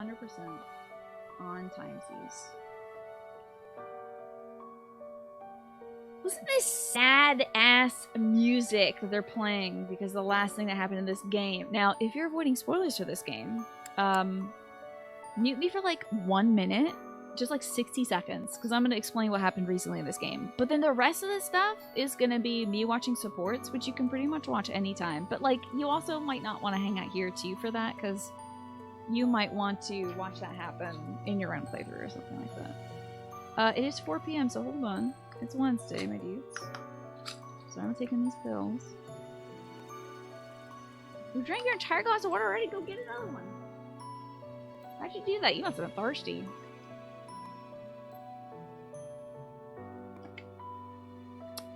100% on timesies. Listen to this sad-ass music that they're playing because the last thing that happened in this game. Now, if you're avoiding spoilers for this game, mute me for like 1 minute, just like 60 seconds, because I'm going to explain what happened recently in this game. But then the rest of the stuff is going to be me watching supports, which you can pretty much watch anytime. But like, you also might not want to hang out here too for that, because you might want to watch that happen in your own playthrough or something like that. It is 4 p.m., so hold on. It's Wednesday, my dudes. So I'm taking these pills. You drank your entire glass of water already? Go get another one. How'd you do that? You must have been thirsty.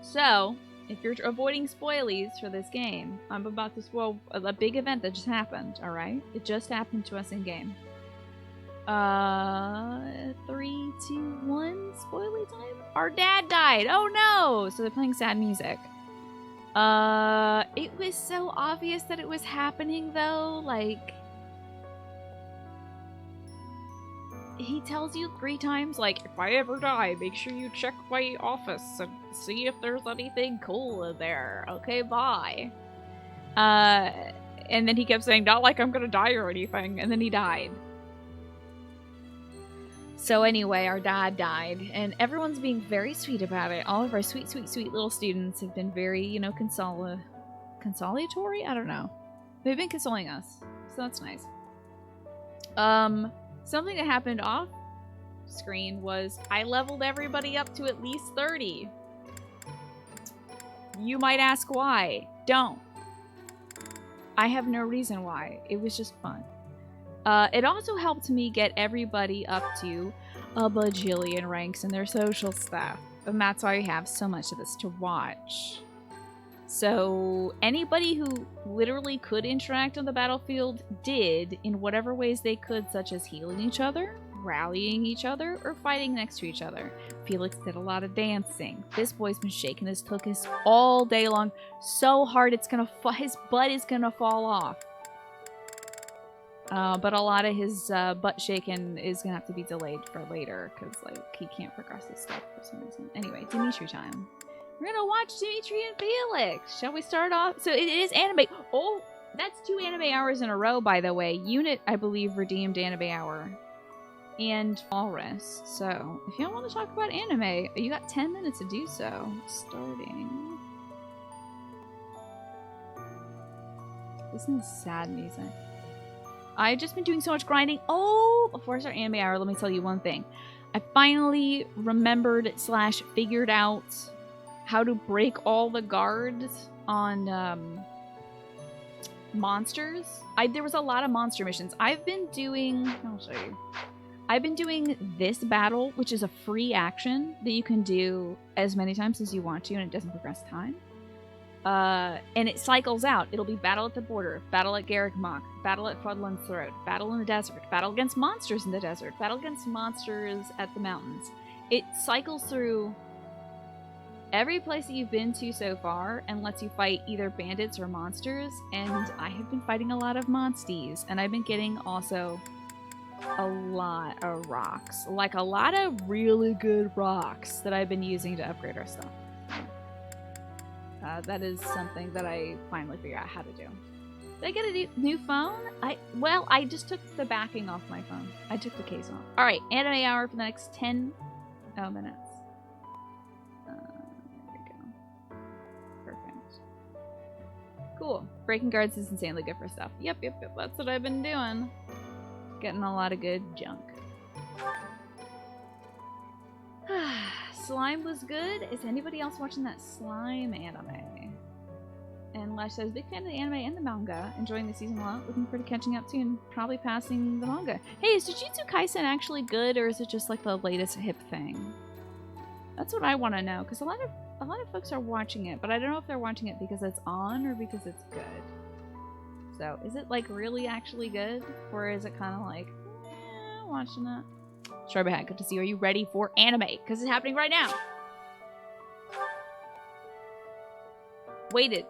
So, if you're avoiding spoilies for this game, I'm about to spoil a big event that just happened, alright? It just happened to us in-game. 3, 2, 1, spoiler time? Our dad died! Oh no! So they're playing sad music. It was so obvious that it was happening though, like... He tells you 3 times, like, if I ever die, make sure you check my office and see if there's anything cool in there. Okay, bye. And then he kept saying, not like I'm gonna die or anything, and then he died. So anyway, our dad died, and everyone's being very sweet about it. All of our sweet, sweet, sweet little students have been very, you know, consolatory? I don't know. They've been consoling us, so that's nice. Something that happened off screen was I leveled everybody up to at least 30. You might ask why. Don't. I have no reason why. It was just fun. It also helped me get everybody up to a bajillion ranks in their social stuff. And that's why we have so much of this to watch. So anybody who literally could interact on the battlefield did in whatever ways they could, such as healing each other, rallying each other, or fighting next to each other. Felix did a lot of dancing. This boy's been shaking his tuchus all day long so hard it's gonna his butt is gonna fall off. But a lot of his butt shaking is gonna have to be delayed for later because like he can't progress his stuff for some reason. Anyway, Dimitri time. We're gonna watch Dimitri and Felix. Shall we start off? So it is anime. Oh, that's 2 anime hours in a row, by the way. Unit, I believe, redeemed anime hour. And Walrus. So if you want to talk about anime, you got 10 minutes to do so. Starting. Listen to sad music. I've just been doing so much grinding. Oh, before I start anime hour, let me tell you one thing. I finally remembered / figured out how to break all the guards on monsters. There was a lot of monster missions. I've been doing... I'll show you. I've been doing this battle, which is a free action that you can do as many times as you want to, and it doesn't progress time. And it cycles out. It'll be battle at the border, battle at Garrickmock, battle at Fudland's Throat, battle in the desert, battle against monsters in the desert, battle against monsters at the mountains. It cycles through every place that you've been to so far and lets you fight either bandits or monsters, and I have been fighting a lot of monsties, and I've been getting also a lot of rocks. Like a lot of really good rocks that I've been using to upgrade our stuff. That is something that I finally figured out how to do. Did I get a new phone? Well, I just took the backing off my phone. I took the case off. Alright, anime hour for the next 10 minutes. There we go. Perfect. Cool. Breaking guards is insanely good for stuff. Yep. That's what I've been doing. Getting a lot of good junk. Slime was good. Is anybody else watching that slime anime? And Lash says, big fan of the anime and the manga. Enjoying the season a lot. Looking forward to catching up to and probably passing the manga. Hey, is Jujutsu Kaisen actually good, or is it just like the latest hip thing? That's what I want to know, because a lot of folks are watching it, but I don't know if they're watching it because it's on or because it's good. So, is it like really actually good, or is it kind of like, watching it? Strawberry Hat, good to see you. Are you ready for anime? Because it's happening right now. Waited.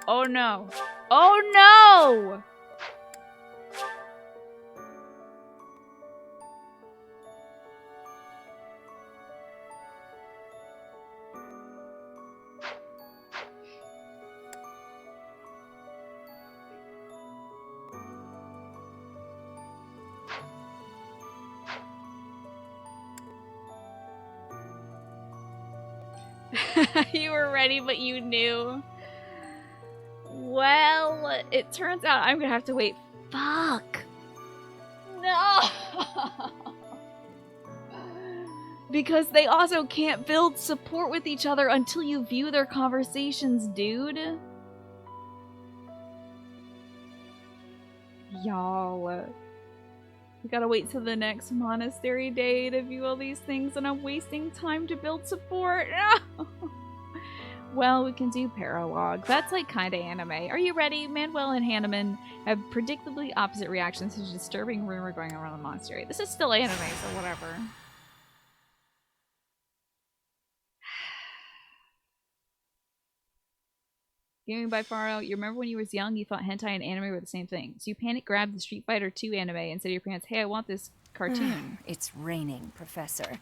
Oh no. Oh no! You were ready, but you knew. Well, it turns out I'm gonna have to wait. Fuck. No. Because they also can't build support with each other until you view their conversations, dude. Y'all. We gotta wait till the next monastery day to view all these things, and I'm wasting time to build support. Well, we can do paralogue. That's like kinda anime. Are you ready? Manuel and Hanneman have predictably opposite reactions to a disturbing rumor going around the monastery. This is still anime, so whatever. Gaming by Faro, you remember when you was young, you thought hentai and anime were the same thing. So you panic grabbed the Street Fighter 2 anime and said to your parents, hey, I want this cartoon. It's raining, Professor.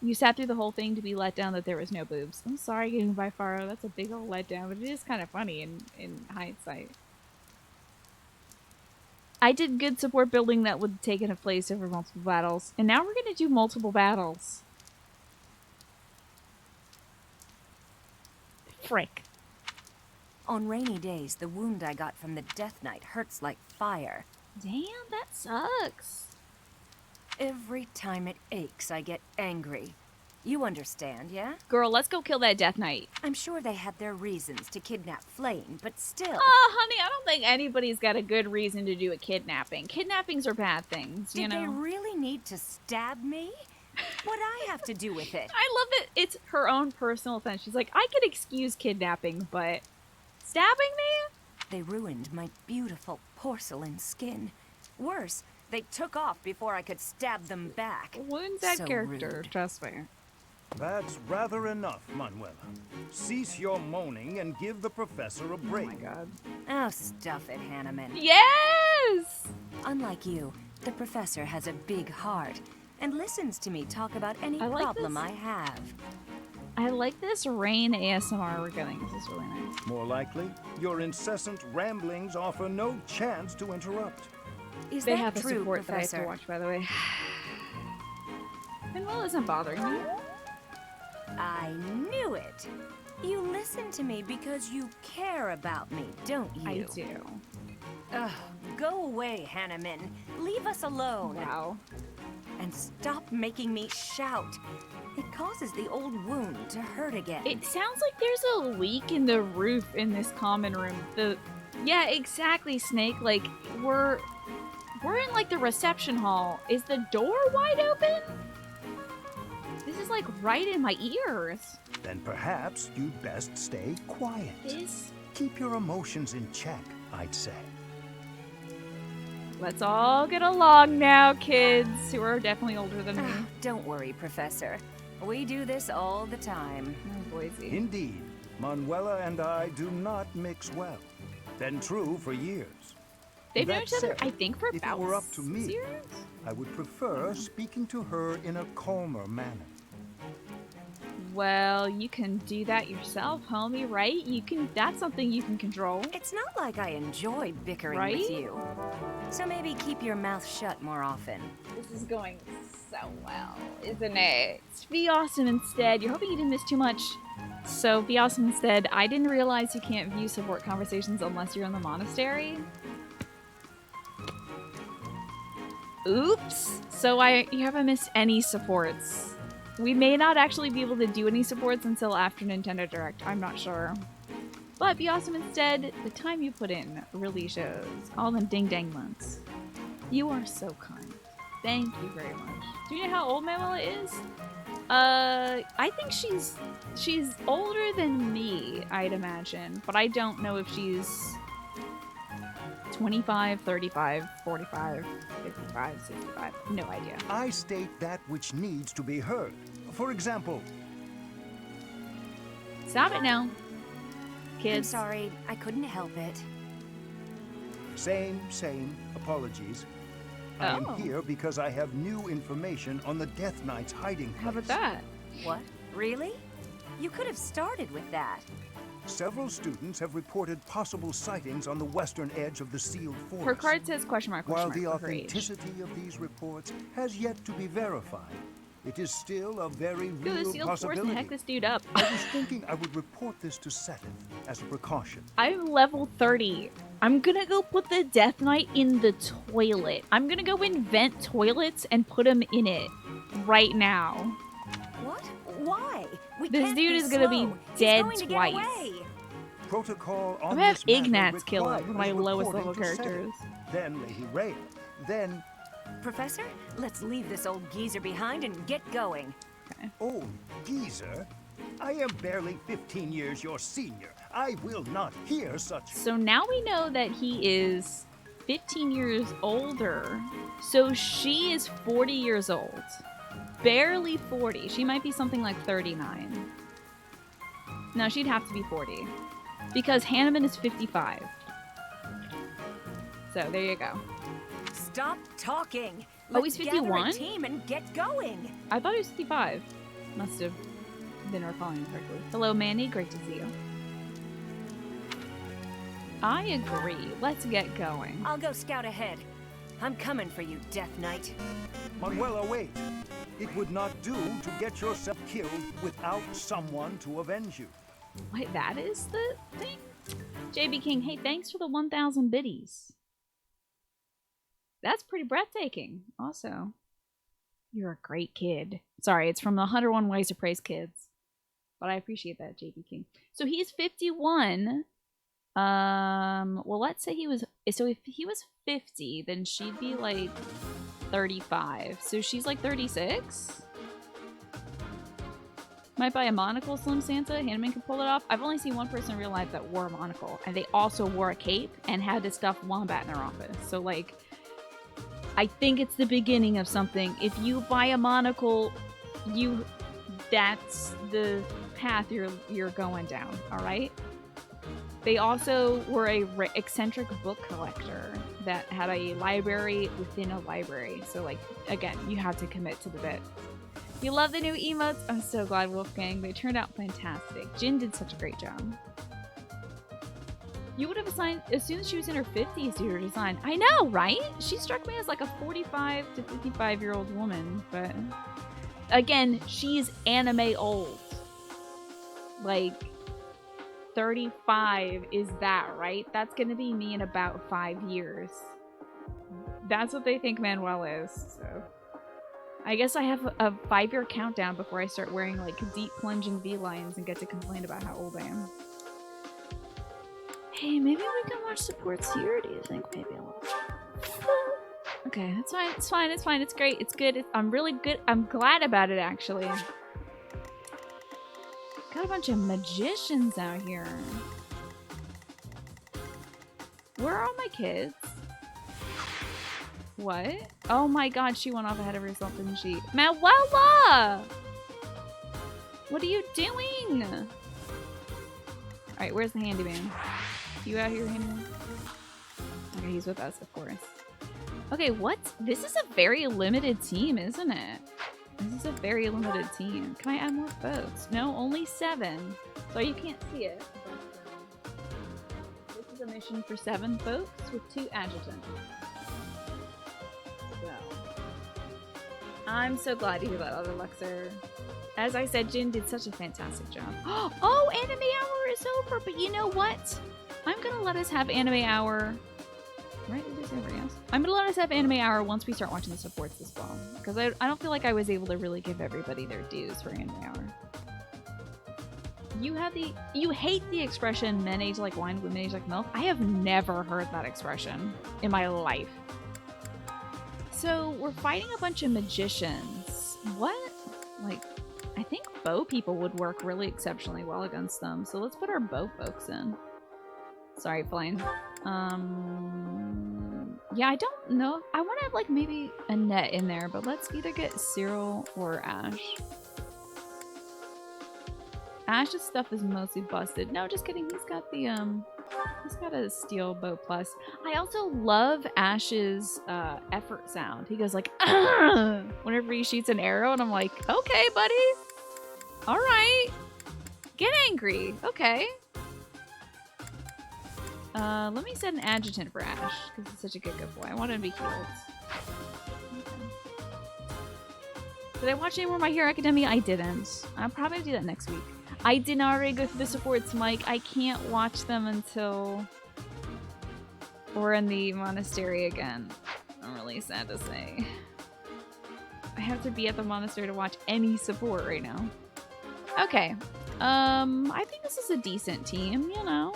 You sat through the whole thing to be let down that there was no boobs. I'm sorry, Gaming by Faro, that's a big old letdown, but it is kind of funny in hindsight. I did good support building that would have taken a place over multiple battles, and now we're going to do multiple battles. Frick. On rainy days, the wound I got from the Death Knight hurts like fire. Damn, that sucks. Every time it aches, I get angry. You understand, yeah? Girl, let's go kill that Death Knight. I'm sure they had their reasons to kidnap Flame, but still... Oh, honey, I don't think anybody's got a good reason to do a kidnapping. Kidnappings are bad things, you know? Did they really need to stab me? What'd I have to do with it? I love that it's her own personal offense. She's like, I could excuse kidnapping, but... stabbing me? They ruined my beautiful porcelain skin. Worse, they took off before I could stab them back. Wound that So character, rude. trust me. That's rather enough, Manuela. Cease your moaning and give the professor a break. Oh my god. Oh, stuff it, Hanneman. Yes! Unlike you, the professor has a big heart and listens to me talk about any I like problem this. I have. I like this rain ASMR we're getting. This is really nice. More likely, your incessant ramblings offer no chance to interrupt. Is They that have a true, support that I have Professor? to watch, by the way. Manuel isn't bothering me. I knew it. You listen to me because you care about me, don't you? I do. Ugh, go away, Hanneman. Leave us alone. Wow. And stop making me shout. It causes the old wound to hurt again. It sounds like there's a leak in the roof in this common room. Yeah, exactly, Snake. Like, we're in, like, the reception hall. Is the door wide open? This is, like, right in my ears. Then perhaps you'd best stay quiet. This... Keep your emotions in check, I'd say. Let's all get along now, kids, who are definitely older than me. Don't worry, Professor. We do this all the time. Oh, Boise. Indeed, Manuela and I do not mix well. Been true for years. They've known That each other, said, I think, for if it about were up to me, 6 years? I would prefer speaking to her in a calmer manner. Well, you can do that yourself, homie, right? That's something you can control. It's not like I enjoy bickering Right? with you. So maybe keep your mouth shut more often. This is going so well, isn't it? Be awesome instead. You're hoping you didn't miss too much. So be awesome instead. I didn't realize you can't view support conversations unless you're in the monastery. Oops. So you haven't missed any supports. We may not actually be able to do any supports until after Nintendo Direct. I'm not sure. But be awesome instead. The time you put in really shows. All them ding-dang months. You are so kind. Thank you very much. Do you know how old Manuela is? I think she's older than me, I'd imagine. But I don't know if she's 25, 35, 45, 55, 65. No idea. I state that which needs to be heard. For example, Stop it now, I'm kids. sorry, I couldn't help it. same, apologies. I am Oh. here because I have new information on the Death Knight's hiding place. How about that? What? Really? You could have started with that. Several students have reported possible sightings on the western edge of the sealed forest. Her card says question mark While the for her age. authenticity of these reports has yet to be verified, it is still a very Go, this real feels forced to possibility. heck this dude up. I was thinking I would report this to Seth as a precaution. I'm level 30. I'm gonna go put the Death Knight in the toilet. I'm gonna go invent toilets and put him in it right now. What? Why? We This can't dude be is gonna be slow. He's dead going to get twice. away. Protocol I'm on gonna have this matter Ignatz kill him, requires my lowest reporting level to Seth. characters. Then Lady Rhea. Then, Professor, let's leave this old geezer behind and get going. oh, geezer. I am barely 15 years your senior. I will not hear such. So now we know that he is 15 years older. So she is 40 years old. Barely 40. She might be something like 39. No, she'd have to be 40. Because Hanneman is 55. So there you go. Stop talking. Oh, Let's he's gather 51? a team and get going. I thought he was 55. Must have been recalling correctly. Hello, Manny. Great to see you. I agree. Let's get going. I'll go scout ahead. I'm coming for you, Death Knight. Manuela, wait. It would not do to get yourself killed without someone to avenge you. Wait, that is the thing? JB King, hey, thanks for the 1,000 biddies. That's pretty breathtaking. Also, you're a great kid. Sorry, it's from the 101 Ways to Praise Kids. But I appreciate that, JB King. So he's 51. Well, let's say he was... So if he was 50, then she'd be like 35. So she's like 36? Might buy a monocle, Slim Santa. Hanneman can pull it off. I've only seen one person in real life that wore a monocle. And they also wore a cape and had to stuff wombat in their office. So, like... I think it's the beginning of something. If you buy a monocle, that's the path you're going down, all right? They also were a eccentric book collector that had a library within a library. So, like, again, you have to commit to the bit. You love the new emotes? I'm so glad, Wolfgang. They turned out fantastic. Jin did such a great job. You would have assigned, as soon as she was in her 50s, you would have assigned. I know, right? She struck me as like a 45 to 55-year-old woman, but again, she's anime old. Like, 35 is that, right? That's gonna be me in about 5 years. That's what they think Manuel is, so. I guess I have a 5-year countdown before I start wearing like deep plunging V-lines and get to complain about how old I am. Hey, maybe we can watch supports here. Do you think maybe I'll watch? Okay, that's fine. It's fine. It's fine. It's great. It's good. I'm really good. I'm glad about it, actually. Got a bunch of magicians out here. Where are all my kids? What? Oh my god, she went off ahead of herself, didn't she? Manuela! What are you doing? Alright, where's the handyman? You out here, handyman? Okay, he's with us, of course. Okay, what? This is a very limited team, isn't it? This is a very limited team. Can I add more folks? No, only 7. So you can't see it. But, this is a mission for 7 folks with 2 adjutants. So, I'm so glad to hear that, other Luxor. As I said, Jin did such a fantastic job. Oh, anime hour is over, but you know what? I'm gonna let us have anime hour. Right? Did I say everybody else? I'm gonna let us have anime hour once we start watching the supports this fall. Because I don't feel like I was able to really give everybody their dues for anime hour. You hate the expression men age like wine, women age like milk. I have never heard that expression in my life. So we're fighting a bunch of magicians. What? Like, I think bow people would work really exceptionally well against them. So let's put our bow folks in. Sorry, Blaine. Yeah, I don't know. I want to have like maybe a net in there, but let's either get Cyril or Ash. Ash's stuff is mostly busted. No, just kidding. He's got the he's got a steel bow plus. I also love Ash's effort sound. He goes like whenever he shoots an arrow, and I'm like, okay, buddy. All right. Get angry. Okay. Let me set an adjutant for Ash, because he's such a good boy. I want him to be healed. Okay. Did I watch any more My Hero Academia? I didn't. I'll probably do that next week. I did not already go through the supports, Mike. I can't watch them until we're in the monastery again. I'm really sad to say. I have to be at the monastery to watch any support right now. Okay. I think this is a decent team, you know.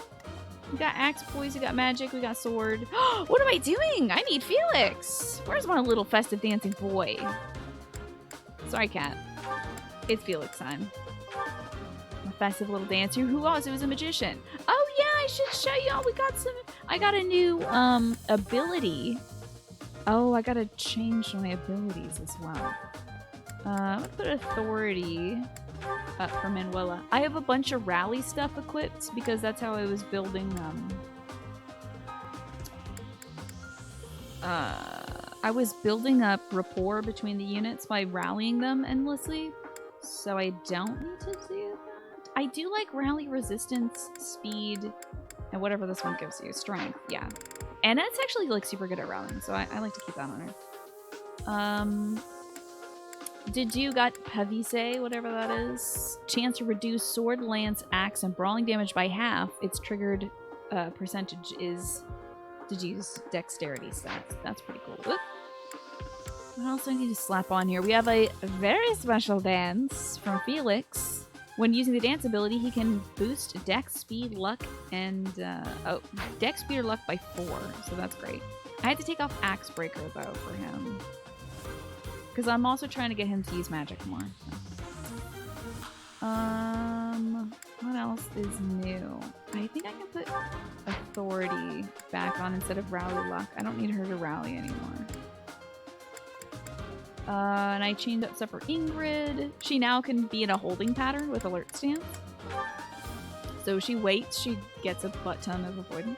We got axe boys, we got magic, we got sword. What am I doing? I need Felix. Where's my little festive dancing boy? Sorry, cat. It's Felix time. A festive little dancer who also is a magician. Oh yeah, I should show y'all. We got some. I got a new ability. Oh, I gotta change my abilities as well. I'm gonna put authority up for Manuela. I have a bunch of rally stuff equipped because that's how I was building I was building up rapport between the units by rallying them endlessly, so I don't need to do that. I do like rally resistance, speed, and whatever this one gives you. Strength, yeah. And that's actually like super good at rallying, so I like to keep that on her. Did you got Pavise, whatever that is? Chance to reduce sword, lance, axe, and brawling damage by half. Its triggered percentage is did use dexterity stats. That's pretty cool. Whoop. What else do I need to slap on here? We have a very special dance from Felix. When using the dance ability, he can boost dex, speed, luck, and dex, speed, or luck by 4. So that's great. I had to take off Axe Breaker though for him. Because I'm also trying to get him to use magic more. So. What else is new? I think I can put authority back on instead of rally luck. I don't need her to rally anymore. And I changed up stuff for Ingrid. She now can be in a holding pattern with alert stance. So she waits, she gets a butt ton of avoidance.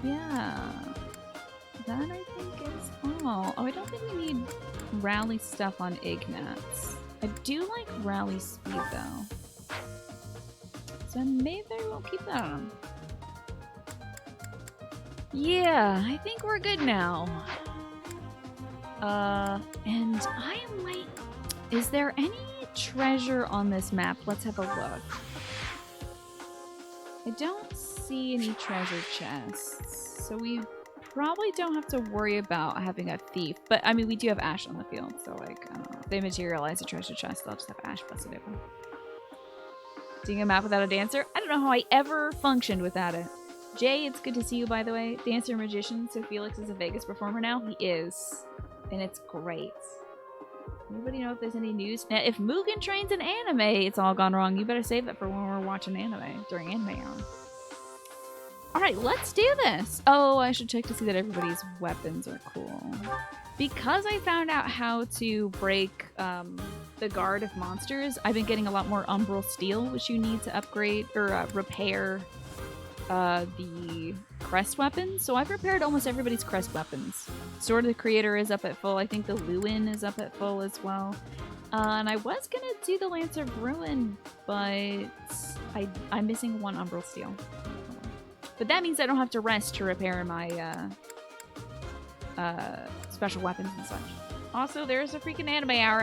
Yeah. That I think is all. Oh, I don't think we need rally stuff on Ignatz. I do like rally speed though. So maybe we'll keep that on. Yeah, I think we're good now. And I might... Is there any treasure on this map? Let's have a look. I don't see any treasure chests, so we probably don't have to worry about having a thief. But, I mean, we do have Ash on the field, so, like, I don't know. If they materialize a treasure chest, they'll just have Ash bust it open. Doing a map without a dancer? I don't know how I ever functioned without it. Jay, it's good to see you, by the way. Dancer magician, so Felix is a Vegas performer now? He is. And it's great. Anybody know if there's any news? Now, if Mugen trains an anime, it's all gone wrong. You better save that for when we're watching anime, during anime hour. Alright, let's do this! Oh, I should check to see that everybody's weapons are cool. Because I found out how to break the guard of monsters, I've been getting a lot more umbral steel, which you need to upgrade, or repair the crest weapons. So I've repaired almost everybody's crest weapons. Sword of the Creator is up at full. I think the Lewin is up at full as well. And I was gonna do the Lance of Ruin, but I'm missing one umbral steel. But that means I don't have to rest to repair my special weapons and such. Also, there's a freaking anime hour.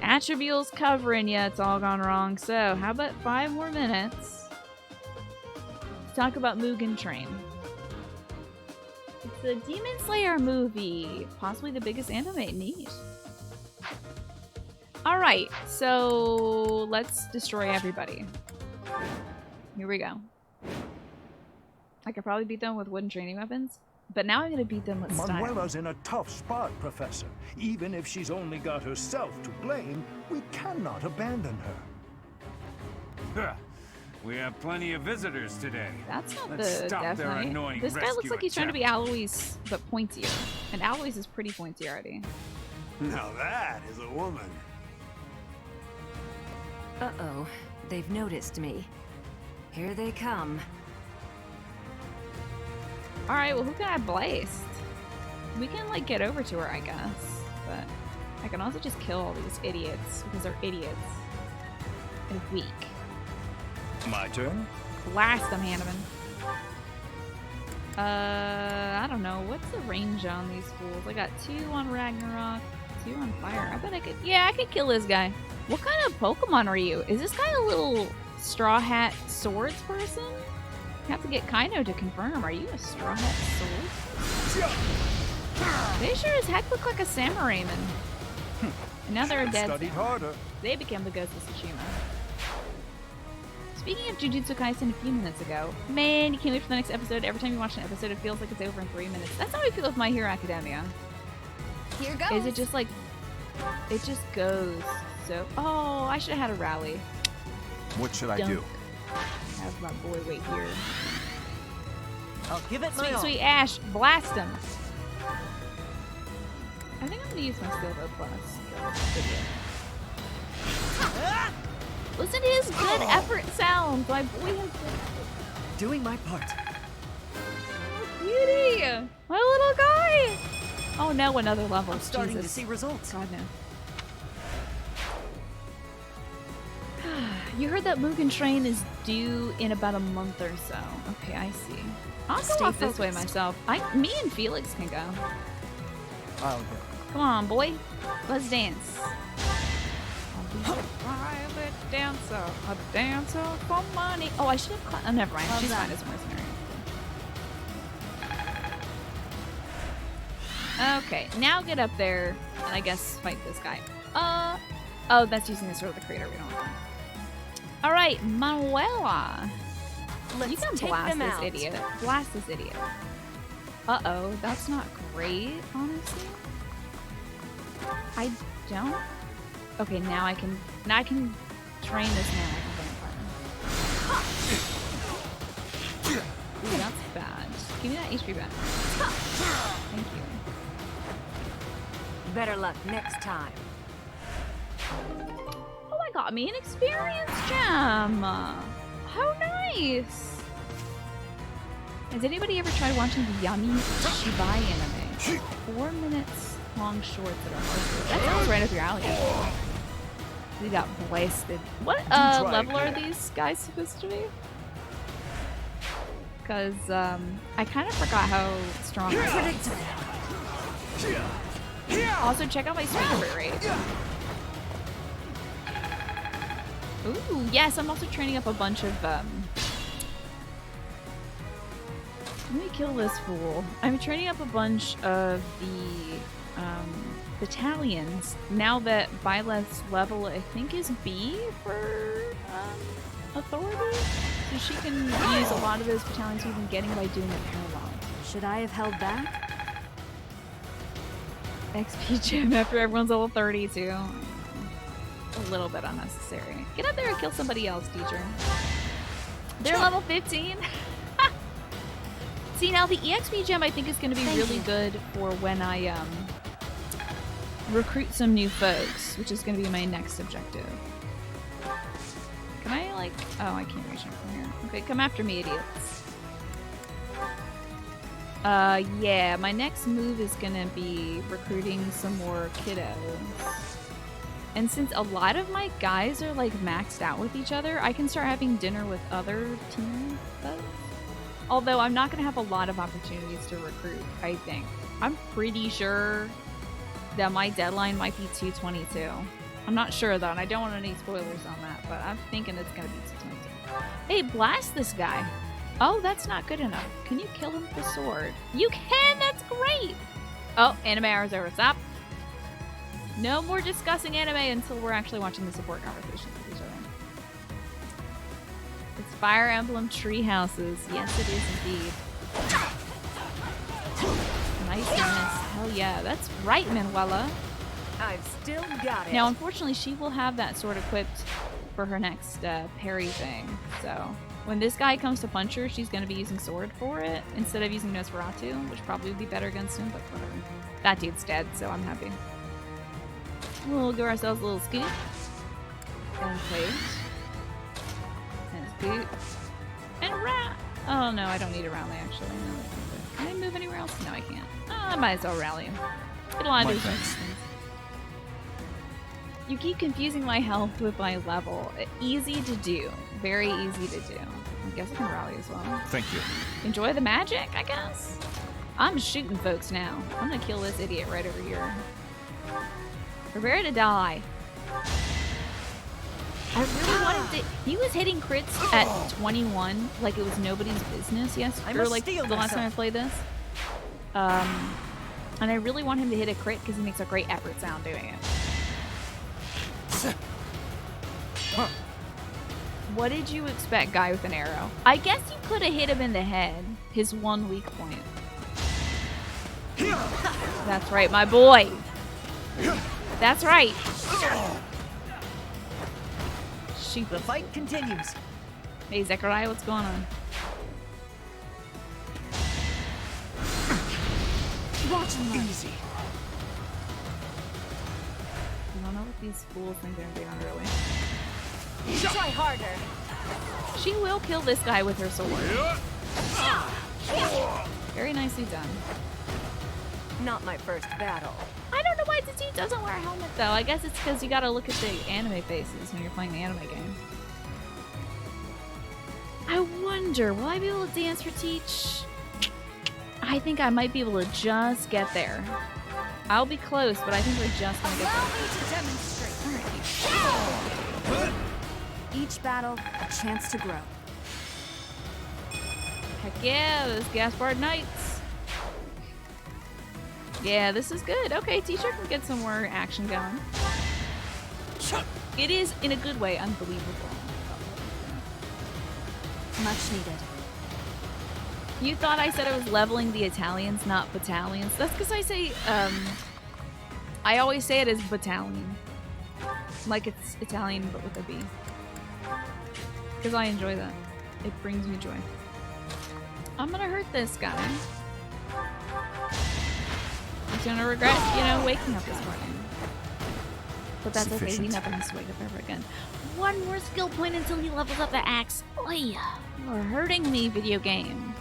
Attribule's covering you. It's all gone wrong. So, how about 5 more minutes? Let's talk about Mugen Train. It's a Demon Slayer movie. Possibly the biggest anime. Neat. Alright, so let's destroy everybody. Here we go. I could probably beat them with wooden training weapons, but now I'm gonna beat them with style. Manuela's in a tough spot, Professor. Even if she's only got herself to blame, we cannot abandon her. We have plenty of visitors today. That's not Let's the stop their definitely. annoying This guy looks rescue like he's trying to be attempt. Alois, but pointier. And Alois is pretty pointy already. Now that is a woman. Uh-oh. They've noticed me. Here they come. Alright, well who can I blast? We can like get over to her, I guess. But I can also just kill all these idiots because they're idiots. And weak. My turn? Blast them, Hanneman. I don't know. What's the range on these fools? I got 2 on Ragnarok, 2 on fire. I bet I could. Yeah, I could kill this guy. What kind of Pokemon are you? Is this guy a little Straw Hat Swords person? You have to get Kaino to confirm. Are you a Straw Hat Swords? They sure as heck look like a Samuraiman. And now they're a dead Studied samurai. harder. They became the Ghost of Tsushima. Speaking of Jujutsu Kaisen a few minutes ago, man, you can't wait for the next episode. Every time you watch an episode, it feels like it's over in 3 minutes. That's how I feel with My Hero Academia. Here goes. Is it just like, it just goes so... Oh, I should have had a rally. What should I Dunk. do? Have my boy wait here. I'll give it my Sweet, all. sweet Ash, blast him. I think I'm gonna use my Silvo Plus. Listen to his good effort sounds. My boy has good Doing my part. beauty. My little guy. Oh no, another level. I'm starting Jesus. to see results. God no. You heard that Mugen Train is due in about a month or so. Okay, I see. I'll go Stay off this way focused. myself. Me and Felix can go. I'll go. Come on, boy. Let's dance. I'll be a private dancer, a dancer for money. Oh, I should have. Oh, never mind. Love She's that. fine as a mercenary. Okay, now get up there and I guess fight this guy. Oh, that's using the Sword of the Creator. We don't want that. All right, Manuela. Let's You can take blast them this out. idiot. Blast this idiot. Uh-oh, that's not great, honestly. I don't. Okay, now I can train this man like a vampire. Ooh, that's bad. Give me that HP back. Thank you. Better luck next time. Oh, I got me an experience gem. How nice. Has anybody ever tried watching the Yami Shibai anime? 4 minutes long shorts that are hardcore. That sounds right up your alley. We got blasted. What try level are again. these guys supposed to be? Because I kind of forgot how strong I am. Also, check out my speed crit rate. Ooh, yes, I'm also training up a bunch of let me kill this fool. I'm training up a bunch of the battalions now that Violet's level, I think, is B for authority. So she can use a lot of those battalions we've been getting by doing it parallel. Should I have held back? XP gem after everyone's level 32. A little bit unnecessary. Get up there and kill somebody else, teacher. They're level 15. See, now the EXP gem I think is going to be really good for when I recruit some new folks, which is going to be my next objective. Can I, like... Oh, I can't reach him from here. Okay, come after me, idiots. Yeah, my next move is going to be recruiting some more kiddos. And since a lot of my guys are, like, maxed out with each other, I can start having dinner with other team folks. Although I'm not going to have a lot of opportunities to recruit, I think. I'm pretty sure that my deadline might be 222. I'm not sure, though, and I don't want any spoilers on that, but I'm thinking it's going to be 222. Hey, blast this guy. Oh, that's not good enough. Can you kill him with the sword? You can! That's great! Oh, anime hours over. Stop. No more discussing anime until we're actually watching the support conversations with each other. It's Fire Emblem tree houses. Yes, it is indeed. Niceness. Hell yeah. That's right, Manuela. I've still got it. Now, unfortunately, she will have that sword equipped for her next parry thing. So, when this guy comes to punch her, she's going to be using sword for it instead of using Nosferatu, which probably would be better against him, but whatever. That dude's dead, so I'm happy. We'll give ourselves a little scoot. And plate. And scoot. And rat! Oh no, I don't need a rally actually. No, that's not good. Can I move anywhere else? No, I can't. Oh, I might as well rally him. Get a lot of My those thanks. things. You keep confusing my health with my level. Easy to do. Very easy to do. I guess I can rally as well. Thank you. Enjoy the magic, I guess. I'm shooting folks now. I'm gonna kill this idiot right over here. Prepare to die. I really wanted to. He was hitting crits at 21 like it was nobody's business. Yes, I or must like steel the last time I myself. played this. And I really want him to hit a crit because he makes a great effort sound doing it. What did you expect, guy with an arrow? I guess you could have hit him in the head. His one weak point. That's right, my boy. That's right. Shoot. The fight continues. Hey, Zechariah, what's going on? Watch him run. Easy. I don't know what these fools think they're doing, really. Try harder. She will kill this guy with her sword. Very nicely done. Not my first battle. I don't know why this dude doesn't wear a helmet, though. I guess it's because you gotta look at the anime faces when you're playing the anime game. I wonder, will I be able to dance for Teach? I think I might be able to just get there. I'll be close, but I think we're just gonna get Allow there. me to demonstrate. Alright. Each battle, a chance to grow. Heck yeah, those Gaspard Knights. Yeah, this is good. Okay, teacher can get some more action going. It is, in a good way, unbelievable. Much needed. You thought I said I was leveling the Italians, not battalions. That's because I say, I always say it as battalion. Like it's Italian, but with a B. Because I enjoy that. It brings me joy. I'm gonna hurt this guy. He's gonna regret, you know, waking up this morning. But that's okay, he Sufficient. never has to wake up ever again. One more skill point until he levels up the axe. Oi! You're hurting me, video game.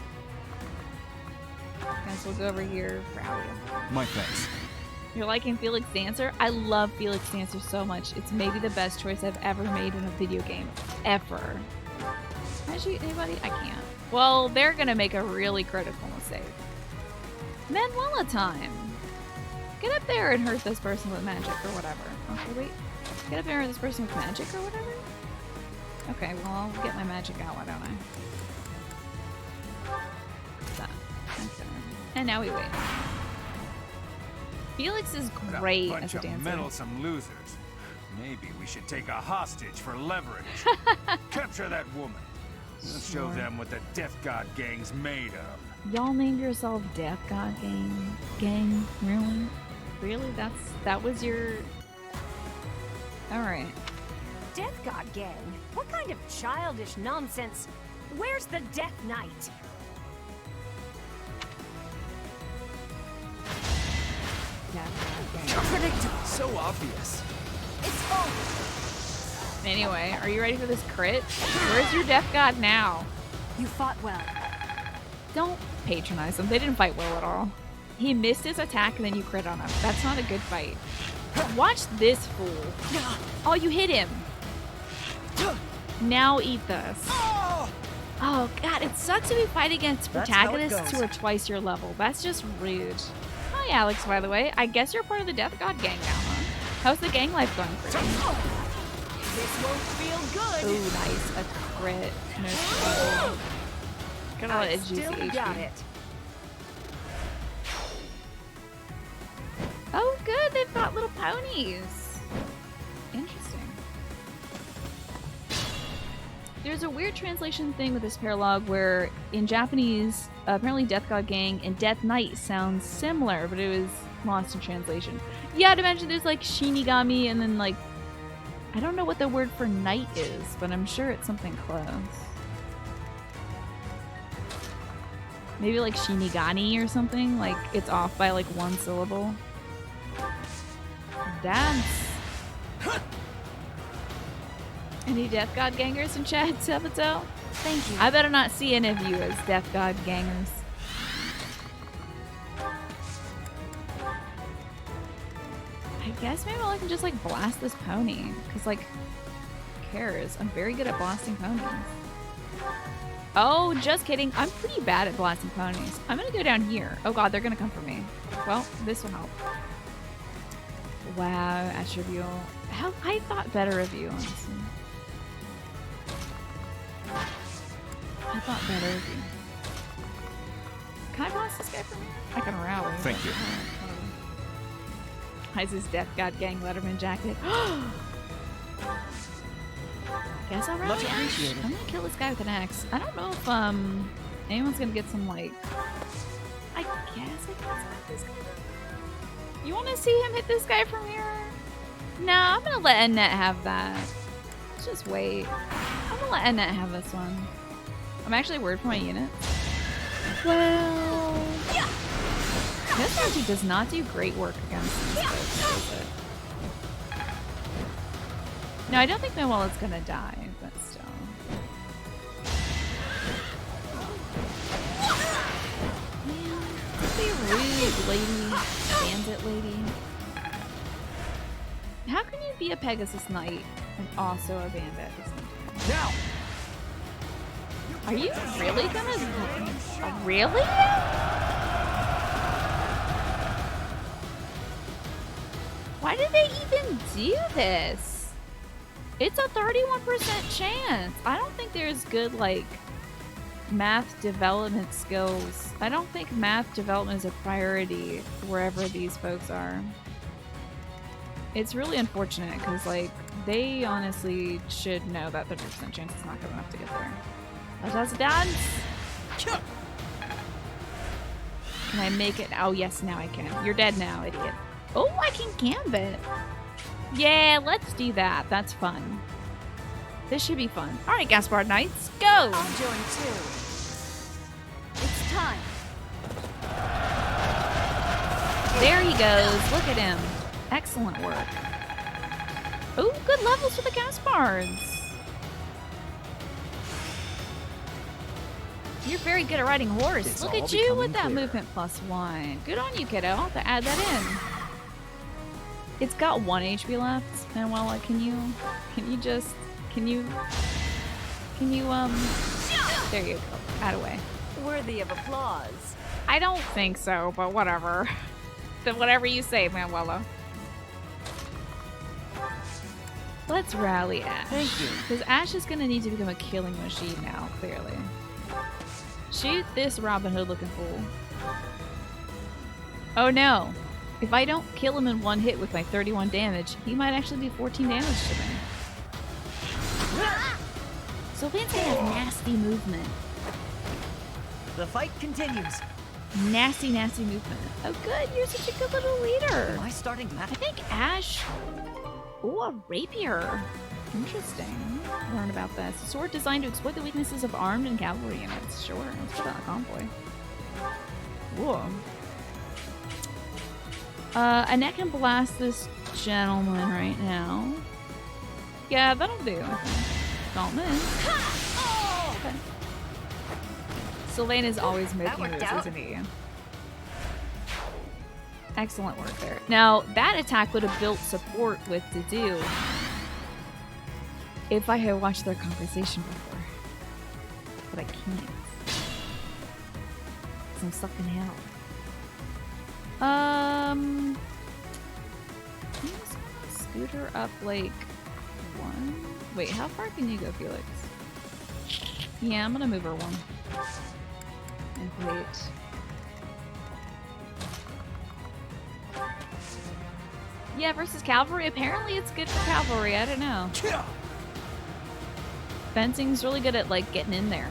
Guess we'll go over here for Alia. My thanks. You're liking Felix Dancer? I love Felix Dancer so much. It's maybe the best choice I've ever made in a video game. Ever. Can I shoot anybody? I can't. Well, they're gonna make a really critical mistake. Manuela time! Get up there and hurt this person with magic or whatever. Okay, wait. Get up there and hurt this person with magic or whatever? Okay, well, I'll get my magic out, why don't I? That. Okay. And now we wait. Felix is What great a bunch as a of dancer. meddlesome losers. Maybe we should take a hostage for leverage. Capture that woman. Let's show Sure. them what the Death God gang's made of. Y'all named yourself Death God Gang? Really? Really? That was your... Alright. Death God Gang? What kind of childish nonsense? Where's the Death Knight? Death God Gang. Predictable. So obvious. It's over. Anyway, are you ready for this crit? Where's your Death God now? You fought well. Don't patronize them. They didn't fight well at all. He missed his attack and then you crit on him. That's not a good fight. Watch this fool. Oh, you hit him. Now eat this. Oh god, it sucks if you fight against That's how it protagonists goes. who are twice your level. That's just rude. Hi Alex, by the way. I guess you're part of the Death God gang now, huh? How's the gang life going for you? This won't feel good. Ooh, nice. A crit. No trouble. Got a lot I of juicy still HP. got it. Oh, good. They've got little ponies. Interesting. There's a weird translation thing with this paralog where in Japanese, apparently Death God Gang and Death Knight sounds similar, but it was lost in translation. Yeah, to mention there's like Shinigami and then like, I don't know what the word for knight is, but I'm sure it's something close. Maybe like Shinigami or something, like it's off by like one syllable. Dance. Any Death God Gangers in chat, Sabato? Thank you. I better not see any of you as Death God Gangers. I guess maybe I can just like blast this pony. Cause like, who cares? I'm very good at blasting ponies. Oh, just kidding. I'm pretty bad at blasting ponies. I'm gonna go down here. Oh god, they're gonna come for me. Well, this will help. Wow, Attribute. How I thought better of you, honestly. I thought better of you. Can I blast this guy from here? I can rally. Thank you. How's his Death God Gang Letterman jacket? Guess I'll rally. Much appreciated. I'm gonna kill this guy with an axe. I don't know if anyone's gonna get some like. I guess I can spot this guy. You want to see him hit this guy from here? Nah, I'm gonna let Annette have that. Let's just wait. I'm gonna let Annette have this one. I'm actually worried for my units. Well, this magic does not do great work against these folks, does it? No, I don't think my wallet's gonna die, but still. Man, don't be rude, lady. Bandit lady. How can you be a Pegasus Knight and also a bandit at the same time? Now! Are you really gonna... Really? Why did they even do this? It's a 31% chance. I don't think there's good, like, math development skills. I don't think math development is a priority wherever these folks are. It's really unfortunate because, like, they honestly should know that 30% chance is not good enough to get there. Let us dance! Can I make it? Oh, yes, now I can. You're dead now, idiot. Oh, I can gambit. Yeah, let's do that. That's fun. This should be fun. All right, Gaspard Knights, go! I'll join too. It's time. There he goes. Look at him. Excellent work. Oh, good levels for the Gaspards. You're very good at riding horse. It's Look all at you with that becoming movement +1. Good on you, kiddo. I'll have to add that in. It's got 1 HP left. And well, can you there you go. Add away. Worthy of applause. I don't think so, but whatever. Then whatever you say, Manuela. Let's rally Ash. Thank you. Because Ash is going to need to become a killing machine now, clearly. Shoot this Robin Hood looking fool. Oh no. If I don't kill him in one hit with my 31 damage, he might actually do 14 damage to me. So Lance has nasty movement. The fight continues. Nasty, nasty movement. Oh good, you're such a good little leader. Am I starting I math? think Ash... Ooh, a rapier. Interesting. Learn about this. A sword designed to exploit the weaknesses of armed and cavalry units. Sure, let's put that in a convoy. Whoa. Annette can blast this gentleman right now. Yeah, that'll do. Don't miss. Okay. Sylvain is always making worked moves, out. isn't he? Excellent work there. Now, that attack would have built support with Dedu if I had watched their conversation before. But I can't. Because I'm stuck in hell. I'm just gonna scooter up like 1. Wait, how far can you go, Felix? Yeah, I'm gonna move her 1. And wait. Yeah, versus cavalry. Apparently it's good for cavalry. I don't know. Fencing's really good at, like, getting in there.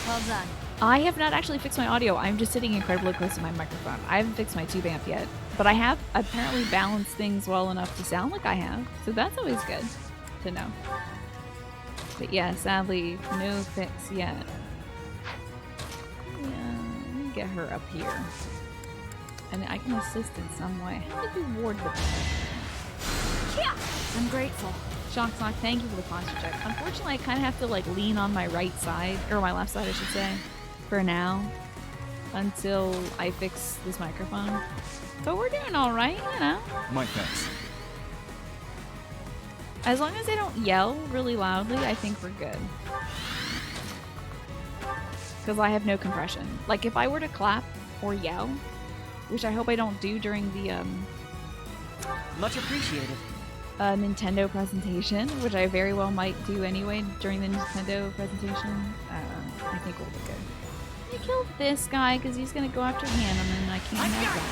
Well done. I have not actually fixed my audio. I'm just sitting incredibly close to my microphone. I haven't fixed my tube amp yet. But I have apparently balanced things well enough to sound like I have. So that's always good to know. But yeah, sadly, no fix yet. Yeah, let me get her up here. And I can assist in some way. How did you ward the Yeah, I'm grateful. Shocksock, thank you for the posture check. Unfortunately, I kind of have to like lean on my right side, or my left side, I should say, for now, until I fix this microphone. But we're doing all right, you know. My thanks. As long as I don't yell really loudly, I think we're good. because I have no compression. Like, if I were to clap or yell, which I hope I don't do during the Much appreciated. Nintendo presentation, which I very well might do anyway during the Nintendo presentation, I think we'll be good. Let me kill this guy because he's gonna go after Hannah and I can't have that.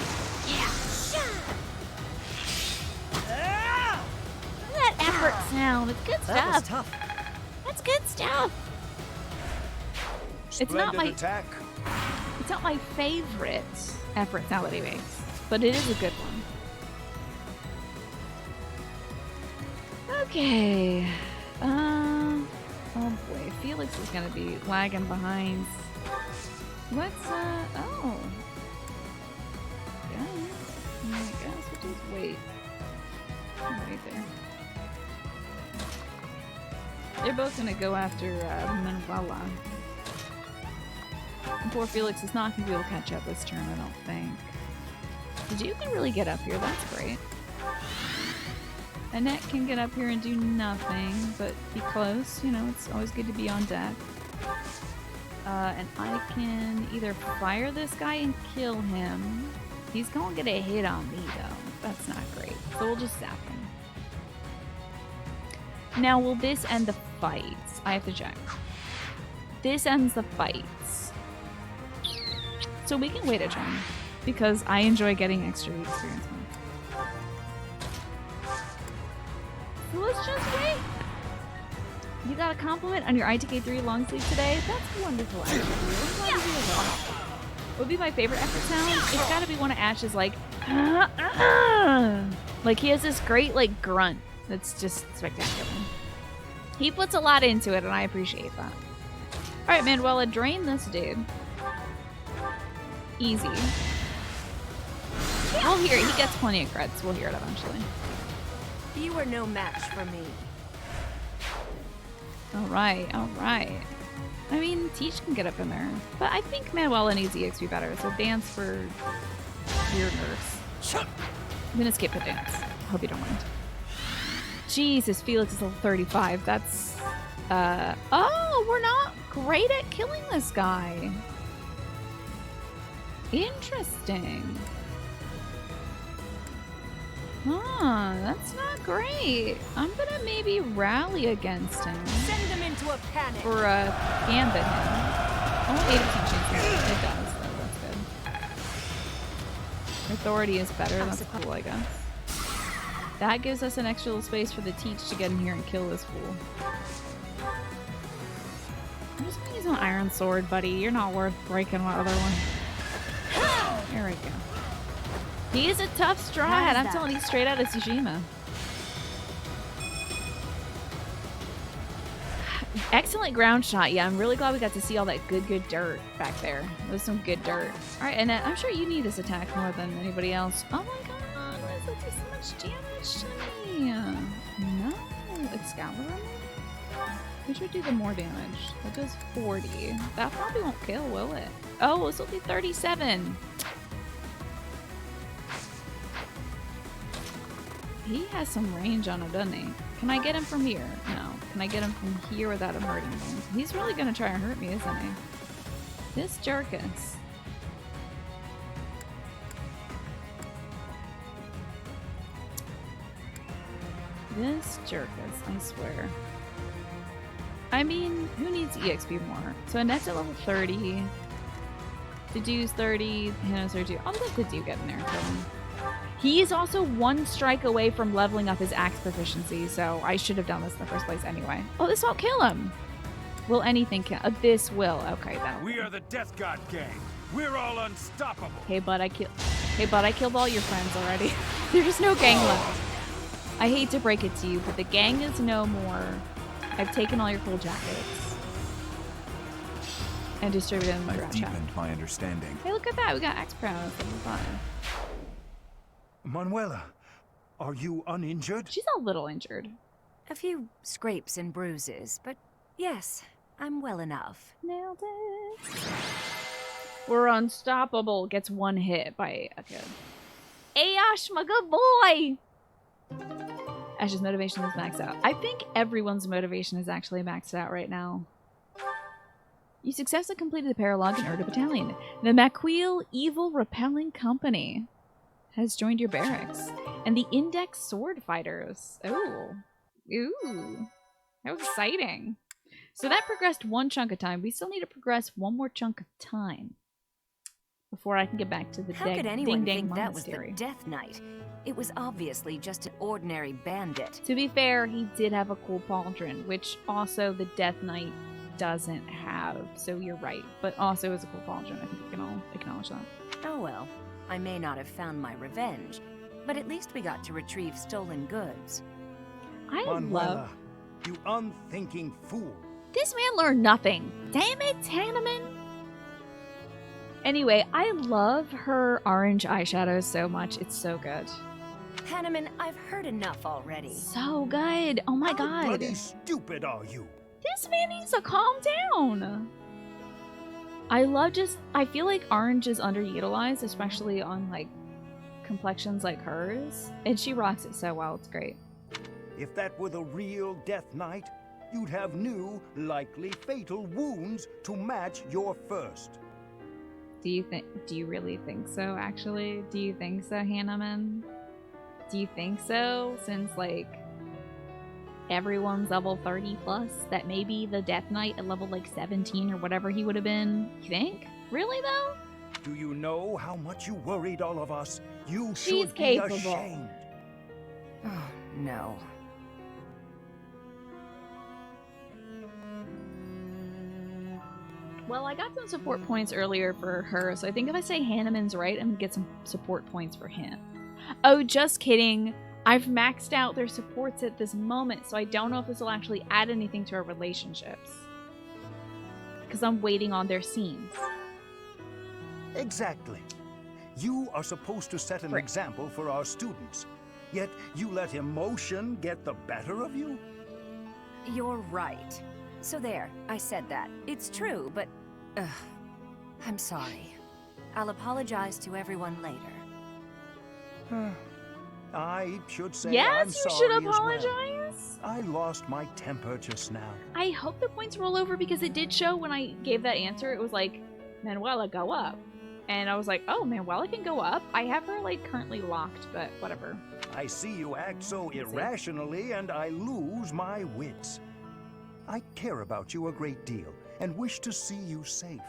Look at that effort sound. It's good That was stuff. tough. That's good stuff. It's not Splendid my attack. It's not my favorite effort sound that he makes, but it is a good one. Okay. Oh boy, Felix is gonna be lagging behind. Let's oh. Yeah. I guess we'll just wait. Right there. They're both gonna go after Manuela. Poor Felix is not gonna be able to catch up this turn, I don't think. Did you can really get up here? That's great. Annette can get up here and do nothing, but be close. You know, it's always good to be on deck. And I can either fire this guy and kill him. He's gonna get a hit on me, though. That's not great. So we'll just zap him. Now, will this end the fights? I have to check. This ends the fights. So we can wait a turn, because I enjoy getting extra experience points. So let's just wait. You got a compliment on your ITK3 long sleeve today? That's wonderful, actually. I'm glad to hear that. What would be my favorite effort sound? It's gotta be one of Ash's, like, like he has this great, like, grunt that's just spectacular. He puts a lot into it, and I appreciate that. Alright, Manuela, drain this dude. Easy. We'll hear it. He gets plenty of creds. We'll hear it eventually. You are no match for me. Alright, alright. I mean, Teach can get up in there. But I think Manuela needs EXP better, so dance for your nerves. I'm gonna skip the dance. Hope you don't mind. Jesus, Felix is level 35. That's, oh, we're not great at killing this guy. Interesting. Huh, that's not great. I'm gonna maybe rally against him. Send them into a panic. Or, gambit him. Only 80% chance it does, though. That's good. Authority is better. That's cool, I guess. That gives us an extra little space for the Teach to get in here and kill this fool. I'm just gonna use my Iron Sword, buddy. You're not worth breaking my other one. There we go. He is a tough straw hat. I'm telling you, straight out of Tsushima. Excellent ground shot. Yeah, I'm really glad we got to see all that good dirt back there. There's some good dirt. All right, and I'm sure you need this attack more than anybody else. Oh my god, why does that do so much damage to me? No, Excalibur. We should do the more damage. That does 40. That probably won't kill, will it? Oh, this will be 37. He has some range on him, doesn't he? Can I get him from here? No. Can I get him from here without him hurting me? He's really gonna try and hurt me, isn't he? This Jerkus. This Jerkus, I swear. I mean, who needs EXP more? So Annette's at level 30. Dedue's 30. Hannah's 32. I'll let Dedu get in there and kill him. He is also one strike away from leveling up his axe proficiency, so I should have done this in the first place anyway. Oh, this won't kill him. Will anything kill? This will. Okay, that'll. We are the Death God gang. We're all unstoppable. Hey, bud, I killed all your friends already. There's no gang left. I hate to break it to you, but the gang is no more. I've taken all your cool jackets and distributed them in my I've chat. deepened my understanding. Hey, look at that. We got Axe Prowess level 5. Manuela, are you uninjured? She's a little injured. A few scrapes and bruises, but yes, I'm well enough. Nailed it. We're unstoppable. Gets one hit by a kid. Hey, Ash, my good boy! Ash's motivation is maxed out. I think everyone's motivation is actually maxed out right now. You successfully completed the paralogue and earned a battalion. The Maquille Evil Repelling Company has joined your barracks. And the Index Sword Fighters. Ooh. Ooh. That was exciting. So that progressed one chunk of time. We still need to progress one more chunk of time before I can get back to the How could anyone Ding think that was the Monastery. Death Knight? It was obviously just an ordinary bandit. To be fair, he did have a cool pauldron, which also the Death Knight doesn't have. So you're right. But also is a cool pauldron. I think we can all acknowledge that. Oh well, I may not have found my revenge, but at least we got to retrieve stolen goods. I Manuela, love... you unthinking fool. This man learned nothing. Damn it, Hanneman. Anyway, I love her orange eyeshadow so much. It's so good. Hanneman, I've heard enough already. So good. Oh my How god. bloody stupid are you? This man needs to calm down. I feel like orange is underutilized, especially on like complexions like hers. And she rocks it so well. It's great. If that were the real Death Knight, you'd have new, likely fatal wounds to match your first. Do you really think so, actually? Do you think so, Hanneman? Do you think so? Since, like, everyone's level 30 plus, that maybe the Death Knight at level, like, 17 or whatever he would have been. You think? Really, though? Do you know how much you worried all of us? You She's should capable. be ashamed. Oh, no. Well, I got some support points earlier for her, so I think if I say Hanneman's right, I'm gonna get some support points for him. Oh, just kidding. I've maxed out their supports at this moment, so I don't know if this will actually add anything to our relationships. Because I'm waiting on their scenes. Exactly. You are supposed to set an Frick. example for our students, yet you let emotion get the better of you? You're right. So there, I said that. It's true, but... I'm sorry. I'll apologize to everyone later. I should say I'm Yes, you sorry should as well. apologize. I lost my temper just now. I hope the points roll over because it did show when I gave that answer, it was like, Manuela, go up. And I was like, oh, Manuela can go up. I have her, like, currently locked, but whatever. I see you act so irrationally and I lose my wits. I care about you a great deal and wish to see you safe.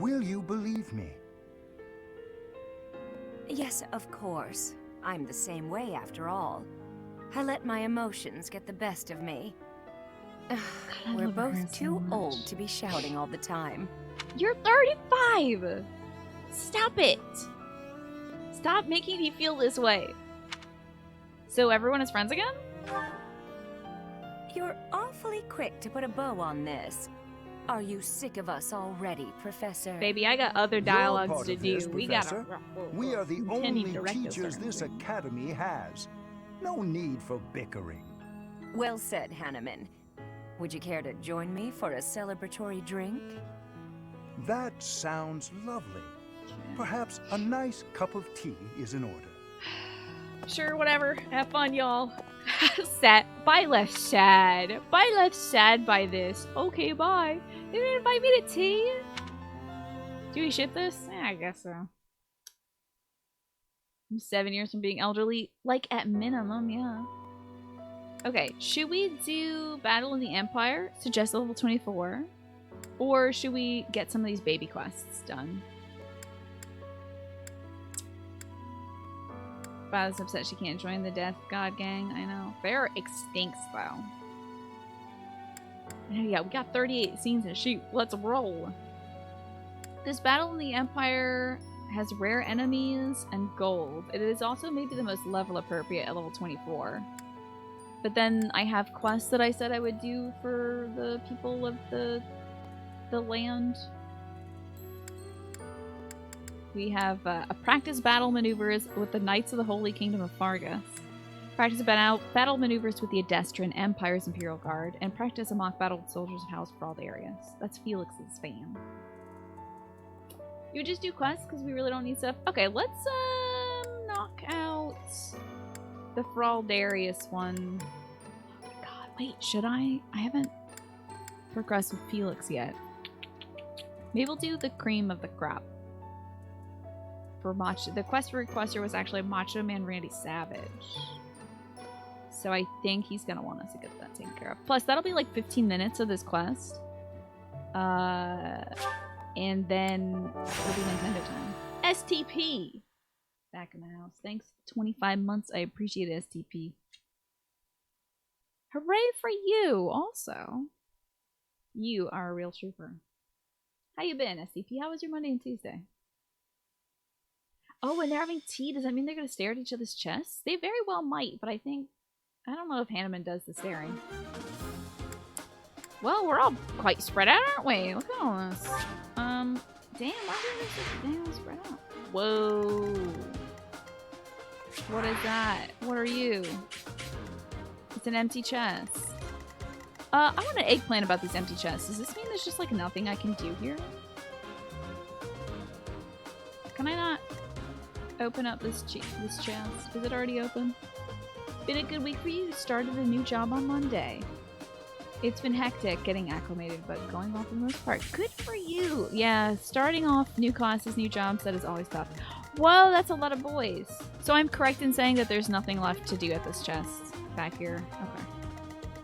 Will you believe me? Yes, of course. I'm the same way after all. I let my emotions get the best of me. I We're love her both so too much. old to be shouting all the time. You're 35! Stop it! Stop making me feel this way. So everyone is friends again? You're awfully quick to put a bow on this. Are you sick of us already, Professor? Baby, I got other You're dialogues part to of do. this, We Professor. gotta... We are the Intending only direct this teachers certain this thing. academy has. No need for bickering. Well said, Hanneman. Would you care to join me for a celebratory drink? That sounds lovely. Perhaps a nice cup of tea is in order. Sure, whatever. Have fun, y'all. Sad. Bye, left sad. Bye, left sad by this. Okay, bye. You didn't invite me to tea? Do we ship this? Yeah, I guess so. I'm 7 years from being elderly. Like, at minimum, yeah. Okay, should we do Battle in the Empire? Suggest level 24. Or should we get some of these baby quests done? Baz upset she can't join the Death God gang. I know. They're extinct, though. Yeah, we got 38 scenes to shoot. Let's roll. This Battle in the Empire has rare enemies and gold. It is also maybe the most level appropriate at level 24. But then I have quests that I said I would do for the people of the land. We have a practice battle maneuvers with the Knights of the Holy Kingdom of Fargus. Practice battle maneuvers with the Adestran Empire's Imperial Guard. And practice a mock battle with soldiers of House for all the areas. That's Felix's fam. You would just do quests because we really don't need stuff? Okay, let's knock out the Fraldarius one. Oh my god, wait, should I? I haven't progressed with Felix yet. Maybe we'll do the cream of the crop. For Macho. The quest requester was actually Macho Man Randy Savage. So I think he's going to want us to get that taken care of. Plus, that'll be like 15 minutes of this quest. And then it'll be Nintendo time. STP! Back in the house. Thanks. 25 months. I appreciate it, STP. Hooray for you, also. You are a real trooper. How you been, STP? How was your Monday and Tuesday? Oh, and they're having tea. Does that mean they're going to stare at each other's chests? They very well might, but I don't know if Hanneman does the staring. Well, we're all quite spread out, aren't we? Look at all this. Damn, why are we so damn spread out? Whoa. What is that? What are you? It's an empty chest. I want an eggplant about these empty chests. Does this mean there's just like nothing I can do here? Can I not open up this chest? Is it already open? Been a good week for you? Started a new job on Monday. It's been hectic getting acclimated, but going well for the most part. Good for you! Yeah, starting off new classes, new jobs, that is always tough. Whoa, that's a lot of boys. So I'm correct in saying that there's nothing left to do at this chest back here. Okay.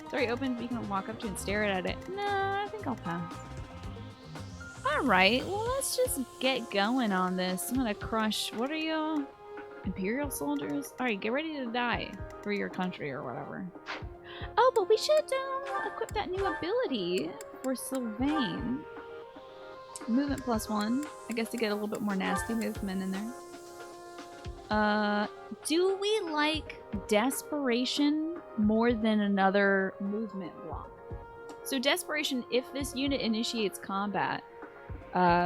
It's already open, but you can walk up to it and stare at it. No, I think I'll pass. Alright, well let's just get going on this. I'm gonna crush, what are you? Imperial soldiers? Alright, get ready to die for your country or whatever. Oh, but we should equip that new ability for Sylvain. Movement +1. I guess to get a little bit more nasty movement in there. Do we like Desperation more than another movement block? So Desperation, if this unit initiates combat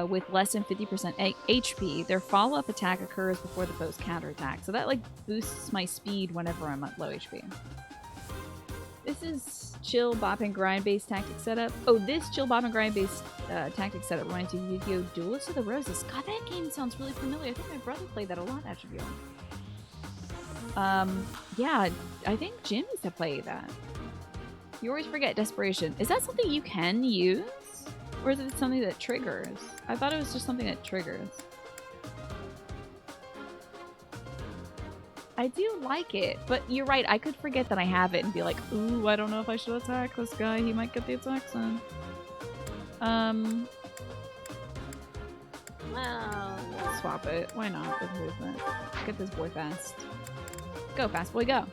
with less than 50% HP, their follow-up attack occurs before the foe's counterattack. So that like boosts my speed whenever I'm at low HP. This is chill, bop, and grind based tactic setup. Oh, this chill, bop, and grind based tactic setup reminds me of Yu-Gi-Oh! Duelist of the Roses. God, that game sounds really familiar. I think my brother played that a lot, actually. Yeah, I think Jim used to play that. You always forget Desperation. Is that something you can use? Or is it something that triggers? I thought it was just something that triggers. I do like it, but you're right, I could forget that I have it and be like, ooh, I don't know if I should attack this guy, he might get the attacks in. Well, we'll swap it. Why not with movement? Get this boy fast. Go, fast boy, go.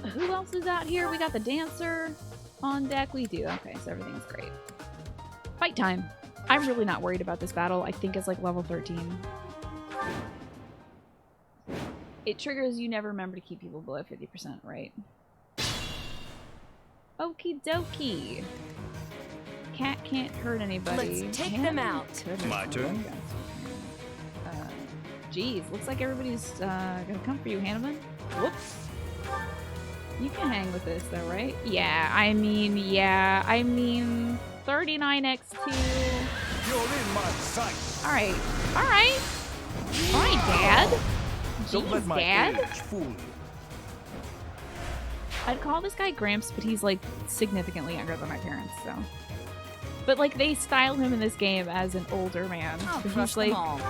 Who else is out here? We got the dancer on deck. We do. Okay, so everything's great. Fight time. I'm really not worried about this battle. I think it's like level 13. It triggers you never remember to keep people below 50%, right? Okie dokie. Cat can't hurt anybody. Let's take them out. My turn. Geez, looks like everybody's gonna come for you, Hanneman. Whoops. You can hang with this though, right? Yeah, I mean, 39x2. You're in my sight. Alright, alright. Alright, Dad. Don't let Jeez, my Dad. age fool you. I'd call this guy Gramps, but he's like significantly younger than my parents, so. But like they style him in this game as an older man. I'll So crush he's like them all.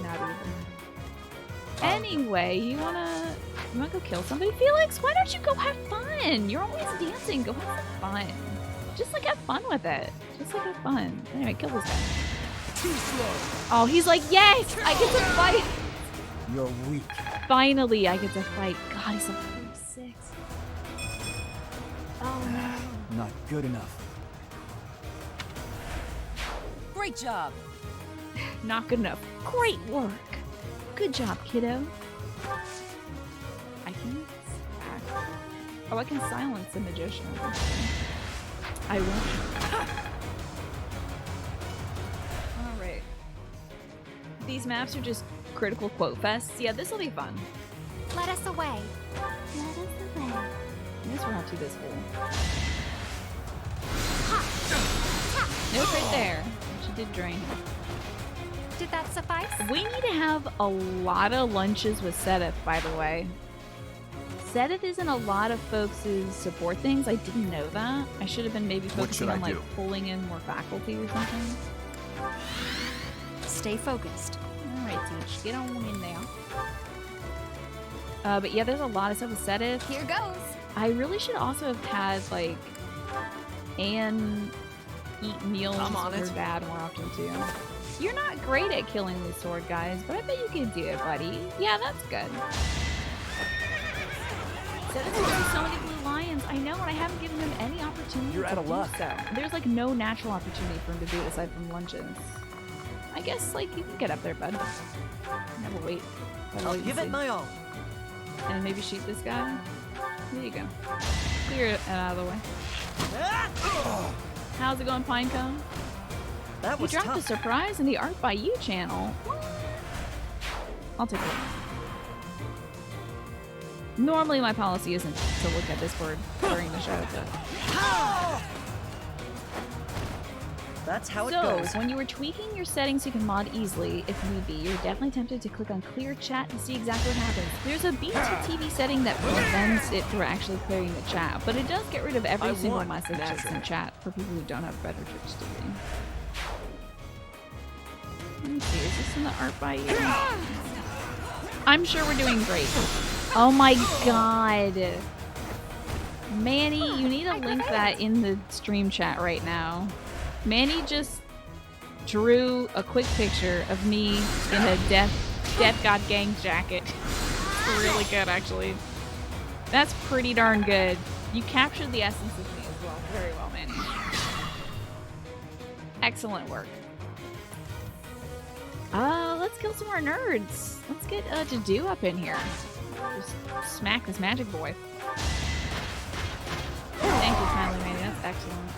not even. Anyway, you wanna go kill somebody? Felix, why don't you go have fun? You're always dancing. Go have some fun. Just like have fun with it. Just like have fun. Anyway, kill this guy. Too slow. Oh, he's like, yes! I get to fight! You're weak. Finally, I get to fight. God, he's so 46. Oh no. Not good enough. Great job. Not good enough. Great work. Good job, kiddo. I can attack. Oh, I can silence the magician. I won't. Alright. These maps are just critical quote fests. Yeah, this will be fun. Let us away. Let us away. I guess we're not too visible. Nope, right there. She did drain her. Did that suffice? We need to have a lot of lunches with setup, by the way. Zenith isn't a lot of folks' support things. I didn't know that. I should have been maybe focusing on like pulling in more faculty or something. Stay focused. Alright, Teach, get on in there. But yeah, there's a lot of stuff with Zenith. Here goes. I really should also have had like Anne eat meals with her dad more often too. You're not great at killing these sword guys, but I bet you can do it, buddy. Yeah, that's good. Zenith has so many blue lions. I know, and I haven't given him any opportunity You're out of luck. so. There's like no natural opportunity for him to do it aside from lunches. I guess like you can get up there, bud. Never wait. I'll give it my all. And maybe shoot this guy. There you go. Clear it out of the way. How's it going, Pinecone? That You was dropped a tough. surprise in the Art by You channel. I'll take a look. Normally my policy isn't to look at Discord during the show, but... That's how it So, goes. when you were tweaking your settings so you can mod easily, if need be, you're definitely tempted to click on clear chat to see exactly what happens. There's a BTTV setting that prevents it from actually clearing the chat, but it does get rid of every I single won, message that's in naturally. chat for people who don't have better Twitch TV. Let me see, is this in the Art by You? I'm sure we're doing great. Oh my god. Manny, you need to link that in the stream chat right now. Manny just drew a quick picture of me in a Death God Gang jacket. It's really good, actually. That's pretty darn good. You captured the essence of me as well. Very well, Manny. Excellent work. Let's kill some more nerds. Let's get to do up in here. Just smack this magic boy. Thank you, kindly, Manny. That's excellent.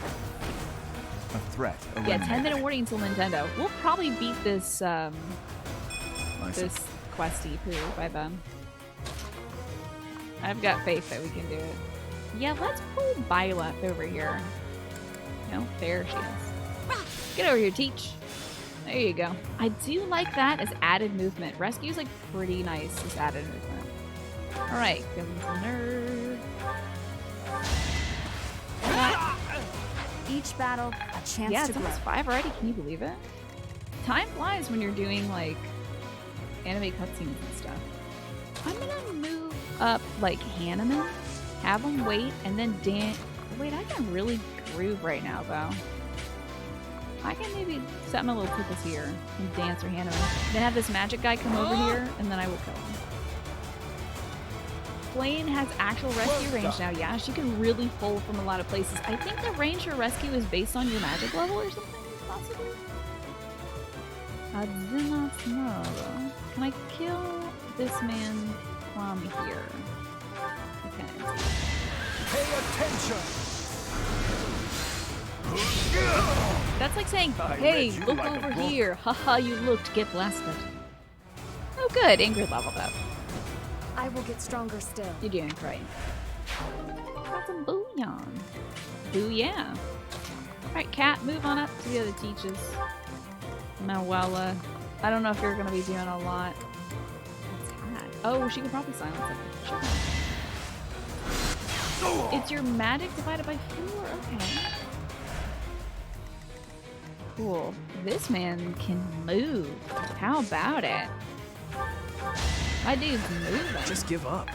A threat. Yeah, 10-minute warning until Nintendo. We'll probably beat this this questy poo by then. I've got faith that we can do it. Yeah, let's pull Byleth over here. No, there she is. Get over here, Teach. There you go. I do like that as added movement. Rescue's like pretty nice as added movement. Alright, killing some nerd. Each battle, a chance Yeah, to it's grow. almost 5 already. Can you believe it? Time flies when you're doing like anime cutscenes and stuff. I'm gonna move up like Hanneman, have them wait, and then dance. Wait, I can really groove right now though. I can maybe set my little pickles here and dance for Hanneman. Then have this magic guy come over here, and then I will kill him. Blaine has actual rescue range now. Yeah, she can really pull from a lot of places. I think the range for rescue is based on your magic level or something, possibly. I do not know. Can I kill this man from here? Okay. Pay attention! That's like saying, I hey, read you look like a over book." here. Haha, you looked. Get blasted. Oh, good. Ingrid leveled up. I will get stronger still. You're doing great. Got some bouillon. Booyah. Alright, Kat, move on up to the other teachers. Manuela. I don't know if you're going to be doing a lot. What's that? Oh, she could probably silence it. Sure. It's your magic divided by 4? Okay. Cool. This man can move. How about it? My dude's moving. Just give up.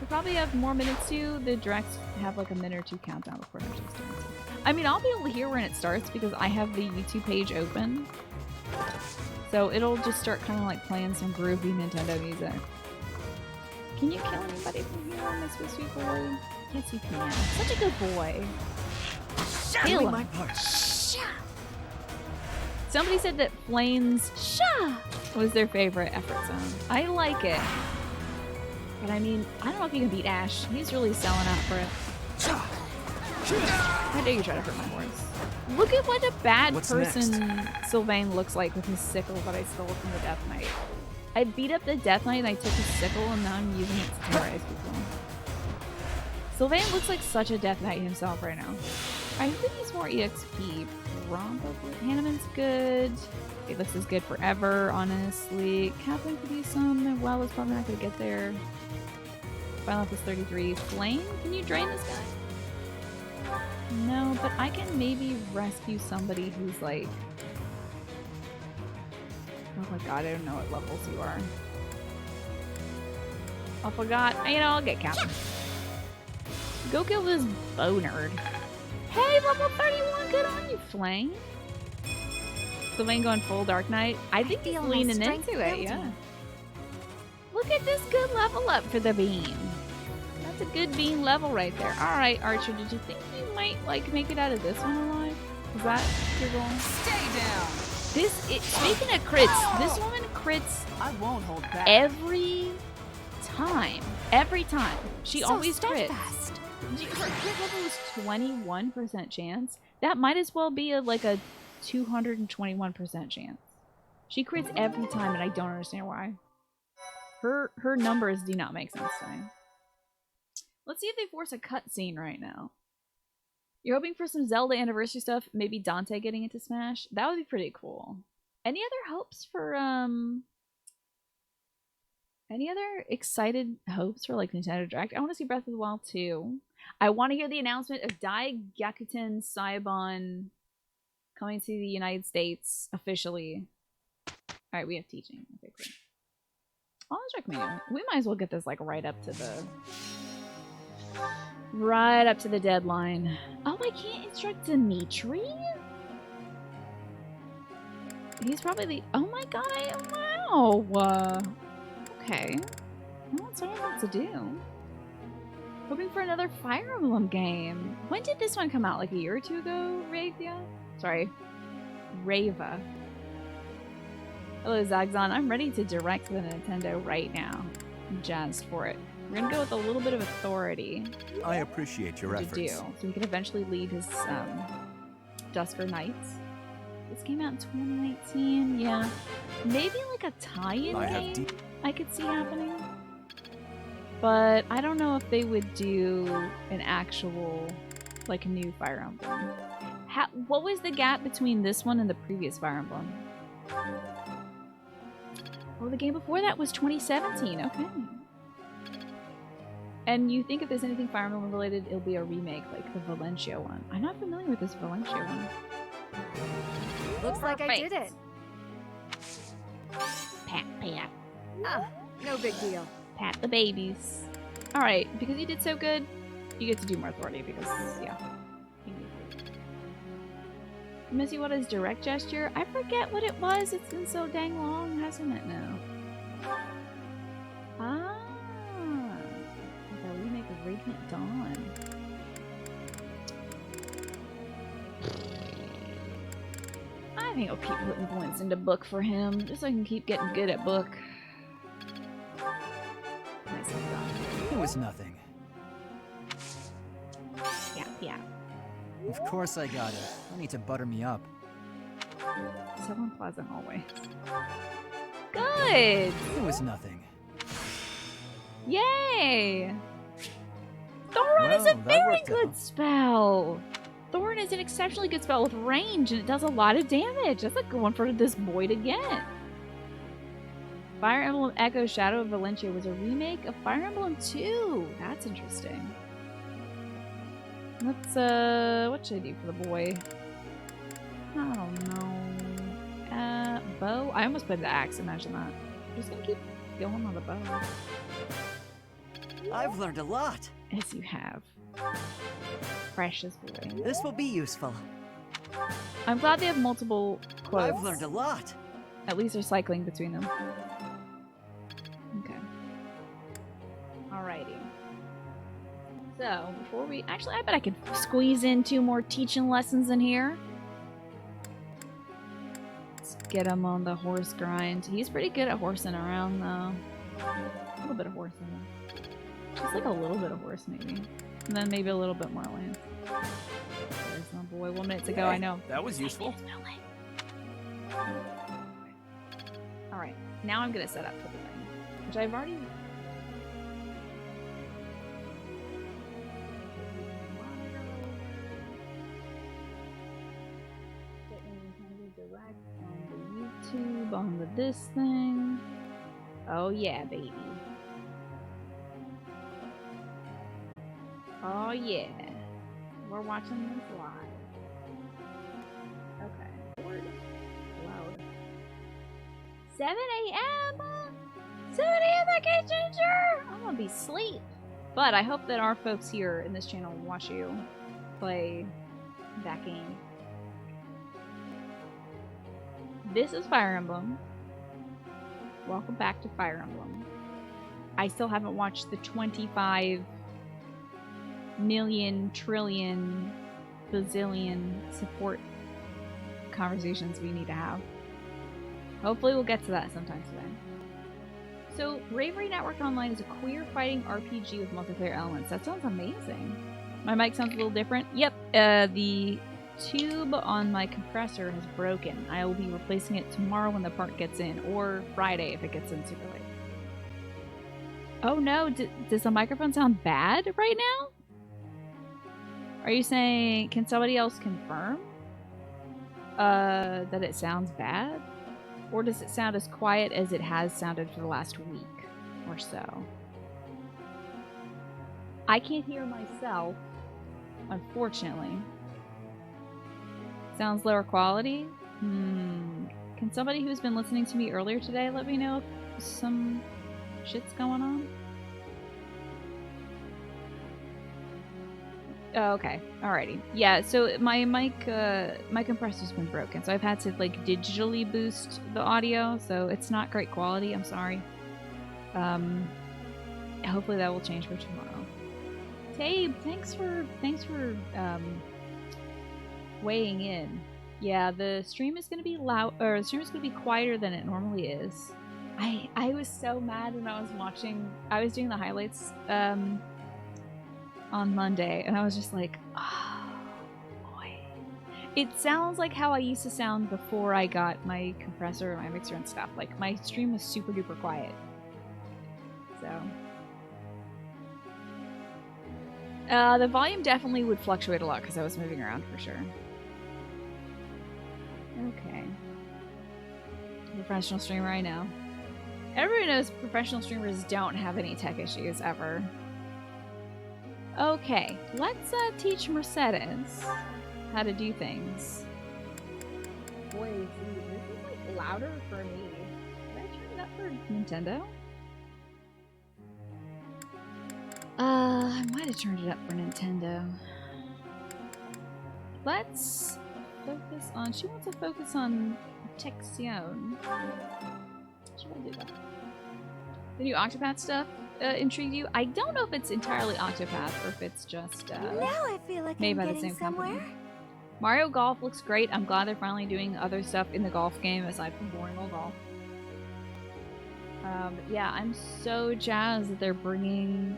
We probably have more minutes too. The directs have like a minute or two countdown before it actually starts. I mean, I'll be able to hear when it starts because I have the YouTube page open. So it'll just start kind of like playing some groovy Nintendo music. Can you kill anybody from here, my sweet, sweet boy? Yes, you can. Such a good boy. Kill Doing him. my part. Somebody said that Flame's "Sha" was their favorite effort sound. I like it. But I mean, I don't know if you can beat Ash. He's really selling out for it. How dare you try to hurt my horse? Look at what a bad What's person Sylvain looks like with his sickle that I stole from the Death Knight. I beat up the Death Knight and I took his sickle and now I'm using it to terrorize people. Sylvain looks like such a Death Knight himself right now. I think he's more EXP. Probably. Hanneman's good. It looks as good forever, honestly. Catherine could use some. Well, it's probably not going to get there. Final Fantasy 33. Flame? Can you drain this guy? No, but I can maybe rescue somebody who's like... Oh my god, I don't know what levels you are. I forgot. You know, I'll get Captain. Go kill this bow nerd. Hey, level 31! Good on you, Flame. Sylvain going full Dark Knight. I think he's feel my leaning strength into it, building. yeah. Look at this good level up for the beam. That's a good beam level right there. Alright, Archer, did you think you might, like, make it out of this one alive? Is that your goal? Stay down. Speaking of crits, this woman crits I won't hold back. every time. Every time. She So always crits. steadfast. Her crit level was 21% chance. That might as well be like a 221% chance. She crits every time, and I don't understand why. Her numbers do not make sense to me. Let's see if they force a cutscene right now. You're hoping for some Zelda anniversary stuff, maybe Dante getting into Smash? That would be pretty cool. Any other hopes for, any other excited hopes for, like, Nintendo Direct? I want to see Breath of the Wild 2. I want to hear the announcement of Dai Gyakuten Saibon coming to the United States officially. Alright, we have teaching. Okay, cool. Oh, let's recommend it. We might as well get this, like, right up to the deadline. Oh, I can't instruct Dimitri? He's probably the... Oh my god, wow! Okay. Well, that's what I want to do. Hoping for another Fire Emblem game. When did this one come out? Like a year or two ago, Ravia? Sorry. Rava. Hello, Zagzon. I'm ready to direct the Nintendo right now. I'm jazzed for it. We're gonna go with a little bit of authority I appreciate your to efforts. do, so he can eventually lead his Dusker Knights. This came out in 2019. Yeah, maybe like a tie-in I have game deep I could see happening, but I don't know if they would do an actual like new Fire Emblem. What was the gap between this one and the previous Fire Emblem? Oh, the game before that was 2017. Okay. And you think if there's anything Fire Emblem related, it'll be a remake like the Valencia one. I'm not familiar with this Valencia one. Looks like I did it. Pat, pat. Ah, no big deal. Pat the babies. Alright, because you did so good, you get to do more authority because, yeah. Missy, what is direct gesture? I forget what it was. It's been so dang long, hasn't it now? Ah. Like a remake of Radiant Dawn. I think I'll keep putting points into book for him, just so I can keep getting good at book. Nicely done. It was nothing. Yeah, yeah. Of course I got it. No need to butter me up. So unpleasant always. Good! It was nothing. Yay! Thorn is a Well, that very worked good out. spell! Thorn is an exceptionally good spell with range, and it does a lot of damage. That's a good one for this boy to get. Fire Emblem Echo Shadow of Valencia was a remake of Fire Emblem 2. That's interesting. Let's, what should I do for the boy? I don't know. Bow? I almost put the axe, imagine that. I'm just gonna keep going on the bow. I've learned a lot. As you have. Precious boy. This will be useful. I'm glad they have multiple quotes. I've learned a lot. At least they're cycling between them. Okay. Alrighty. So, before we... Actually, I bet I could squeeze in 2 more teaching lessons in here. Let's get him on the horse grind. He's pretty good at horsing around, though. A little bit of horsing. Just like a little bit of horse, maybe. And then maybe a little bit more land. There's my boy. 1 minute to go, I know. That was useful. Alright, now I'm gonna set up for the thing. Which I've already... Direct on the YouTube, on the this thing. Oh yeah, baby. Oh yeah. We're watching this live. Okay. Board. Loud. 7 a.m. 7 a.m. I can't change her. I'm gonna be asleep. But I hope that our folks here in this channel watch you play that game. This is Fire Emblem. Welcome back to Fire Emblem. I still haven't watched the 25 million, trillion, bazillion support conversations we need to have. Hopefully we'll get to that sometime today. So, Bravery Network Online is a queer fighting RPG with multiplayer elements. That sounds amazing. My mic sounds a little different. Yep, the tube on my compressor has broken. I will be replacing it tomorrow when the part gets in, or Friday if it gets in super late. Oh no, does the microphone sound bad right now? Are you saying, can somebody else confirm that it sounds bad? Or does it sound as quiet as it has sounded for the last week or so? I can't hear myself, unfortunately. Sounds lower quality? Can somebody who's been listening to me earlier today let me know if some shit's going on? Oh, okay. Alrighty. Yeah, so my mic, my compressor's been broken, so I've had to, like, digitally boost the audio, so it's not great quality, I'm sorry. Hopefully that will change for tomorrow. Tabe, thanks for, weighing in. Yeah, the stream is gonna be loud, or the stream is gonna be quieter than it normally is. I was so mad when I was doing the highlights, on Monday, and I was just like, oh boy. It sounds like how I used to sound before I got my compressor, my mixer and stuff. Like, my stream was super duper quiet. So. The volume definitely would fluctuate a lot because I was moving around for sure. Okay. Professional streamer, I know. Everybody knows professional streamers don't have any tech issues ever. Okay, let's teach Mercedes how to do things. Boy, this is like louder for me. Did I turn it up for Nintendo? I might have turned it up for Nintendo. Let's focus on. She wants to focus on Texion. She will do that. The new Octopath stuff intrigue you? I don't know if it's entirely Octopath or if it's just Now I feel like made I'm by the getting same somewhere. company. Mario Golf looks great. I'm glad they're finally doing other stuff in the golf game aside from boring old golf. Yeah, I'm so jazzed that they're bringing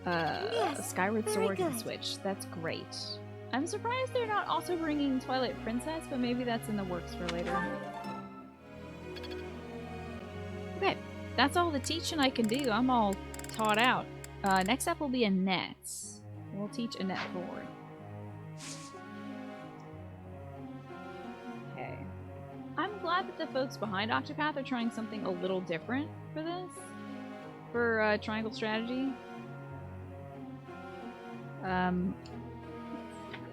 Yes, Skyward very Sword to the good. Switch. That's great. I'm surprised they're not also bringing Twilight Princess, but maybe that's in the works for later. Okay, that's all the teaching I can do. I'm all taught out. Next up will be Annette. We'll teach Annette forward. Okay. I'm glad that the folks behind Octopath are trying something a little different for this. For triangle strategy. I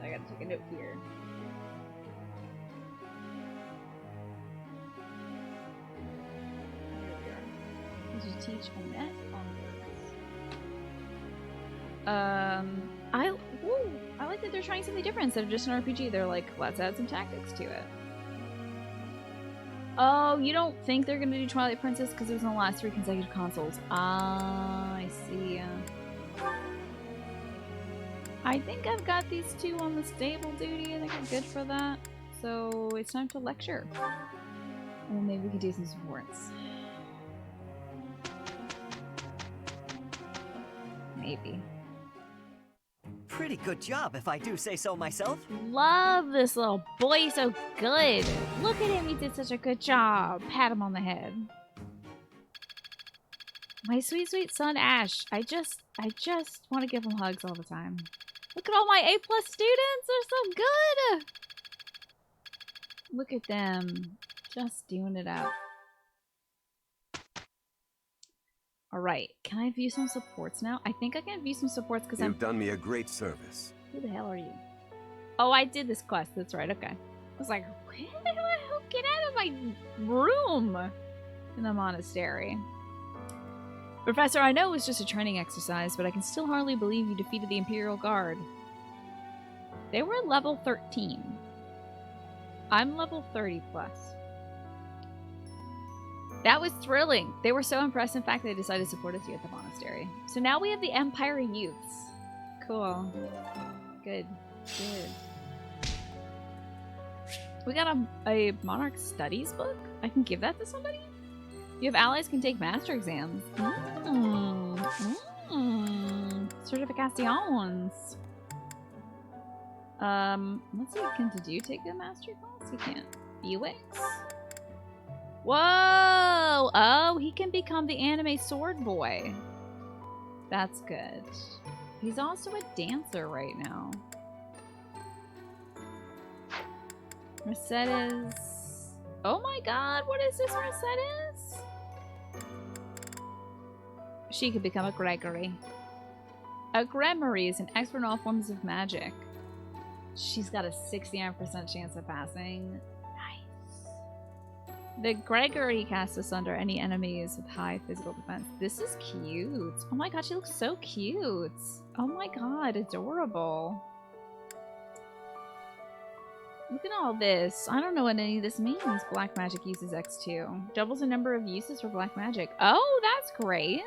gotta take a note here. Here we are. This is teach Annette onwards. I like that they're trying something different instead of just an RPG. They're like, let's add some tactics to it. Oh, you don't think they're gonna do Twilight Princess because it was on the last 3 consecutive consoles? Ah, I see. I think I've got these 2 on the stable duty. I think I'm good for that. So it's time to lecture. And then maybe we can do some supports. Maybe. Pretty good job, if I do say so myself. Love this little boy, so good. Look at him, he did such a good job. Pat him on the head. My sweet, sweet son Ash. I just want to give him hugs all the time. Look at all my A+ students, they're so good. Look at them, just doing it up. Alright, can I view some supports now? I think I can view some supports because You've done me a great service. Who the hell are you? Oh, I did this quest. That's right. Okay. I was like, get out of my room in the monastery. Professor, I know it was just a training exercise, but I can still hardly believe you defeated the Imperial Guard. They were level 13. I'm level 30 plus. That was thrilling. They were so impressed, in fact, they decided to support us here at the monastery. So now we have the Empire Youths. Cool. Good. Good. We got a Monarch Studies book? I can give that to somebody? You have allies can take master exams. Certifications. Let's see, do you take the master class? You can't. Felix? Whoa! Oh, he can become the anime sword boy. That's good. He's also a dancer right now. Mercedes. Oh my god, what is this, Mercedes? She could become a Gregory. A Gregory is an expert in all forms of magic. She's got a 69% chance of passing. Nice. The Gregory casts us under any enemies with high physical defense. This is cute. Oh my god, she looks so cute. Oh my god, adorable. Look at all this. I don't know what any of this means. Black magic uses X2. Doubles the number of uses for black magic. Oh, that's great.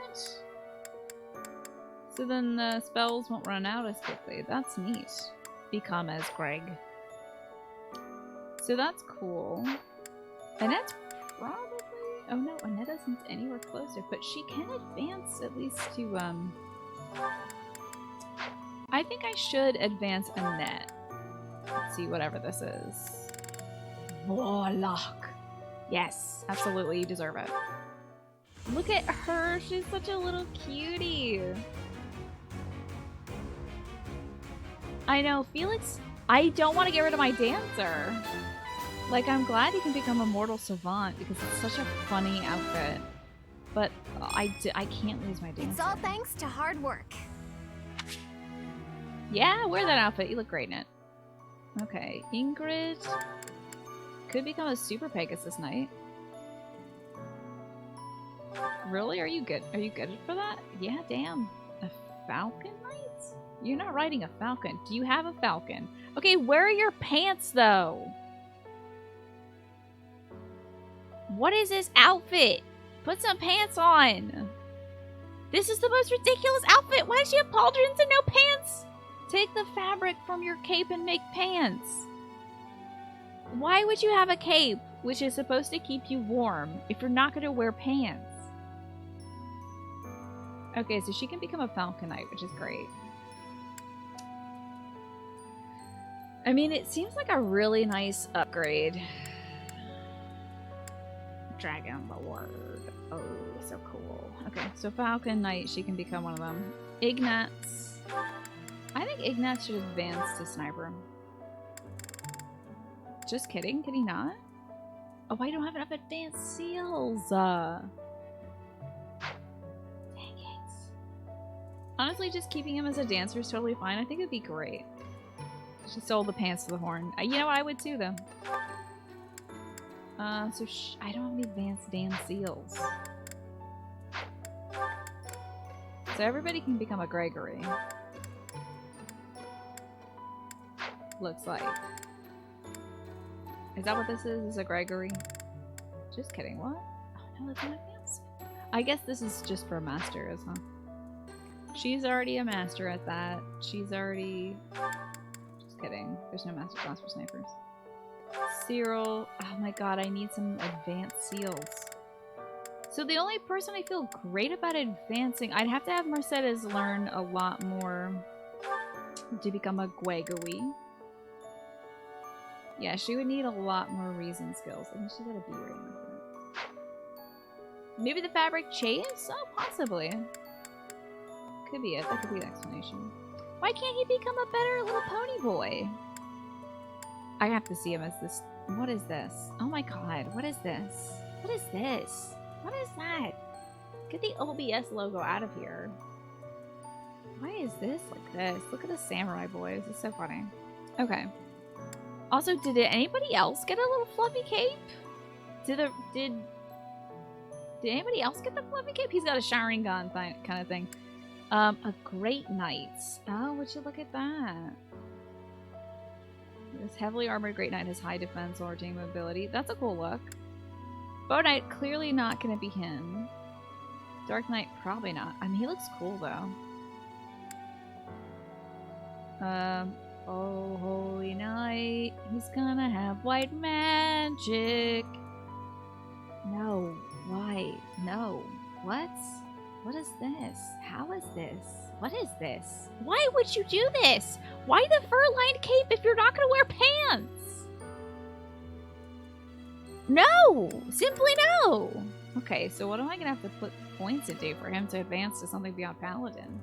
So then the spells won't run out as quickly. That's neat. Become as Greg. So that's cool. Annette's probably... Oh no, Annette isn't anywhere closer, but she can advance at least to, I think I should advance Annette. Let's see, whatever this is. Warlock. Yes, absolutely, you deserve it. Look at her, she's such a little cutie. I know, Felix, I don't want to get rid of my dancer. Like, I'm glad he can become a mortal savant because it's such a funny outfit. But I can't lose my dancer. It's all thanks to hard work. Yeah, wear that outfit, you look great in it. Okay, Ingrid could become a Super Pegasus Knight. Really? Are you good? Are you good for that? Yeah, damn. A Falcon Knight? You're not riding a Falcon. Do you have a Falcon? Okay, where are your pants, though? What is this outfit? Put some pants on. This is the most ridiculous outfit. Why does she have pauldrons and no pants? Take the fabric from your cape and make pants. Why would you have a cape, which is supposed to keep you warm, if you're not going to wear pants? Okay, so she can become a Falcon Knight, which is great. I mean, it seems like a really nice upgrade. Dragon Lord. Oh, so cool. Okay, so Falcon Knight, she can become one of them. Ignatz. I think Ignatz should advance to Sniper. Just kidding, can he not? Oh, I don't have enough advanced seals. Dang it. Honestly, just keeping him as a dancer is totally fine. I think it'd be great. She sold the pants to the horn. You know what? I would too, though. So I don't have any advanced dance seals. So everybody can become a Gregory. Looks like. Is that what this is? Is a Gregory? Just kidding. What? Oh no, that's not advanced. I guess this is just for masters, huh? She's already a master at that. She's already... Just kidding. There's no master class for snipers. Cyril. Oh my god, I need some advanced seals. So the only person I feel great about advancing... I'd have to have Mercedes learn a lot more to become a Gregory. Yeah, she would need a lot more reason skills. I think she's got a B right now for it. Maybe the fabric chase? Oh, possibly. Could be it. That could be the explanation. Why can't he become a better little pony boy? I have to see him as this. What is this? Oh my god, what is this? What is this? What is that? Get the OBS logo out of here. Why is this like this? Look at the samurai boys. It's so funny. Okay. Also, did anybody else get a little fluffy cape? Did anybody else get the fluffy cape? He's got a showering gun kind of thing. A great knight. Oh, would you look at that? This heavily armored great knight has high defense while retaining mobility. That's a cool look. Bow knight, clearly not gonna be him. Dark knight, probably not. I mean, he looks cool though. Oh, holy knight, he's gonna have white magic. No, why? No. What? What is this? How is this? What is this? Why would you do this? Why the fur-lined cape if you're not gonna wear pants? No! Simply no! Okay, so what am I gonna have to put points into for him to advance to something beyond Paladin?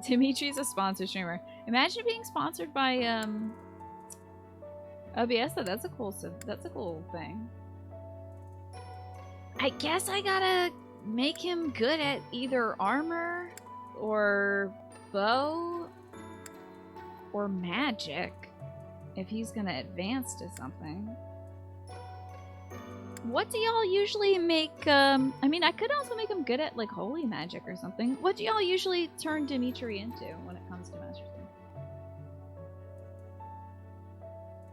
Dimitri's a sponsored streamer. Imagine being sponsored by OBS. That's a cool thing. I guess I gotta make him good at either armor or bow or magic if he's gonna advance to something. What do y'all usually make, I mean, I could also make him good at, like, holy magic or something. What do y'all usually turn Dimitri into when it comes to Master Sword?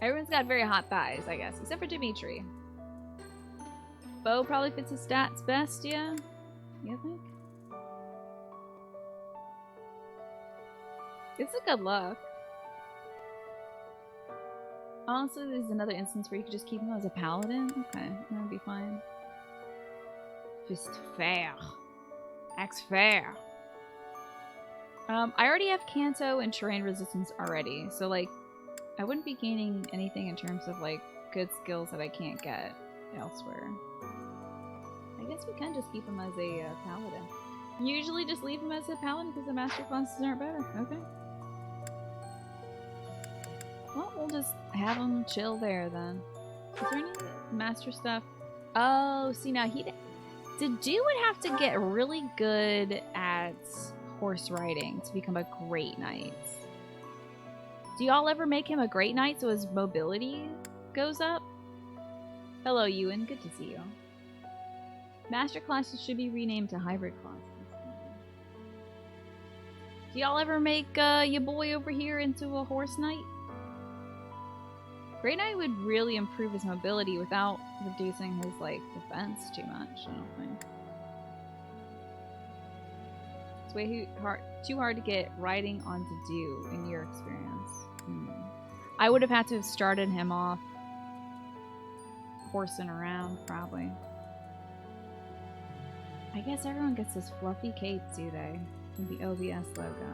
Everyone's got very hot thighs, I guess, except for Dimitri. Bow probably fits his stats best, yeah? You think? It's a good look. Honestly, there's another instance where you could just keep him as a paladin. Okay, that would be fine. Just fair. Axe fair. I already have Kanto and terrain resistance already, so like, I wouldn't be gaining anything in terms of like good skills that I can't get elsewhere. I guess we can just keep him as a paladin. Usually just leave him as a paladin because the master classes aren't better. Okay. Well, we'll just have him chill there then. Is there any master stuff? Oh, see now the dude would have to get really good at horse riding to become a great knight. Do y'all ever make him a great knight so his mobility goes up? Hello, Ewan. Good to see you. Master classes should be renamed to hybrid classes. Do y'all ever make your boy over here into a horse knight? Great Knight would really improve his mobility without reducing his, like, defense too much, I don't think. It's way too hard to get riding on to do, in your experience. I would have had to have started him off horsing around, probably. I guess everyone gets this fluffy cape, do they? With the OBS logo.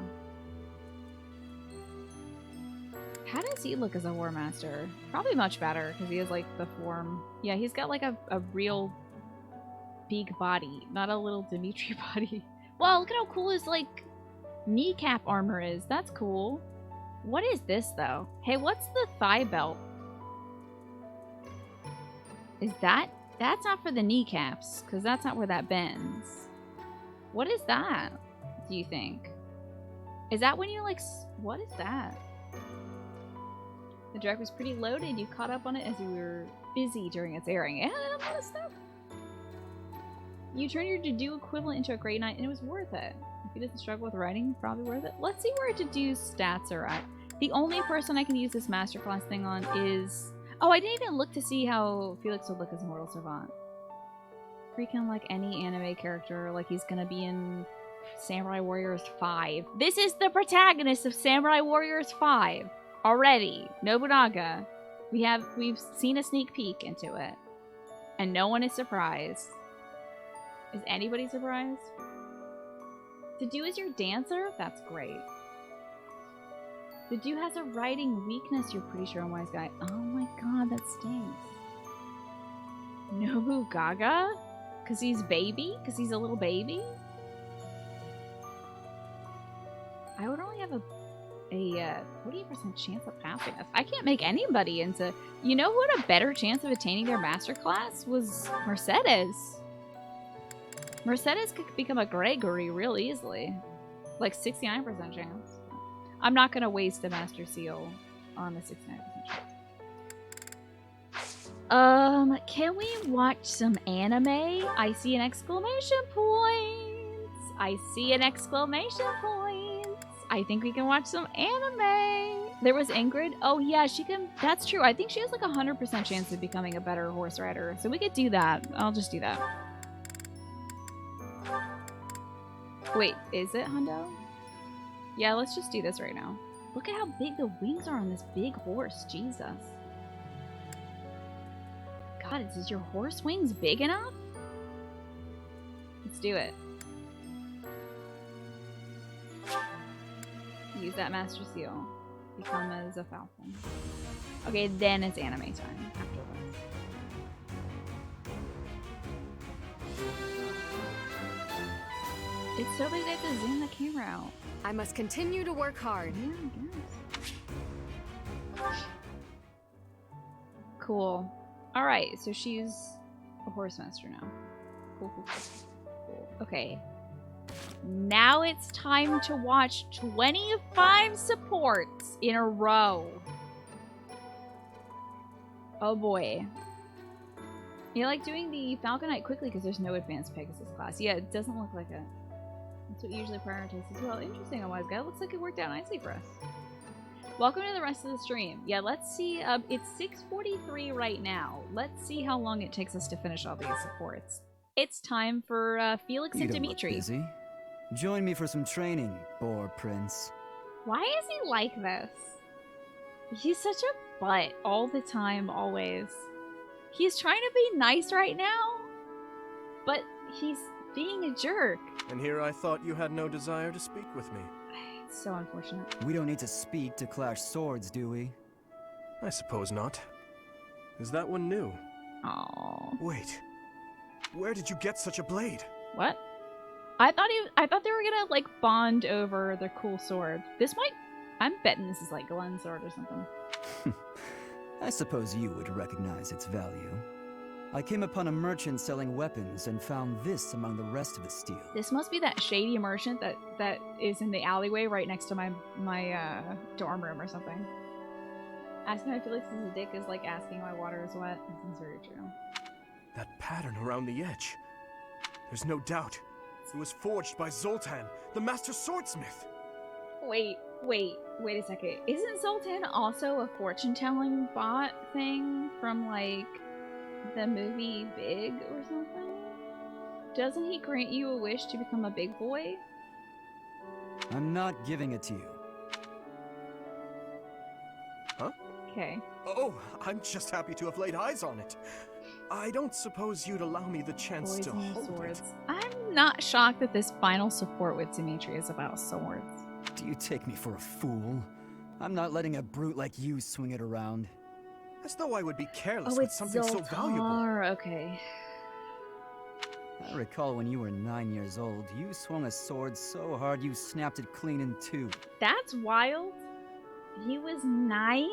How does he look as a War Master? Probably much better, because he has, like, the form. Yeah, he's got, like, a real big body, not a little Dimitri body. Wow, look at how cool his, like, kneecap armor is. That's cool. What is this, though? Hey, what's the thigh belt? Is that... That's not for the kneecaps, because that's not where that bends. What is that, do you think? Is that when you, like... What is that? The direct was pretty loaded. You caught up on it as you were busy during its airing. Yeah, a lot of stuff. You turned your to-do equivalent into a great knight, and it was worth it. If he doesn't struggle with writing, probably worth it. Let's see where to-do stats are at. The only person I can use this masterclass thing on is... Oh, I didn't even look to see how Felix would look as Mortal Servant. Freaking like any anime character, like he's gonna be in Samurai Warriors 5. This is the protagonist of Samurai Warriors 5. Already, Nobunaga. We've seen a sneak peek into it. And no one is surprised. Is anybody surprised? To do as your dancer? That's great. The dude has a writing weakness, you're pretty sure, Wise Guy. Oh my god, that stinks. Nobu Gaga? Cause he's baby? Cause he's a little baby? I would only have a 40% chance of passing this. I can't make anybody into... You know who had a better chance of attaining their master class? Was Mercedes. Mercedes could become a Gregory real easily. Like 69% chance. I'm not gonna waste a Master Seal on the 69% chance. Can we watch some anime? I see an exclamation point. I see an exclamation point. I think we can watch some anime. There was Ingrid. Oh yeah, she can. That's true. I think she has like 100% chance of becoming a better horse rider. So we could do that. I'll just do that. Wait, is it Hundo? Yeah, let's just do this right now. Look at how big the wings are on this big horse. Jesus. God, is your horse wings big enough? Let's do it. Use that Master Seal. Become as a falcon. Okay, then it's anime time after this. It's so big they have to zoom the camera out. I must continue to work hard. Yeah, I guess. Cool. Alright, so she's a horse master now. Cool, cool, cool. Okay. Now it's time to watch 25 supports in a row. Oh boy. You like doing the Falcon Knight quickly because there's no advanced Pegasus class. Yeah, it doesn't look like it. That's what usually prioritizes as well. Interesting, a wise guy. Looks like it worked out nicely for us. Welcome to the rest of the stream. Yeah, let's see. It's 6:43 right now. Let's see how long it takes us to finish all these supports. It's time for Felix and You don't look Dimitri. busy. Join me for some training, boar prince. Why is he like this? He's such a butt all the time, always. He's trying to be nice right now, but he's being a jerk. And here I thought you had no desire to speak with me. It's so unfortunate. We don't need to speak to clash swords, do we? I suppose not. Is that one new? Oh. Wait. Where did you get such a blade? What? I thought they were gonna like bond over their cool sword. This might. I'm betting this is like Glenn's sword or something. I suppose you would recognize its value. I came upon a merchant selling weapons and found this among the rest of the steel. This must be that shady merchant that is in the alleyway right next to my dorm room or something. Asking my Felix is a dick is like asking my water is wet. This is very true. That pattern around the edge. There's no doubt. It was forged by Zoltan, the master swordsmith. Wait a second. Isn't Zoltan also a fortune-telling bot thing from like the movie Big or something? Doesn't he grant you a wish to become a big boy? I'm not giving it to you. Huh? Okay. Oh, I'm just happy to have laid eyes on it. I don't suppose you'd allow me the chance Boys to and hold swords. it. I'm not shocked that this final support with Dimitri is about swords. Do you take me for a fool? I'm not letting a brute like you swing it around. As though I would be careless Oh, with it's something so valuable. Zoltar. Okay. I recall when you were 9 years old, you swung a sword so hard you snapped it clean in two. That's wild. He was 9?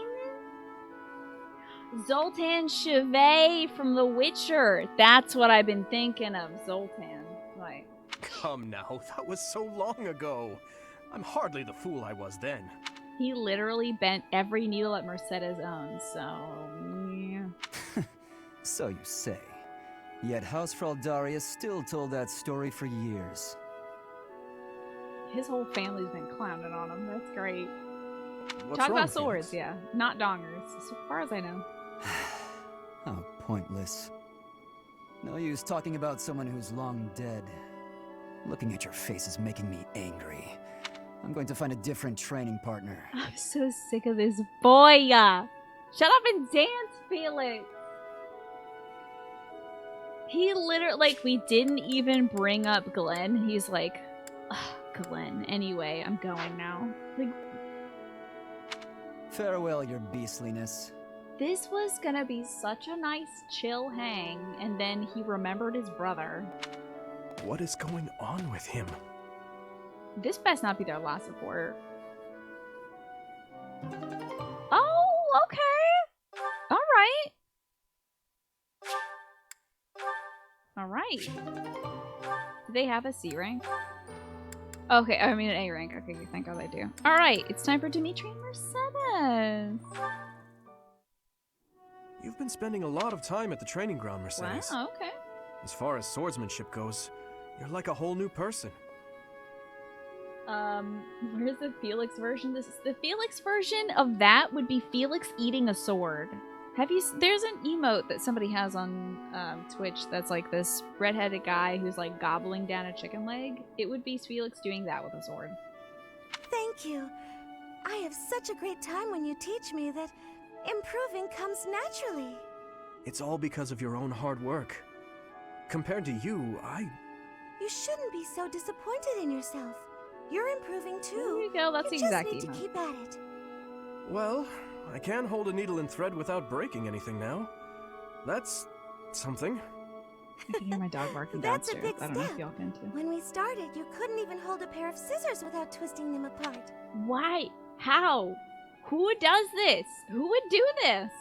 Zoltan Chevet from The Witcher. That's what I've been thinking of, Zoltan. Like, Come now, that was so long ago. I'm hardly the fool I was then. he literally bent every needle that Mercedes owns, so yeah. So you say. Yet Hausfrau Darius still told that story for years. His whole family's been clowning on him. That's great. What's Talk wrong, about swords, Felix? yeah. Not dongers, as far as I know. How pointless. No use talking about someone who's long dead. Looking at your face is making me angry. I'm going to find a different training partner. I'm so sick of this boy. Shut up and dance, Felix. He literally, like, we didn't even bring up Glenn. He's like, ugh, Glenn. Anyway, I'm going now. Like, Farewell, your beastliness. this was gonna be such a nice, chill hang, and then he remembered his brother. What is going on with him? This best not be their last support. Oh, okay. All right. All right. Do they have a C rank? Okay, I mean an A rank. Okay, thank God they do. Alright, it's time for Dimitri and Mercedes. You've been spending a lot of time at the training ground, Mercedes. Wow, okay. As far as swordsmanship goes, you're like a whole new person. Where's the Felix version? The Felix version of that would be Felix eating a sword. There's an emote that somebody has on Twitch that's like this redheaded guy who's like gobbling down a chicken leg. It would be Felix doing that with a sword. Thank you. I have such a great time when you teach me that improving comes naturally. It's all because of your own hard work. Compared to you, You shouldn't be so disappointed in yourself. You're improving too. There you go, that's the you exact just need emote. to keep at it. Well, I can hold a needle and thread without breaking anything now. That's something. I can hear my dog barking That's a downstairs. big I don't know if step. y'all can too. When we started, you couldn't even hold a pair of scissors without twisting them apart. Why? How? Who does this? Who would do this?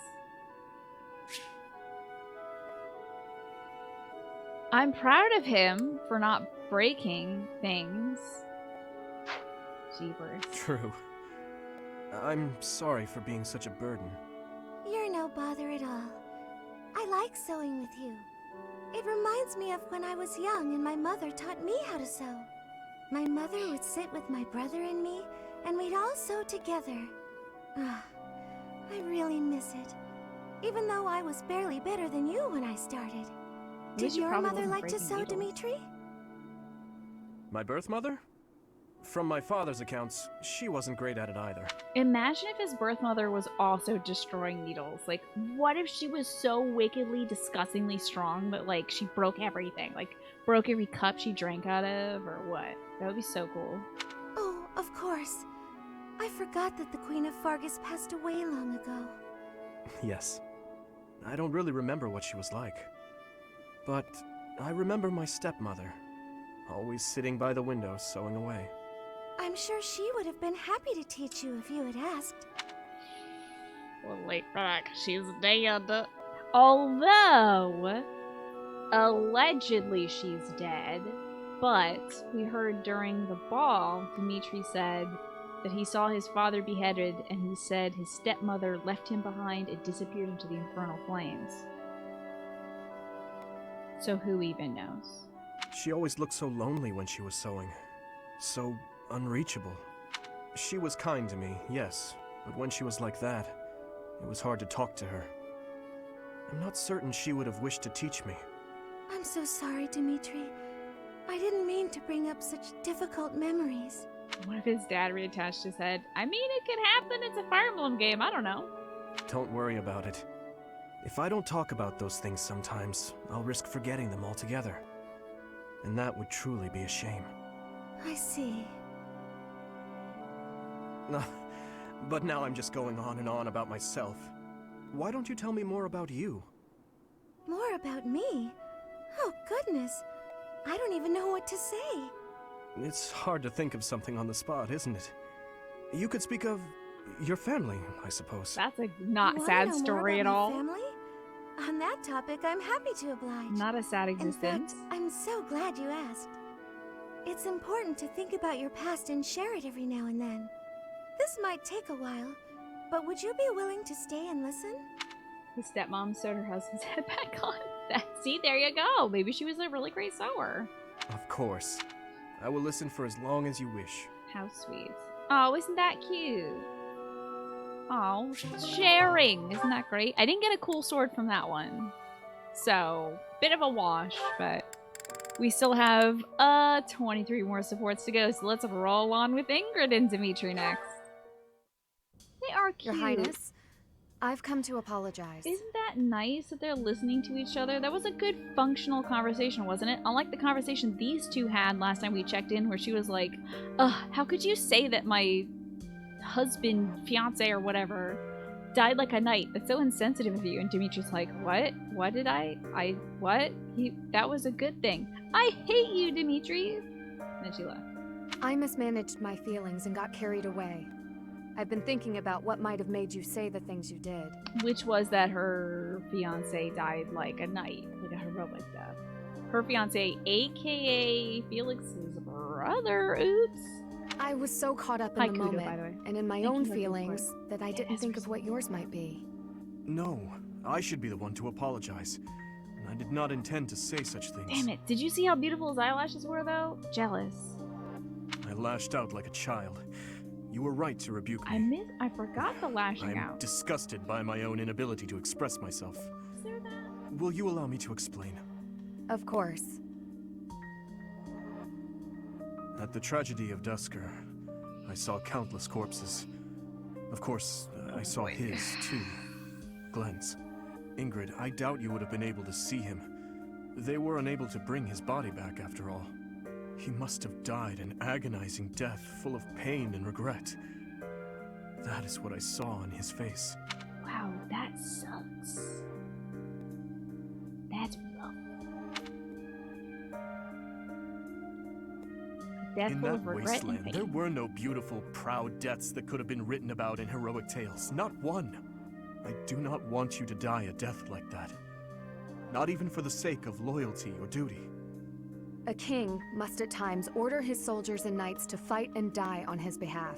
I'm proud of him for not breaking things. Jeepers. True. I'm sorry for being such a burden. You're no bother at all. I like sewing with you. It reminds me of when I was young and my mother taught me how to sew. My mother would sit with my brother and me, and we'd all sew together. Ah, I really miss it. Even though I was barely better than you when I started. Did you your probably mother wasn't like to breaking sew, needles. Dimitri? My birth mother? From my father's accounts, she wasn't great at it either. Imagine if his birth mother was also destroying needles. Like, what if she was so wickedly, disgustingly strong that, like, she broke everything? Like, broke every cup she drank out of, or what? That would be so cool. Oh, of course. I forgot that the Queen of Fargus passed away long ago. Yes. I don't really remember what she was like. But I remember my stepmother, always sitting by the window sewing away. I'm sure she would have been happy to teach you if you had asked. Well, wait for that, 'cause she's dead. Although, allegedly she's dead. But we heard during the ball, Dimitri said that he saw his father beheaded, and he said his stepmother left him behind and disappeared into the infernal flames. So who even knows? She always looked so lonely when she was sewing. So unreachable. She was kind to me, yes, but when she was like that, it was hard to talk to her. I'm not certain she would have wished to teach me. I'm so sorry, Dimitri. I didn't mean to bring up such difficult memories. What if his dad reattached his head? I mean, it could happen. It's a Fire Emblem game. I don't know. Don't worry about it. If I don't talk about those things sometimes, I'll risk forgetting them altogether. And that would truly be a shame. I see. But now I'm just going on and on about myself. Why don't you tell me more about you? More about me? Oh, goodness. I don't even know what to say. It's hard to think of something on the spot, isn't it? You could speak of your family, I suppose. That's a not You wanna sad know more story at about my all. Family? On that topic, I'm happy to oblige. Not a sad In existence. fact, I'm so glad you asked. It's important to think about your past and share it every now and then. This might take a while, but would you be willing to stay and listen? The stepmom sewed her husband's head back on. See, there you go. Maybe she was a really great sewer. Of course. I will listen for as long as you wish. How sweet. Oh, isn't that cute? Oh, sharing. Isn't that great? I didn't get a cool sword from that one. So, bit of a wash, but we still have 23 more supports to go. So let's roll on with Ingrid and Dimitri next. They are cute. Your Highness, I've come to apologize. Isn't that nice that they're listening to each other? That was a good functional conversation, wasn't it? Unlike the conversation these two had last time we checked in, where she was like, ugh, how could you say that my husband, fiance, or whatever died like a knight? That's so insensitive of you. And Dimitri's like, what? What did what? That was a good thing. I hate you, Dimitri. And then she left. I mismanaged my feelings and got carried away. I've been thinking about what might have made you say the things you did. Which was that her fiance died like a knight, like a heroic death. her fiance, aka Felix's brother. Oops. I was so caught up in Hi, the Kudo, moment by the way. and in my Thank own you for the feelings support. that I didn't think of what yours might be. No, I should be the one to apologize. And I did not intend to say such things. Damn it. Did you see how beautiful his eyelashes were, though? Jealous. I lashed out like a child. You were right to rebuke me. I forgot the lashing I'm out. disgusted by my own inability to express myself. Is there that? Will you allow me to explain? Of course. At the tragedy of Dusker, I saw countless corpses. Of course, I saw his, too. Glenn's. Ingrid, I doubt you would have been able to see him. They were unable to bring his body back, after all. He must have died an agonizing death, full of pain and regret. That is what I saw on his face. Wow, that sucks. That's rough. A death In full that of regret and wasteland, pain. there were no beautiful, proud deaths that could have been written about in heroic tales. Not one. I do not want you to die a death like that. Not even for the sake of loyalty or duty. A king must at times order his soldiers and knights to fight and die on his behalf.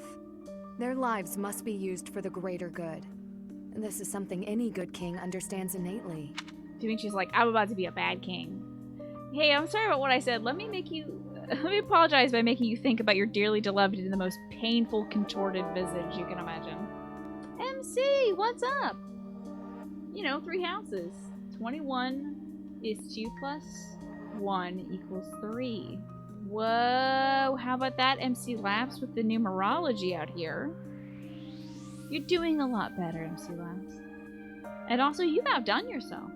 Their lives must be used for the greater good. And this is something any good king understands innately. Do you think she's like, I'm about to be a bad king? Hey, I'm sorry about what I said. Let me apologize by making you think about your dearly beloved in the most painful, contorted visage you can imagine. MC, what's up? You know, 3 houses. 21 is 2 plus 1 equals 3. Whoa, how about that, MC Labs, with the numerology out here? You're doing a lot better, MC Labs. And also, you've outdone yourself.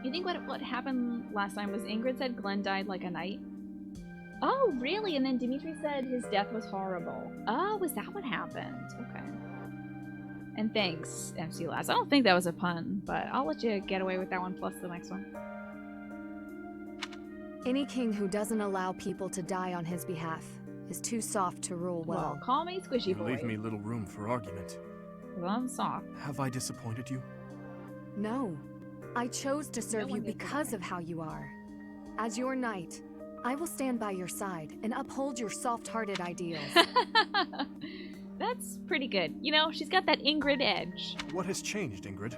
You think what happened last time was Ingrid said Glenn died like a knight? Oh, really? And then Dimitri said his death was horrible. Oh, was that what happened? Okay. And thanks, MC Labs. I don't think that was a pun, but I'll let you get away with that one plus the next one. Any king who doesn't allow people to die on his behalf is too soft to rule well. Call me Squishy You Boy. leave me little room for argument. 'Cause I'm soft. Have I disappointed you? No. I chose to serve No you one did because of how you are. As your knight, I will stand by your side and uphold your soft-hearted ideals. That's pretty good. You know, she's got that Ingrid edge. What has changed, Ingrid?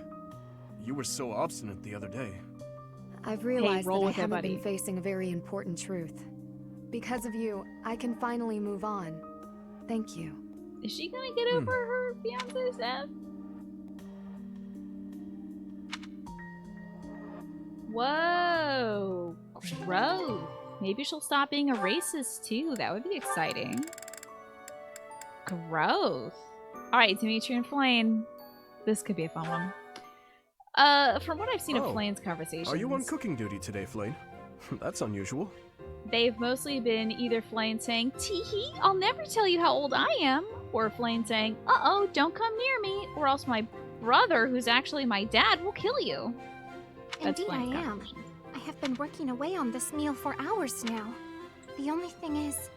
You were so obstinate the other day. I've realized roll that I with it, haven't buddy. been facing a very important truth. Because of you, I can finally move on. Thank you. Is she gonna get over her fiance's death? Whoa! Growth. Maybe she'll stop being a racist too. That would be exciting. Growth. Alright, Dimitri and Flame. This could be a fun one. From what I've seen of Oh. Flane's conversations, Are you on cooking duty today, Flane? That's unusual. they've mostly been either Flane saying, "Tee-hee, I'll never tell you how old I am," or Flane saying, "Uh-oh, don't come near me," or else my brother, who's actually my dad, will kill you. That's Indeed, I Flane's am. conversations. I have been working away on this meal for hours now. The only thing is,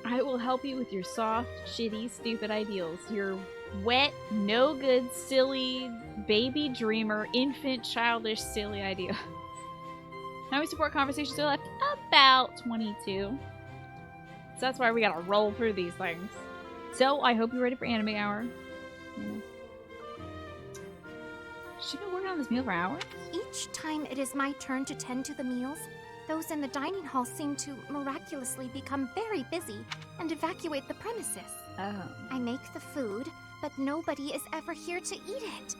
I will help you with your soft, shitty, stupid ideals. Your wet, no good, silly, baby dreamer, infant, childish, silly ideas. How many support conversations are left? About 22. So that's why we gotta roll through these things. So I hope you're ready for anime hour. Yeah. She's been working on this meal for hours? each time it is my turn to tend to the meals, those in the dining hall seem to miraculously become very busy and evacuate the premises. Oh. I make the food, but nobody is ever here to eat it.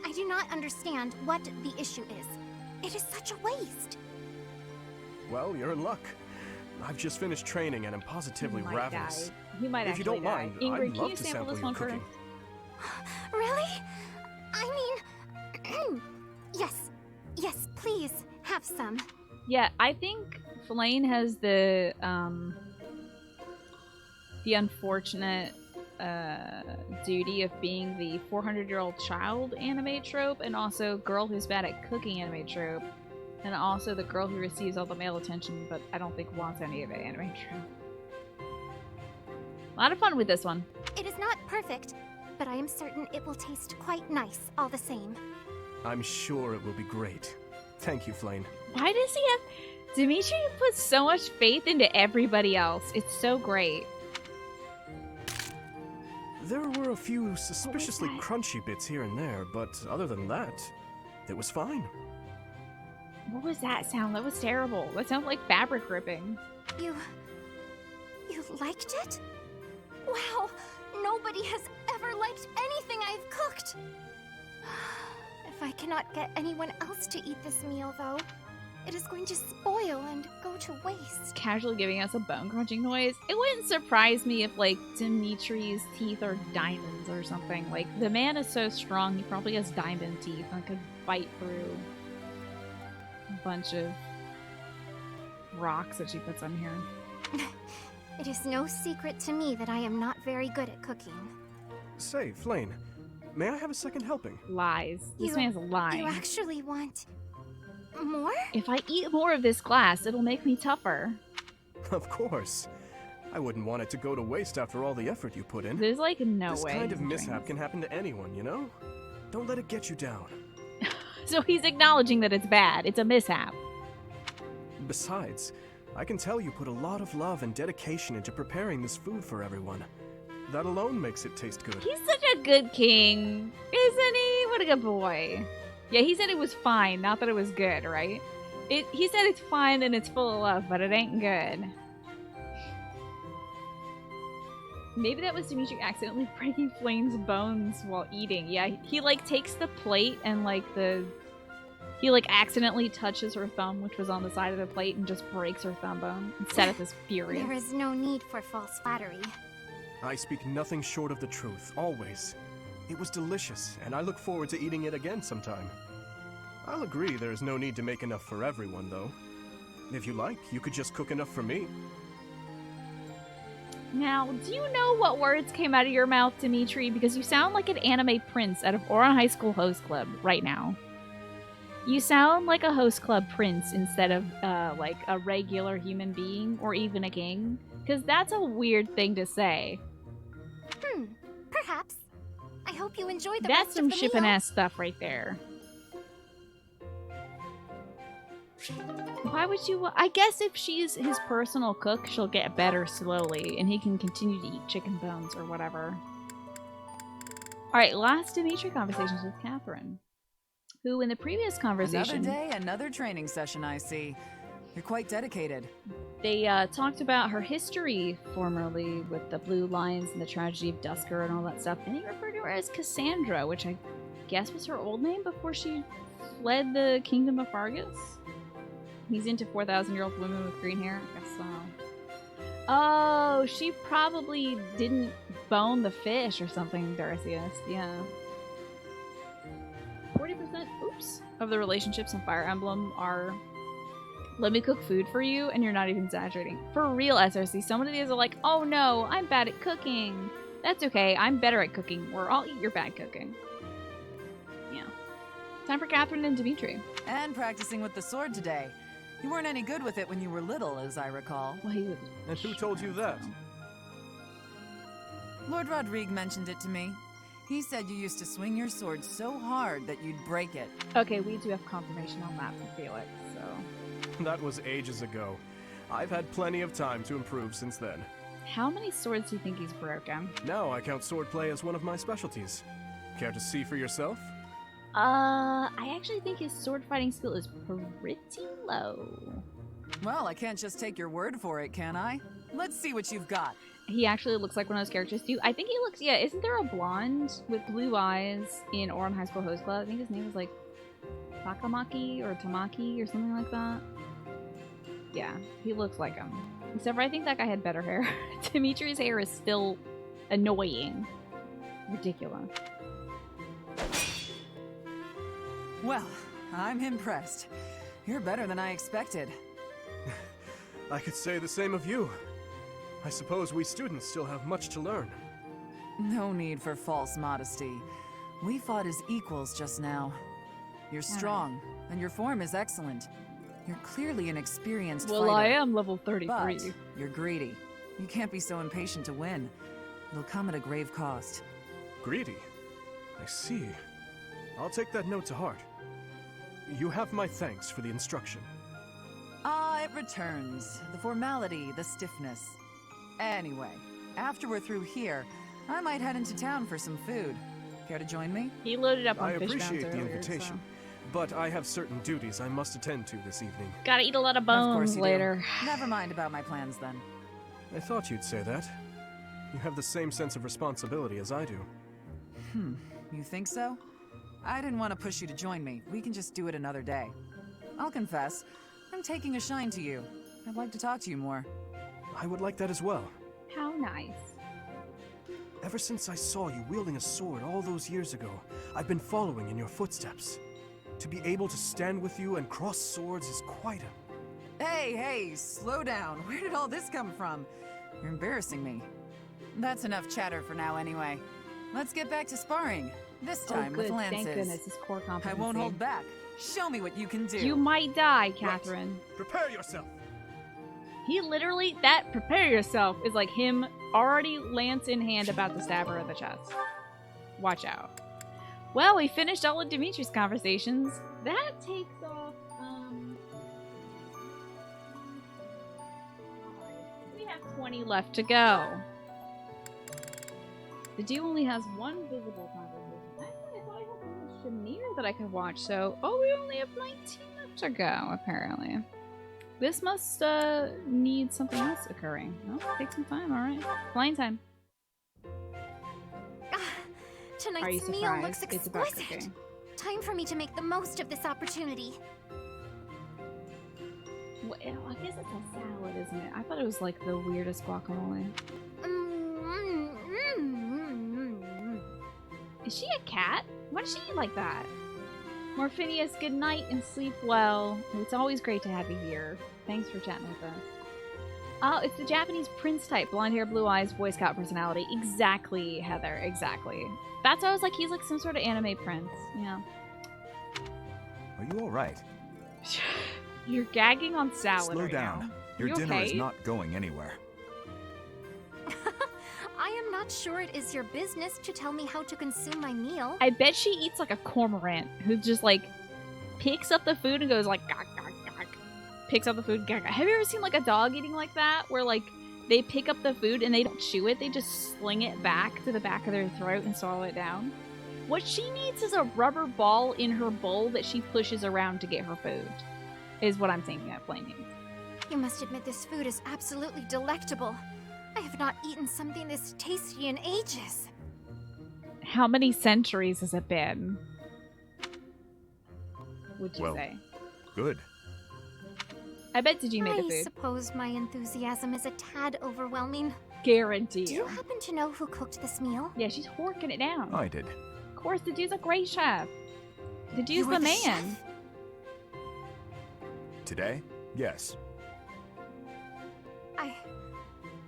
I do not understand what the issue is. It is such a waste. Well, you're in luck. I've just finished training and am positively might ravenous. die. He might If you actually don't die. mind, Ingrid, I'd can love you to sample sample this your one cooking. first? Really? I mean, yes, please, have some. Yeah, I think Flane has the unfortunate duty of being the 400-year-old child anime trope, and also girl who's bad at cooking anime trope, and also the girl who receives all the male attention but I don't think wants any of it anime trope. A lot of fun with this one. It is not perfect, but I am certain it will taste quite nice all the same. I'm sure it will be great. Thank you, Flane. Why does he have... Dimitri puts so much faith into everybody else. It's so great. There were a few suspiciously that? crunchy bits here and there, but other than that, it was fine. What was that sound? That was terrible. That sounded like fabric ripping. You liked it? Wow, nobody has ever liked anything I've cooked. If I cannot get anyone else to eat this meal, though, it is going to spoil and go to waste. Casually giving us a bone crunching noise. It wouldn't surprise me if, like, Dimitri's teeth are diamonds or something. Like, the man is so strong, he probably has diamond teeth and could bite through a bunch of rocks that she puts on here. It is no secret to me that I am not very good at cooking. Say, Flane, may I have a second helping? Lies. This man's lying. You actually want more? If I eat more of this glass, it'll make me tougher. Of course. I wouldn't want it to go to waste after all the effort you put in. There's like no This way. kind of he's doing mishap this. can happen to anyone, you know? Don't let it get you down. So he's acknowledging that it's bad. It's a mishap. Besides, I can tell you put a lot of love and dedication into preparing this food for everyone. That alone makes it taste good. He's such a good king, isn't he? What a good boy. Yeah, he said it was fine, not that it was good, right? He said it's fine and it's full of love, but it ain't good. Maybe that was Dimitri accidentally breaking Flame's bones while eating. Yeah, he like takes the plate and like he like accidentally touches her thumb, which was on the side of the plate, and just breaks her thumb bone. And Seteth is furious. There is no need for false flattery. I speak nothing short of the truth, always. It was delicious, and I look forward to eating it again sometime. I'll agree there is no need to make enough for everyone, though. If you like, you could just cook enough for me. Now, do you know what words came out of your mouth, Dimitri? Because you sound like an anime prince out of Oran High School Host Club right now. You sound like a host club prince instead of, like, a regular human being or even a king. Because that's a weird thing to say. Perhaps. I hope you enjoy the That's rest some of the meal. shipping-ass stuff right there. Why would you... I guess if she's his personal cook, she'll get better slowly, and he can continue to eat chicken bones or whatever. Alright, last Dimitri conversations with Catherine, who in the previous conversation... Another day, another training session, I see. You're quite dedicated. They talked about her history formerly with the Blue Lions and the tragedy of Dusker and all that stuff, and he referred to her as Cassandra, which I guess was her old name before she fled the Kingdom of Fargus. He's into 4,000-year-old women with green hair? I guess so. Oh, she probably didn't bone the fish or something, Darcius. Yeah. 40%, oops, of the relationships in Fire Emblem are... let me cook food for you, and you're not even exaggerating. For real, SRC, some of these are like, oh no, I'm bad at cooking. That's okay, I'm better at cooking, or I'll eat your bad cooking. Yeah. Time for Catherine and Dimitri. And practicing with the sword today. You weren't any good with it when you were little, as I recall. Well, he was... And who told you that? Lord Rodrigue mentioned it to me. He said you used to swing your sword so hard that you'd break it. Okay, we do have confirmation on that from Felix, so... That was ages ago. I've had plenty of time to improve since then. How many swords do you think he's broken? Now I count swordplay as one of my specialties. Care to see for yourself? I actually think his sword fighting skill is pretty low. Well, I can't just take your word for it, can I? Let's see what you've got. He actually looks like one of those characters too. I think he looks, yeah, isn't there a blonde with blue eyes in Orem High School Host Club? I think his name is like Takamaki or Tamaki or something like that. Yeah, he looks like him. Except for I think that guy had better hair. Dimitri's hair is still annoying. Ridiculous. Well, I'm impressed. You're better than I expected. I could say the same of you. I suppose we students still have much to learn. No need for false modesty. We fought as equals just now. You're strong, and your form is excellent. You're clearly an experienced fighter. Well, I am level 33. But you're greedy. You can't be so impatient to win. It'll come at a grave cost. Greedy? I see. I'll take that note to heart. You have my thanks for the instruction. Ah, it returns. The formality, the stiffness. Anyway, after we're through here, I might head into town for some food. Care to join me? He loaded up on I fish bones appreciate the earlier, invitation, so. but I have certain duties I must attend to this evening. Gotta eat a lot of Of course bones you later. do. Never mind about my plans then. I thought you'd say that. You have the same sense of responsibility as I do. You think so? I didn't want to push you to join me. We can just do it another day. I'll confess, I'm taking a shine to you. I'd like to talk to you more. I would like that as well. How nice. Ever since I saw you wielding a sword all those years ago, I've been following in your footsteps. To be able to stand with you and cross swords is quite a... Hey, slow down. Where did all this come from? You're embarrassing me. That's enough chatter for now anyway. Let's get back to sparring. This time with lances. Thank goodness, his core I competency. won't hold back. Show me what you can do. You might die, Catherine. Prepare yourself! He literally, that prepare yourself is like him already lance in hand about to stab her in the chest. Watch out. Well, we finished all of Dimitri's conversations. That takes off, we have 20 left to go. The Dew only has one visible conversation. Actually, I thought I had one with Shamir that I could watch, so... Oh, we only have 19 left to go, apparently. This must, need something else occurring. No, take some time, alright. Flying time. Tonight's meal surprised? looks It's about exquisite. cooking. Time for me to make the most of this opportunity. Well, I guess it's a salad, isn't it? I thought it was like the weirdest guacamole. Is she a cat? Why does she eat like that? Morphinius, good night and sleep well. It's always great to have you here. Thanks for chatting with us. Oh, it's the Japanese prince type. Blonde hair, blue eyes, Boy Scout personality. Exactly, Heather. Exactly. That's why I was like, he's like some sort of anime prince. Yeah. Are you alright? You're gagging on salad Slow right down. now. Your You dinner is okay? not going anywhere. I am not sure it is your business to tell me how to consume my meal. I bet she eats like a cormorant who just like picks up the food and goes like gawk, gawk, gawk. Picks up the food. Gawk, gawk. Have you ever seen like a dog eating like that, where like they pick up the food and they don't chew it, they just sling it back to the back of their throat and swallow it down? What she needs is a rubber ball in her bowl that she pushes around to get her food, is what I'm thinking at plain means. You must admit this food is absolutely delectable. I have not eaten something this tasty in ages. How many centuries has it been? Would you Well, say? Good. I bet did you make the I food? suppose my enthusiasm is a tad overwhelming. Guarantee Do you happen to know who cooked this meal? Yeah, she's horking it down. I did. Of course, the dude's a great chef. The dude's You were the the man. chef? Today? Yes.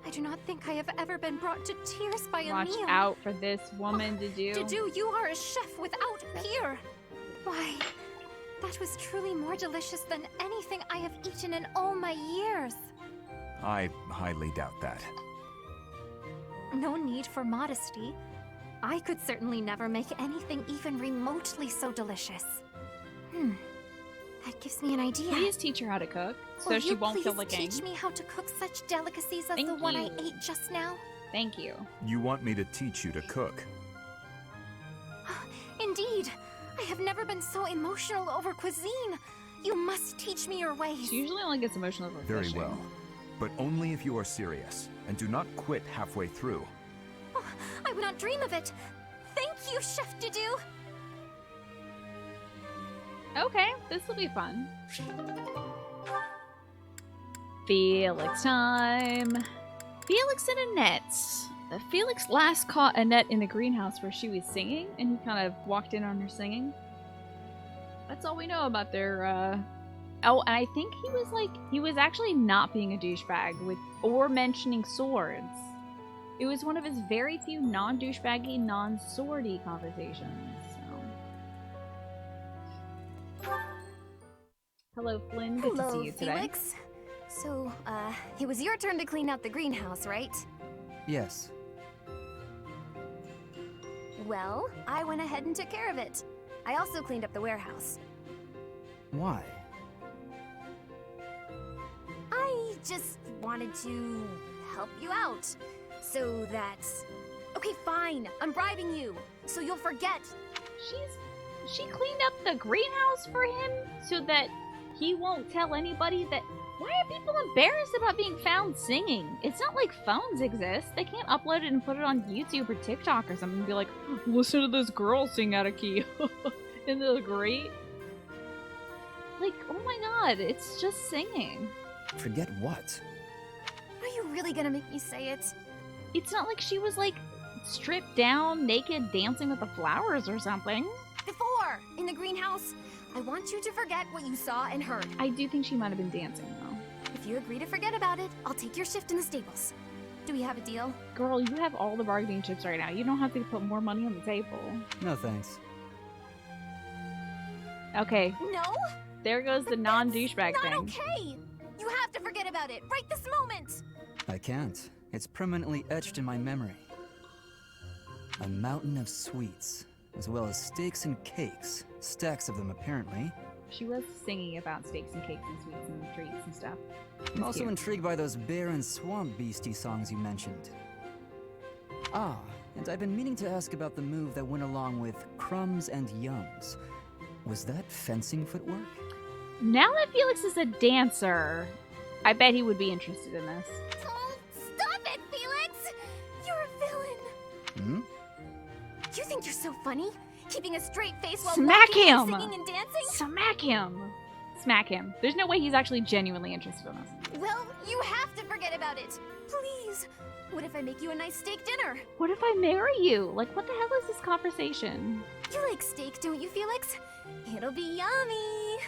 I do not think I have ever been brought to tears by a Watch meal. out for this woman, did you? Dedu, you are a chef without peer. Why, that was truly more delicious than anything I have eaten in all my years. I highly doubt that. No need for modesty. I could certainly never make anything even remotely so delicious. That gives me an idea. Please teach her how to cook, so Will she you won't feel please like teach me how to cook such delicacies as Thank the one I you. ate just now? Thank you. You want me to teach you to cook? Indeed. I have never been so emotional over cuisine. You must teach me your ways. She usually only gets emotional over Very fishing. well. But only if you are serious, and do not quit halfway through. Oh, I would not dream of it. Thank you, Chef Dedu. Okay, this will be fun. Felix time. Felix and Annette. Felix last caught Annette in the greenhouse where she was singing, and he kind of walked in on her singing. That's all we know about their, Oh, and I think he was actually not being a douchebag or mentioning swords. It was one of his very few non-douchebaggy, non-swordy conversations. Hello, Flynn. Good to see you today. Felix. So, it was your turn to clean out the greenhouse, right? Yes. Well, I went ahead and took care of it. I also cleaned up the warehouse. Why? just wanted to help you out. So that's... Okay, fine. I'm bribing you. So you'll forget. She cleaned up the greenhouse for him so that he won't tell anybody that... Why are people embarrassed about being found singing? It's not like phones exist. They can't upload it and put it on YouTube or TikTok or something and be like, listen to this girl sing out of key. Isn't this great? Like, oh my god, it's just singing. Forget what? Are you really gonna make me say it? It's not like she was like stripped down, naked, dancing with the flowers or something. Before, in the greenhouse, I want you to forget what you saw and heard. I do think she might have been dancing, though. If you agree to forget about it, I'll take your shift in the stables. Do we have a deal? Girl, you have all the bargaining chips right now. You don't have to put more money on the table. No thanks. Okay. No? There goes the non-douchebag thing. Not okay! You have to forget about it, right this moment! I can't. It's permanently etched in my memory. A mountain of sweets, as well as steaks and cakes. Stacks of them, apparently. She was singing about steaks and cakes and sweets and treats and stuff. I'm also intrigued by those bear and swamp beastie songs you mentioned. Ah, and I've been meaning to ask about the move that went along with crumbs and yums. Was that fencing footwork? Now that Felix is a dancer, I bet he would be interested in this. Oh, stop it, Felix! You're a villain! Hmm? You think you're so funny? Keeping a straight face while Smack walking him! and singing and dancing? Smack him! Smack him. There's no way he's actually genuinely interested in this. Well, you have to forget about it. Please. What if I make you a nice steak dinner? What if I marry you? Like, what the hell is this conversation? You like steak, don't you, Felix? It'll be yummy.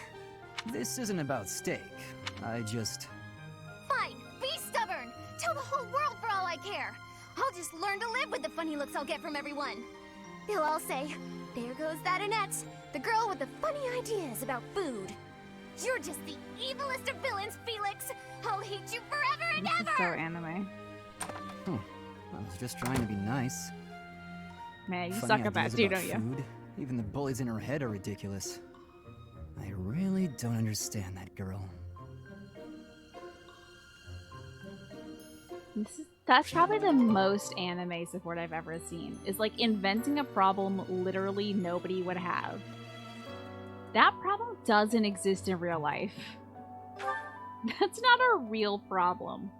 This isn't about steak. I just... Fine, be stubborn. Tell the whole world for all I care. I'll just learn to live with the funny looks I'll get from everyone. They'll all say, there goes that Annette, the girl with the funny ideas about food. You're just the evilest of villains, Felix. I'll hate you forever and This ever. is so anime. Huh. I was just trying to be nice. Man, you Funny suck at that ideas too, about don't you? food. Even the bullies in her head are ridiculous. I really don't understand that girl. That's probably the most anime support I've ever seen. Is like inventing a problem literally nobody would have. That problem doesn't exist in real life. That's not a real problem.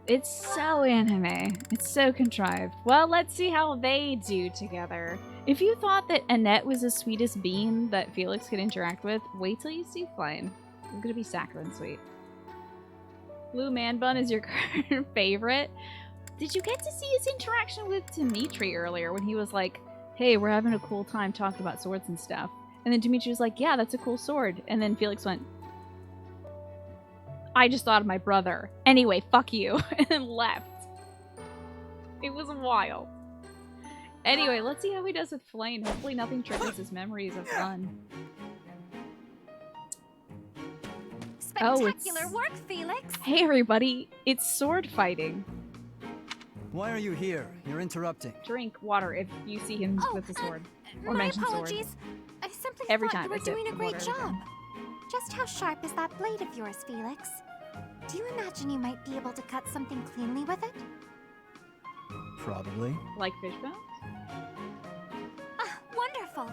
It's so anime. It's so contrived. Well, let's see how they do together. If you thought that Annette was the sweetest being that Felix could interact with, wait till you see Flame. It's gonna be saccharine sweet. Blue Man Bun is your current favorite. Did you get to see his interaction with Dimitri earlier when he was like, hey, we're having a cool time talking about swords and stuff. And then Dimitri was like, yeah, that's a cool sword. And then Felix went, I just thought of my brother. Anyway, fuck you. And then left. It was wild. Anyway, let's see how he does with Flame. Hopefully nothing triggers his memories of fun. Spectacular work, Felix. Hey everybody, it's sword fighting. Why are you here? You're interrupting. Drink water if you see him with the sword. Or My mention sword. apologies. I simply Every thought time you were I sip doing a the great water every job. time. Just how sharp is that blade of yours, Felix? Do you imagine you might be able to cut something cleanly with it? Probably. Like fish bones? Ah, wonderful.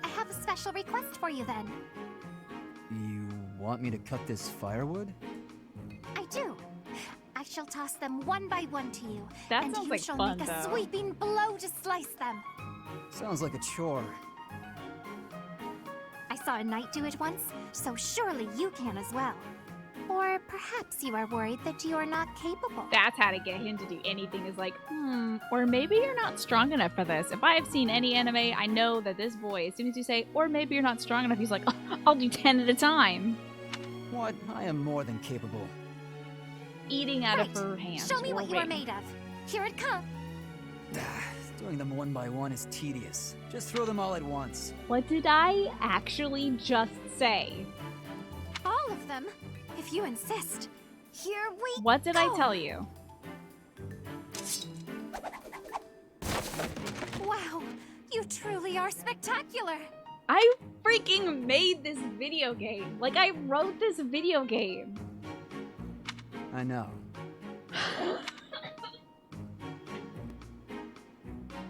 I have a special request for you then. You want me to cut this firewood? I do. I shall toss them one by one to you, That and sounds you like shall fun, make a though. sweeping blow to slice them. Sounds like a chore. I saw a knight do it once, so surely you can as well. Or perhaps you are worried that you are not capable. That's how to get him to do anything, is like, or maybe you're not strong enough for this. If I have seen any anime, I know that this boy, as soon as you say, or maybe you're not strong enough, he's like, oh, I'll do 10 at a time. What? I am more than capable. Eating out Right. of her hands. Show me or what you are wing. made of. Here it comes. Doing them one by one is tedious. Just throw them all at once. What did I actually just say? All of them, if you insist. Here we What did I go. tell you? Wow, you truly are spectacular. I freaking made this video game. Like, I wrote this video game. I know.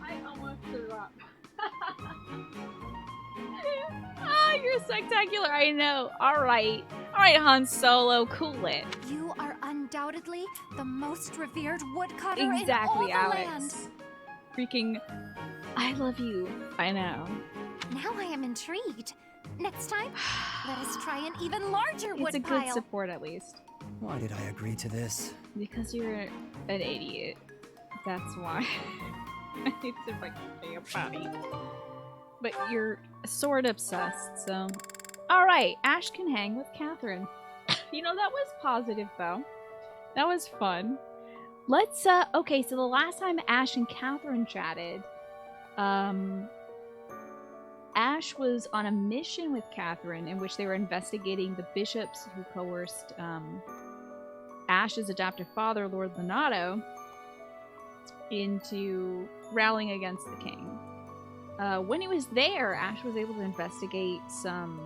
I almost threw up. Ah, you're spectacular. I know. All right, Han Solo, cool it. You are undoubtedly the most revered woodcutter Exactly, in all the Alex. land. Freaking, I love you. I know. Now I am intrigued. Next time, let us try an even larger wood It's a pile. good support at least. Why did I agree to this? Because you're an idiot. That's why. I need to like say a potty. But you're sword obsessed, so. Alright, Ash can hang with Catherine. You know, that was positive though. That was fun. Let's okay, so the last time Ash and Catherine chatted, Ash was on a mission with Catherine in which they were investigating the bishops who coerced Ash's adoptive father, Lord Lenato, into rallying against the king. When he was there, Ash was able to investigate some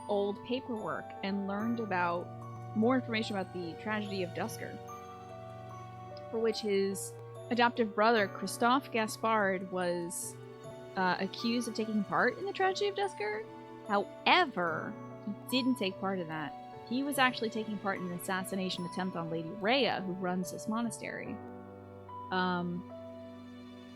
old paperwork and learned about more information about the tragedy of Dusker, for which his adoptive brother, Christophe Gaspard, was accused of taking part in the tragedy of Dusker. However, he didn't take part in that. He was actually taking part in an assassination attempt on Lady Rhea, who runs this monastery.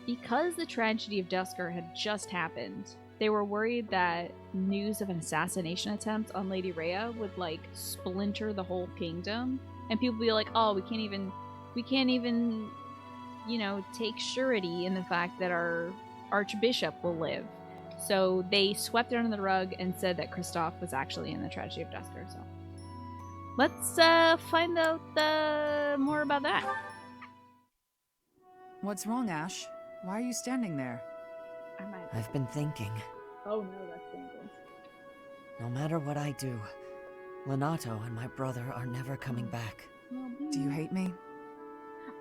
Because the tragedy of Dusker had just happened, they were worried that news of an assassination attempt on Lady Rhea would, like, splinter the whole kingdom. And people would be like, oh, we can't even, you know, take surety in the fact that our Archbishop will live. So they swept it under the rug and said that Christophe was actually in the tragedy of Dusker, so. Let's find out more about that. What's wrong, Ash? Why are you standing there? I've been thinking. Oh no, that's dangerous. No matter what I do, Lenato and my brother are never coming back. Do you hate me?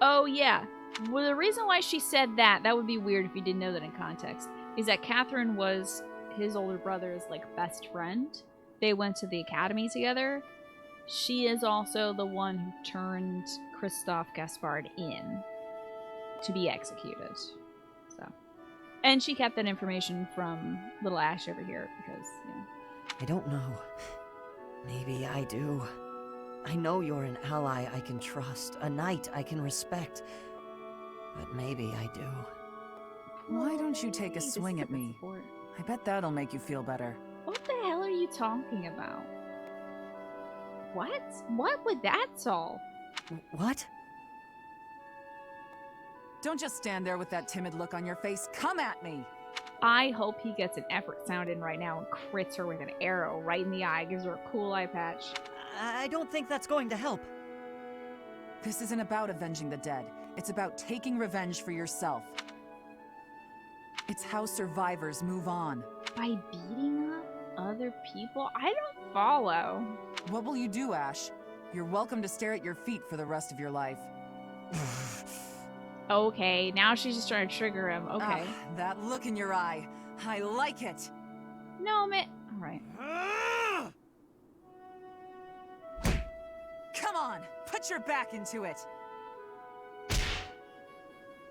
Oh yeah. Well, the reason why she said that would be weird if you didn't know that in context, is that Catherine was his older brother's, like, best friend. They went to the academy together. She is also the one who turned Christophe Gaspard in to be executed. So, and she kept that information from little Ash over here because, you know. I don't know. Maybe I do. I know you're an ally I can trust, a knight I can respect. But maybe I do. Why don't you take a swing at me? I bet that'll make you feel better. What the hell are you talking about? What? What would that solve? What? Don't just stand there with that timid look on your face. Come at me! I hope he gets an effort sound in right now and crits her with an arrow right in the eye, gives her a cool eye patch. I don't think that's going to help. This isn't about avenging the dead. It's about taking revenge for yourself. It's how survivors move on. By beating up other people? I don't follow. What will you do, Ash? You're welcome to stare at your feet for the rest of your life. Okay, now she's just trying to trigger him. Okay. That look in your eye. I like it. No, man. All right. Come on, put your back into it.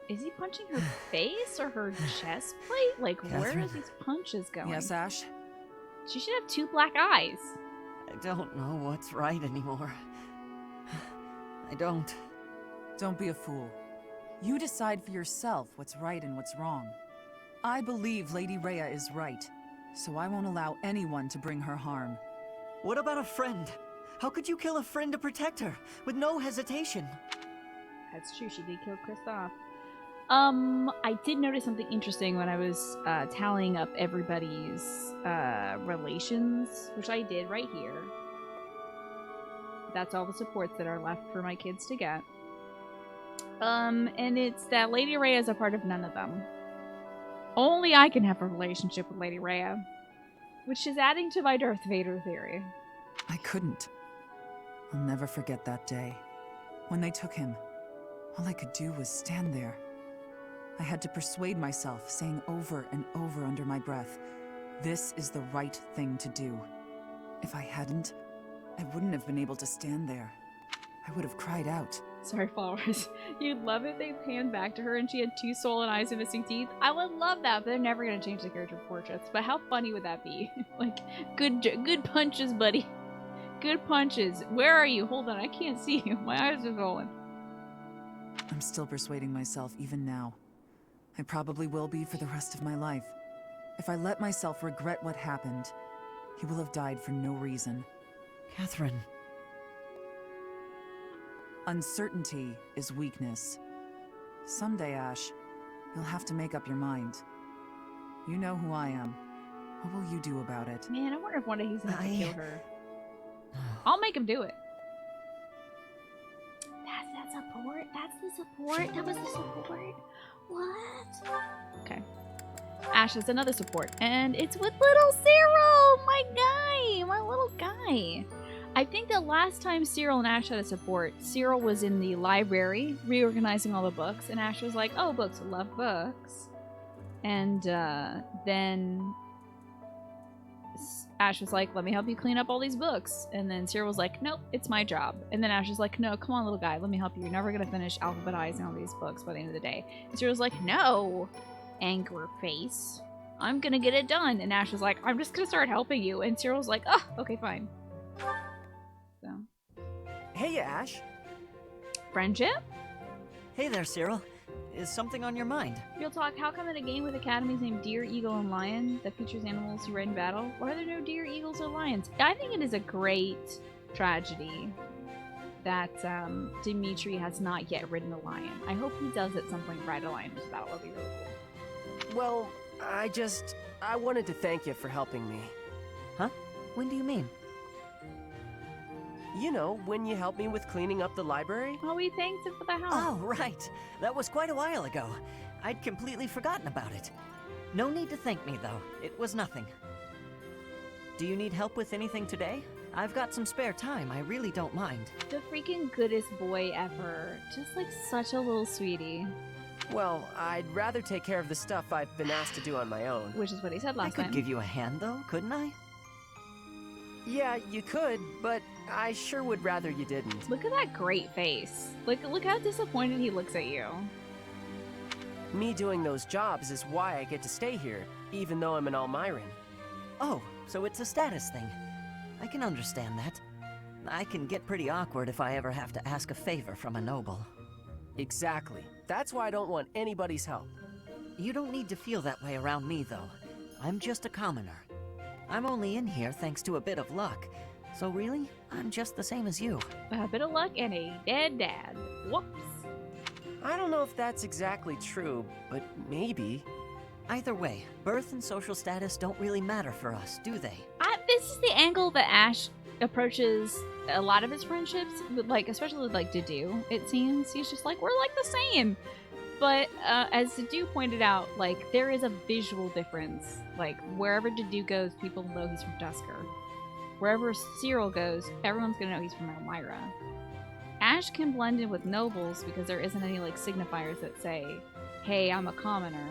Is he punching her face or her chest plate? Like, Catherine? where are these punches going? Yes, Ash? She should have 2 black eyes. I don't know what's right anymore. I don't. Don't be a fool. You decide for yourself what's right and what's wrong. I believe Lady Rhea is right, so I won't allow anyone to bring her harm. What about a friend? How could you kill a friend to protect her, with no hesitation? That's true, she did kill Christophe. I did notice something interesting when I was tallying up everybody's relations, which I did right here. That's all the supports that are left for my kids to get. And it's that Lady Rhea is a part of none of them. Only I can have a relationship with Lady Rhea, which is adding to my Darth Vader theory. I couldn't. I'll never forget that day. When they took him, all I could do was stand there. I had to persuade myself, saying over and over under my breath, this is the right thing to do. If I hadn't, I wouldn't have been able to stand there. I would have cried out. Sorry, followers. You'd love if they panned back to her and she had 2 swollen eyes and missing teeth. I would love that, but they're never gonna change the character portraits. But how funny would that be? Like, good punches, buddy. Good punches. Where are you? Hold on, I can't see you. My eyes are swollen. I'm still persuading myself even now. I probably will be for the rest of my life. If I let myself regret what happened, he will have died for no reason. Catherine. Uncertainty is weakness. Someday, Ash, you'll have to make up your mind. You know who I am. What will you do about it? Man, I wonder if one day he's gonna have to kill her. I'll make him do it. That's that support? That's the support? That was the support? What? Okay. Ash is another support, and it's with little Cyril! My guy! My little guy. I think the last time Cyril and Ash had a support, Cyril was in the library reorganizing all the books, and Ash was like, oh, books, love books. And then Ash was like, let me help you clean up all these books. And then Cyril was like, nope, it's my job. And then Ash was like, no, come on, little guy, let me help you. You're never going to finish alphabetizing all these books by the end of the day. And Cyril's like, no, anger face. I'm going to get it done. And Ash was like, I'm just going to start helping you. And Cyril's like, oh, okay, fine. So. Hey, Ash. Friendship? Hey there, Cyril. Is something on your mind? Real talk, how come in a game with academies named Deer, Eagle, and Lion that features animals who ride in battle, why are there no deer, eagles, or lions? I think it is a great tragedy that Dimitri has not yet ridden a lion. I hope he does at some point ride a lion in this battle. That'll be really cool. Well, I wanted to thank you for helping me. Huh? When do you mean? You know, when you helped me with cleaning up the library? Oh, we thanked him for the help. Oh, right. That was quite a while ago. I'd completely forgotten about it. No need to thank me, though. It was nothing. Do you need help with anything today? I've got some spare time. I really don't mind. The freaking goodest boy ever. Just like such a little sweetie. Well, I'd rather take care of the stuff I've been asked to do on my own. Which is what he said last time. I could give you a hand, though, couldn't I? Yeah, you could, but I sure would rather you didn't. Look at that great face. Look how disappointed he looks at you. Me doing those jobs is why I get to stay here, even though I'm an Almiran. Oh, so it's a status thing. I can understand that. I can get pretty awkward if I ever have to ask a favor from a noble. Exactly. That's why I don't want anybody's help. You don't need to feel that way around me, though. I'm just a commoner. I'm only in here thanks to a bit of luck. So really, I'm just the same as you. A bit of luck and a dead dad. Whoops. I don't know if that's exactly true, but maybe. Either way, birth and social status don't really matter for us, do they? This is the angle that Ash approaches a lot of his friendships, with, like, especially with, like, Dedue, it seems. He's just like, we're like the same. But as Dedue pointed out, like, there is a visual difference. Like, wherever Dedue goes, people know he's from Dusker. Wherever Cyril goes, everyone's gonna know he's from Elmira. Ash can blend in with nobles because there isn't any, like, signifiers that say, hey, I'm a commoner,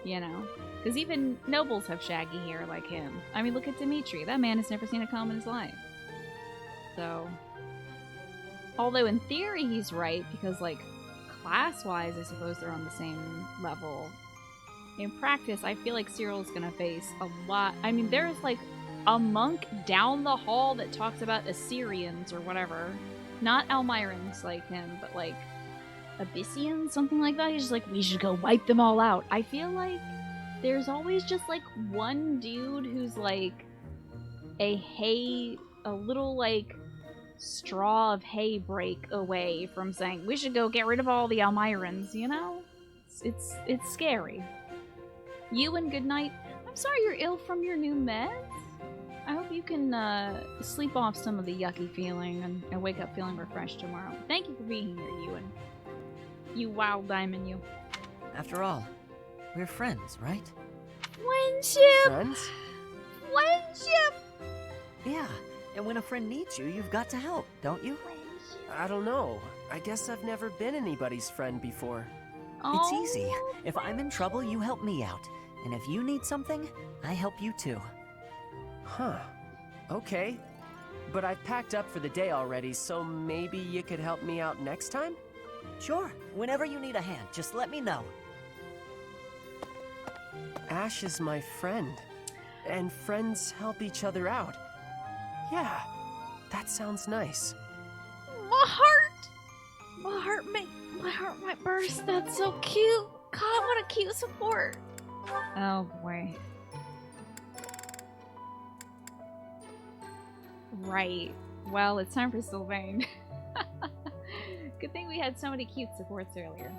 you know? Because even nobles have shaggy hair like him. I mean, look at Dimitri. That man has never seen a comb in his life. So, although in theory he's right, because, like, class-wise, I suppose they're on the same level. In practice, I feel like Cyril's gonna face a lot. I mean, there's, like, a monk down the hall that talks about Assyrians or whatever. Not Elmirans like him, but, like, Abyssians, something like that. He's just like, we should go wipe them all out. I feel like there's always just, like, one dude who's, like, a little, like, straw of hay break away from saying, we should go get rid of all the Elmirans, you know? It's scary. You and Goodnight, I'm sorry you're ill from your new meds. I hope you can sleep off some of the yucky feeling and wake up feeling refreshed tomorrow. Thank you for being here, Ewan. You wild diamond, you. After all, we're friends, right? Friendship! Friends? Friendship! Yeah, and when a friend needs you, you've got to help, don't you? I don't know. I guess I've never been anybody's friend before. It's easy. If I'm in trouble, you help me out. And if you need something, I help you too. Huh. Okay. But I've packed up for the day already, so maybe you could help me out next time? Sure, whenever you need a hand, just let me know. Ash is my friend, and friends help each other out. Yeah, that sounds nice. My heart! My heart might burst. That's so cute. God, what a cute support. Oh boy. Right. Well, it's time for Sylvain. Good thing we had so many cute supports earlier.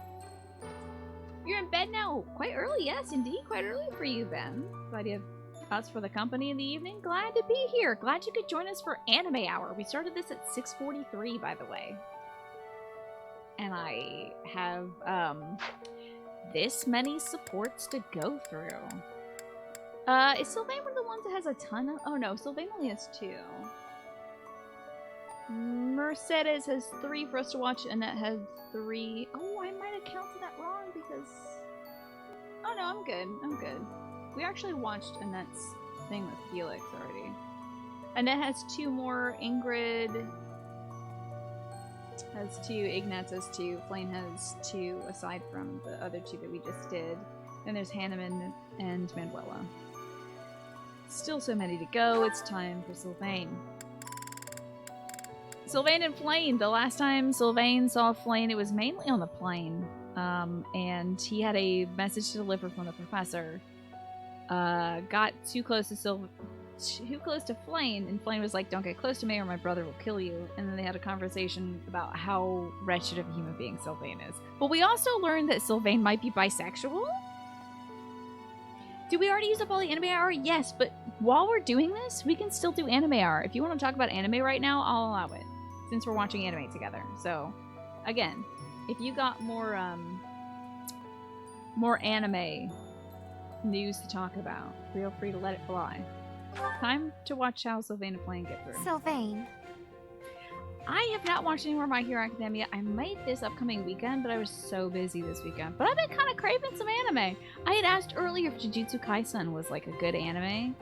You're in bed now? Quite early, yes, indeed. Quite early for you, Ben. Glad you have us for the company in the evening. Glad to be here. Glad you could join us for Anime Hour. We started this at 6:43, by the way. And I have, this many supports to go through. Is Sylvain one of the ones that has a ton of... Oh no, Sylvain only has 2. Mercedes has 3 for us to watch, and that had 3. Oh, I might have counted that wrong because... Oh no, I'm good. I'm good. We actually watched Annette's thing with Felix already. Annette has 2 more. Ingrid has 2. Ignatz has 2. Flame has 2, aside from the other 2 that we just did. Then there's Hanneman and Manuela. Still so many to go. It's time for Sylvain. Sylvain and Flame. The last time Sylvain saw Flame, it was mainly on the plane. And he had a message to deliver from the professor. Got too close to Flame, and Flame was like, "Don't get close to me or my brother will kill you." And then they had a conversation about how wretched of a human being Sylvain is. But we also learned that Sylvain might be bisexual. Did we already use up all the anime hour? Yes, but while we're doing this, we can still do anime hour. If you want to talk about anime right now, I'll allow it, since we're watching anime together. So, again, if you got more anime news to talk about, feel free to let it fly. Time to watch how Sylvain and Flame get through. Sylvain. I have not watched any more My Hero Academia. I might this upcoming weekend, but I was so busy this weekend. But I've been kind of craving some anime. I had asked earlier if Jujutsu Kaisen was like a good anime.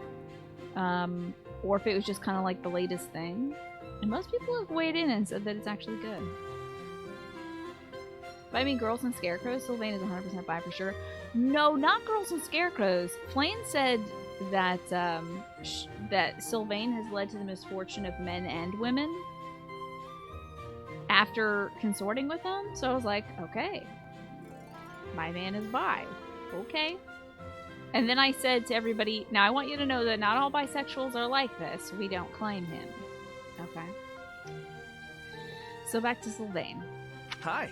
Or if it was just kind of like the latest thing. And most people have weighed in and said that it's actually good. But I mean, Girls and Scarecrows, Sylvain is 100% buy for sure. No, not Girls and Scarecrows. Flame said that that Sylvain has led to the misfortune of men and women after consorting with them. So I was like, okay, my man is bi. Okay. And then I said to everybody, now I want you to know that not all bisexuals are like this. We don't claim him. Okay. So back to Sylvain. Hi.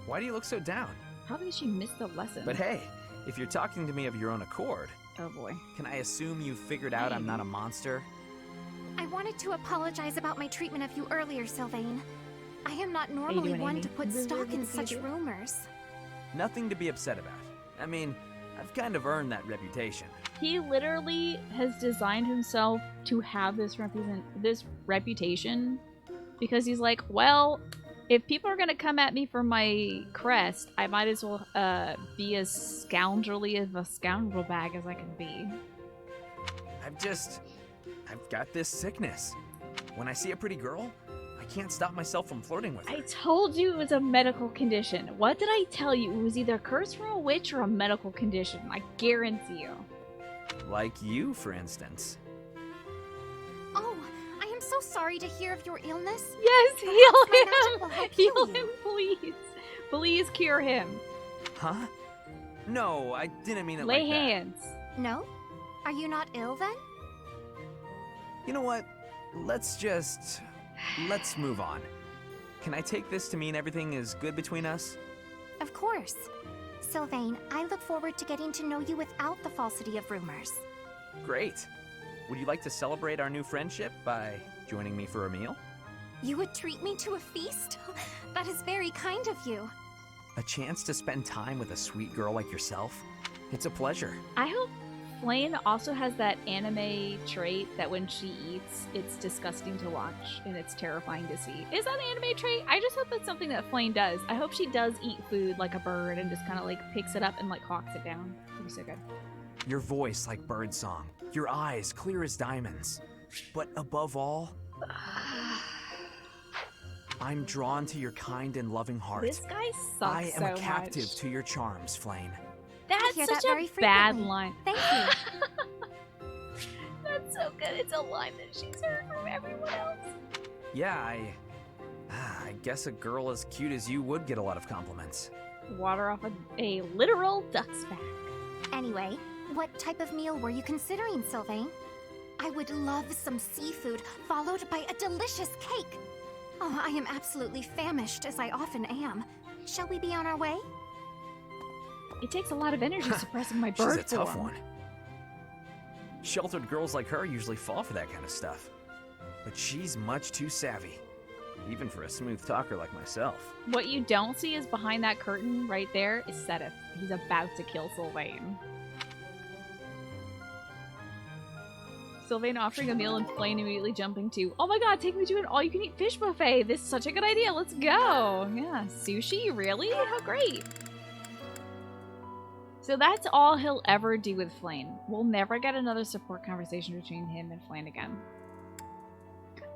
Why do you look so down? Probably she missed the lesson. But hey, if you're talking to me of your own accord... Oh boy. Can I assume you figured out I'm not a monster? I wanted to apologize about my treatment of you earlier, Sylvain. I am not normally one to put stock in such rumors. Nothing to be upset about. I mean, I've kind of earned that reputation. He literally has designed himself to have this reputation because he's like, well, if people are gonna come at me for my crest, I might as well be as scoundrelly of a scoundrel bag as I can be. I've got this sickness. When I see a pretty girl, I can't stop myself from flirting with her. I told you it was a medical condition. What did I tell you? It was either a curse from a witch or a medical condition. I guarantee you. Like you, for instance. Oh, I am so sorry to hear of your illness. Yes, heal him! Heal him, please. Please cure him. Huh? No, I didn't mean it Lay like that. Lay hands. No? Are you not ill then? You know what? Let's move on. Can I take this to mean everything is good between us? Of course. Sylvain, I look forward to getting to know you without the falsity of rumors. Great. Would you like to celebrate our new friendship by joining me for a meal? You would treat me to a feast? That is very kind of you. A chance to spend time with a sweet girl like yourself? It's a pleasure. I hope Flame also has that anime trait that when she eats, it's disgusting to watch and it's terrifying to see. Is that an anime trait? I just hope that's something that Flame does. I hope she does eat food like a bird and just kind of like picks it up and like hawks it down. It'd be so good. Your voice like birdsong. Your eyes clear as diamonds. But above all, I'm drawn to your kind and loving heart. This guy sucks I am a so captive much. to your charms, Flame. That's hear such that very a bad frequently. line. Thank you. That's so good. It's a line that she's heard from everyone else. Yeah, I guess a girl as cute as you would get a lot of compliments. Water off a literal duck's back. Anyway, what type of meal were you considering, Sylvain? I would love some seafood, followed by a delicious cake. Oh, I am absolutely famished, as I often am. Shall we be on our way? It takes a lot of energy suppressing my She's bird a tough form. one. Sheltered girls like her usually fall for that kind of stuff. But she's much too savvy, even for a smooth talker like myself. What you don't see is behind that curtain right there is Sedith. He's about to kill Sylvain. Sylvain offering a meal and Flame immediately jumping to, oh my god, take me to an all-you-can-eat fish buffet. This is such a good idea. Let's go. Yeah, sushi? Really? How great. So that's all he'll ever do with Flame. We'll never get another support conversation between him and Flame again.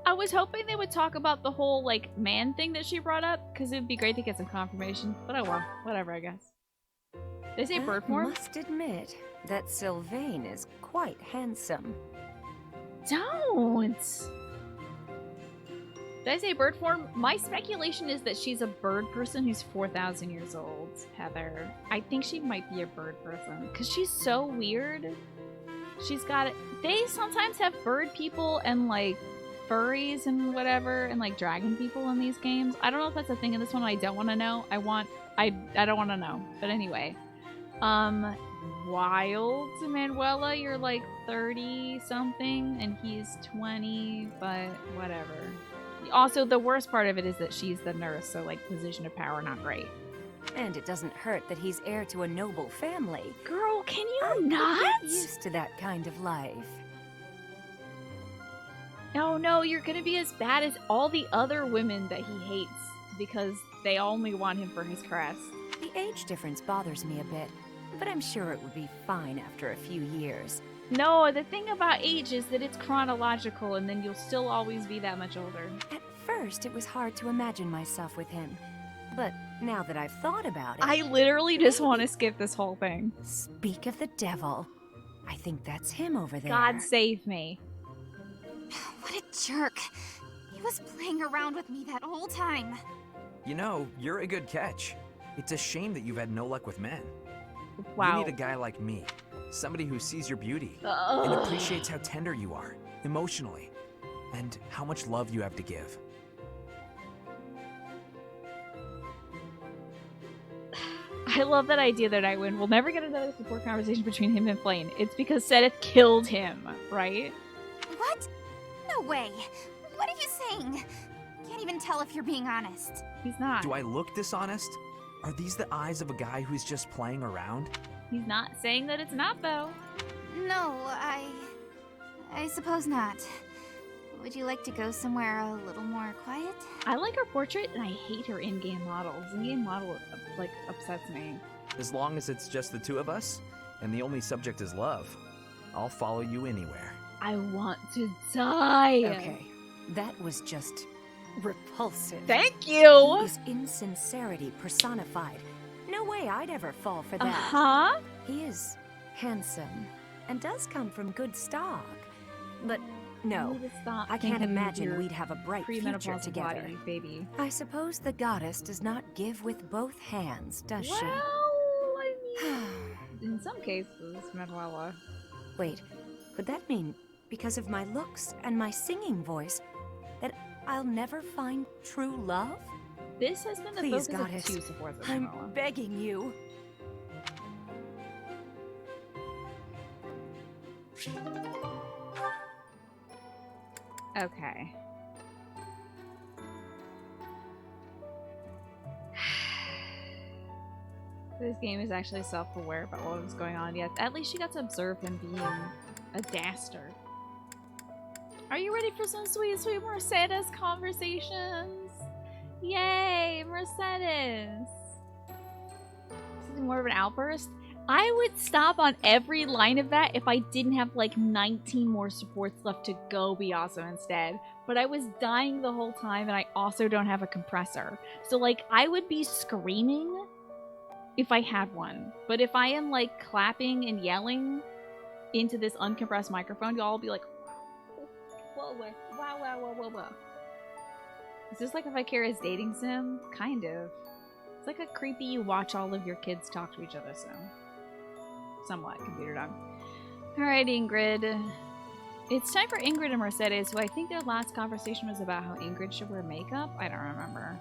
I was hoping they would talk about the whole, like, man thing that she brought up, because it would be great to get some confirmation. But oh well, whatever, I guess. Did I say bird I form? must admit that Sylvain is quite handsome. Don't! Did I say bird form? My speculation is that she's a bird person who's 4,000 years old, Heather. I think she might be a bird person, because she's so weird. She's got it. They sometimes have bird people and, like, furries and whatever, and, like, dragon people in these games. I don't know if that's a thing in this one. I don't want to know. I don't want to know. But anyway. Wild Manuela, you're like 30-something, and he's 20, but whatever. Also, the worst part of it is that she's the nurse, so, like, position of power, not great. And it doesn't hurt that he's heir to a noble family. Girl, can you I'm not? used to that kind of life. No, you're gonna be as bad as all the other women that he hates, because they only want him for his crest. The age difference bothers me a bit, but I'm sure it would be fine after a few years. No, the thing about age is that it's chronological, and then you'll still always be that much older. At first, it was hard to imagine myself with him. But now that I've thought about it... I literally just want to skip this whole thing. Speak of the devil. I think that's him over there. God save me. What a jerk. He was playing around with me that whole time. You know, you're a good catch. It's a shame that you've had no luck with men. Wow. You need a guy like me. Somebody who sees your beauty and appreciates how tender you are, emotionally, and how much love you have to give. I love that idea that I win. We'll never get another support conversation between him and Flame. It's because Sedith killed him, right? What? No way. What are you saying? Can't even tell if you're being honest. He's not. Do I look dishonest? Are these the eyes of a guy who's just playing around? He's not saying that it's not, though. No, I suppose not. Would you like to go somewhere a little more quiet? I like her portrait, and I hate her in-game model. This in-game model, like, upsets me. As long as it's just the two of us, and the only subject is love, I'll follow you anywhere. I want to die. Okay, that was just repulsive. Thank you. He is insincerity personified. No way I'd ever fall for that. Uh-huh. He is handsome and does come from good stock. But no, I can't imagine we'd have a bright future together. Body, baby. I suppose the goddess does not give with both hands, does she? Well, I mean, in some cases, Manuela. Wait, could that mean because of my looks and my singing voice that I'll never find true love? This has been the Please, focus goddess, of two supports of I'm Manuela. begging you. Okay. This game is actually self-aware about what was going on. Yet, at least you got to observe him being a dastard. Are you ready for some sweet, sweet Mercedes conversations? Yay, Mercedes! This is more of an outburst. I would stop on every line of that if I didn't have like 19 more supports left to go be awesome instead. But I was dying the whole time and I also don't have a compressor. So like I would be screaming if I had one. But if I am like clapping and yelling into this uncompressed microphone, y'all will be like, whoa, wow, wow, whoa, whoa, whoa. Is this like a vicarious dating sim? Kind of. It's like a creepy you watch all of your kids talk to each other sim. Somewhat, computer dog. Alright, Ingrid. It's time for Ingrid and Mercedes, who I think their last conversation was about how Ingrid should wear makeup. I don't remember.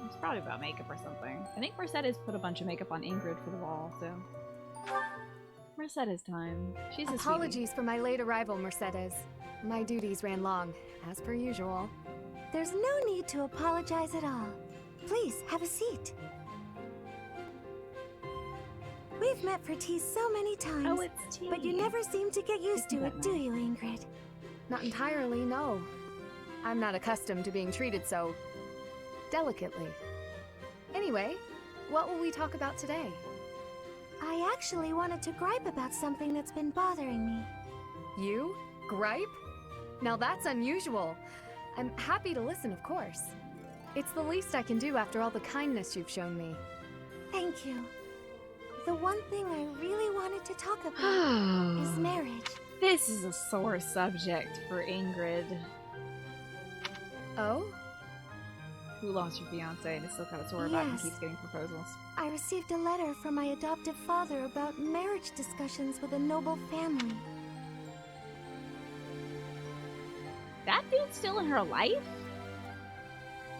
It's probably about makeup or something. I think Mercedes put a bunch of makeup on Ingrid for the ball, so... Mercedes time. She's a Apologies for my late arrival, Mercedes. My duties ran long, as per usual. There's no need to apologize at all. Please, have a seat. We've met for tea so many times. Oh, it's tea. But you never seem to get used to it, do you, Ingrid? Not entirely, no. I'm not accustomed to being treated so... delicately. Anyway, what will we talk about today? I actually wanted to gripe about something that's been bothering me. You? Gripe? Now that's unusual. I'm happy to listen, of course. It's the least I can do after all the kindness you've shown me. Thank you. The one thing I really wanted to talk about is marriage. This is a sore subject for Ingrid. Oh? Who lost your fiance and is still kind of sore about it and keeps getting proposals. I received a letter from my adoptive father about marriage discussions with a noble family. That dude's still in her life?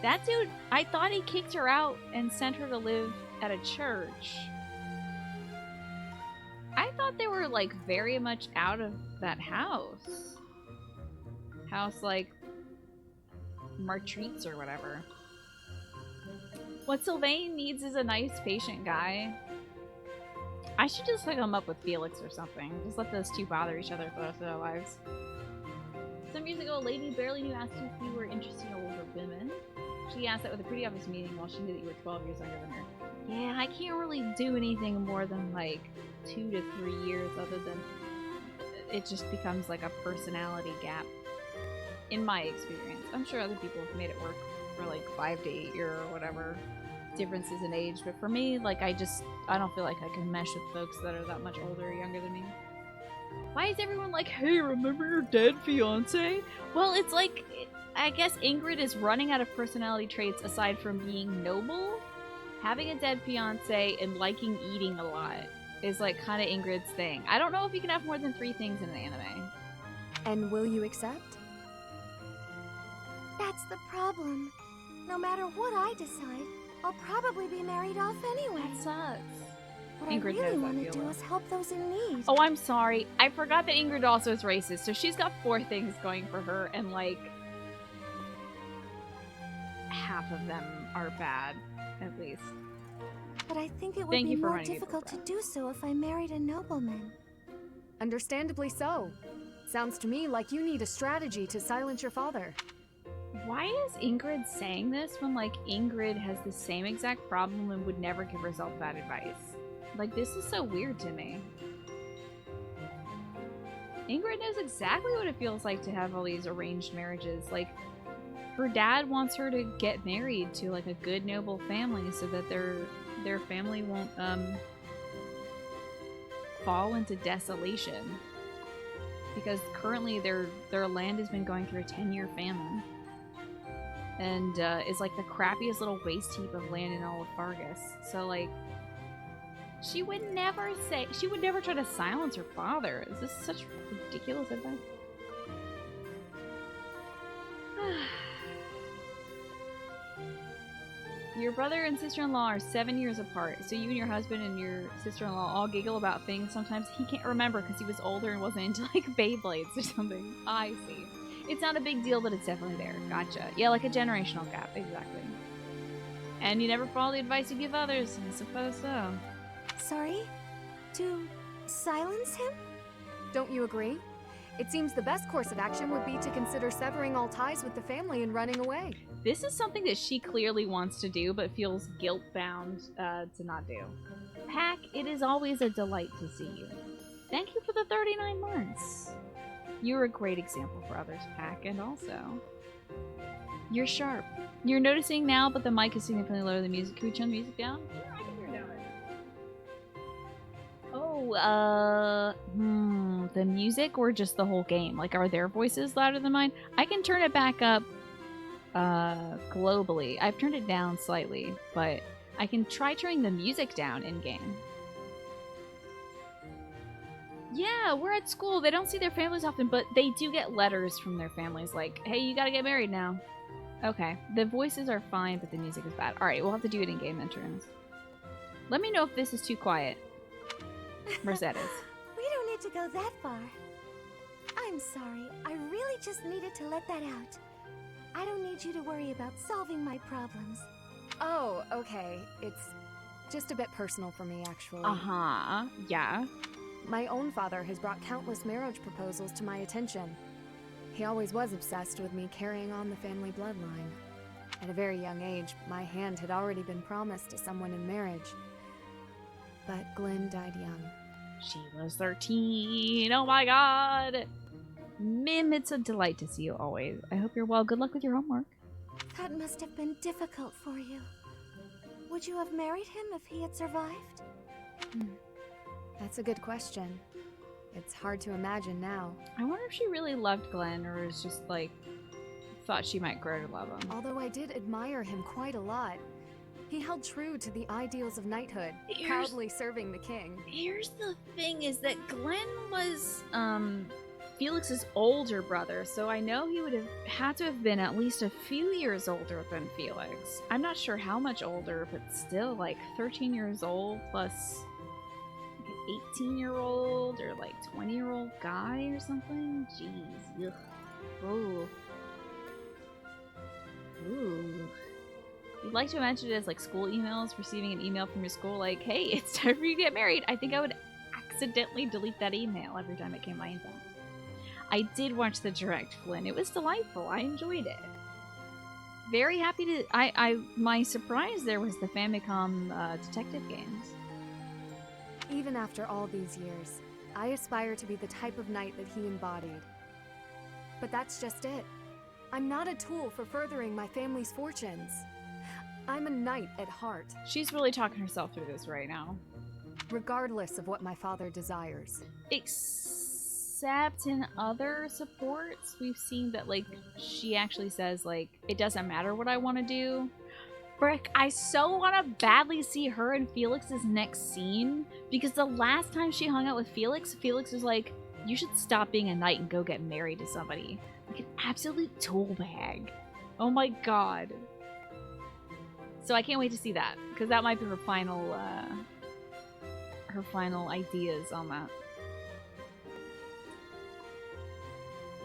That dude, I thought he kicked her out and sent her to live at a church. I thought they were, like, very much out of that house. House, like, Martreats or whatever. What Sylvain needs is a nice, patient guy. I should just hook him up with Felix or something. Just let those two bother each other for the rest of their lives. Some years ago, a lady barely knew asked you if you were interested in older women. She asked that with a pretty obvious meaning while she knew that you were 12 years younger than her. Yeah, I can't really do anything more than like 2 to 3 years other than it just becomes like a personality gap. In my experience. I'm sure other people have made it work for like 5 to 8 year or whatever differences in age, but for me, like I don't feel like I can mesh with folks that are that much older or younger than me. Why is everyone like, hey, remember your dead fiance? Well, it's like, I guess Ingrid is running out of personality traits aside from being noble. Having a dead fiance and liking eating a lot is like kind of Ingrid's thing. I don't know if you can have more than 3 things in an anime. And will you accept? That's the problem. No matter what I decide, I'll probably be married off anyway. That sucks. What Ingrid I really knows want that to do feeling. is help those in need. Oh, I'm sorry. I forgot that Ingrid also is racist, so she's got 4 things going for her, and like half of them are bad, at least. But I think it would Thank be you for more running it difficult to over. do so if I married a nobleman. Understandably so. Sounds to me like you need a strategy to silence your father. Why is Ingrid saying this when, like, Ingrid has the same exact problem and would never give herself bad advice? Like, this is so weird to me. Ingrid knows exactly what it feels like to have all these arranged marriages. Like, her dad wants her to get married to, like, a good, noble family so that their family won't, fall into desolation. Because currently their land has been going through a 10-year famine. And is like the crappiest little waste heap of land in all of Fargus. So like, she would never try to silence her father. Is this such ridiculous advice? Your brother and sister-in-law are 7 years apart, so you and your husband and your sister-in-law all giggle about things sometimes he can't remember because he was older and wasn't into like Beyblades or something. I see. It's not a big deal, but it's definitely there. Gotcha. Yeah, like a generational gap, exactly. And you never follow the advice you give others, I suppose so. Sorry? To silence him? Don't you agree? It seems the best course of action would be to consider severing all ties with the family and running away. This is something that she clearly wants to do, but feels guilt-bound to not do. Pack, it is always a delight to see you. Thank you for the 39 months. You're a great example for others, Pack, and also, you're sharp. You're noticing now, but the mic is significantly lower than music. Can we turn the music down? Yeah, I can turn it down. Oh, the music or just the whole game? Like, are their voices louder than mine? I can turn it back up, globally. I've turned it down slightly, but I can try turning the music down in-game. Yeah, we're at school. They don't see their families often, but they do get letters from their families like, hey, you gotta get married now. Okay, the voices are fine, but the music is bad. Alright, we'll have to do it in-game entrance. Let me know if this is too quiet. Mercedes. We don't need to go that far. I'm sorry. I really just needed to let that out. I don't need you to worry about solving my problems. Oh, okay. It's just a bit personal for me, actually. Uh-huh. Yeah. My own father has brought countless marriage proposals to my attention. He always was obsessed with me carrying on the family bloodline. At a very young age, my hand had already been promised to someone in marriage. But Glenn died young. She was 13. Oh my god. Mim, it's a delight to see you always. I hope you're well. Good luck with your homework. That must have been difficult for you. Would you have married him if he had survived? That's a good question. It's hard to imagine now. I wonder if she really loved Glenn or was just like thought she might grow to love him. Although I did admire him quite a lot. He held true to the ideals of knighthood, proudly serving the king. Here's the thing is that Glenn was Felix's older brother, so I know he would have had to have been at least a few years older than Felix. I'm not sure how much older, but still like 13 years old plus 18-year-old or like 20-year-old guy or something? Jeez. Ugh. Ooh. Ooh. You'd like to imagine it as like school emails, receiving an email from your school like, hey, it's time for you to get married. I think I would accidentally delete that email every time it came my inbox. I did watch the direct, Flynn. It was delightful. I enjoyed it. Very happy to... my surprise there was the Famicom detective games. Even after all these years, I aspire to be the type of knight that he embodied. But that's just it. I'm not a tool for furthering my family's fortunes. I'm a knight at heart. She's really talking herself through this right now. Regardless of what my father desires. Except in other supports, we've seen that, like, she actually says, like, it doesn't matter what I want to do. Frick, I so want to badly see her in Felix's next scene, because the last time she hung out with Felix, Felix was like, you should stop being a knight and go get married to somebody. Like an absolute tool bag. Oh my god. So I can't wait to see that, because that might be her final ideas on that.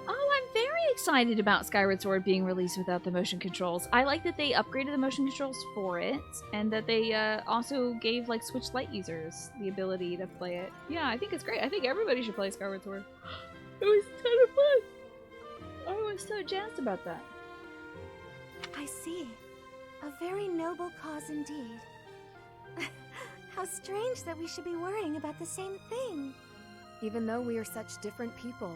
Oh, I'm very excited about Skyward Sword being released without the motion controls. I like that they upgraded the motion controls for it, and that they also gave like Switch Lite users the ability to play it. Yeah, I think it's great. I think everybody should play Skyward Sword. It was a ton of fun. I was so jazzed about that. I see. A very noble cause indeed. How strange that we should be worrying about the same thing. Even though we are such different people.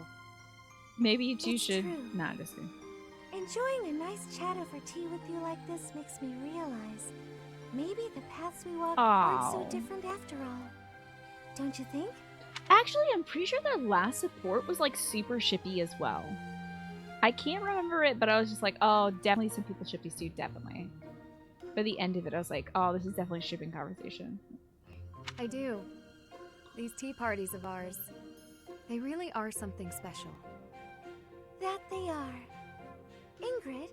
Maybe you two should... True. Nah, just kidding. Enjoying a nice chat over tea with you like this makes me realize maybe the paths we walk aren't so different after all. Don't you think? Actually, I'm pretty sure their last support was like super shippy as well. I can't remember it, but I was just like, oh, definitely some people ship these two, definitely. By the end of it, I was like, oh, this is definitely a shipping conversation. I do. These tea parties of ours, they really are something special. That they are. Ingrid,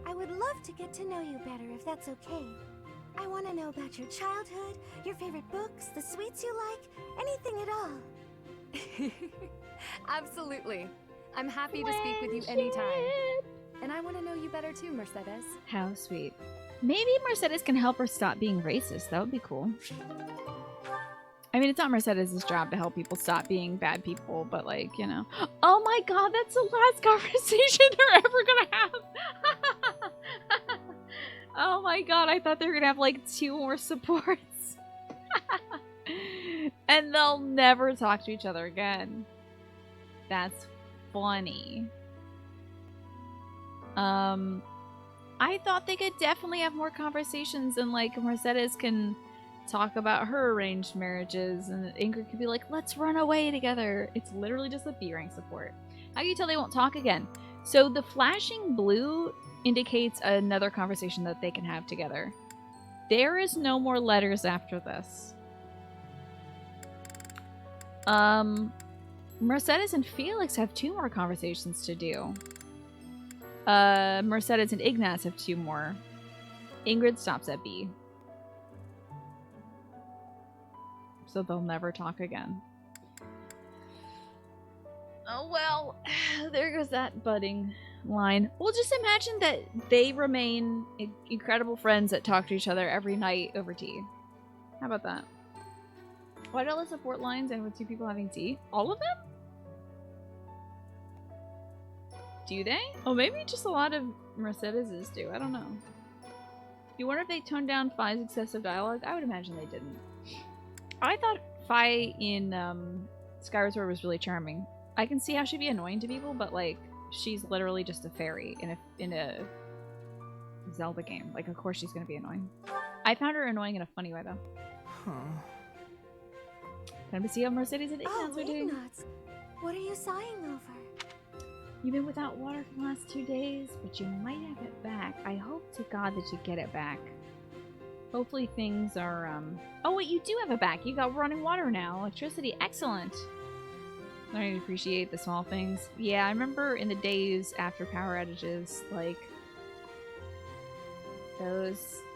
I would love to get to know you better if that's okay. I want to know about your childhood, your favorite books, the sweets you like, anything at all. Absolutely. I'm happy to speak with you anytime. And I want to know you better too, Mercedes. How sweet. Maybe Mercedes can help her stop being racist. That would be cool. I mean, it's not Mercedes' job to help people stop being bad people, but like, you know. Oh my god, that's the last conversation they're ever gonna have! Oh my god, I thought they were gonna have like 2 more supports. And they'll never talk to each other again. That's funny. I thought they could definitely have more conversations, and like Mercedes can talk about her arranged marriages, and Ingrid could be like, let's run away together. It's literally just a B rank support. How can you tell they won't talk again? So the flashing blue indicates another conversation that they can have together. There is no more letters after this. Mercedes and Felix have 2 more conversations to do. Mercedes and Ignaz have 2 more. Ingrid stops at B. So they'll never talk again. Oh well, there goes that budding line. Well, just imagine that they remain incredible friends that talk to each other every night over tea. How about that? Why do all the support lines end with 2 people having tea? All of them? Do they? Oh, maybe just a lot of Mercedes do. I don't know. You wonder if they toned down Phi's excessive dialogue? I would imagine they didn't. I thought Phi in Skyward Sword was really charming. I can see how she'd be annoying to people, but like, she's literally just a fairy in a Zelda game. Like, of course she's gonna be annoying. I found her annoying in a funny way, though. Huh. Time to see how Mercedes and Ignaz are doing. Ignaz, what are you sighing over? You've been without water for the last 2 days, but you might have it back. I hope to God that you get it back. Hopefully things are, Oh wait, you do have it back. You got running water now. Electricity. Excellent. Learning to appreciate the small things. Yeah, I remember in the days after power outages, like,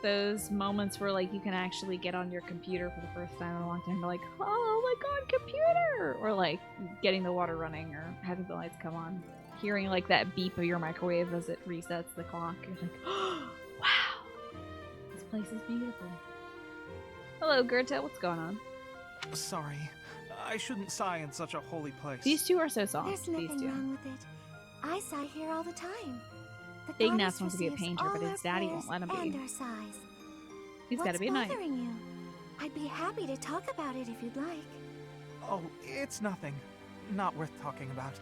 those moments where, like, you can actually get on your computer for the first time in a long time. You're like, oh my god, computer! Or, like, getting the water running or having the lights come on. Hearing, like, that beep of your microwave as it resets the clock. You're like, oh, wow! This place is beautiful. Hello, Goethe. What's going on? Sorry. I shouldn't sigh in such a holy place. These 2 are so soft. There's nothing wrong with it. I sigh here all the time. The Ignaz goddess wants to be a receives painter, but all his our daddy prayers won't let him and be. our sighs. He's got to be a knight. What's bothering you? I'd be happy to talk about it if you'd like. Oh, it's nothing. Not worth talking about.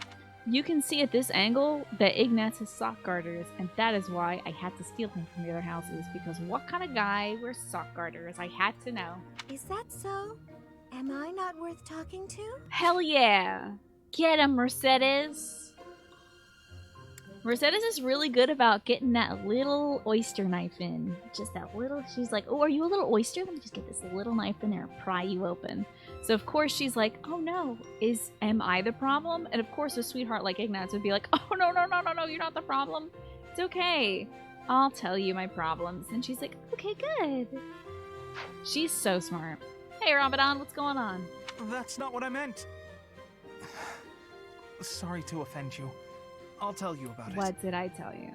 You can see at this angle that Ignaz has sock garters, and that is why I had to steal him from the other houses, because what kind of guy wears sock garters? I had to know. Is that so? Am I not worth talking to? Hell yeah! Get him, Mercedes! Mercedes is really good about getting that little oyster knife in. Just that little, she's like, oh, are you a little oyster? Let me just get this little knife in there and pry you open. So of course she's like, oh no, am I the problem? And of course a sweetheart like Ignaz would be like, oh no, you're not the problem. It's okay. I'll tell you my problems. And she's like, okay, good. She's so smart. Hey, Ramadan, what's going on? That's not what I meant. Sorry to offend you. I'll tell you about it. What did I tell you?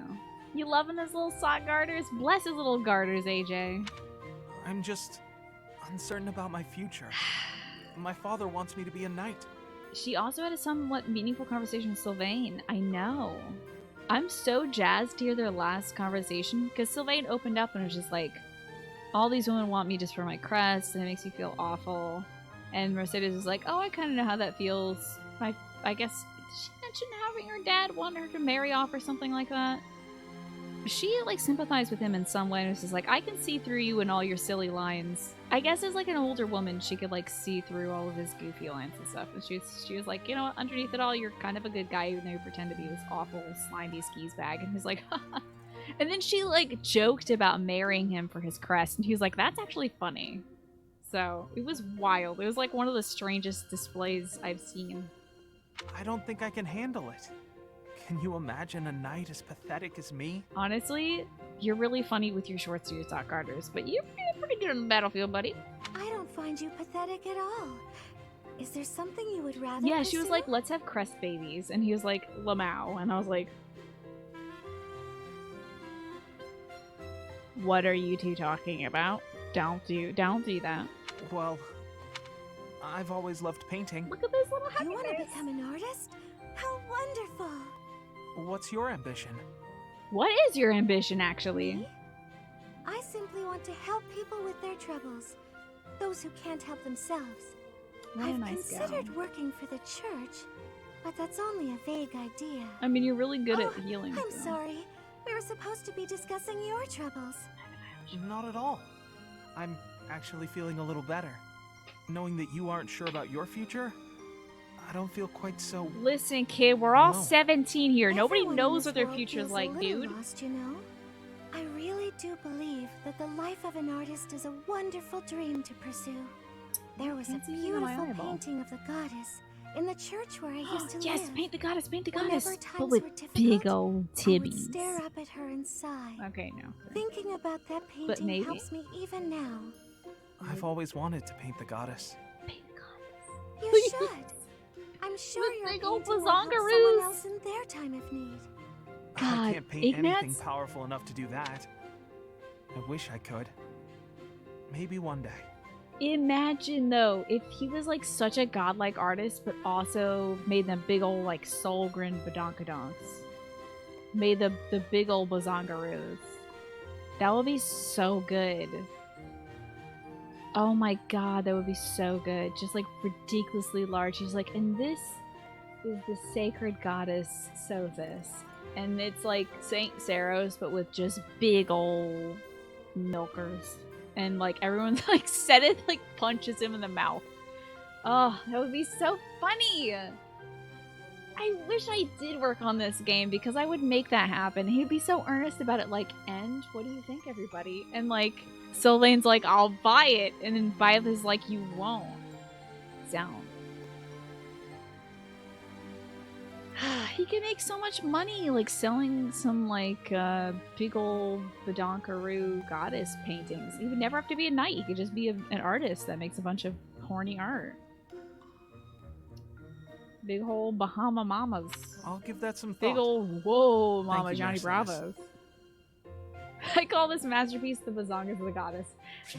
You loving his little sock garters? Bless his little garters, AJ. I'm just uncertain about my future. My father wants me to be a knight. She also had a somewhat meaningful conversation with Sylvain. I know. I'm so jazzed to hear their last conversation, because Sylvain opened up and was just like, all these women want me just for my crest, and it makes me feel awful. And Mercedes is like, oh, I kind of know how that feels. I guess, did she mention having her dad want her to marry off or something like that? She, like, sympathized with him in some way, and was just like, I can see through you and all your silly lines. I guess as, like, an older woman, she could, like, see through all of his goofy lines and stuff. And she was like, you know what, underneath it all, you're kind of a good guy, even though you pretend to be this awful, slimy skis bag. And he's like, haha. And then she, like, joked about marrying him for his crest, and he was like, that's actually funny. So, it was wild. It was, like, one of the strangest displays I've seen. I don't think I can handle it. Can you imagine a knight as pathetic as me? Honestly, you're really funny with your shorts and your sock garters, but you're pretty good on the battlefield, buddy. I don't find you pathetic at all. Is there something you would rather Yeah, she was pursue? like, let's have crest babies. And he was like, Lamau. And I was like, what are you two talking about? Don't do that. Well, I've always loved painting. Look at this little happy You want to face. become an artist? How wonderful! What's your ambition? What is your ambition, actually? Me? I simply want to help people with their troubles. Those who can't help themselves. What a I've nice gal. considered working for the church, but that's only a vague idea. I mean, you're really good at healing. I'm so. sorry. We were supposed to be discussing your troubles. Not at all. I'm actually feeling a little better. Knowing that you aren't sure about your future, I don't feel quite so... Listen, kid, we're all No. 17 here. Nobody Everyone in knows this what their world future's feels like, a little dude. Lost, you know? I really do believe that the life of an artist is a wonderful dream to pursue. There was a Can't see it in my beautiful eyeball. painting of the goddess in the church where I used to Yes, live. paint the goddess, paint the Whenever goddess. times But with were difficult, big old I would tibbies. stare up at her and sigh. Okay, no. Thinking about that But painting maybe. helps me even now. I've always wanted to paint the goddess. You should. I'm sure With your big painting old will help someone bazongaroos. else in their time of need. I God, can't paint anything Ignatz? powerful enough to do that. I wish I could. Maybe one day. Imagine though, if he was like such a godlike artist, but also made them big old like soul grin badonkadonks. Made the big old bazongaroos. That would be so good. Oh my god, that would be so good. Just like ridiculously large. He's like, and this is the sacred goddess Sothis. And it's like Saint Saros, but with just big old milkers. And like everyone's like said it like punches him in the mouth. Oh, that would be so funny. I wish I did work on this game because I would make that happen. He'd be so earnest about it, like, and what do you think, everybody? And like Sylvain's like, I'll buy it, and then Violet is like, you won't. Sound. He can make so much money, like selling some like big old badonkaroo goddess paintings. He would never have to be a knight. He could just be an artist that makes a bunch of horny art. Big old Bahama Mamas. I'll give that some thought. Big old whoa, Thank Mama you, Johnny Mercedes. Bravos. I call this masterpiece the Bazongas of the Goddess.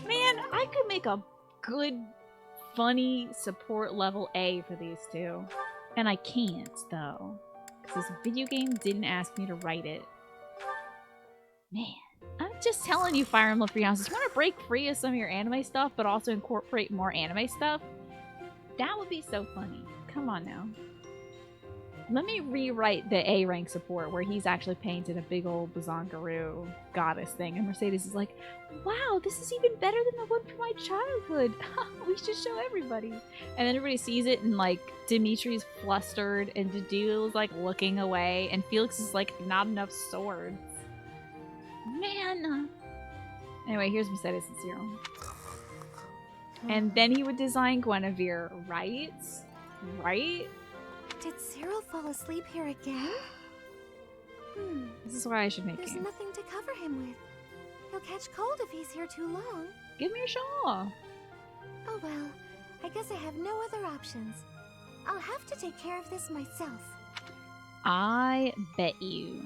Man, I could make a good, funny support level A for these two. And I can't, though. Because this video game didn't ask me to write it. Man, I'm just telling you, Fire Emblem Free Houses, you want to break free of some of your anime stuff, but also incorporate more anime stuff? That would be so funny. Come on now. Let me rewrite the A rank support where he's actually painted a big old Bazongaroo goddess thing. And Mercedes is like, wow, this is even better than the one from my childhood. We should show everybody. And then everybody sees it and like Dimitri's flustered and Dedue is like looking away and Felix is like, not enough swords. Man. Anyway, here's Mercedes and Cyril. And then he would design Guinevere, right? Right? Did Cyril fall asleep here again? This is why I should make There's games. nothing to cover him with. He'll catch cold if he's here too long. Give me a shawl. Oh well, I guess I have no other options. I'll have to take care of this myself. I bet you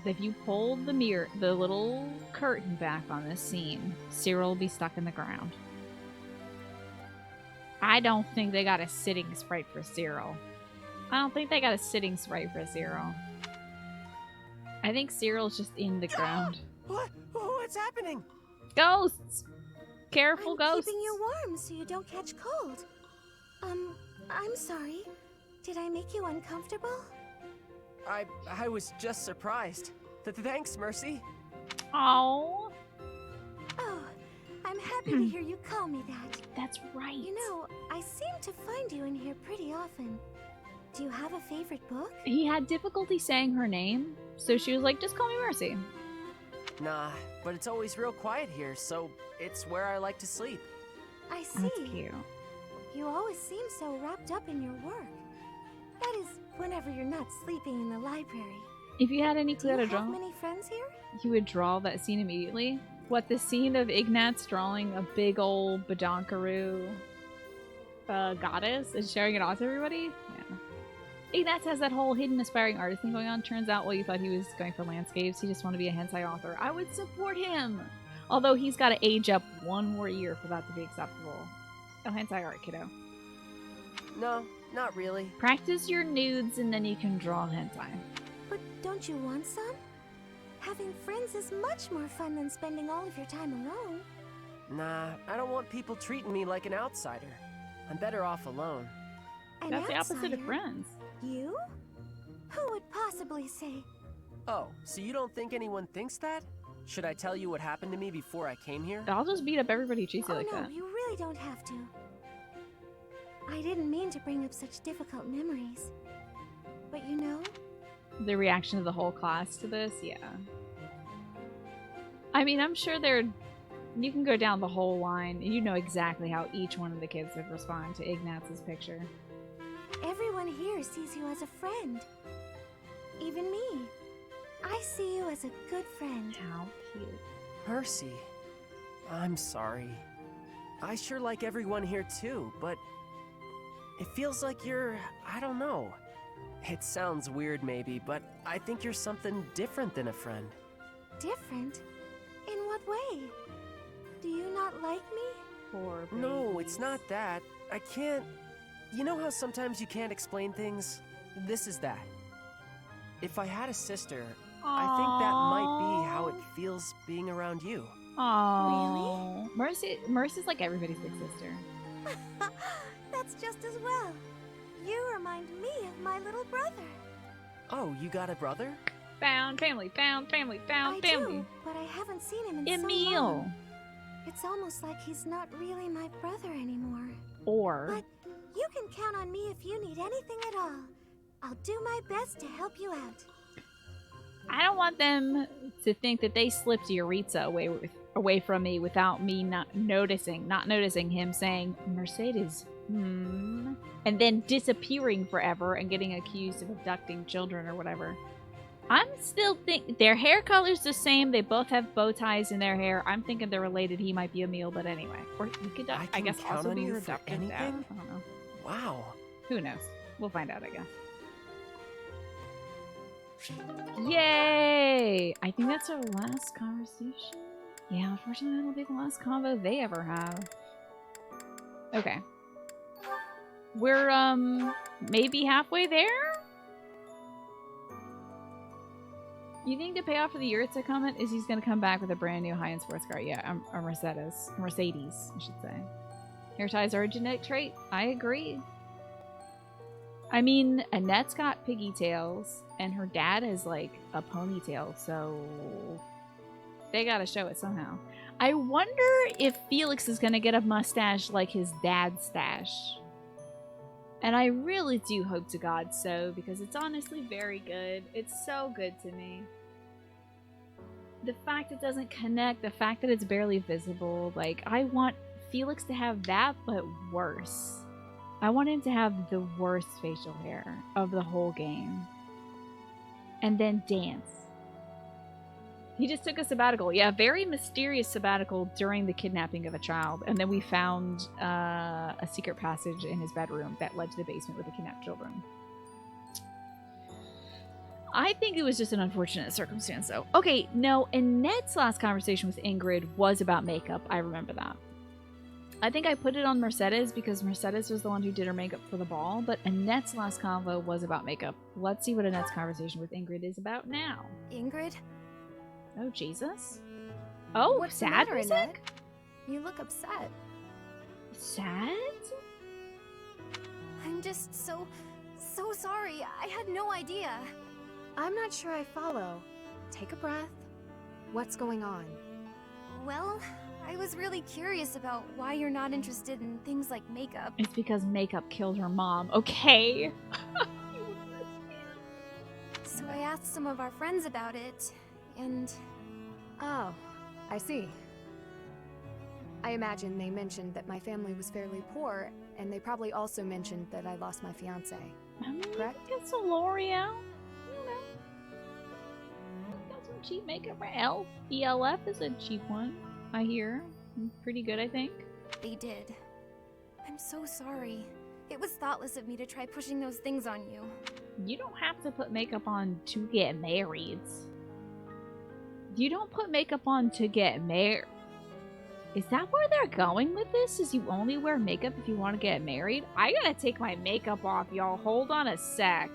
that if you pulled the mirror, the little curtain back on this scene, Cyril will be stuck in the ground. I don't think they got a sitting sprite for Cyril. I don't think they got a sitting sprite for Cyril. I think Cyril's just in the ground. What? What's happening? Ghosts! Careful, I'm ghosts! keeping you warm so you don't catch cold. I'm sorry. Did I make you uncomfortable? I was just surprised. Thanks, Mercy. Oh, Oh, I'm happy to hear you call me that. that's right. You know, I seem to find you in here pretty often. Do you have a favorite book? He had difficulty saying her name, so she was like, just call me Mercy. Nah, but it's always real quiet here, so it's where I like to sleep. I see. That's cute. You always seem so wrapped up in your work. That is, whenever you're not sleeping in the library. If you had any Do clue how you to draw, have many friends here? you would draw that scene immediately. What, the scene of Ignatz drawing a big old Badonkaroo goddess and sharing it off to everybody? Yeah. Ignatz has that whole hidden aspiring artist thing going on. Turns out, well, you thought he was going for landscapes. He just wanted to be a hentai author. I would support him! Although he's got to age up one more year for that to be acceptable. Oh, hentai art, kiddo. No, not really. Practice your nudes and then you can draw hentai. But don't you want some? Having friends is much more fun than spending all of your time alone. Nah, I don't want people treating me like an outsider. I'm better off alone. An That's the opposite of outsider? friends. You? Who would possibly say? Oh, so you don't think anyone thinks that? Should I tell you what happened to me before I came here? I'll just beat up everybody who treats you like no, that. you really don't have to. I didn't mean to bring up such difficult memories. But you know? The reaction of the whole class to this, yeah. I mean, I'm sure you can go down the whole line, and you know exactly how each one of the kids would respond to Ignaz's picture. Everyone here sees you as a friend. Even me. I see you as a good friend. How cute. Percy, I'm sorry. I sure like everyone here too, but it feels like you're, I don't know. It sounds weird maybe, but I think you're something different than a friend. Different? In what way? Do you not like me? Poor No, it's not that. I can't... You know how sometimes you can't explain things? This is that. If I had a sister, I think that might be how it feels being around you. Aww. Really? Mercy's like everybody's big sister. That's just as well. You remind me of my little brother. Oh, you got a brother? Found family, found family, found I family. do, but I haven't seen him in so Emil. long. It's almost like he's not really my brother anymore. Or... But you can count on me if you need anything at all. I'll do my best to help you out. I don't want them to think that they slipped Yuritsa away from me without me not noticing him saying, Mercedes, and then disappearing forever and getting accused of abducting children or whatever. I'm still their hair color's the same. They both have bow ties in their hair. I'm thinking they're related. He might be Emil, but anyway. Or he could, I guess, count also on be you her for adopted dad. anything? I don't know. Wow. Who knows? We'll find out, I guess. Yay! I think that's our last conversation. Yeah, unfortunately, that'll be the last convo they ever have. Okay. We're, maybe halfway there? You think the payoff for the Yuritsa comment is he's gonna come back with a brand new high-end sports car? Yeah, a Mercedes, I should say. Hair ties are a genetic trait. I agree. I mean, Annette's got pigtails, and her dad has, like, a ponytail, so they gotta show it somehow. I wonder if Felix is gonna get a mustache like his dad's stash. And I really do hope to God so, because it's honestly very good. It's so good to me. The fact it doesn't connect, the fact that it's barely visible, like, I want Felix to have that, but worse. I want him to have the worst facial hair of the whole game. And then dance. He just took a sabbatical. Yeah, very mysterious sabbatical during the kidnapping of a child. And then we found a secret passage in his bedroom that led to the basement with the kidnapped children. I think it was just an unfortunate circumstance, though. Okay, no, Annette's last conversation with Ingrid was about makeup. I remember that. I think I put it on Mercedes because Mercedes was the one who did her makeup for the ball, but Annette's last convo was about makeup. Let's see what Annette's conversation with Ingrid is about now. Ingrid? Oh, Jesus. Oh, What's the sad matter, music? Annette? You look upset. Sad? I'm just so sorry. I had no idea. I'm not sure I follow. Take a breath. What's going on? Well, I was really curious about why you're not interested in things like makeup. It's because makeup killed her mom. Okay. So I asked some of our friends about it, and... Oh, I see. I imagine they mentioned that my family was fairly poor, and they probably also mentioned that I lost my fiancé. Correct? Get some L'Oreal. You know. Got some cheap makeup. ELF is a cheap one, I hear. Pretty good, I think. They did. I'm so sorry. It was thoughtless of me to try pushing those things on you. You don't have to put makeup on to get married. You don't put makeup on to get married. Is that where they're going with this? Is you only wear makeup if you want to get married? I gotta take my makeup off, y'all. Hold on a sec.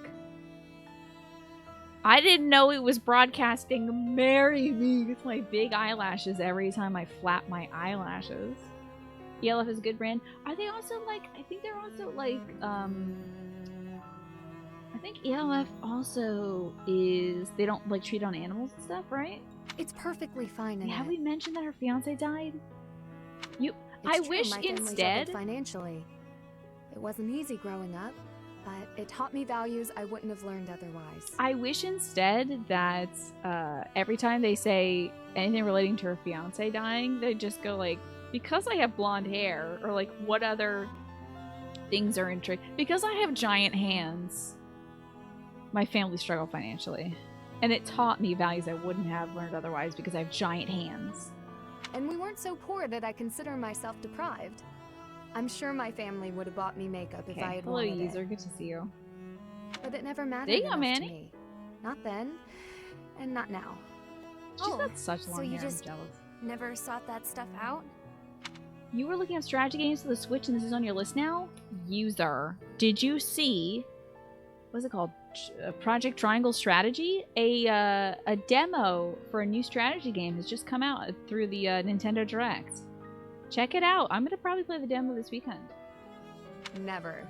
I didn't know it was broadcasting "Marry Me" with my big eyelashes every time I flap my eyelashes. ELF is a good brand. Are they also like, I think they're also like, I think ELF also is, they don't like treat on animals and stuff, right? It's perfectly fine. Have we mentioned that her fiance died? It's I true, wish my family instead. struggled financially. It wasn't easy growing up, but it taught me values I wouldn't have learned otherwise. I wish instead that every time they say anything relating to her fiance dying, they just go like, because I have blonde hair, or like, what other things are in trick? Because I have giant hands, my family struggled financially. And it taught me values I wouldn't have learned otherwise because I have giant hands. And we weren't so poor that I consider myself deprived. I'm sure my family would have bought me makeup if I had Hello, wanted user. it. Good to see you. But it never mattered There you go, enough to Manny. me. Not then, and not now. She's got such long so you hair. just I'm jealous. never sought that stuff out? You were looking up strategy games for the Switch and this is on your list now? User. Did you see, what's it called? Project Triangle Strategy? A demo for a new strategy game has just come out through the Nintendo Direct. Check it out. I'm going to probably play the demo this weekend. Never.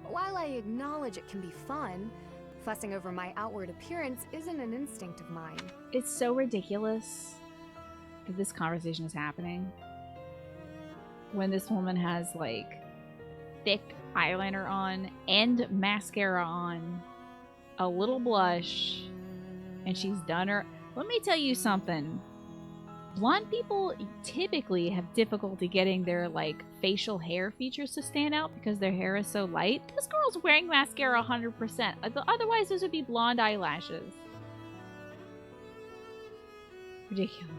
While I acknowledge it can be fun, fussing over my outward appearance isn't an instinct of mine. It's so ridiculous that this conversation is happening. When this woman has, like, thick eyeliner on and mascara on, a little blush, and she's done her... Let me tell you something. Blonde people typically have difficulty getting their, like, facial hair features to stand out because their hair is so light. This girl's wearing mascara 100%. Otherwise, those would be blonde eyelashes. Ridiculous.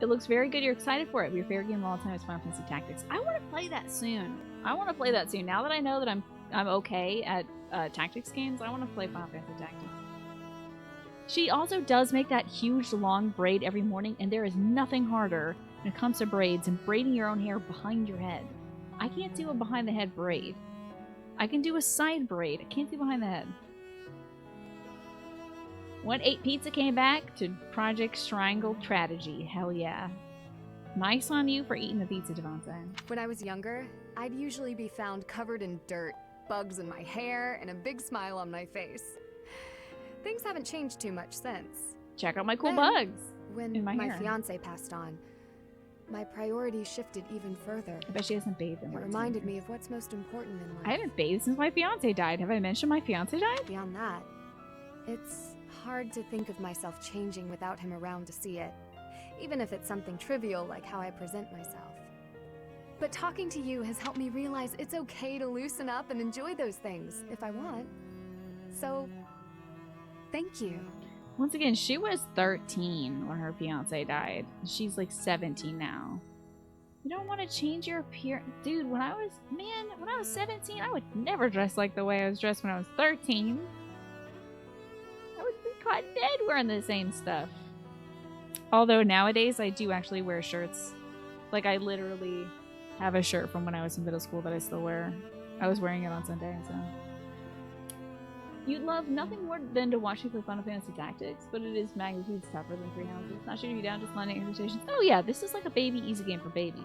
It looks very good. You're excited for it. Your favorite game of all time is Final Fantasy Tactics. I want to play that soon. Now that I know that I'm okay at tactics games, I want to play Final Fantasy Tactics. She also does make that huge long braid every morning, and there is nothing harder when it comes to braids and braiding your own hair behind your head. I can't do a behind the head braid. I can do a side braid. I can't do behind the head. When 8 Pizza came back to Project Triangle Strategy. Hell yeah. Nice on you for eating the pizza, Devontae. When I was younger, I'd usually be found covered in dirt, bugs in my hair, and a big smile on my face. Things haven't changed too much since. Check out my cool Then, bugs When in my hair. fiance passed on, my priorities shifted even further. I bet she hasn't bathed in It like 10 reminded years. me of what's most important in life. I haven't bathed since my fiance died. Have I mentioned my fiance died? Beyond that, it's hard to think of myself changing without him around to see it, even if it's something trivial like how I present myself. But talking to you has helped me realize it's okay to loosen up and enjoy those things if I want. So, thank you. Once again, she was 13 when her fiance died. She's like 17 now. You don't want to change your appearance. Dude, when I was 17, I would never dress like the way I was dressed when I was 13. I would be caught dead wearing the same stuff. Although nowadays, I do actually wear shirts. Like, I literally have a shirt from when I was in middle school that I still wear. I was wearing it on Sunday, so... You'd love nothing more than to watch me play Final Fantasy Tactics, but it is magnitudes tougher than 3 houses. Not sure to be down, just landing expectations. Oh yeah, this is like a baby easy game for babies.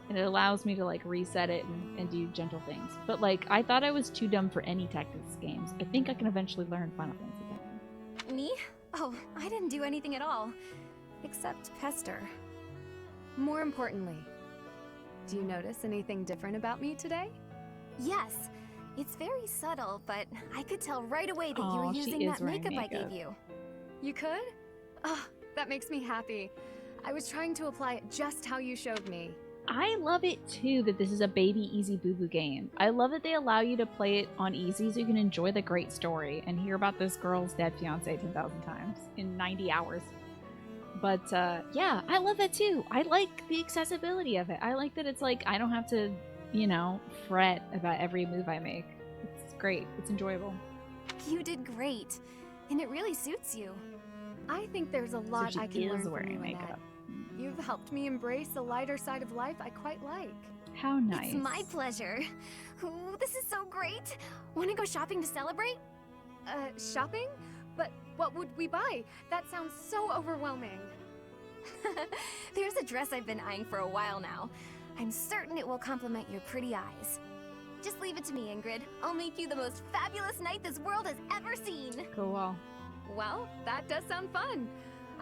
And it allows me to like reset it and do gentle things. But like, I thought I was too dumb for any tactics games. I think I can eventually learn Final Fantasy Tactics. Me? Oh, I didn't do anything at all. Except pester. More importantly, do you notice anything different about me today? Yes. It's very subtle, but I could tell right away that you Aw, were she using is that wearing makeup I makeup. gave you. You could? Oh, that makes me happy. I was trying to apply it just how you showed me. I love it too that this is a baby easy boo-boo game. I love that they allow you to play it on easy so you can enjoy the great story and hear about this girl's dead fiance 10,000 times in 90 hours. But yeah, I love that too. I like the accessibility of it. I like that it's like I don't have to, you know, fret about every move I make. It's great. It's enjoyable. You did great, and it really suits you. I think there's a lot she I can is learn from wearing you, makeup. Annette. You've helped me embrace a lighter side of life I quite like. How nice. It's my pleasure. Ooh, this is so great. Want to go shopping to celebrate? Shopping? But what would we buy? That sounds so overwhelming. There's a dress I've been eyeing for a while now. I'm certain it will complement your pretty eyes. Just leave it to me, Ingrid. I'll make you the most fabulous knight this world has ever seen. Cool. Well, that does sound fun.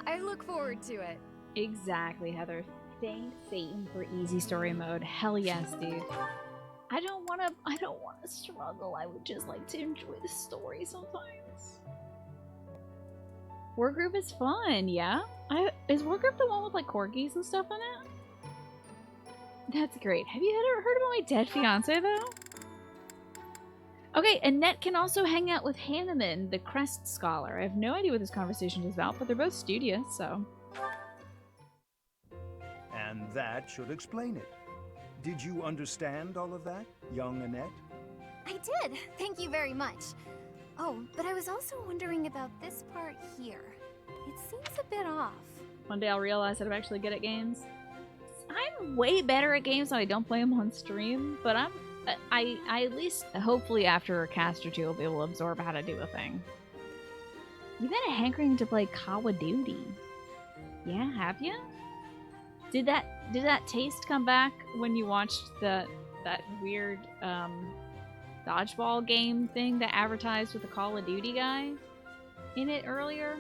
I look forward to it. Exactly, Heather. Thank Satan for easy story mode. Hell yes, dude. I don't wanna struggle. I would just like to enjoy the story sometimes. War group is fun, yeah? Is War group the one with like corgis and stuff in it? That's great. Have you ever heard about my dead fiance though? Okay, Annette can also hang out with Hanneman, the Crest Scholar. I have no idea what this conversation is about, but they're both studious, so. And that should explain it. Did you understand all of that, young Annette? I did. Thank you very much. Oh, but I was also wondering about this part here. It seems a bit off. One day I'll realize that I'm actually good at games. I'm way better at games when I don't play them on stream, but I at least, hopefully after a cast or two, will be able to absorb how to do a thing. You've had a hankering to play Call of Duty. Yeah, have you? Did that taste come back when you watched that weird dodgeball game thing that advertised with the Call of Duty guy in it earlier?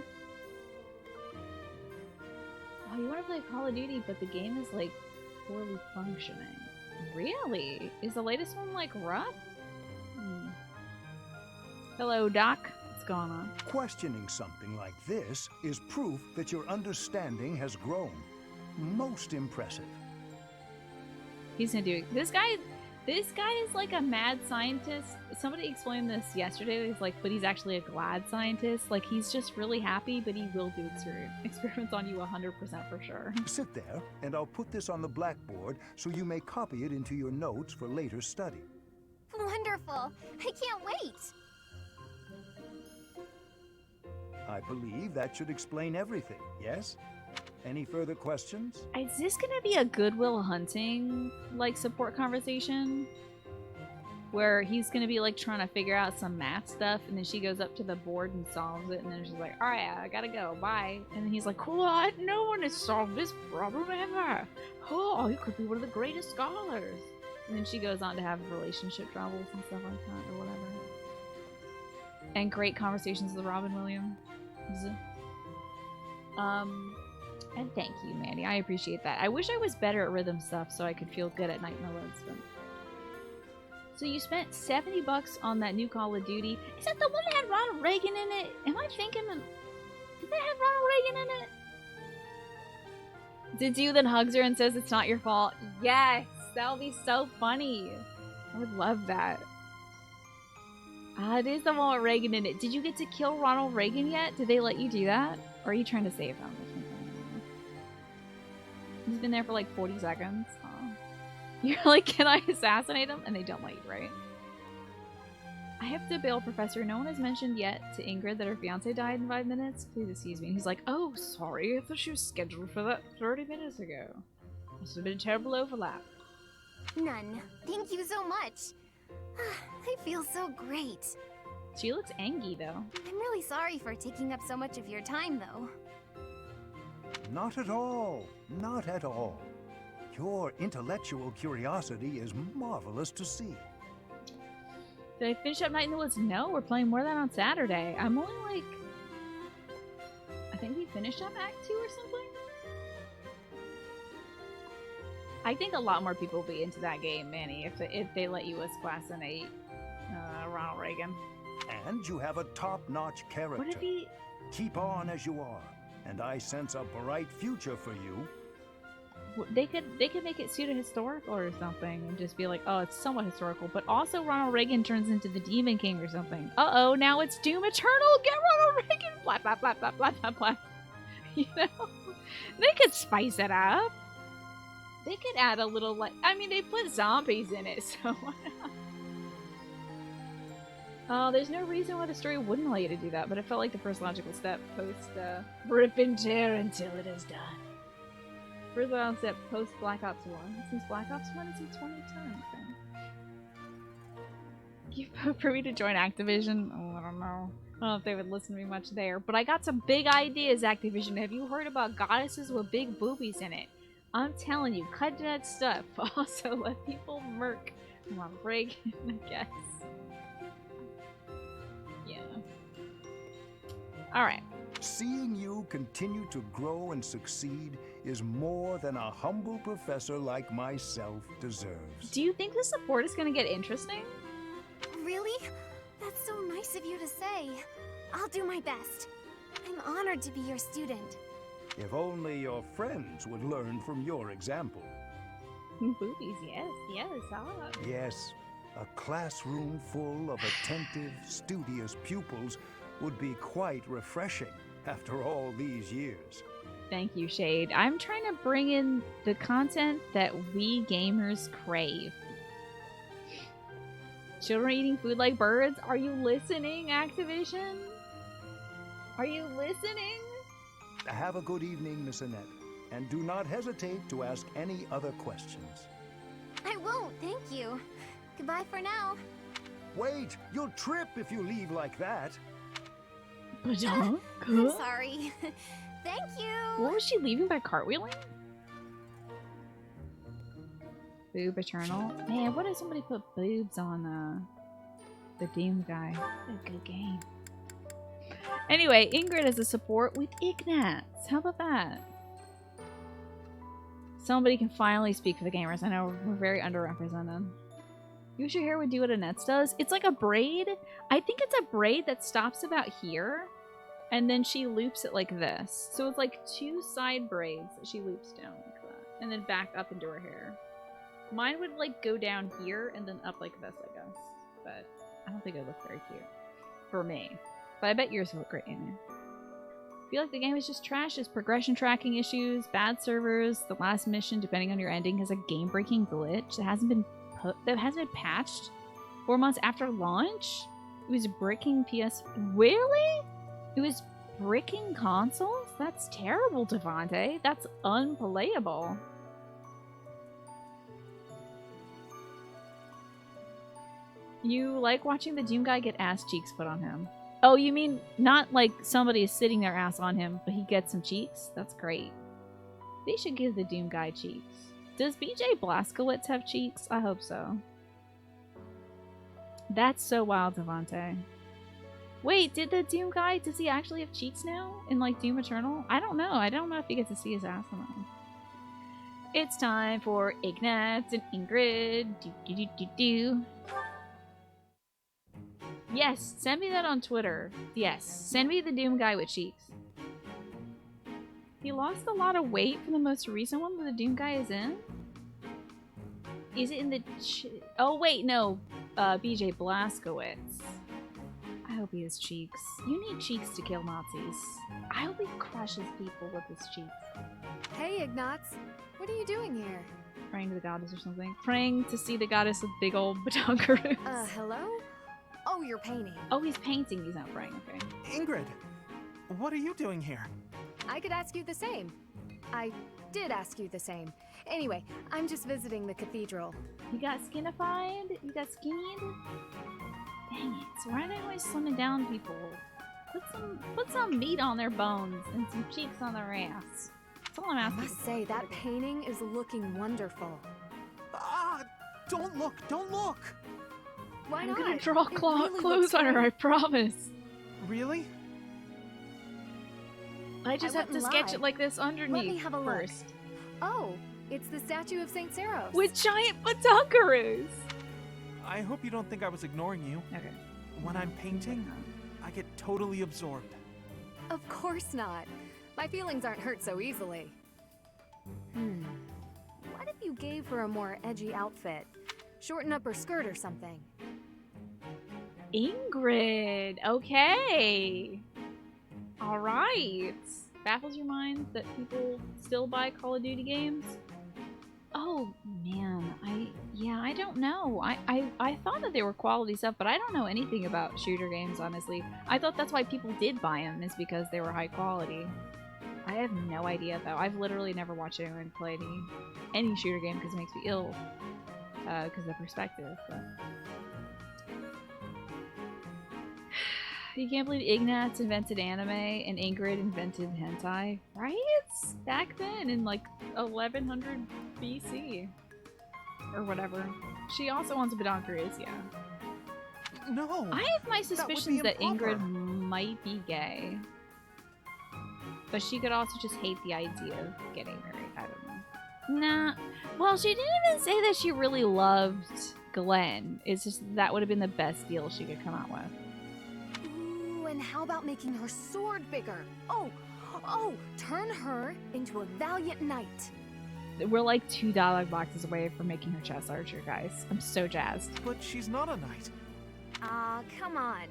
Oh, you want to play Call of Duty, but the game is like poorly functioning. Really? Is the latest one like rough? Hello, Doc. What's going on? Questioning something like this is proof that your understanding has grown. Most impressive. He's gonna do it. This guy is like a mad scientist. Somebody explained this yesterday. He's like, but he's actually a glad scientist. Like, he's just really happy, but he will do experiments on you 100% for sure. Sit there, and I'll put this on the blackboard so you may copy it into your notes for later study. Wonderful. I can't wait. I believe that should explain everything, yes? Any further questions? Is this gonna be a Goodwill Hunting like support conversation? Where he's gonna be like trying to figure out some math stuff, and then she goes up to the board and solves it, and then she's like, alright, I gotta go, bye. And then he's like, what? No one has solved this problem ever. Oh, you could be one of the greatest scholars. And then she goes on to have relationship troubles and stuff like that, or whatever. And great conversations with Robin Williams. And thank you, Mandy. I appreciate that. I wish I was better at rhythm stuff so I could feel good at night in the woods. But... So you spent $70 on that new Call of Duty. Is that the one that had Ronald Reagan in it? Am I thinking of... Did that have Ronald Reagan in it? Did you then hugs her and says it's not your fault? Yes! That would be so funny. I would love that. It is the one with Reagan in it. Did you get to kill Ronald Reagan yet? Did they let you do that? Or are you trying to save him? He's been there for like 40 seconds. Oh. You're like, can I assassinate him? And they don't let you, right? I have to bail, Professor. No one has mentioned yet to Ingrid that her fiance died in 5 minutes. Please excuse me. And he's like, oh, sorry. I thought she was scheduled for that 30 minutes ago. Must have been a terrible overlap. None. Thank you so much. I feel so great. She looks angry, though. I'm really sorry for taking up so much of your time, though. Not at all. Not at all. Your intellectual curiosity is marvelous to see. Did I finish up Night in the Woods? No, we're playing more of that on Saturday. I'm only like... I think we finished up Act 2 or something? I think a lot more people will be into that game, Manny, if they let you assassinate Ronald Reagan. And you have a top-notch character. What if he... Keep on as you are, and I sense a bright future for you. They could make it pseudo-historical or something and just be like, oh, it's somewhat historical, but also Ronald Reagan turns into the Demon King or something. Uh-oh, now it's Doom Eternal! Get Ronald Reagan! Blah, blah, blah, blah, blah, blah, blah. You know? They could spice it up. They could add a little, like, I mean, they put zombies in it, so why not? Oh, there's no reason why the story wouldn't allow you to do that, but it felt like the first logical step post rip and tear until it is done. First of all, set post Black Ops 1. Since Black Ops 1 is in 2010. Okay. You vote for me to join Activision? Oh, I don't know. I don't know if they would listen to me much there. But I got some big ideas, Activision. Have you heard about goddesses with big boobies in it? I'm telling you, cut that stuff. Also, let people murk. I'm on break, I guess. Yeah. Alright. Seeing you continue to grow and succeed is more than a humble professor like myself deserves. Do you think the support is going to get interesting? Really? That's so nice of you to say. I'll do my best. I'm honored to be your student. If only your friends would learn from your example. Boobies, yes, yes, Yes, a classroom full of attentive, studious pupils would be quite refreshing after all these years. Thank you, Shade. I'm trying to bring in the content that we gamers crave. Children eating food like birds? Are you listening, Activision? Are you listening? Have a good evening, Miss Annette, and do not hesitate to ask any other questions. I won't, thank you. Goodbye for now. Wait, you'll trip if you leave like that. I'm sorry. Thank you. What was she leaving by cartwheeling? Boob Eternal? Man, what if somebody put boobs on the Doom guy? What a good game. Anyway, Ingrid is a support with Ignatz. How about that? Somebody can finally speak for the gamers. I know we're very underrepresented. You wish your hair would do what Annette's does? It's like a braid. I think it's a braid that stops about here. And then she loops it like this. So it's like two side braids that she loops down like that. And then back up into her hair. Mine would like go down here and then up like this, I guess. But I don't think it would look very cute. For me. But I bet yours would look great in it. I feel like the game is just trash. There's progression tracking issues, bad servers, the last mission, depending on your ending, has a game-breaking glitch that hasn't been patched 4 months after launch. It was bricking PS. Really? It was bricking consoles? That's terrible, Devante. That's unplayable. You like watching the Doom guy get ass cheeks put on him. Oh, you mean not like somebody is sitting their ass on him, but he gets some cheeks? That's great. They should give the Doom guy cheeks. Does BJ Blazkowicz have cheeks? I hope so. That's so wild, Devante. Wait, did the Doom guy, does he actually have cheeks now? In like Doom Eternal? I don't know. I don't know if he gets to see his ass or not. It's time for Ignatz and Ingrid. Do. Yes, send me that on Twitter. Yes, send me the Doom guy with cheeks. He lost a lot of weight from the most recent one that the Doom guy is in? Is it in the... oh, wait, no. BJ Blazkowicz. I hope he has cheeks. You need cheeks to kill Nazis. I hope he crushes people with his cheeks. Hey, Ignatz. What are you doing here? Praying to the goddess or something. Praying to see the goddess with big old batongaroos. Hello? Oh, you're painting. Oh, he's painting. He's not praying. Okay. Ingrid, what are you doing here? I could ask you the same. I did ask you the same. Anyway, I'm just visiting the cathedral. You got skinified? You got skinned? Dang it. So why are they always slimming down people? Put some meat on their bones and some cheeks on their ass. That's all I'm asking. I must say, that painting is looking wonderful. Ah! Don't look! Don't look! Why I'm not? gonna draw really clothes on her, I promise. Really? I just have to sketch it like this underneath Let me have a first. Look. Oh, it's the statue of St. Saros. With giant batongaroos! I hope you don't think I was ignoring you. Okay. When I'm painting, I get totally absorbed. Of course not. My feelings aren't hurt so easily. What if you gave her a more edgy outfit? Shorten up her skirt or something. Ingrid! Okay! Alright. Baffles your mind that people still buy Call of Duty games? Oh, man. I don't know. I thought that they were quality stuff, but I don't know anything about shooter games, honestly. I thought that's why people did buy them, is because they were high quality. I have no idea though. I've literally never watched anyone play any shooter game because it makes me ill. Because of the perspective. But... You can't believe Ignatz invented anime and Ingrid invented hentai, right? Back then in like 1100 BC or whatever. She also wants a Badonkariz, yeah. No. I have my suspicions that improper. Ingrid might be gay. But she could also just hate the idea of getting married. I don't know. Nah. Well, she didn't even say that she really loved Glenn. It's just that would have been the best deal she could come out with. Ooh, and how about making her sword bigger? Oh, turn her into a valiant knight. We're like $2 boxes away from making her chess archer, guys. I'm so jazzed. But she's not a knight. Aw, come on.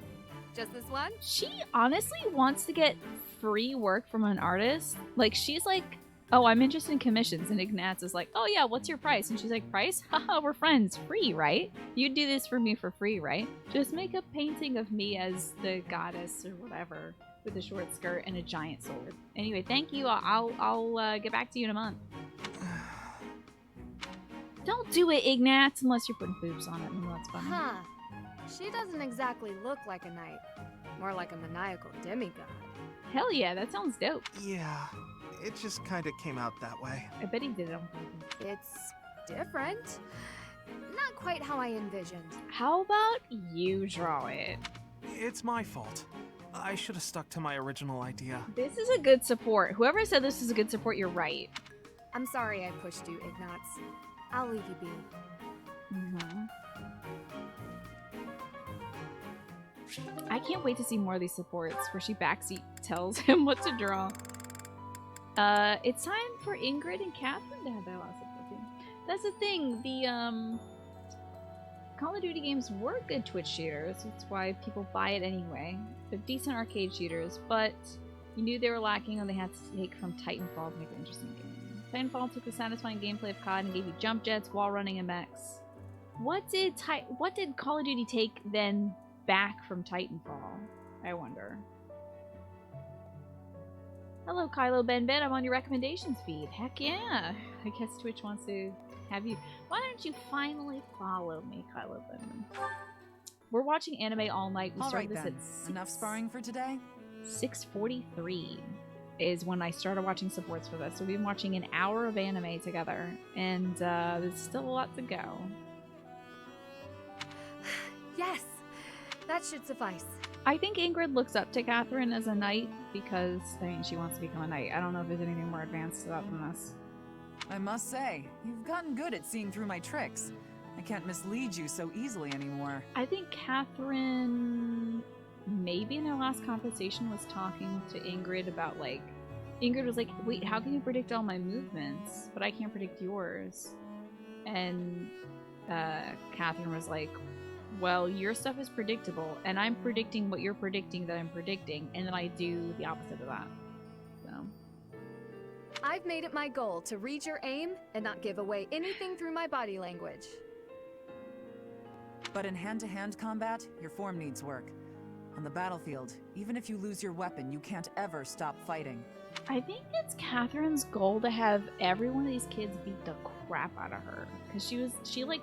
Just this one? She honestly wants to get free work from an artist. Like, she's like, oh, I'm interested in commissions. And Ignatz is like, oh yeah, what's your price? And she's like, price? Haha, we're friends. Free, right? You'd do this for me for free, right? Just make a painting of me as the goddess or whatever with a short skirt and a giant sword. Anyway, thank you. I'll get back to you in a month. Don't do it, Ignatz, unless you're putting boobs on it. And that's funny. Huh. She doesn't exactly look like a knight. More like a maniacal demigod. Hell yeah, that sounds dope. Yeah, it just kind of came out that way. I bet he did it on purpose. It's different. Not quite how I envisioned. How about you draw it? It's my fault. I should have stuck to my original idea. This is a good support. Whoever said this is a good support, you're right. I'm sorry I pushed you, Ignatz. I'll leave you be. I can't wait to see more of these supports where she backseat tells him what to draw. It's time for Ingrid and Catherine to have their last support team. That's the thing. The Call of Duty games were good Twitch shooters. That's why people buy it anyway. They're decent arcade shooters, but you knew they were lacking and they had to take from Titanfall to make an interesting game. Titanfall took the satisfying gameplay of COD and gave you jump jets, wall running, and mechs. What did Call of Duty take then back from Titanfall? I wonder. Hello, Kylo Ben Ben. I'm on your recommendations feed. Heck yeah. I guess Twitch wants to have you. Why don't you finally follow me, Kylo Ben Ben? We're watching anime all night. We started this at enough sparring for today. 6:43 is when I started watching supports for this. So we've been watching an hour of anime together, and there's still a lot to go. Yes, that should suffice. I think Ingrid looks up to Catherine as a knight because, I mean, she wants to become a knight. I don't know if there's anything more advanced to that than this. I must say, you've gotten good at seeing through my tricks. I can't mislead you so easily anymore. I think Catherine, maybe in their last conversation, was talking to Ingrid about, like, Ingrid was like, wait, how can you predict all my movements? But I can't predict yours. And Catherine was like, well, your stuff is predictable, and I'm predicting what you're predicting that I'm predicting, and then I do the opposite of that. So. I've made it my goal to read your aim and not give away anything through my body language. But in hand-to-hand combat, your form needs work. On the battlefield, even if you lose your weapon, you can't ever stop fighting. I think it's Catherine's goal to have every one of these kids beat the crap out of her, because she like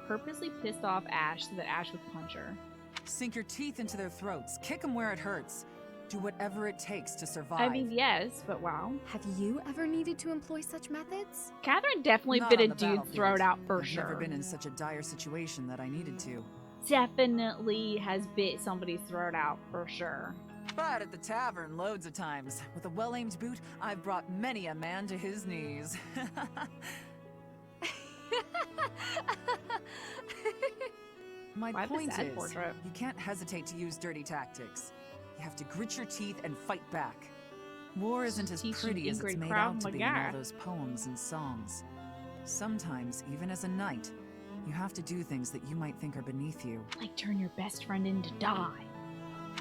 purposely pissed off Ash so that Ash would punch her. Sink your teeth into their throats, kick them where it hurts. Do whatever it takes to survive. I mean, yes, but wow. Have you ever needed to employ such methods? Catherine definitely bit a dude throat out for sure. I've never been in such a dire situation that I needed to. Definitely has bit somebody's throat out for sure. But at the tavern, loads of times. With a well-aimed boot, I've brought many a man to his knees. My point is, you can't hesitate to use dirty tactics. You have to grit your teeth and fight back. War isn't as pretty as it's made out to be in all those poems and songs. Sometimes, even as a knight, you have to do things that you might think are beneath you. Like turn your best friend in to die.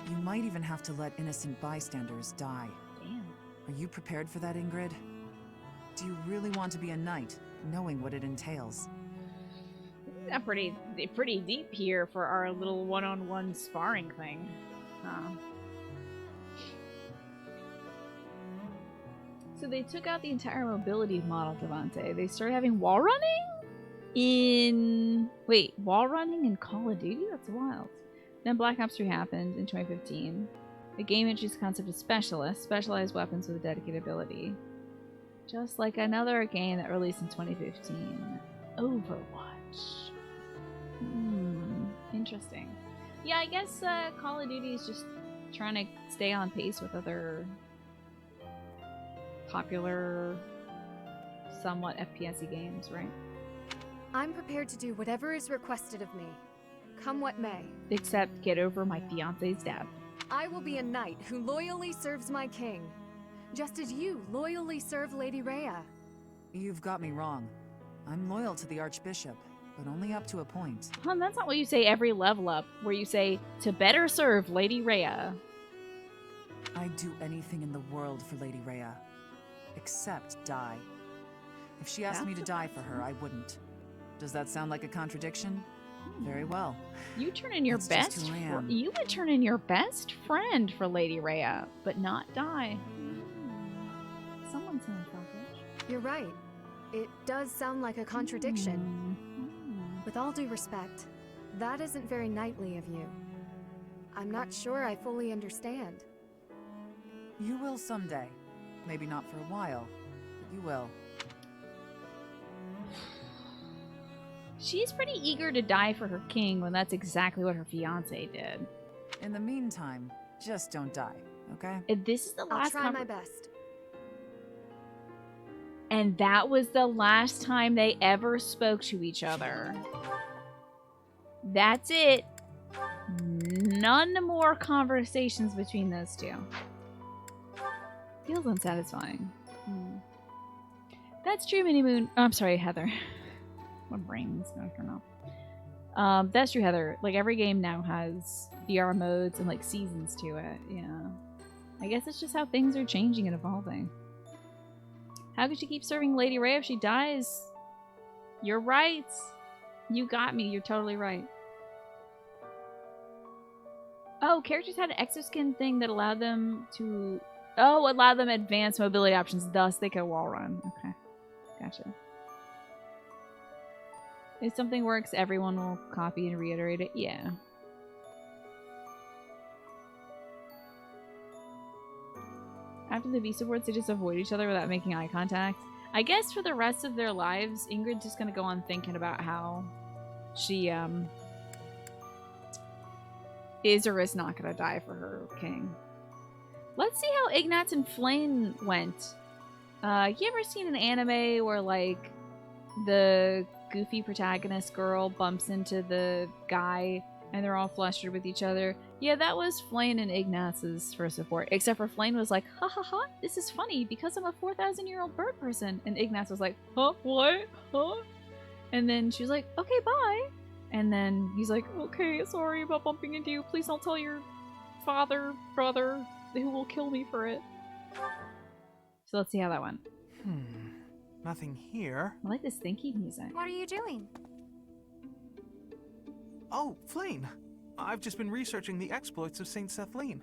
You might even have to let innocent bystanders die. Damn. Are you prepared for that, Ingrid? Do you really want to be a knight, knowing what it entails? Pretty deep here for our little one-on-one sparring thing. So they took out the entire mobility model, Devante. They started having wall running in... Wait, wall running in Call of Duty? That's wild. Then Black Ops 3 happened in 2015. The game introduced the concept of specialists, specialized weapons with a dedicated ability. Just like another game that released in 2015. Overwatch. Interesting. Yeah, I guess Call of Duty is just trying to stay on pace with other popular, somewhat FPS-y games, right? I'm prepared to do whatever is requested of me, come what may. Except get over my fiance's death. I will be a knight who loyally serves my king, just as you loyally serve Lady Rhea. You've got me wrong. I'm loyal to the Archbishop, but only up to a point. Hun, that's not what you say every level up, where you say, to better serve Lady Rhea. I'd do anything in the world for Lady Rhea, except die. If she asked me to die for her, I wouldn't. Does that sound like a contradiction? Very well. You turn in your That's just who I am. You would turn in your best friend for Lady Rhea, but not die. Someone sounds selfish. You're right. It does sound like a contradiction. With all due respect, that isn't very knightly of you. I'm not sure I fully understand. You will someday. Maybe not for a while, but you will. She's pretty eager to die for her king when that's exactly what her fiance did. In the meantime, just don't die, okay? And this is the last I'll try my best. And that was the last time they ever spoke to each other. That's it. None more conversations between those two. Feels unsatisfying. That's true, Mini Moon. Oh, I'm sorry, Heather. My brain's gonna turn off. That's true, Heather. Like, every game now has VR modes and, like, seasons to it. Yeah. I guess it's just how things are changing and evolving. How could she keep serving Lady Rhea if she dies? You're right. You got me. You're totally right. Oh, characters had an exoskin thing that allowed them to... Oh, allowed them advanced mobility options. Thus, they could wall run. Okay. Gotcha. If something works, everyone will copy and reiterate it. Yeah. After the Beast Awards, they just avoid each other without making eye contact. I guess for the rest of their lives, Ingrid's just gonna go on thinking about how she, is or is not gonna die for her king. Let's see how Ignatz and Flame went. You ever seen an anime where, like, the goofy protagonist girl bumps into the guy and they're all flustered with each other? Yeah, that was Flame and Ignatz's first support. Except for Flame was like, ha ha ha, this is funny because I'm a 4,000-year-old bird person. And Ignatz was like, huh, what? Huh? And then she was like, okay, bye. And then he's like, okay, sorry about bumping into you. Please don't tell your father, brother, who will kill me for it. So let's see how that went. Nothing here. I like this thinky music. What are you doing? Oh, Flane. I've just been researching the exploits of Saint Sethlene.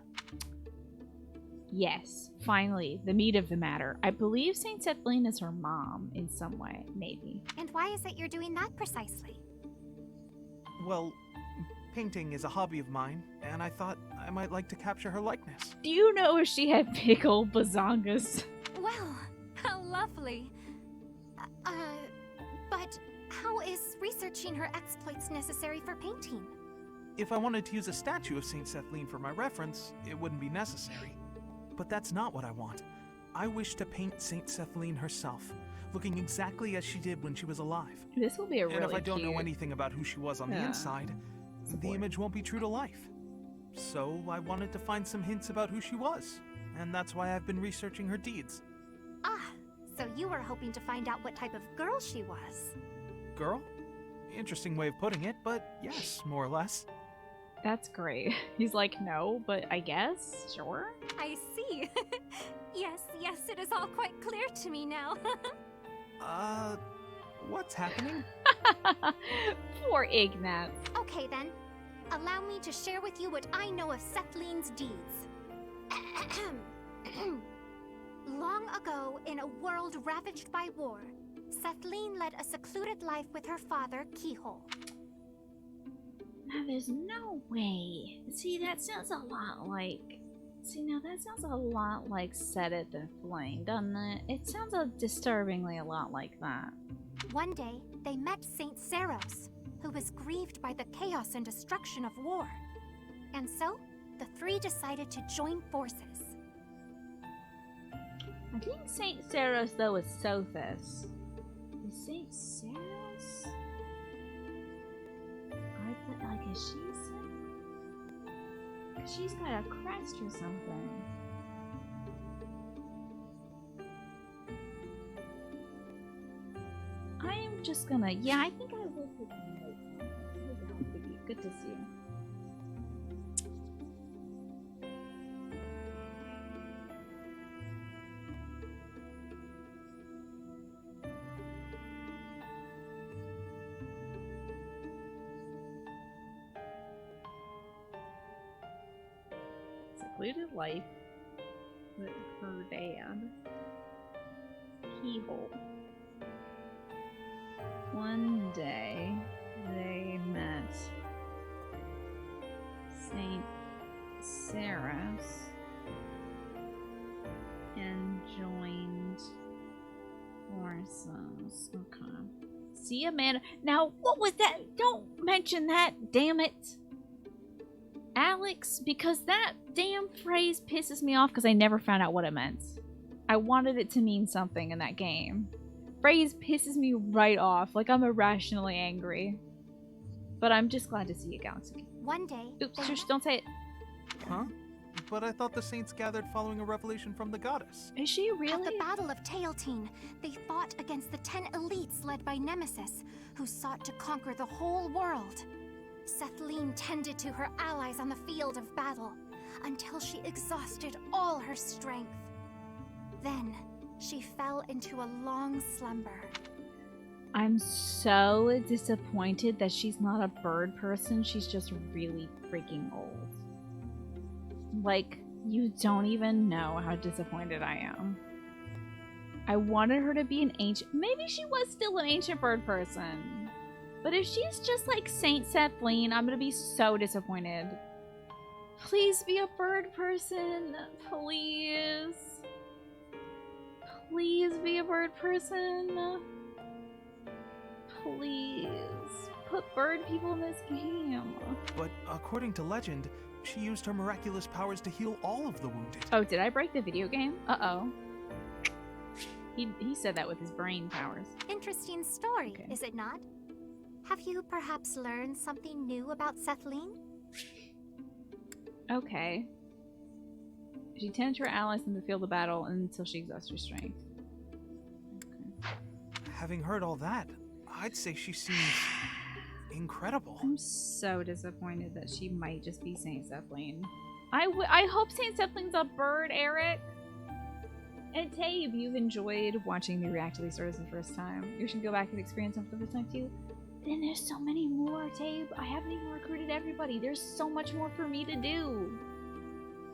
Yes, finally, the meat of the matter. I believe Saint Sethlene is her mom in some way, maybe. And why is it you're doing that precisely? Well, painting is a hobby of mine, and I thought I might like to capture her likeness. Do you know if she had big old bazongas? Well, how lovely. But how is researching her exploits necessary for painting? If I wanted to use a statue of Saint Sethlene for my reference, it wouldn't be necessary. But that's not what I want. I wish to paint Saint Sethlene herself, looking exactly as she did when she was alive. This will be a really And if I don't know cute- anything about who she was on the inside, the image won't be true to life. So I wanted to find some hints about who she was, and that's why I've been researching her deeds. Ah, so you were hoping to find out what type of girl she was. Girl? Interesting way of putting it, but yes, more or less. That's great. He's like, no, but I guess, sure. I see. Yes, it is all quite clear to me now. What's happening? Poor Ignatz. Okay then, allow me to share with you what I know of Sethlene's deeds. Long ago, in a world ravaged by war, Sethlene led a secluded life with her father, Keyhole. Now, there's no way. See, that sounds a lot like... See, now that sounds a lot like Set It and Flame, doesn't it? It sounds disturbingly a lot like that. One day, they met Saint Seros, who was grieved by the chaos and destruction of war. And so, the three decided to join forces. I think Saint Seros, though, is Sothis. Is Saint Seros? Like, is she Saint? Because she's got a crest or something. I am just gonna... Yeah, I think I will put you. Good to see you. Secluded life with her dad. Keyhole. One day, they met Saint Seros and joined forces. Okay. See, Amanda. Now, what was that? Don't mention that, damn it. Alex, because that damn phrase pisses me off because I never found out what it meant. I wanted it to mean something in that game. Phrase pisses me right off, like I'm irrationally angry. But I'm just glad to see you, Galaxy. One day... Oops, shush, don't say it. Huh? But I thought the saints gathered following a revelation from the goddess. Is she really? At the Battle of Tailteen, they fought against the 10 elites led by Nemesis, who sought to conquer the whole world. Sethlene tended to her allies on the field of battle, until she exhausted all her strength. Then, she fell into a long slumber. I'm so disappointed that she's not a bird person. She's just really freaking old. Like, you don't even know how disappointed I am. I wanted her to be an ancient... Maybe she was still an ancient bird person. But if she's just like Saint Sethlene, I'm gonna be so disappointed. Please be a bird person. Please. Please be a bird person. Please. Put bird people in this game. But according to legend, she used her miraculous powers to heal all of the wounded. Oh, did I break the video game? Uh-oh. He said that with his brain powers. Interesting story, is it not? Have you perhaps learned something new about Sethlene? Okay. She tended to her allies in the field of battle until she exhausted her strength. Okay. Having heard all that, I'd say she seems incredible. I'm so disappointed that she might just be Saint Sethlene. I hope Saint Sethlene's a bird, Eric. And Tabe, you've enjoyed watching me react to these stories the first time. You should go back and experience them for the first time too. And there's so many more, Tabe. I haven't even recruited everybody. There's so much more for me to do.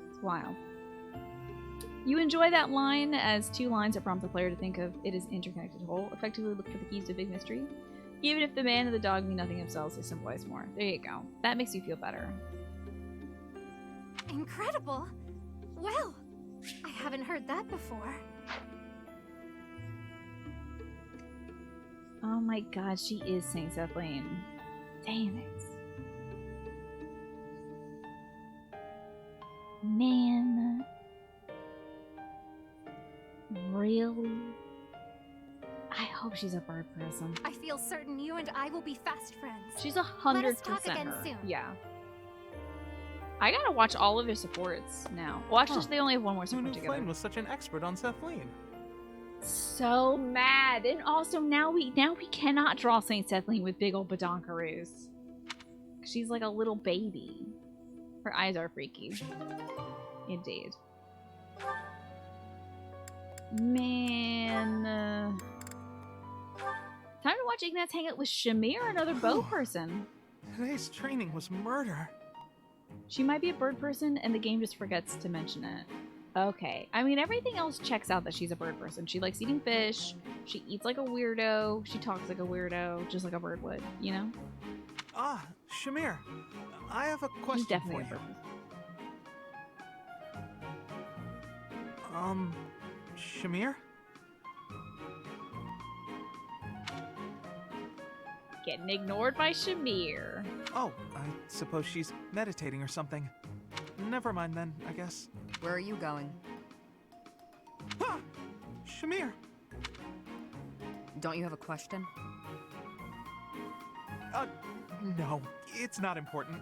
It's wild. You enjoy that line as two lines that prompt the player to think of it as interconnected whole. Effectively look for the keys to a big mystery. Even if the man and the dog mean nothing themselves, they symbolize more. There you go. That makes you feel better. Incredible! Well, I haven't heard that before. Oh my god, she is Saint Sethlene. Damn it. Man. Really? I hope she's a bird person. I feel certain you and I will be fast friends. She's 100% Let us talk again her. soon. Yeah. I gotta watch all of their supports now. Watch this, they only have one more Who support knew together. Flame was such an expert on Sethlene? So mad. And also now we cannot draw Saint Sethlene with big old badonkaroos. She's like a little baby. Her eyes are freaky. Indeed. Man. Time to watch Ignatz hang out with Shamir, another bow person. Today's training was murder. She might be a bird person and the game just forgets to mention it. Okay. I mean, everything else checks out that she's a bird person. She likes eating fish. She eats like a weirdo. She talks like a weirdo, just like a bird would, you know? Ah, Shamir. I have a She's question definitely for a you. bird person. Shamir? Getting ignored by Shamir. Oh, I suppose she's meditating or something. Never mind then, I guess. Where are you going? Ah! Shamir! Don't you have a question? No, it's not important.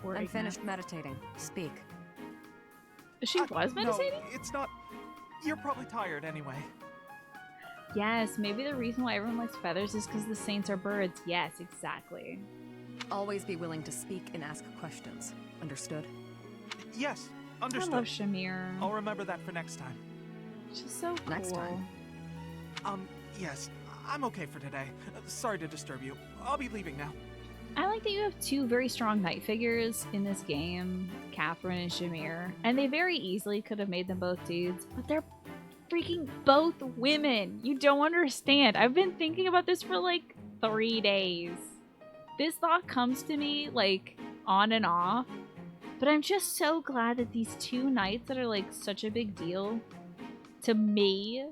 I'm finished meditating. Speak. She was meditating? No, it's not. You're probably tired anyway. Yes, maybe the reason why everyone likes feathers is because the saints are birds. Yes, exactly. Always be willing to speak and ask questions. Understood? Yes, understood. I love Shamir. I'll remember that for next time. She's so cool. Next time. Yes, I'm okay for today. Sorry to disturb you. I'll be leaving now. I like that you have two very strong knight figures in this game, Catherine and Shamir, and they very easily could have made them both dudes, but they're freaking both women. You don't understand. I've been thinking about this for like 3 days. This thought comes to me like on and off, but I'm just so glad that these two knights that are like such a big deal to me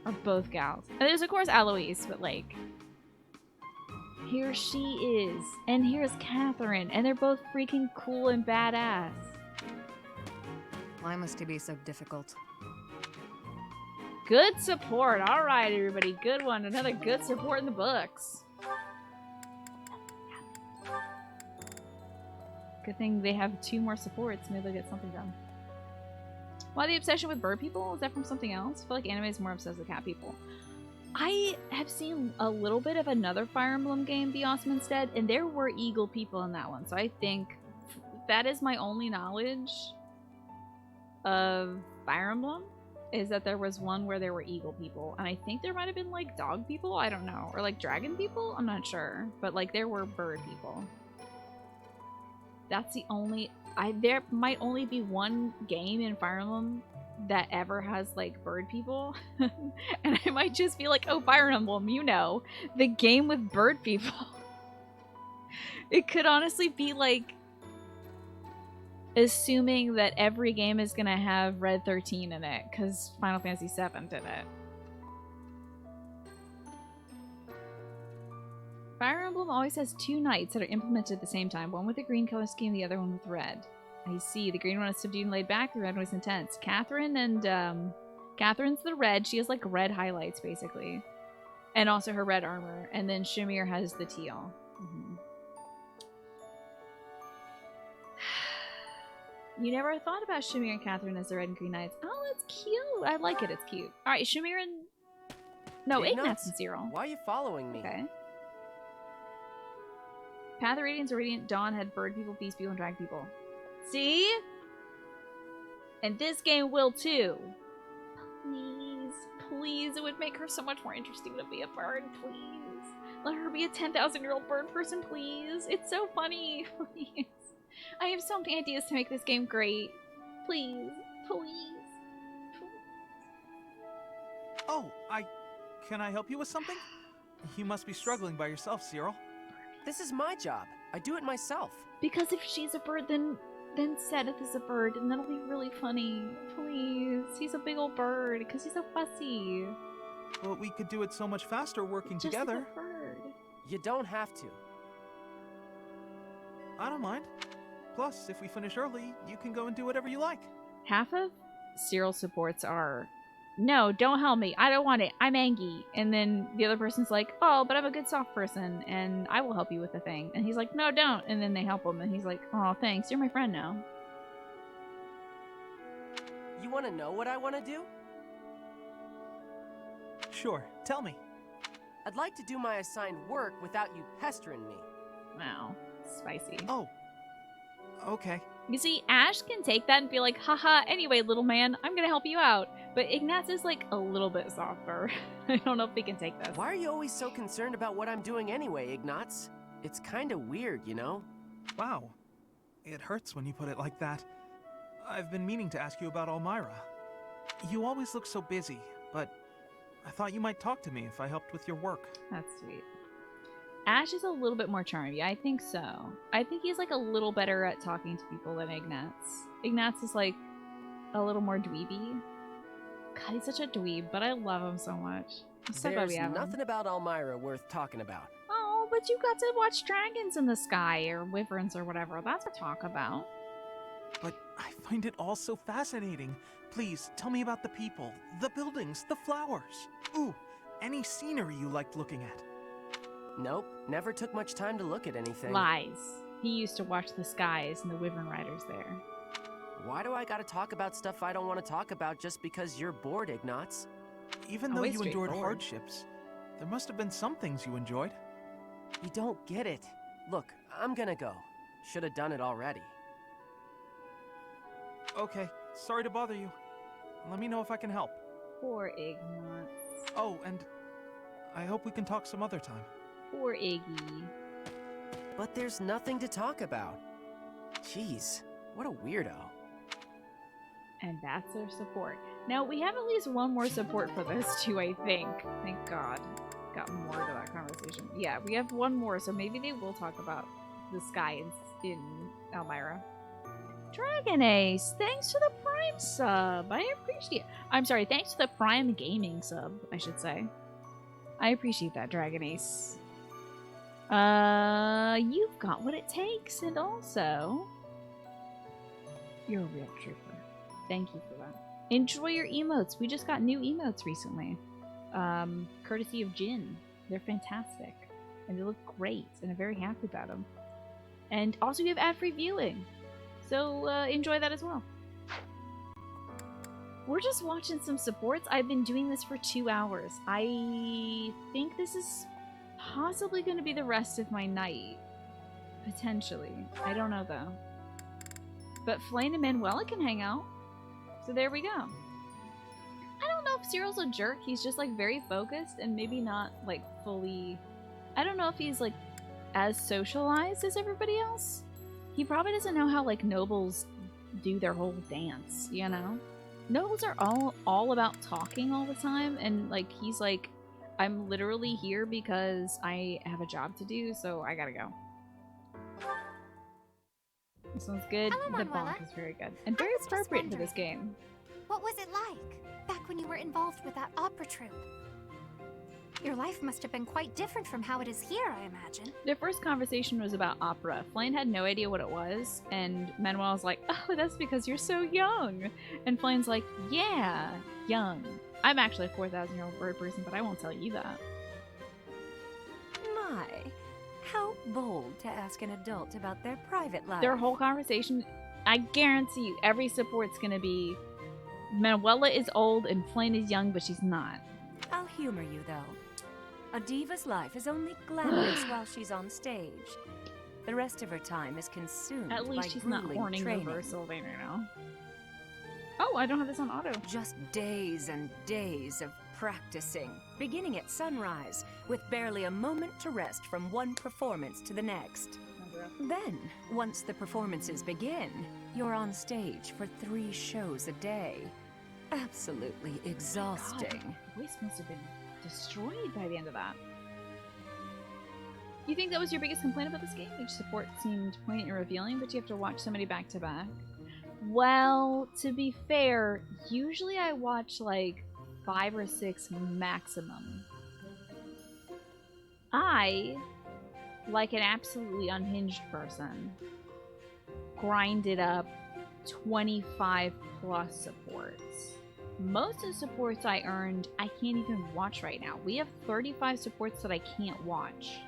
are both gals. And there's of course Eloise, but like here she is, and here's Catherine, and they're both freaking cool and badass. Why must he be so difficult? Good support. All right, everybody. Good one. Another good support in the books. Good thing they have 2 more supports. Maybe they'll get something done. Why the obsession with bird people? Is that from something else? I feel like anime is more obsessed with cat people. I have seen a little bit of another Fire Emblem game, Be Awesome Instead, and there were eagle people in that one. So I think that is my only knowledge of Fire Emblem, is that there was one where there were eagle people. And I think there might have been like dog people, I don't know. Or like dragon people, I'm not sure. But like there were bird people. That's the only... there might only be one game in Fire Emblem that ever has like bird people. And I might just be like, oh, Fire Emblem, you know, the game with bird people. It could honestly be like assuming that every game is gonna have Red 13 in it, because Final Fantasy VII did it. Fire Emblem always has 2 knights that are implemented at the same time, one with a green color scheme, the other one with red. I see. The green one is subdued and laid back, the red one is intense. Catherine and, Catherine's the red. She has, like, red highlights, basically. And also her red armor. And then Shamir has the teal. You never thought about Shamir and Catherine as the red and green knights. Oh, that's cute. I like it. It's cute. Alright, Shamir and... No, Ignatz and Cyril. Why are you following me? Okay. Path of Radiance or Radiant Dawn had bird people, beast people, and drag people. See? And this game will too. Please, please, it would make her so much more interesting to be a bird, please. Let her be a 10,000-year-old bird person, please. It's so funny, please. I have so many ideas to make this game great. Please, please, please. Oh, can I help you with something? You must be struggling by yourself, Cyril. This is my job. I do it myself. Because if she's a bird, then Sedith is a bird, and that'll be really funny. Please. He's a big old bird, because he's so fussy. Well, we could do it so much faster working Just together. Like a bird. You don't have to. I don't mind. Plus, if we finish early, you can go and do whatever you like. Half of Cyril's supports are, no, don't help me. I don't want it. I'm angry. And then the other person's like, oh, but I'm a good soft person, and I will help you with the thing. And he's like, no, don't. And then they help him, and he's like, oh, thanks. You're my friend now. You want to know what I want to do? Sure. Tell me. I'd like to do my assigned work without you pestering me. Wow. Spicy. Oh. Okay. You see, Ash can take that and be like, haha, anyway, little man, I'm gonna help you out. But Ignatz is like a little bit softer. I don't know if he can take this. Why are you always so concerned about what I'm doing anyway, Ignatz? It's kinda weird, you know? Wow. It hurts when you put it like that. I've been meaning to ask you about Elmira. You always look so busy, but I thought you might talk to me if I helped with your work. That's sweet. Ash is a little bit more charming. I think so. I think he's like a little better at talking to people than Ignatz. Ignatz is like a little more dweeby. God, he's such a dweeb, but I love him so much. I'm so glad we There's have him. nothing about Elmira worth talking about. Oh, but you got to watch dragons in the sky, or wyverns, or whatever. That's what to talk about. But I find it all so fascinating. Please, tell me about the people, the buildings, the flowers. Ooh, any scenery you liked looking at. Nope, never took much time to look at anything. Lies. He used to watch the skies and the wyvern riders there. Why do I gotta talk about stuff I don't want to talk about just because you're bored, Ignatz? Even though you endured hardships, there must have been some things you enjoyed. You don't get it. Look, I'm gonna go. Should have done it already. Okay, sorry to bother you. Let me know if I can help. Poor Ignatz. Oh, and I hope we can talk some other time. Poor Iggy. But there's nothing to talk about. Jeez, what a weirdo. And that's their support. Now, we have at least one more support for those two, I think. Thank God. Got more to that conversation. Yeah, we have one more, so maybe they will talk about the sky in Elmira. Dragon Ace, thanks for the Prime sub. I appreciate it. I'm sorry, thanks for the Prime Gaming sub, I should say. I appreciate that, Dragon Ace. You've got what it takes, and also, you're a real trooper. Thank you for that. Enjoy your emotes. We just got new emotes recently. Courtesy of Jin. They're fantastic. And they look great, and I'm very happy about them. And also you have ad-free viewing. So enjoy that as well. We're just watching some supports. I've been doing this for 2 hours. I think this is possibly going to be the rest of my night. Potentially. I don't know, though. But Flame and Manuela can hang out. So there we go. I don't know if Cyril's a jerk. He's just, like, very focused and maybe not, like, fully... I don't know if he's, like, as socialized as everybody else. He probably doesn't know how, like, nobles do their whole dance, you know? Nobles are all about talking all the time, and, like, he's like, I'm literally here because I have a job to do, so I gotta go. This one's good. Hello, The Manuela. bonk is very good. And very appropriate for this game. What was it like, back when you were involved with that opera troupe? Your life must have been quite different from how it is here, I imagine. Their first conversation was about opera. Flame had no idea what it was, and Manuel's like, oh, that's because you're so young. And Flame's like, yeah, young. I'm actually a 4,000-year-old bird person, but I won't tell you that. My, how bold to ask an adult about their private life. Their whole conversation, I guarantee you, every support's gonna be, Manuela is old and Flame is young, but she's not. I'll humor you, though. A diva's life is only glamorous while she's on stage. The rest of her time is consumed At least by she's not grueling horning training. over Sylvain right now. Oh, I don't have this on auto. Just days and days of practicing, beginning at sunrise, with barely a moment to rest from one performance to the next. Then, once the performances begin, you're on stage for 3 shows a day. Absolutely exhausting. God, my voice must have been destroyed by the end of that. You think that was your biggest complaint about this game? Each support seemed poignant and revealing, but you have to watch somebody back to back. Well, to be fair, usually I watch like 5 or 6 maximum. I, like an absolutely unhinged person, grinded up 25 plus supports. Most of the supports I earned, I can't even watch right now. We have 35 supports that I can't watch.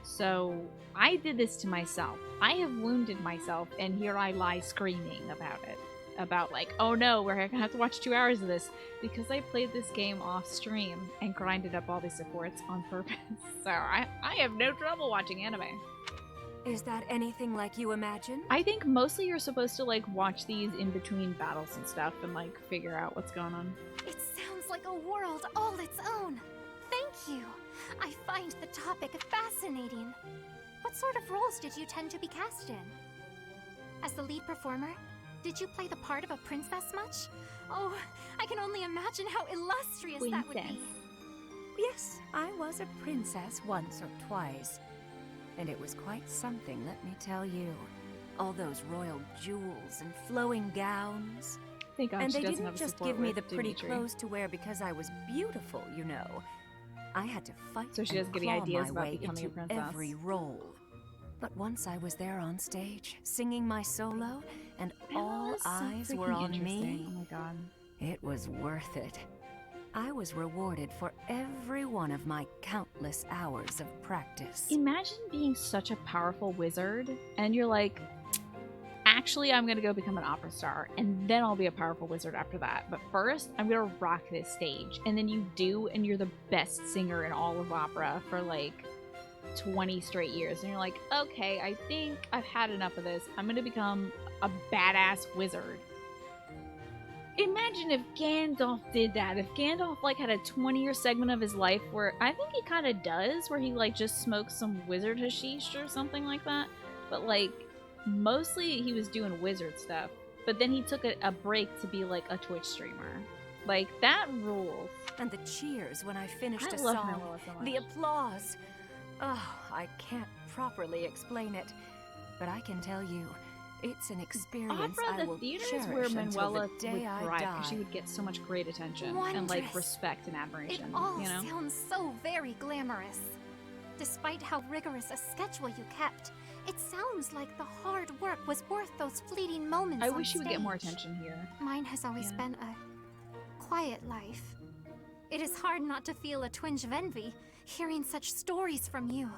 So, I did this to myself. I have wounded myself, and here I lie screaming about it. About like, oh no, we're gonna have to watch 2 hours of this. Because I played this game off stream and grinded up all these supports on purpose. So, I have no trouble watching anime. Is that anything like you imagine? I think mostly you're supposed to like watch these in between battles and stuff and like figure out what's going on. It sounds like a world all its own. Thank you. I find the topic fascinating. What sort of roles did you tend to be cast in? As the lead performer, Did you play the part of a princess much? Oh, I can only imagine how illustrious that would be. Yes, I was a princess once or twice. And it was quite something, let me tell you. All those royal jewels and flowing gowns. Thank God And she they doesn't didn't have a just support give me with the pretty Dimitri. clothes to wear because I was beautiful, you know. I had to fight So she doesn't and get any claw ideas my about way becoming a into princess. every role. But once I was there on stage, singing my solo, and all eyes were on me, Oh my God. it was worth it. I was rewarded for every one of my countless hours of practice. Imagine being such a powerful wizard and you're like, actually, I'm gonna go become an opera star and then I'll be a powerful wizard after that. But first, I'm gonna rock this stage. And then you do, and you're the best singer in all of opera for like 20 straight years. And you're like, okay, I think I've had enough of this. I'm gonna become a badass wizard. Imagine if Gandalf did that. If Gandalf like had a 20-year segment of his life where I think he kind of does, where he like just smokes some wizard hashish or something like that. But like mostly he was doing wizard stuff. But then he took a break to be like a Twitch streamer. Like that rules. And the cheers when I finished I a love song, Manuela so much. the applause. Oh, I can't properly explain it, but I can tell you, it's an experience Opera, I the will theater is cherish where until Manuela the day would I thrive die. because she would get so much great attention and like Wondrous. respect and admiration. It all you know? sounds so very glamorous. Despite how rigorous a schedule you kept, it sounds like the hard work was worth those fleeting moments I on wish you would get more stage. attention here. Mine has always Yeah. been a quiet life. It is hard not to feel a twinge of envy hearing such stories from you.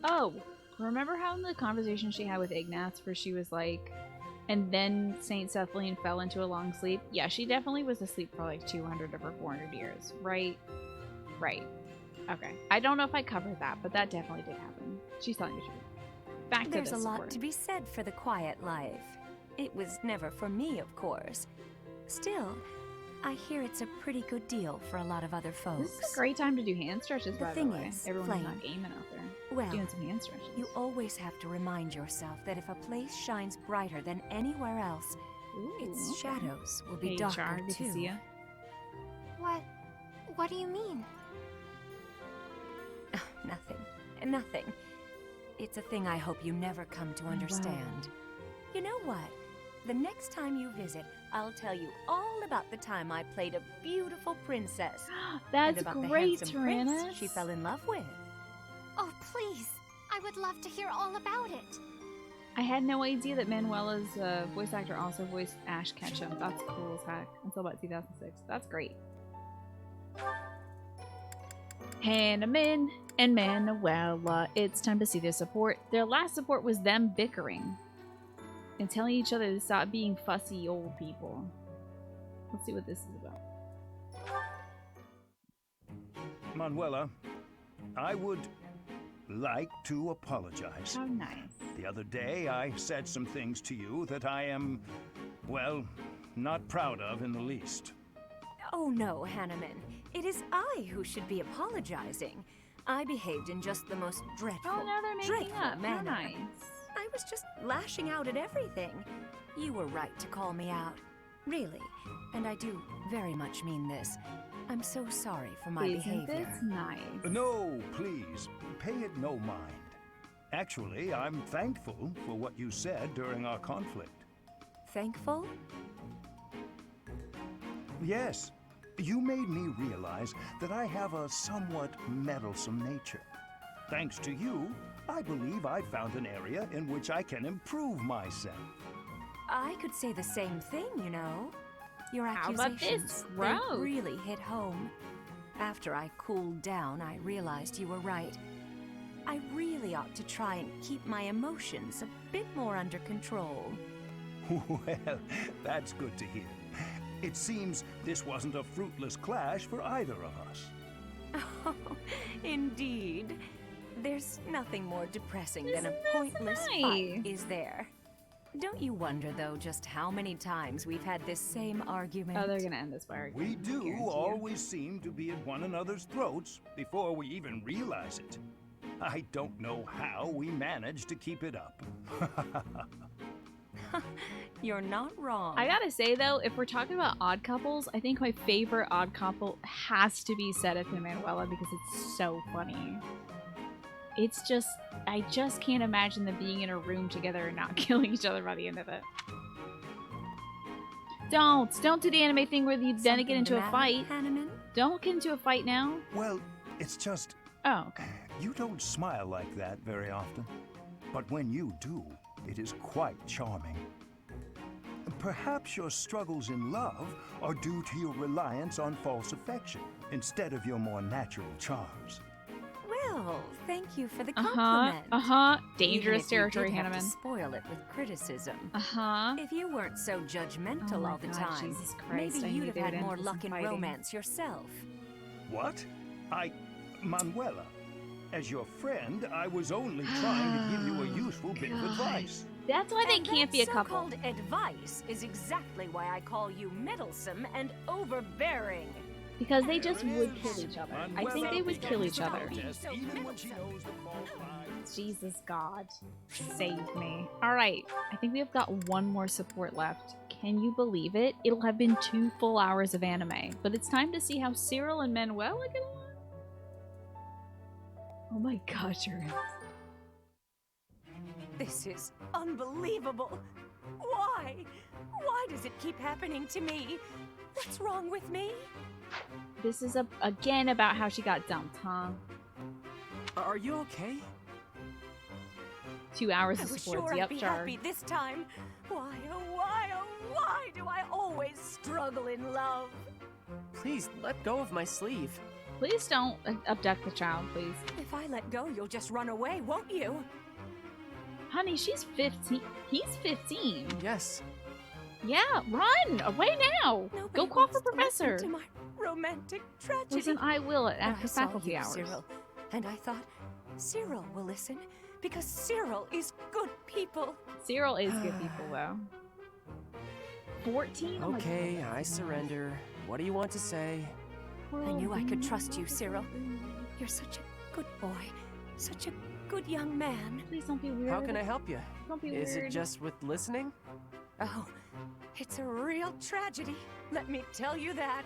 Oh, remember how in the conversation she had with Ignatz where she was like, and then Saint Sethlene fell into a long sleep? Yeah, she definitely was asleep for like 200 of her 400 years. Right? Right. Okay. I don't know if I covered that, but that definitely did happen. She's telling the truth. Back to There's this a lot support. to be said for the quiet life. It was never for me, of course. Still, I hear it's a pretty good deal for a lot of other folks. This is a great time to do hand stretches, The by thing the way. is, Everyone's Flame, not gaming out there. well, doing some hand stretches. You always have to remind yourself that if a place shines brighter than anywhere else, its okay. shadows will be Hey, darker Char, good to too. see ya. What do you mean? Nothing. It's a thing I hope you never come to understand. You know what? The next time you visit, I'll tell you all about the time I played a beautiful princess. That's and about great, the handsome prince Tyrannus. she fell in love with. Oh, please. I would love to hear all about it. I had no idea that Manuela's voice actor also voiced Ash Ketchum. That's cool as heck. Until about 2006. That's great. Hanneman and Manuela. It's time to see their support. Their last support was them bickering and telling each other to stop being fussy old people. Let's see what this is about. Manuela, I would like to apologize. How nice. The other day, I said some things to you that I am, well, not proud of in the least. Oh no, Hanneman. It is I who should be apologizing. I behaved in just the most dreadful, Oh, now they're making dreadful up. How manner. nice. I was just lashing out at everything. You were right to call me out. Really. And I do very much mean this. I'm so sorry for my Isn't behavior. this nice? No, please, pay it no mind. Actually, I'm thankful for what you said during our conflict. Thankful? Yes, you made me realize that I have a somewhat meddlesome nature. Thanks to you, I believe I found an area in which I can improve myself. I could say the same thing, you know. Your How about this? accusations, they Gross. really hit home. After I cooled down, I realized you were right. I really ought to try and keep my emotions a bit more under control. Well, that's good to hear. It seems this wasn't a fruitless clash for either of us. Oh, indeed. There's nothing more depressing than a Isn't this pointless nice? fight, is there? Don't you wonder, though, just how many times we've had this same argument? Oh, they're gonna end this by arguing. We I do guarantee you. always seem to be at one another's throats before we even realize it. I don't know how we manage to keep it up. You're not wrong. I gotta say though, if we're talking about odd couples, I think my favorite odd couple has to be Sedith and Manuela because it's so funny. It's just, I just can't imagine them being in a room together and not killing each other by the end of it. Don't do the anime thing where you then get into a fight. Don't get into a fight now. Well, it's just... Oh, okay. You don't smile like that very often. But when you do, it is quite charming. Perhaps your struggles in love are due to your reliance on false affection instead of your more natural charms. Well, thank you for the compliment. Dangerous territory, Even if you did have Hanneman. to spoil it with criticism. Uh-huh. If you weren't so judgmental Oh my all the God, time, Jesus Christ, maybe I you'd knew have they would had end more with luck some in fighting. romance yourself. What? Manuela, as your friend, I was only trying to give you a useful bit of advice. That's why they And can't that be a couple. so-called advice is exactly why I call you meddlesome and overbearing. Because they just would kill each other. I think they would kill each other. Jesus God. Save me. Alright, I think we've got one more support left. Can you believe it? It'll have been 2 full hours of anime. But it's time to see how Cyril and Manuela get along. Oh my gosh, you're in. This is unbelievable. Why? Why does it keep happening to me? What's wrong with me? This is again about how she got dumped, huh? Are you okay? 2 hours I of was support. sure Yep, I'd be Char. happy this time. Why, oh why, oh why do I always struggle in love? Please, let go of my sleeve. Please don't abduct the child, please. If I let go, you'll just run away, won't you? Honey, she's 15. He's 15. Yes. Yeah, run! Away now! Go call for Listen Professor! to my romantic tragedy. Listen, I will But after I saw faculty you, hours. Cyril, and I thought, Cyril will listen, because Cyril is good people. Cyril is good people, though. 14? Okay, I surrender. What do you want to say? I knew I could trust you, Cyril. You're such a good boy. Such a good young man. Please don't be weird. How can I help you? Don't be Is weird. it just with listening? Oh, it's a real tragedy. Let me tell you that.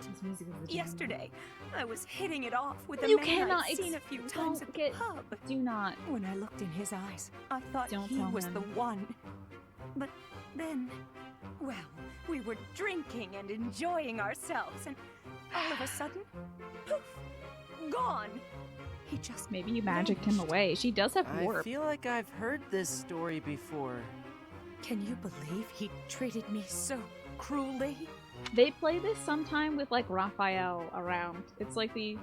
Yesterday, I was hitting it off with a You man cannot I'd seen a few times at the pub. Do not. When I looked in his eyes, I thought Don't he tell was him. the one. But then, well, we were drinking and enjoying ourselves, and all of a sudden, poof, gone. He just Maybe you magicked him away. She does have I warp. feel like I've heard this story before. Can you believe he treated me so cruelly? They play this sometime with like Raphael around. It's like the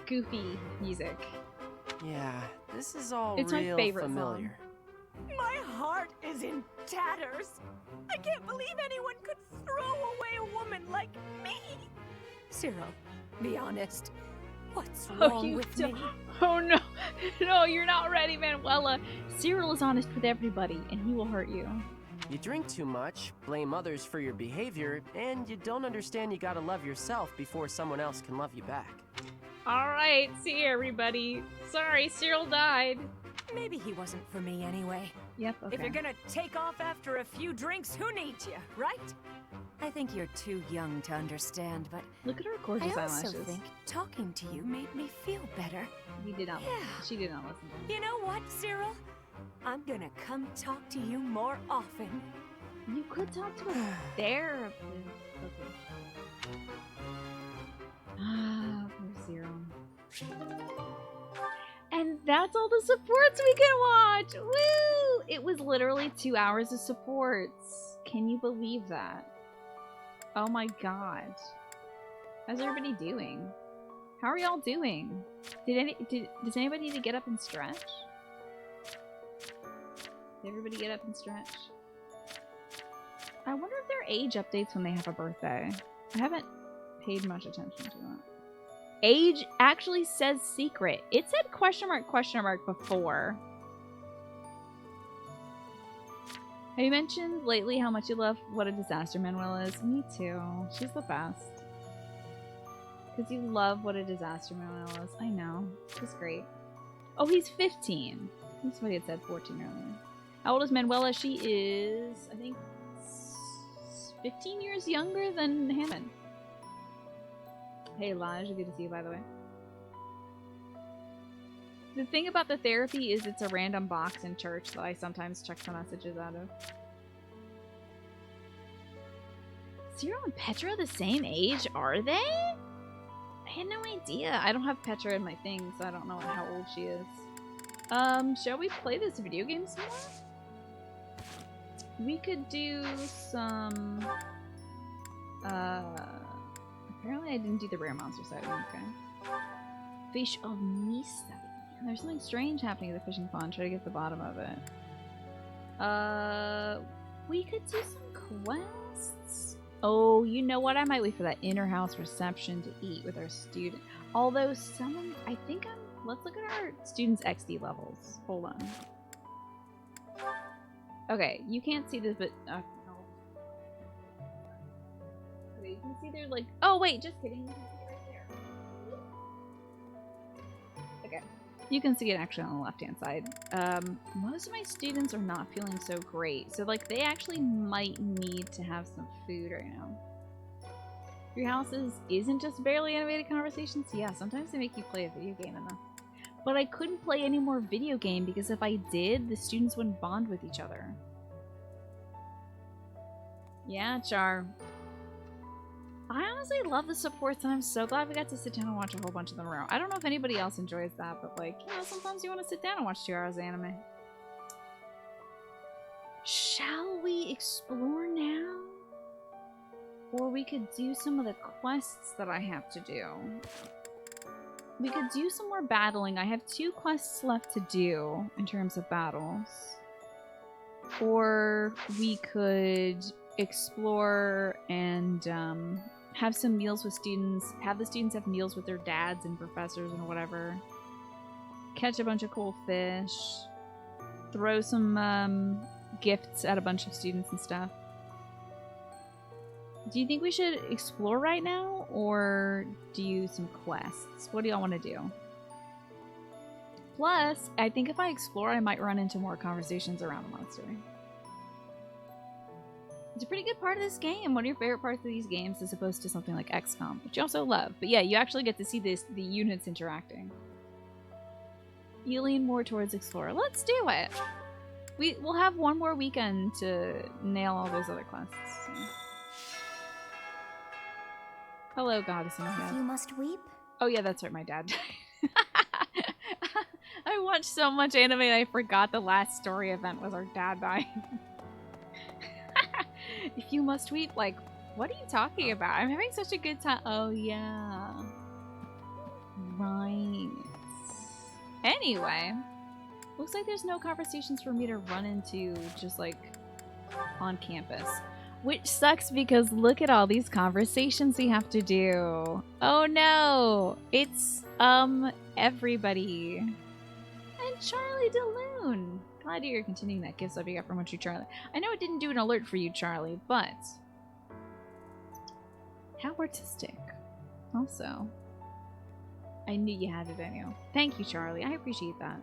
goofy music. Yeah, this is all It's my real favorite familiar. My heart is in tatters. I can't believe anyone could throw away a woman like me. Cyril, be honest. What's wrong with me? Oh no. No, you're not ready, Manuela. Cyril is honest with everybody, and he will hurt you. You drink too much, blame others for your behavior, and you don't understand you gotta love yourself before someone else can love you back. Alright, see you, everybody. Sorry, Cyril died. Maybe he wasn't for me anyway. Yep, okay. If you're gonna take off after a few drinks, who needs you, right? I think you're too young to understand, but Look at her gorgeous I also eyelashes. think talking to you made me feel better. He did not. Yeah. She did not listen to him. You know what, Cyril? I'm gonna come talk to you more often. You could talk to a therapist. Okay. Ah, poor Cyril. And that's all the supports we can watch! Woo! It was literally 2 hours of supports. Can you believe that? Oh my god. How's everybody doing? How are y'all doing? Does anybody need to get up and stretch? Did everybody get up and stretch? I wonder if there are age updates when they have a birthday. I haven't paid much attention to it. Age actually says secret. It said question mark before. Have you mentioned lately how much you love What a Disaster Manuela is? Me too. She's the best. Because you love What a Disaster Manuela is. I know. She's great. Oh, he's 15. That's what he had said 14 earlier. How old is Manuela? She is, I think, 15 years younger than Hammond. Hey, Elijah, good to see you, by the way. The thing about the therapy is it's a random box in church that I sometimes check the messages out of. Cyril and Petra the same age, are they? I had no idea. I don't have Petra in my thing, so I don't know how old she is. Shall we play this video game some more? We could do some... Apparently I didn't do the rare monster side. Okay. Fish of Mista. There's something strange happening at the fishing pond. Try to get to the bottom of it. We could do some quests. Oh, you know what? I might wait for that inner house reception to eat with our student. Although someone, I think let's look at our students' XD levels. Hold on. Okay, you can't see this, but no. Okay, you can see they're like. Oh wait, just kidding. You can see it right there. Okay. You can see it actually on the left-hand side. Most of my students are not feeling so great. So, like, they actually might need to have some food right now. Your houses isn't just barely animated conversations. Yeah, sometimes they make you play a video game enough. But I couldn't play any more video game because if I did, the students wouldn't bond with each other. Yeah, Char. I honestly love the supports, and I'm so glad we got to sit down and watch a whole bunch of them around. I don't know if anybody else enjoys that, but like, you know, sometimes you want to sit down and watch 2 hours of anime. Shall we explore now? Or we could do some of the quests that I have to do. We could do some more battling. I have 2 quests left to do in terms of battles. Or we could explore and have some meals with students, have the students have meals with their dads and professors and whatever, catch a bunch of cool fish, throw some gifts at a bunch of students and stuff. Do you think we should explore right now or do some quests? What do y'all want to do? Plus, I think if I explore, I might run into more conversations around the monster. It's a pretty good part of this game. One of your favorite parts of these games as opposed to something like XCOM, which you also love. But yeah, you actually get to see the units interacting. You lean more towards Explorer. Let's do it! We'll have one more weekend to nail all those other quests. So. Hello, Goddess in the Head. You must weep? Oh yeah, that's right, my dad died. I watched so much anime I forgot the last story event was our dad dying. If you must weep, like, what are you talking about? I'm having such a good time. Oh, yeah. Right. Anyway. Looks like there's no conversations for me to run into just, like, on campus. Which sucks because look at all these conversations we have to do. Oh, no. It's, everybody. And Charlie DeLune. Glad you're continuing that gift sub you got from Munchy Charlie. I know it didn't do an alert for you, Charlie, but how artistic. Also, I knew you had it in you. Thank you, Charlie. I appreciate that.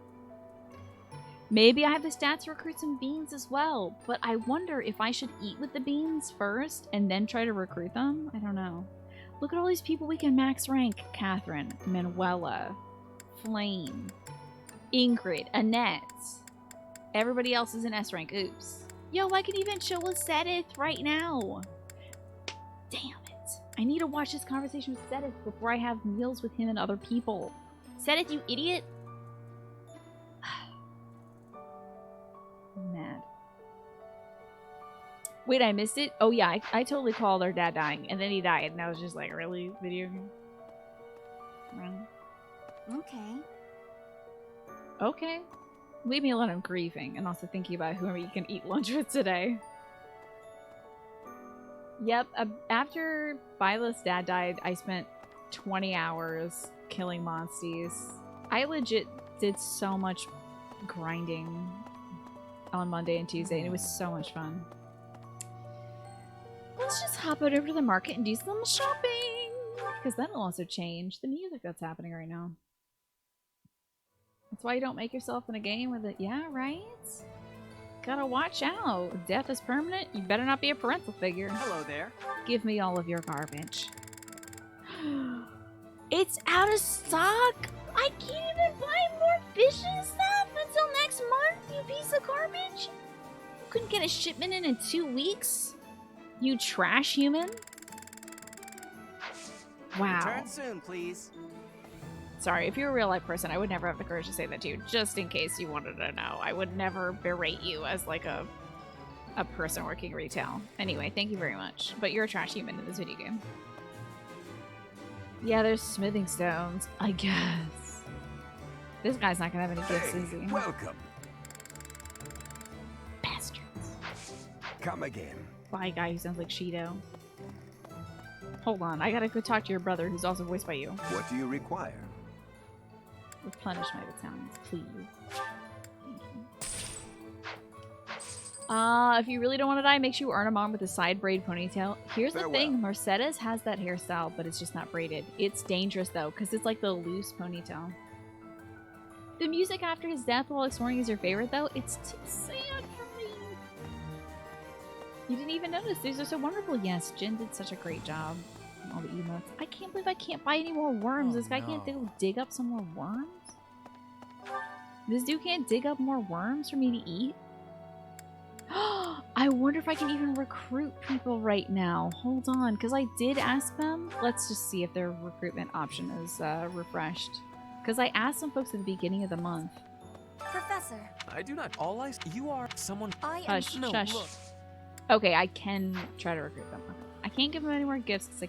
Maybe I have the stats to recruit some beans as well, but I wonder if I should eat with the beans first and then try to recruit them? I don't know. Look at all these people we can max rank. Catherine, Manuela, Flame, Ingrid, Annette. Everybody else is in S rank. Oops. Yo, I can even show a Sedith right now. Damn it. I need to watch this conversation with Sedith before I have meals with him and other people. Sedith, you idiot. I'm mad. Wait, I missed it? Oh yeah, I totally called our dad dying, and then he died, and I was just like, really? Video game? Okay. Okay. Leave me alone, I'm grieving, and also thinking about whoever you can eat lunch with today. Yep, after Viola's dad died, I spent 20 hours killing monsties. I legit did so much grinding on Monday and Tuesday, and it was so much fun. Let's just hop out over to the market and do some shopping! Because that'll also change the music that's happening right now. That's why you don't make yourself in a game with it. Yeah, right? Gotta watch out. Death is permanent. You better not be a parental figure. Hello there. Give me all of your garbage. It's out of stock. I can't even buy more fish and stuff until next month, you piece of garbage. You couldn't get a shipment in 2 weeks? You trash human? Wow. Return soon, please. Sorry, if you're a real life person, I would never have the courage to say that to you, just in case you wanted to know. I would never berate you as like a person working retail. Anyway, thank you very much. But you're a trash human in this video game. Yeah, there's smithing stones, I guess. This guy's not gonna have any gifts, is he? Welcome. Bastards. Come again. Bye, guy who sounds like Shido. Hold on, I gotta go talk to your brother who's also voiced by you. What do you require? Replenish my battalions, please. If you really don't want to die, make sure you earn a mom with a side braid ponytail. Here's the thing, Mercedes has that hairstyle, but it's just not braided. It's dangerous though, because it's like the loose ponytail. The music after his death while exploring is your favorite though? It's too sad for me. You didn't even notice, these are so wonderful. Yes, Jin did such a great job. All the emotes. I can't believe I can't buy any more worms. This guy can't dig up some more worms? This dude can't dig up more worms for me to eat? I wonder if I can even recruit people right now. Hold on, because I did ask them. Let's just see if their recruitment option is refreshed. Because I asked some folks at the beginning of the month. Professor. I do not. All I. You are someone. I am. Hush, shush. Okay, I can try to recruit them. Okay. I can't give them any more gifts because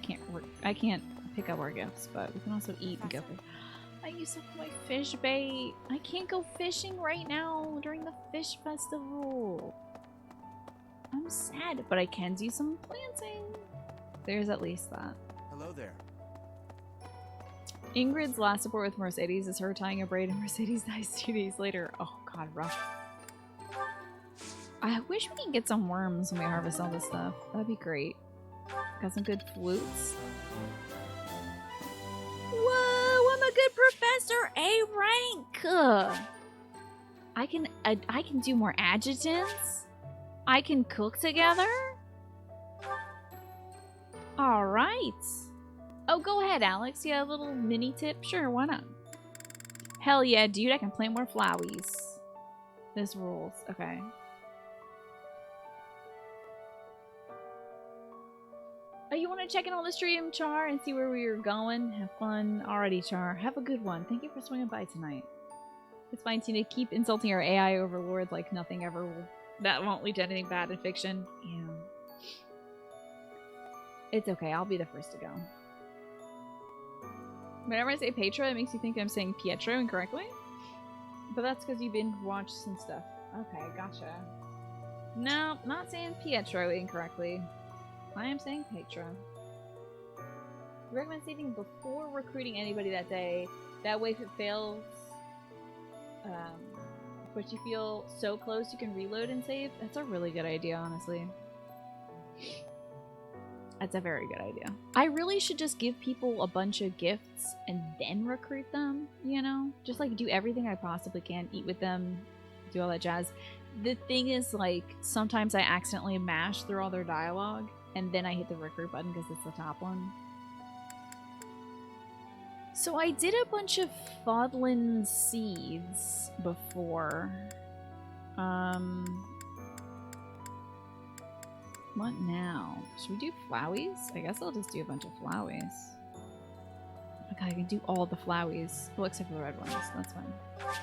I can't pick up more gifts, but we can also eat and go fish. I used up my fish bait. I can't go fishing right now during the fish festival. I'm sad, but I can do some planting. There's at least that. Hello there. Ingrid's last support with Mercedes is her tying a braid and Mercedes dies 2 days later. Oh god, rough. I wish we could get some worms when we harvest all this stuff. That'd be great. Got some good flutes. Whoa, I'm a good professor! A rank! I can do more adjutants. I can cook together. Alright. Oh, go ahead, Alex. Yeah, a little mini tip? Sure, why not? Hell yeah, dude, I can plant more flowies. This rules. Okay. Oh, you want to check in on the stream, Char, and see where we are going? Have fun. Alrighty, Char. Have a good one. Thank you for swinging by tonight. It's fine, Tina. Keep insulting our AI overlord like nothing ever will. That won't lead to anything bad in fiction. Yeah. It's okay. I'll be the first to go. Whenever I say Petra, it makes you think I'm saying Pietro incorrectly. But that's because you binge watched some stuff. Okay, gotcha. No, not saying Pietro incorrectly. I am saying Petra. I recommend saving before recruiting anybody that day. That way if it fails, but you feel so close you can reload and save. That's a really good idea, honestly. That's a very good idea. I really should just give people a bunch of gifts and then recruit them, you know? Just like do everything I possibly can, eat with them, do all that jazz. The thing is, like, sometimes I accidentally mash through all their dialogue and then I hit the recruit button because it's the top one. So I did a bunch of Fodlan seeds before. What now? Should we do flowies? I guess I'll just do a bunch of flowies. Oh my god, I can do all the flowies. Well, except for the red ones. That's fine. Let's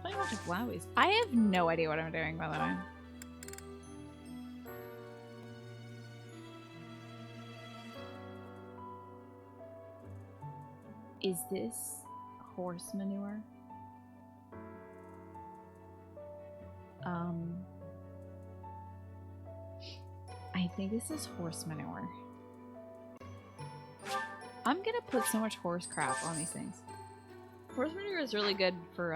play a bunch of flowies. I have no idea what I'm doing, by the way. Is this horse manure? I think this is horse manure. I'm gonna put so much horse crap on these things. Horse manure is really good for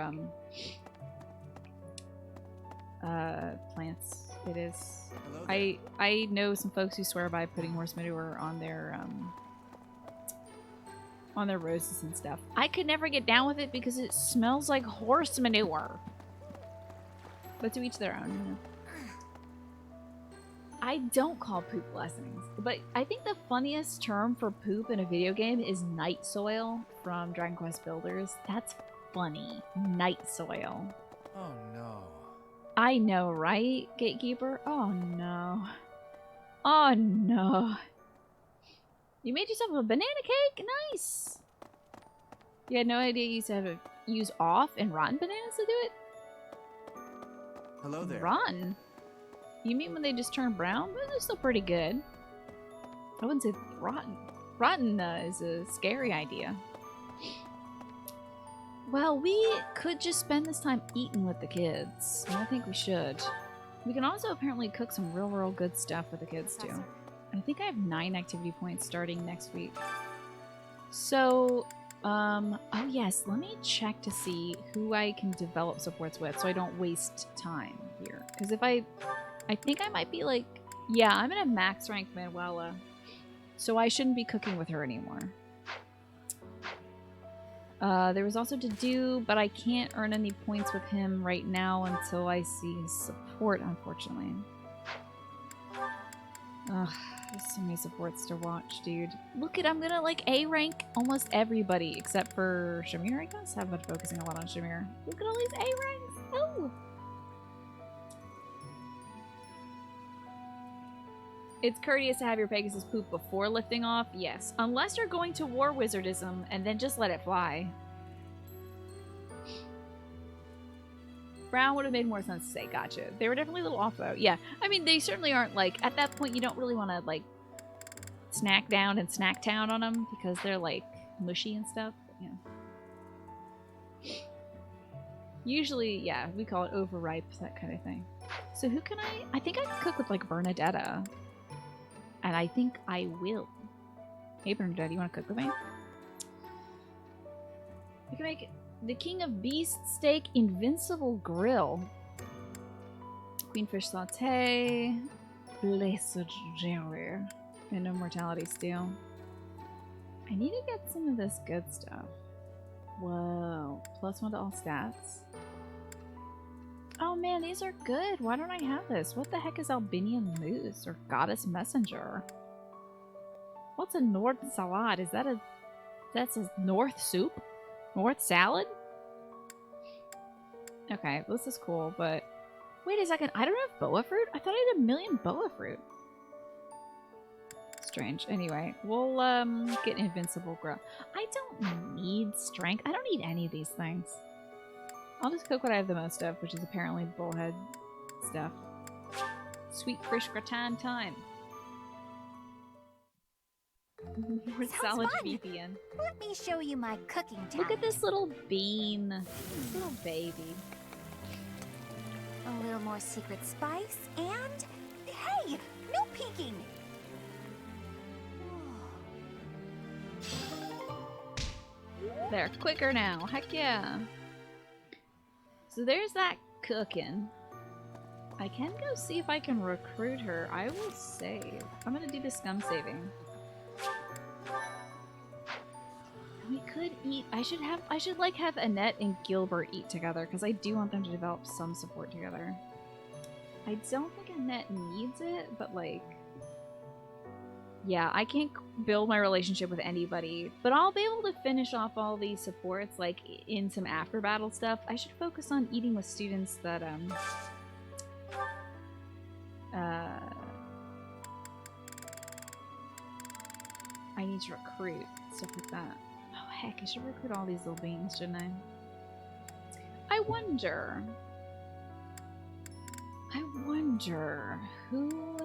plants. It is. I know some folks who swear by putting horse manure on their roses and stuff. I could never get down with it because it smells like horse manure. But to each their own, you know. I don't call poop blessings, but I think the funniest term for poop in a video game is night soil from Dragon Quest Builders. That's funny. Night soil. Oh no. I know, right, Gatekeeper? Oh no. Oh no. You made yourself a banana cake? Nice! You had no idea you used to have to use off and rotten bananas to do it? Hello there. Rotten? You mean when they just turn brown? But they're still pretty good. I wouldn't say rotten. Rotten is a scary idea. Well, we could just spend this time eating with the kids. And I think we should. We can also apparently cook some real good stuff with the kids too. And I think I have 9 activity points starting next week. So, oh yes, let me check to see who I can develop supports with so I don't waste time here. Because if I think I might be like, yeah, I'm in a max rank Manuela. So I shouldn't be cooking with her anymore. There was also to do, but I can't earn any points with him right now until I see his support, unfortunately. Ugh, there's so many supports to watch, dude. Look at, I'm gonna like A rank almost everybody except for Shamir, I guess. I've been focusing a lot on Shamir. Look at all these A ranks. Oh! It's courteous to have your Pegasus poop before lifting off, yes. Unless you're going to War Wizardism and then just let it fly. Brown would have made more sense to say, gotcha. They were definitely a little off though. Yeah, I mean, they certainly aren't like, at that point you don't really want to like snack down and snack town on them because they're like mushy and stuff. But, yeah. Usually, yeah, we call it overripe, that kind of thing. So who can I think I can cook with like Bernadetta. And I think I will. Hey Bernadette, you want to cook with me? We can make the King of Beast Steak Invincible Grill. Queenfish Saute. Blessed Jerry. And Immortality Steel. I need to get some of this good stuff. Whoa. +1 to all stats. Oh man, these are good. Why don't I have this? What the heck is Albinian Moose or Goddess Messenger? What's a North Salad? Is that that's a North soup? North salad? Okay, this is cool, but wait a second. I don't have boa fruit? I thought I had 1,000,000 boa fruit. Strange. Anyway, we'll get Invincible Grow. I don't need strength. I don't need any of these things. I'll just cook what I have the most of, which is apparently bullhead stuff. Sweet fish gratin time. More salad Vivian. Let me show you my cooking talent. Look at this little bean. This little baby. A little more secret spice, and hey, no peeking. There, quicker now. Heck yeah. So there's that cooking. I can go see if I can recruit her. I will save. I'm gonna do the scum saving. We could eat. I should like have Annette and Gilbert eat together because I do want them to develop some support together. I don't think Annette needs it, but like, yeah, I can't build my relationship with anybody, but I'll be able to finish off all these supports like in some after battle stuff. I should focus on eating with students that I need to recruit, stuff like that. Oh heck, I should recruit all these little beings, shouldn't I? I wonder who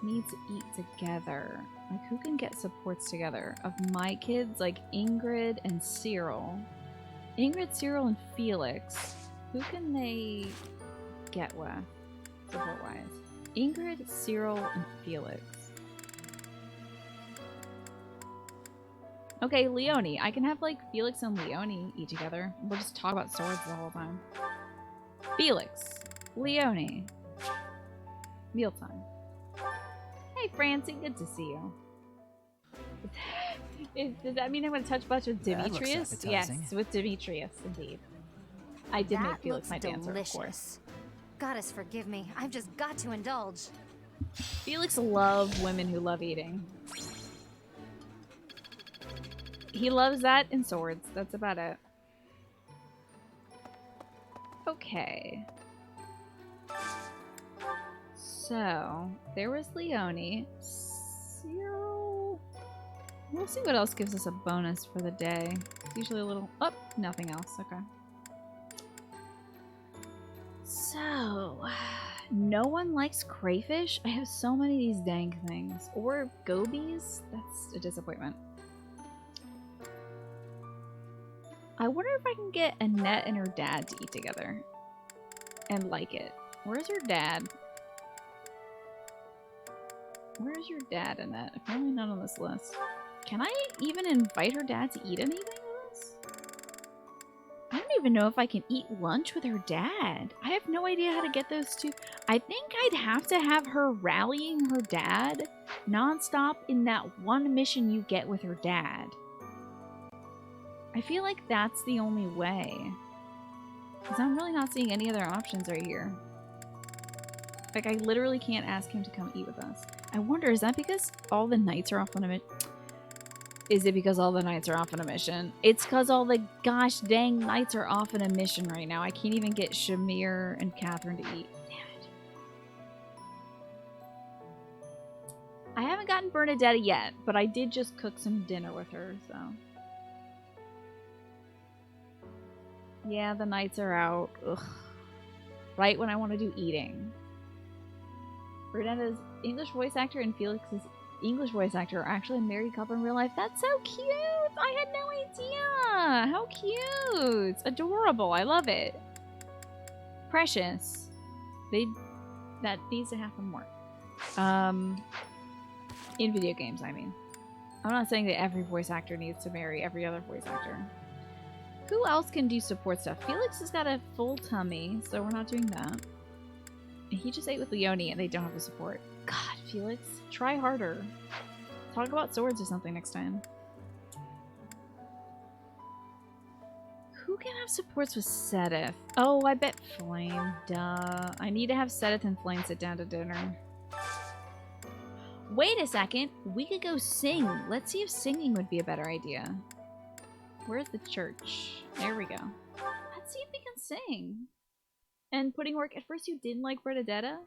needs to eat together. Like, who can get supports together? Of my kids, like Ingrid and Cyril. Ingrid, Cyril, and Felix. Who can they get with, support-wise? Ingrid, Cyril, and Felix. Okay, Leonie. I can have, like, Felix and Leonie eat together. We'll just talk about swords the whole time. Felix. Leonie. Mealtime. Hey, Francie. Good to see you. Does that mean I'm going to touch butts with Demetrius? Yes, with Demetrius, indeed. I did make Felix my dancer, of course. Goddess forgive me, I've just got to indulge. Felix loves women who love eating. He loves that and swords. That's about it. Okay. So, there was Leonie. Cyril. We'll see what else gives us a bonus for the day. It's usually a little... Oh, nothing else. Okay. So, no one likes crayfish? I have so many of these dang things. Or gobies? That's a disappointment. I wonder if I can get Annette and her dad to eat together. And like it. Where's her dad? Where's your dad, Annette? Apparently not on this list. Can I even invite her dad to eat anything with us? I don't even know if I can eat lunch with her dad. I have no idea how to get those two. I think I'd have to have her rallying her dad nonstop in that one mission you get with her dad. I feel like that's the only way. Because I'm really not seeing any other options right here. Like, I literally can't ask him to come eat with us. I wonder, is that because all the knights are off on a mission? Is it because all the knights are off on a mission? It's because all the gosh dang knights are off on a mission right now. I can't even get Shamir and Catherine to eat. Damn it. I haven't gotten Bernadetta yet, but I did just cook some dinner with her, so... Yeah, the knights are out. Ugh. Right when I want to do eating. Bernetta's English voice actor and Felix's English voice actor are actually a married couple in real life. That's so cute! I had no idea! How cute! Adorable. I love it. Precious. That needs to happen more. In video games, I mean. I'm not saying that every voice actor needs to marry every other voice actor. Who else can do support stuff? Felix has got a full tummy, so we're not doing that. And he just ate with Leonie and they don't have the support. God, Felix, try harder. Talk about swords or something next time. Who can have supports with Sedith? Oh, I bet Flame. Duh. I need to have Sedith and Flame sit down to dinner. Wait a second. We could go sing. Let's see if singing would be a better idea. Where's the church? There we go. Let's see if we can sing. And putting work. At first you didn't like Bernadetta?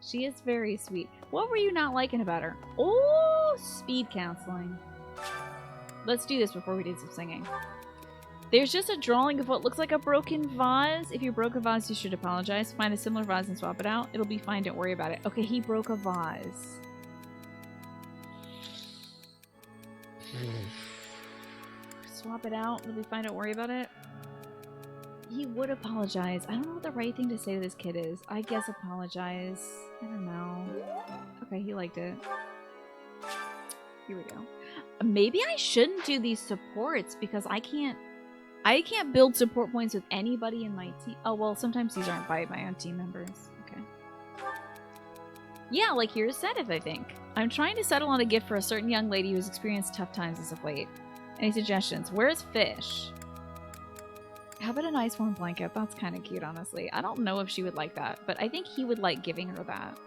She is very sweet. What were you not liking about her? Oh, speed counseling. Let's do this before we do some singing. There's just a drawing of what looks like a broken vase. If you broke a vase, you should apologize. Find a similar vase and swap it out. It'll be fine. Don't worry about it. Okay, he broke a vase. Swap it out. It'll be fine. Don't worry about it. He would apologize. I don't know what the right thing to say to this kid is. I guess apologize. I don't know. Okay, he liked it. Here we go. Maybe I shouldn't do these supports because I can't build support points with anybody in my team. Oh, well, sometimes these aren't by my own team members. Okay. Yeah, like here's Sedith, I think. I'm trying to settle on a gift for a certain young lady who's experienced tough times as of late. Any suggestions? Where's Fish? How about a nice warm blanket? That's kind of cute, honestly. I don't know if she would like that, but I think he would like giving her that.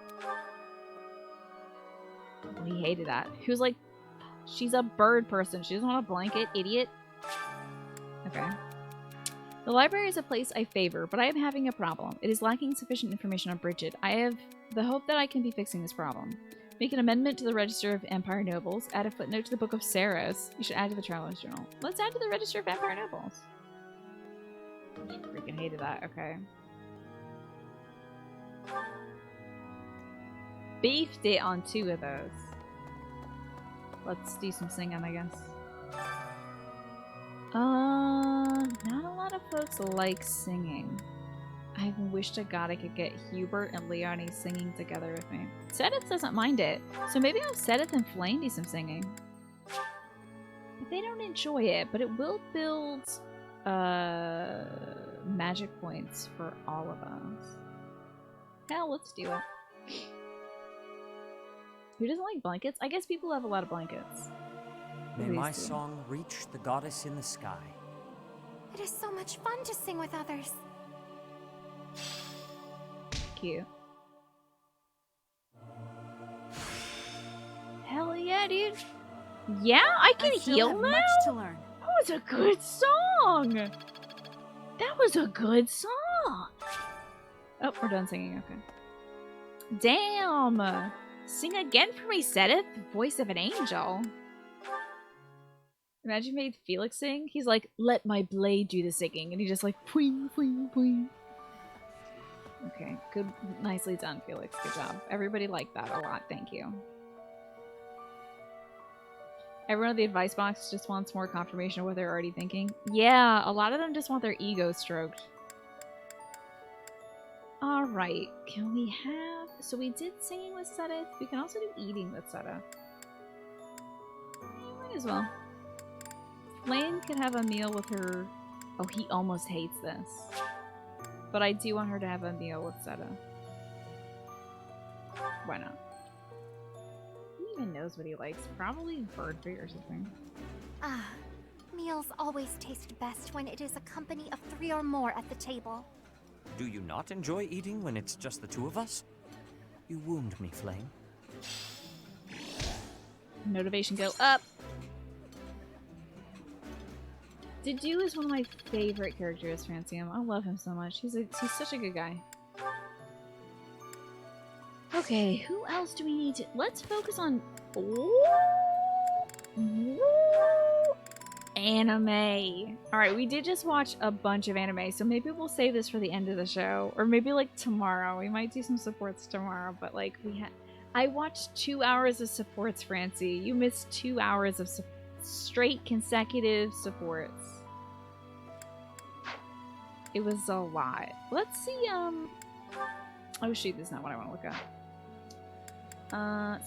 Oh, he hated that. He was like, she's a bird person. She doesn't want a blanket, idiot. Okay. The library is a place I favor, but I am having a problem. It is lacking sufficient information on Bridget. I have the hope that I can be fixing this problem. Make an amendment to the Register of Empire Nobles. Add a footnote to the Book of Saros. You should add to the Traveler's Journal. Let's add to the Register of Empire Nobles. She freaking hated that. Okay. Beefed it on 2 of those. Let's do some singing, I guess. Not a lot of folks like singing. I wish to God I could get Hubert and Leonie singing together with me. Sedith doesn't mind it, so maybe I'll Sedith and Flame do some singing. They don't enjoy it, but it will build magic points for all of us. Hell, let's do it. Who doesn't like blankets? I guess people have a lot of blankets. May my song reach the goddess in the sky. It is so much fun to sing with others. Cute. yeah, dude. Yeah, I can heal now? Much to learn. That was a good song. That was a good song. Oh, we're done singing. Okay. Damn. Sing again for me, Sedith. Voice of an angel. Imagine you made Felix sing. He's like, let my blade do the singing. And he just like, pwing, pwing, pwing. Okay, good. Nicely done, Felix. Good job. Everybody liked that a lot. Thank you. Everyone at the advice box just wants more confirmation of what they're already thinking. Yeah, a lot of them just want their ego stroked. Alright, can we have... So we did singing with Sedith. We can also do eating with Sedith. Might as well. Lane could have a meal with her... Oh, he almost hates this. But I do want her to have a meal with Sedith. Why not? Who even knows what he likes? Probably bird food or something. Ah, meals always taste best when it is a company of 3 or more at the table. Do you not enjoy eating when it's just the two of us? You wound me, Flame. Motivation go up. Dedu is one of my favorite characters, Fancy him. I love him so much. He's such a good guy. Okay, who else do we need to... Let's focus on... Anime. Alright, we did just watch a bunch of anime, so maybe we'll save this for the end of the show. Or maybe, like, tomorrow. We might do some supports tomorrow, but, like, I watched 2 hours of supports, Francie. You missed 2 hours of straight consecutive supports. It was a lot. Let's see, oh shoot, that's not what I want to look at.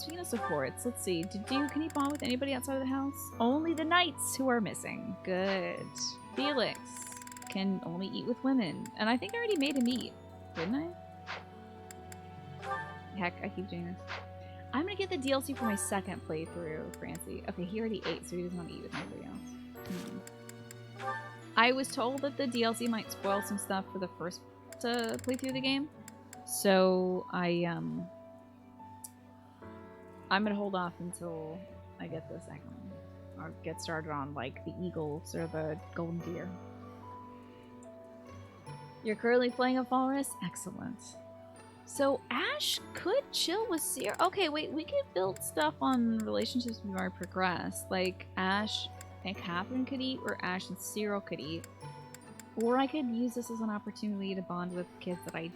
Speaking of supports, let's see. Can you bond with anybody outside of the house? Only the knights who are missing. Good. Felix can only eat with women. And I think I already made him eat. Didn't I? Heck, I keep doing this. I'm gonna get the DLC for my second playthrough, Francie. Okay, he already ate, so he doesn't want to eat with anybody else. I was told that the DLC might spoil some stuff for the first playthrough of the game. So I'm gonna hold off until I get the second one. Or get started on, like, the eagles or the golden deer. You're currently playing a walrus? Excellent. So Ash could chill with Cyril. Okay, wait, we could build stuff on relationships we've already progressed. Like, Ash and Catherine could eat, or Ash and Cyril could eat. Or I could use this as an opportunity to bond with kids that I...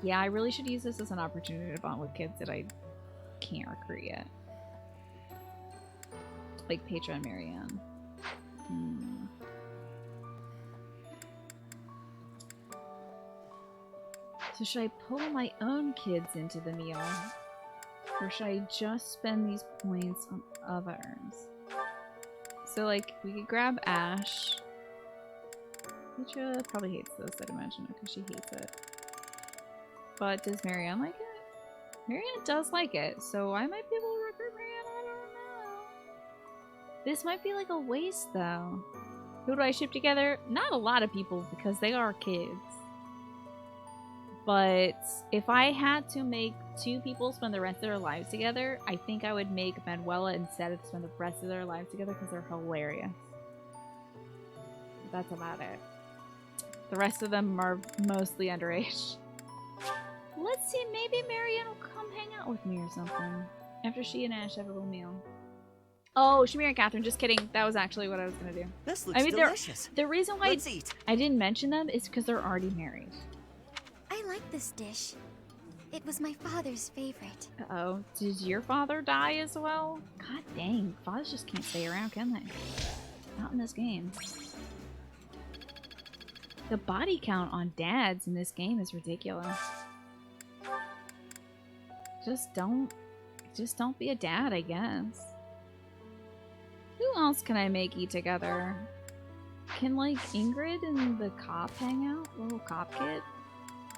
Yeah, I really should use this as an opportunity to bond with kids that I can't recruit yet. Like Petra and Marianne. So should I pull my own kids into the meal? Or should I just spend these points on others? So, like, we could grab Ash. Petra probably hates this, I'd imagine, because she hates it. But does Marianne like it? Marianne does like it, so I might be able to recruit Marianne, I don't know. This might be like a waste, though. Who do I ship together? Not a lot of people, because they are kids. But if I had to make 2 people spend the rest of their lives together, I think I would make Manuela and Sedith spend the rest of their lives together because they're hilarious. That's about it. The rest of them are mostly underage. Let's see, maybe Marianne will come hang out with me or something. After she and Ash have a little meal. Oh, Shamir and Catherine, just kidding. That was actually what I was going to do. This looks delicious. The reason why Let's eat. I didn't mention them is because they're already married. I like this dish. It was my father's favorite. Uh-oh. Did your father die as well? God dang. Fathers just can't stay around, can they? Not in this game. The body count on dads in this game is ridiculous. Just don't be a dad, I guess. Who else can I make eat together? Can, like, Ingrid and the cop hang out? Little cop kid?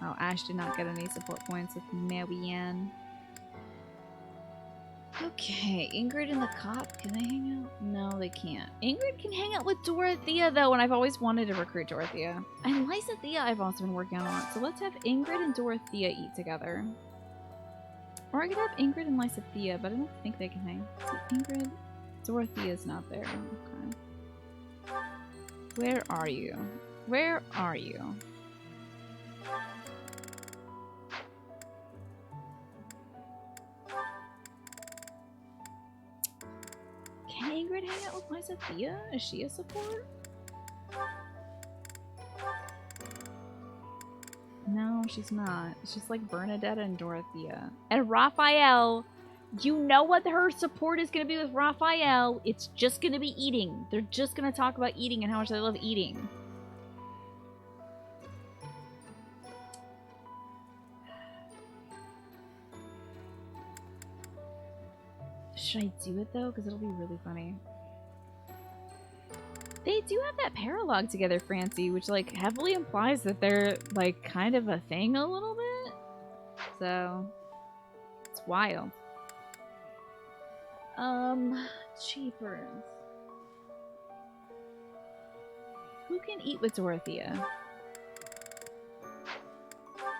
Oh, Ash did not get any support points with Marianne. Okay, Ingrid and the cop, can they hang out? No, they can't. Ingrid can hang out with Dorothea, though, and I've always wanted to recruit Dorothea. And Lysathea I've also been working on a lot, so let's have Ingrid and Dorothea eat together. Or I could have Ingrid and Lysithea, but I don't think they can hang. Ingrid, Dorothea's not there. Okay. Where are you? Where are you? Can Ingrid hang out with Lysithea? Is she a support? No, she's not. It's just like Bernadette and Dorothea. And Raphael, you know what her support is going to be with Raphael? It's just going to be eating. They're just going to talk about eating and how much they love eating. Should I do it though? Because it'll be really funny. They do have that paralogue together, Francie, which like heavily implies that they're like kind of a thing a little bit. So it's wild. Cheapers. Who can eat with Dorothea?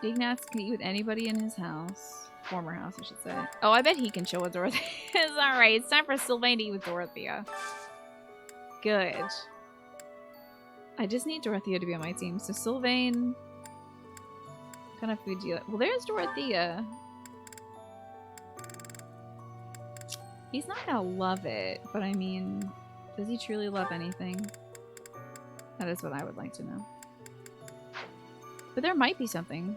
Ignatz can eat with anybody in his house. Former house, I should say. Oh, I bet he can chill with Dorothea. It's alright. It's time for Sylvain to eat with Dorothea. Good. I just need Dorothea to be on my team. So Sylvain... What kind of food do you like? Well, there's Dorothea. He's not gonna love it, but I mean... Does he truly love anything? That is what I would like to know. But there might be something.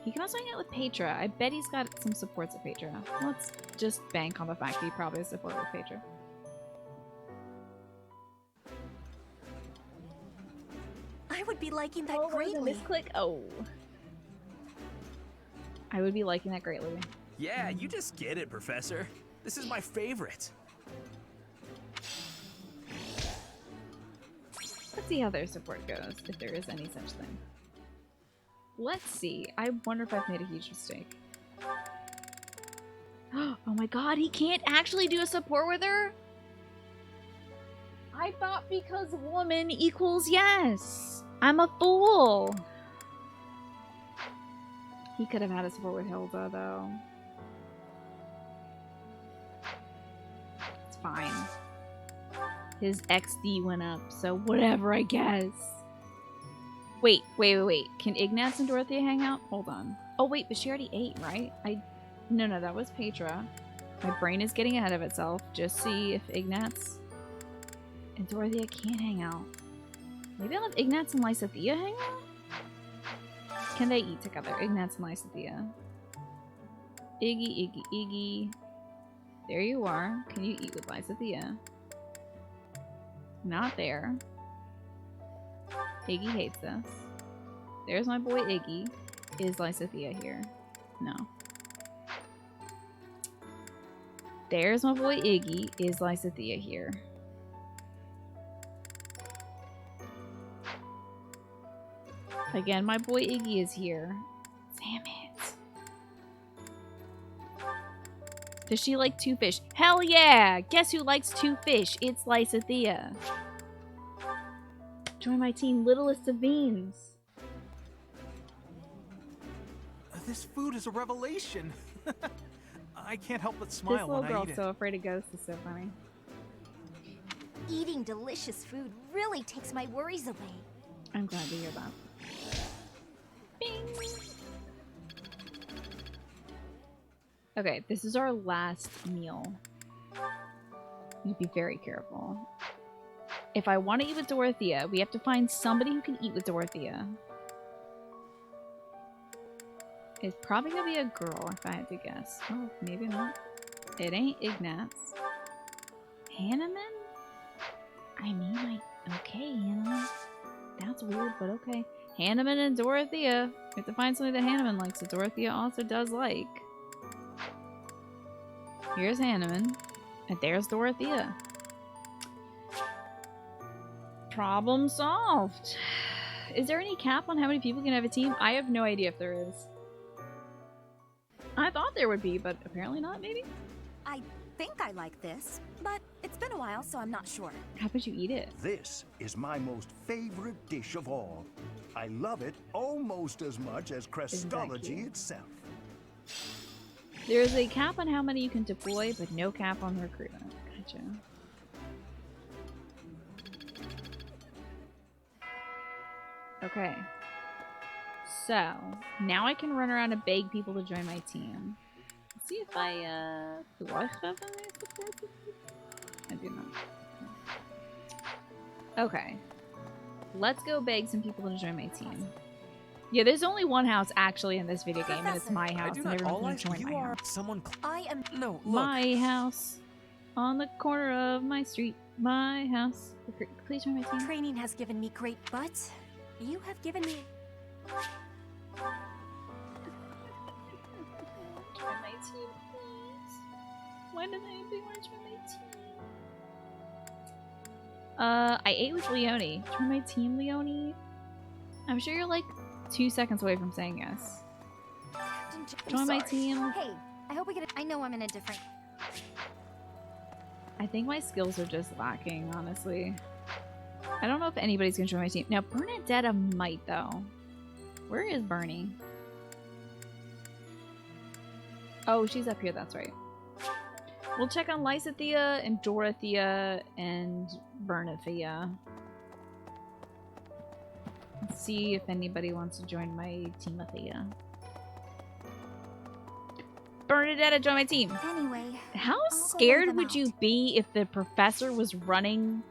He can also hang out with Petra. I bet he's got some supports at Petra. Let's just bank on the fact that he probably has support with Petra. I would be liking that greatly. Misclick. Oh. I would be liking that greatly. Yeah, you just get it, Professor. This is my favorite. Let's see how their support goes, if there is any such thing. Let's see. I wonder if I've made a huge mistake. Oh my god, he can't actually do a support with her? I thought because woman equals yes. I'm a fool. He could have had a support with Hilda, though. It's fine. His XD went up, so whatever, I guess. Wait. Can Ignatz and Dorothea hang out? Hold on. Oh, wait, but she already ate, right? No, that was Petra. My brain is getting ahead of itself. Just see if Ignatz and Dorothea can't hang out. Maybe I'll have Ignatz and Lysithea hang out? Can they eat together? Ignatz and Lysithea. Iggy. There you are. Can you eat with Lysithea? Not there. Iggy hates this. There's my boy Iggy. Is Lysithea here? No. There's my boy Iggy. Is Lysithea here? Again, my boy Iggy is here. Damn it. Does she like two fish? Hell yeah! Guess who likes two fish? It's Lysithea. Join my team, Littlest of Beans. This food is a revelation. I can't help but smile this little when I eat girl's it. so afraid of ghosts is so funny. Eating delicious food really takes my worries away. I'm glad to hear that. Bing. Okay, this is our last meal. You be very careful. If I want to eat with Dorothea, we have to find somebody who can eat with Dorothea. It's probably gonna be a girl if I had to guess. Oh, maybe not. It ain't Ignatz. Hanneman? I mean, okay, Hanneman. That's weird, but okay. Hanneman and Dorothea. We have to find something that Hanneman likes that Dorothea also does like. Here's Hanneman. And there's Dorothea. Problem solved. Is there any cap on how many people can have a team? I have no idea if there is. I thought there would be, but apparently not, maybe? I think I like this, but it's been a while, so I'm not sure. How would you eat it? This is my most favorite dish of all. I love it almost as much as Crestology itself. There is a cap on how many you can deploy, but no cap on recruitment. Gotcha. Okay. So, now I can run around and beg people to join my team. Let's see if I, do I have any support? I do not. Okay. Let's go beg some people to join my team. Yeah, there's only one house actually in this video game, and it's my house, and everyone can join my house. I am. No, look. My house. On the corner of my street. My house. Please join my team. Training has given me great butts. You have given me... Join my team, please. Why did anybody want to join my team? I ate with Leone. Join my team, Leone? I'm sure you're like 2 seconds away from saying yes. Join my team. Hey, I hope we get. I know I'm in a different. I think my skills are just lacking, honestly. I don't know if anybody's gonna join my team. Now, Bernadetta might, though. Where is Bernie? Oh, she's up here, that's right. We'll check on Lysathea and Dorothea and Bernathea. Let's see if anybody wants to join my Timothea. Bernadetta, join my team! Anyway, how scared would you be if the professor was running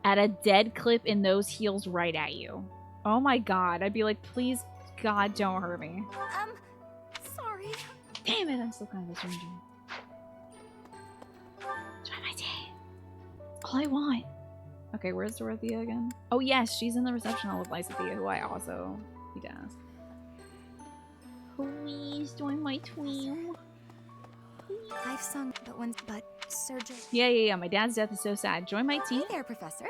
at a dead clip in those heels right at you? Oh my god, I'd be like, please, God, don't hurt me. Sorry. Damn it, I'm still kind of a stranger. Join my team. All I want. Okay, where's Dorothea again? Oh yes, she's in the reception hall with Lysathea, who I also need to ask. Please join my team. I've sung, but surgery. Yeah. My dad's death is so sad. Join my team. Hey there, Professor.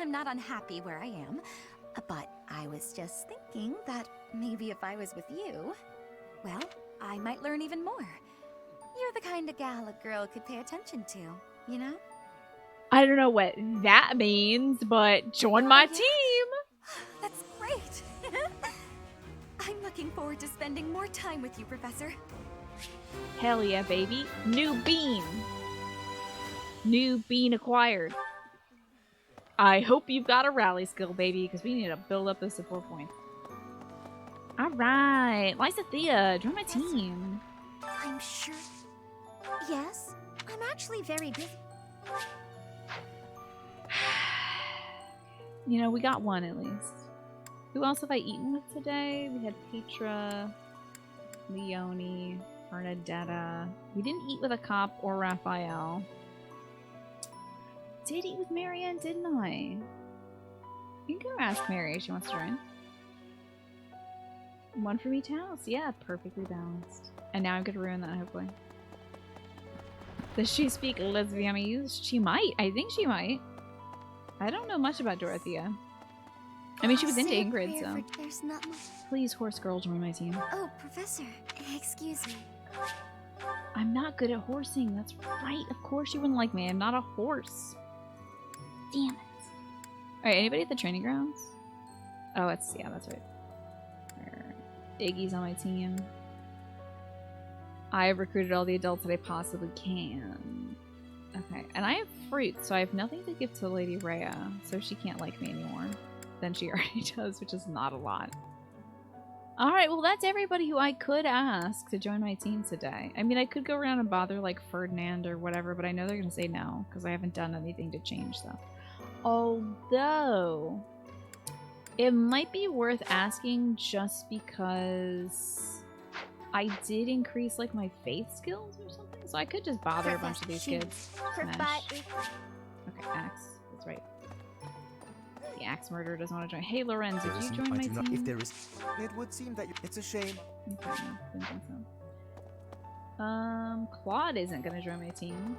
I'm not unhappy where I am, but I was just thinking that maybe if I was with you, well, I might learn even more. You're the kind of gal a girl could pay attention to, you know? I don't know what that means, but join my team. That's great. I'm looking forward to spending more time with you, Professor. Hell yeah, baby. New bean. New bean acquired. I hope you've got a rally skill, baby, because we need to build up the support points. Alright. Lysathea, join my team. I'm sure. Yes, I'm actually very busy. You know, we got one at least. Who else have I eaten with today? We had Petra, Leone, Bernadetta. We didn't eat with a cop or Raphael. Did eat with Marianne, didn't I? You can go ask Mary if she wants to join. One from each house. Yeah, perfectly balanced. And now I'm gonna ruin that, hopefully. Does she speak Lesbianese? She might. I think she might. I don't know much about Dorothea. I mean, she was into Ingrid, so... There's not much. Please, horse girl, join my team. Oh, Professor. Excuse me. I'm not good at horsing. That's right. Of course you wouldn't like me. I'm not a horse. Damn it. Alright, anybody at the training grounds? Oh, it's... Yeah, that's right. Iggy's on my team. I have recruited all the adults that I possibly can. Okay, and I have fruit, so I have nothing to give to Lady Rhea, so she can't like me anymore than she already does, which is not a lot. Alright, well that's everybody who I could ask to join my team today. I mean, I could go around and bother like Ferdinand or whatever, but I know they're going to say no, because I haven't done anything to change stuff. Although, it might be worth asking just because I did increase like my faith skills or something, so I could just bother a bunch of these kids. Smash. Okay, Axe. That's right. The Axe Murderer doesn't want to join. Hey, Lorenz, did you join my team? If there is, it would seem that it's a shame. Okay, no, didn't think so. Claude isn't gonna join my team.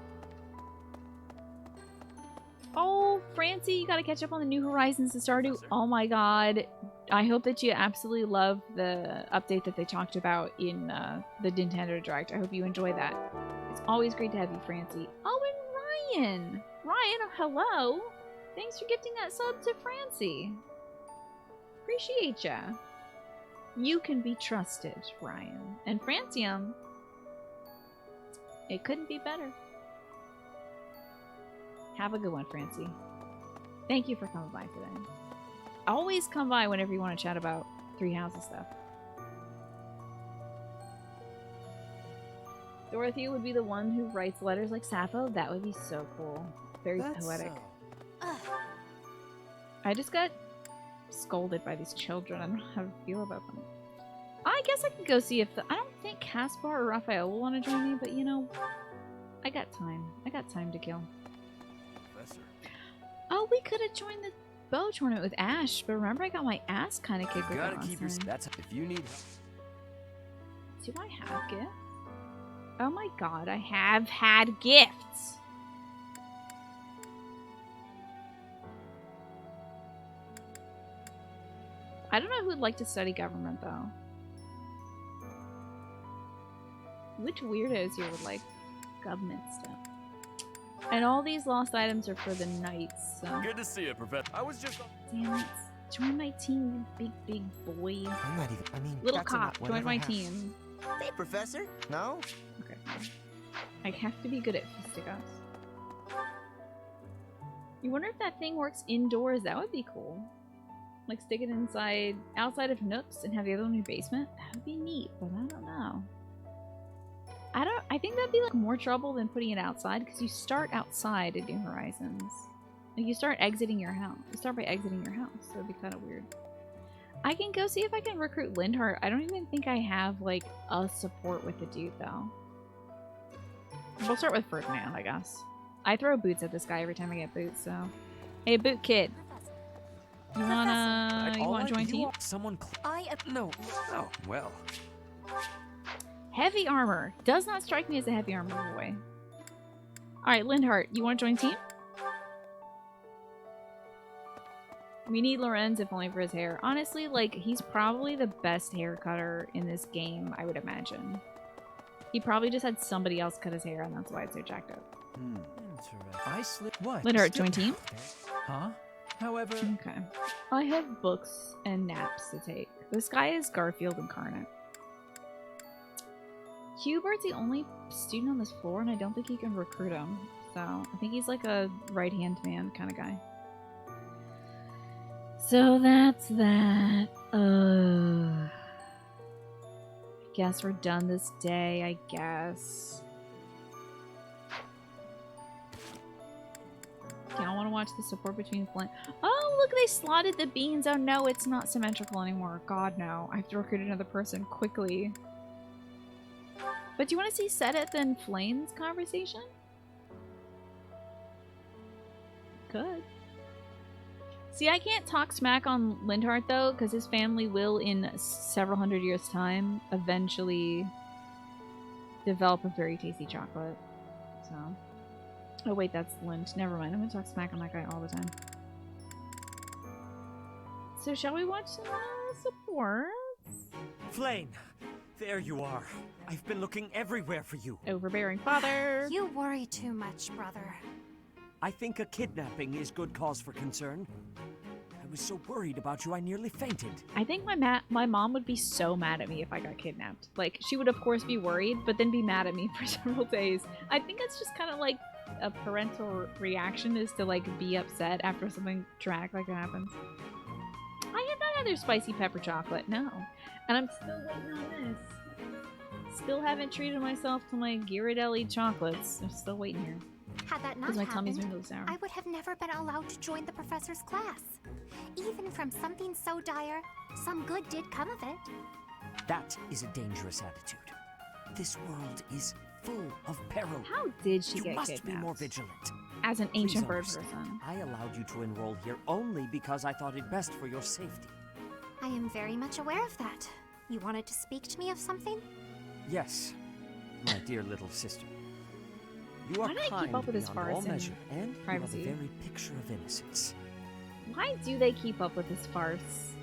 Oh, Francie, you gotta catch up on the New Horizons to Stardew. Oh my god. I hope that you absolutely love the update that they talked about in the Nintendo Direct. I hope you enjoy that. It's always great to have you, Francie. Oh, and Ryan! Ryan, hello! Thanks for gifting that sub to Francie. Appreciate ya. You can be trusted, Ryan. And Francium, It couldn't be better. Have a good one, Francie. Thank you for coming by today. Always come by whenever you want to chat about Three Houses stuff. Dorothy would be the one who writes letters like Sappho. That would be so cool. Very poetic. I just got scolded by these children. I don't know how to feel about them. I guess I could go see if I don't think Caspar or Raphael will want to join me, but you know, I got time. I got time to kill. Professor. Oh, we could have joined the bow tournament with Ash, but remember I got my ass kind of kicked with Gotta that keep your. last time. That's if you need. Do I have gifts? Oh my god, I have had gifts! I don't know who would like to study government, though. Which weirdos here would like government stuff? And all these lost items are for the knights, so... Good to see you, Professor. I was just. Damn it. Join my team, you big boy. I'm not even. I mean, Little that's cop, join whatever my happens. team. Hey, Professor. No? Okay. I have to be good at fisticuffs. You wonder if that thing works indoors? That would be cool. Like stick it outside of Nooks and have the other one in your basement? That would be neat, but I don't know. I think that'd be like more trouble than putting it outside because you start outside at New Horizons. Like you start exiting your house. You start by exiting your house, so it'd be kind of weird. I can go see if I can recruit Lindhart. I don't even think I have like a support with the dude though. We'll start with Ferdinand, I guess. I throw boots at this guy every time I get boots, so. Hey, boot kid. You wanna join team? Someone. No. Oh well. Heavy armor does not strike me as a heavy armor boy. All right, Lindhart, you want to join team? We need Lorenz, if only for his hair. Honestly, like he's probably the best hair cutter in this game, I would imagine. He probably just had somebody else cut his hair, and that's why it's so jacked up. I slipped. What? Lindhart, join team? Huh? However. Okay. I have books and naps to take. This guy is Garfield incarnate. Hubert's the only student on this floor, and I don't think you can recruit him. So, I think he's like a right-hand man kind of guy. So that's that. Guess we're done this day, I guess. Y'all want to watch the support between Flint? Oh, look, they slotted the beans. Oh no, it's not symmetrical anymore. God, no. I have to recruit another person quickly. But do you want to see Sedith and Flame's conversation? Good. See, I can't talk smack on Lindhart, though, because his family will, in several hundred years' time, eventually develop a very tasty chocolate. So... Oh, wait, that's Lind. Never mind. I'm going to talk smack on that guy all the time. So, shall we watch some supports? Flame! There you are. I've been looking everywhere for you. Overbearing father. You worry too much, brother. I think a kidnapping is good cause for concern. I was so worried about you, I nearly fainted. I think my mom would be so mad at me if I got kidnapped. Like, she would, of course, be worried, but then be mad at me for several days. I think it's just kind of like a parental reaction is to, like, be upset after something dramatic like that happens. I have not had their spicy pepper chocolate, no. And I'm still waiting on this. Still haven't treated myself to my Ghirardelli chocolates. I'm still waiting here. Had that not my tummy's been happened, really sour. I would have never been allowed to join the professor's class. Even from something so dire, some good did come of it. That is a dangerous attitude. This world is full of peril. How did she you get must kidnapped? be more vigilant. As an ancient bird Please person. understand, I allowed you to enroll here only because I thought it best for your safety. I am very much aware of that. You wanted to speak to me of something? Yes, my dear little sister. You are Why do they kind keep up with this beyond all farce and measure, and privacy? you are the very picture of innocence. Why do they keep up with this farce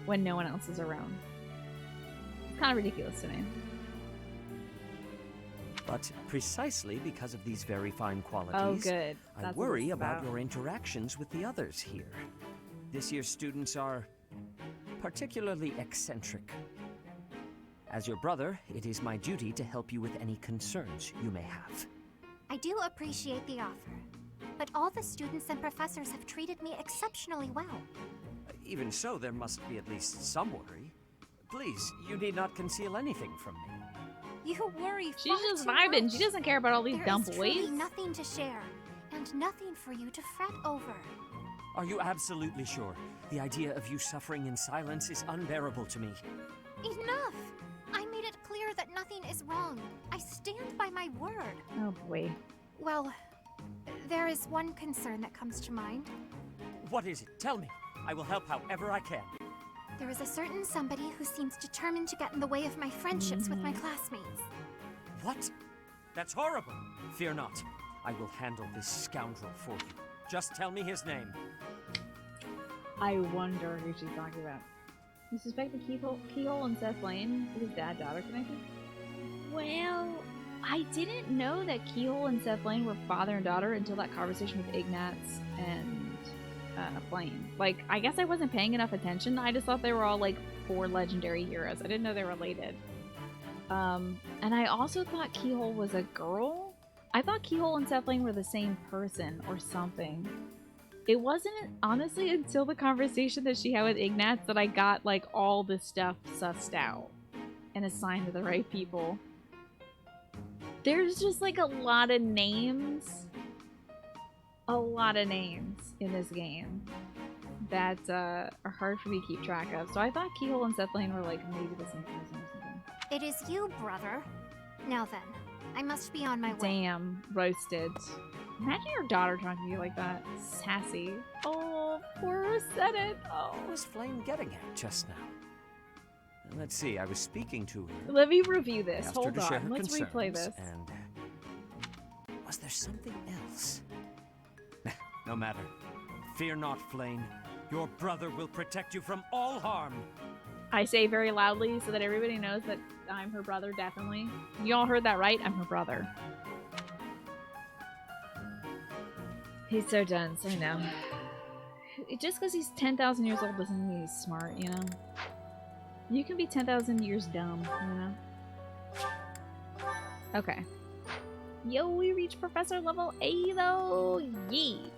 when no one else is around? It's kind of ridiculous to me. But precisely because of these very fine qualities, Oh, good. I That's what worry it's about about. your interactions with the others here. This year's students are particularly eccentric. As your brother, it is my duty to help you with any concerns you may have. I do appreciate the offer, but all the students and professors have treated me exceptionally well. Even so, there must be at least some worry. Please, you need not conceal anything from me. You worry She's far just too vibing. much. She doesn't care about all these dumb There is boys. truly nothing to share, and nothing for you to fret over. Are you absolutely sure? The idea of you suffering in silence is unbearable to me. Enough! I made it clear that nothing is wrong. I stand by my word. Oh boy. Well, there is one concern that comes to mind. What is it? Tell me. I will help however I can. There is a certain somebody who seems determined to get in the way of my friendships with my classmates. What? That's horrible. Fear not. I will handle this scoundrel for you. Just tell me his name. I wonder who she's talking about. You suspect the Keyhole and Seth Lane is dad-daughter connected? Well, I didn't know that Keyhole and Seth Lane were father and daughter until that conversation with Ignatz and Flame. Like, I guess I wasn't paying enough attention. I just thought they were all, like, 4 legendary heroes. I didn't know they were related. And I also thought Keyhole was a girl. I thought Keyhole and Seth Lane were the same person or something. It wasn't, honestly, until the conversation that she had with Ignatz that I got, like, all this stuff sussed out and assigned to the right people. There's just, like, a lot of names. A lot of names in this game that are hard for me to keep track of. So I thought Keyhole and Seth Lane were, like, maybe the same person or something. It is you, brother. Now then, I must be on my way. Damn, roasted. Imagine your daughter talking to you like that. Sassy. Oh, poor Rosetted. Oh. What was Flame getting at just now? Let's see, I was speaking to her. Let me review this. Asked her Hold to share on. her Let's replay this. And was there something else? No matter. Fear not, Flame. Your brother will protect you from all harm. I say very loudly so that everybody knows that I'm her brother, definitely. You all heard that right? I'm her brother. He's so dense, I know. Just because he's 10,000 years old doesn't mean he's smart, you know? You can be 10,000 years dumb, you know? Okay. Yo, we reached Professor level A though! Yee!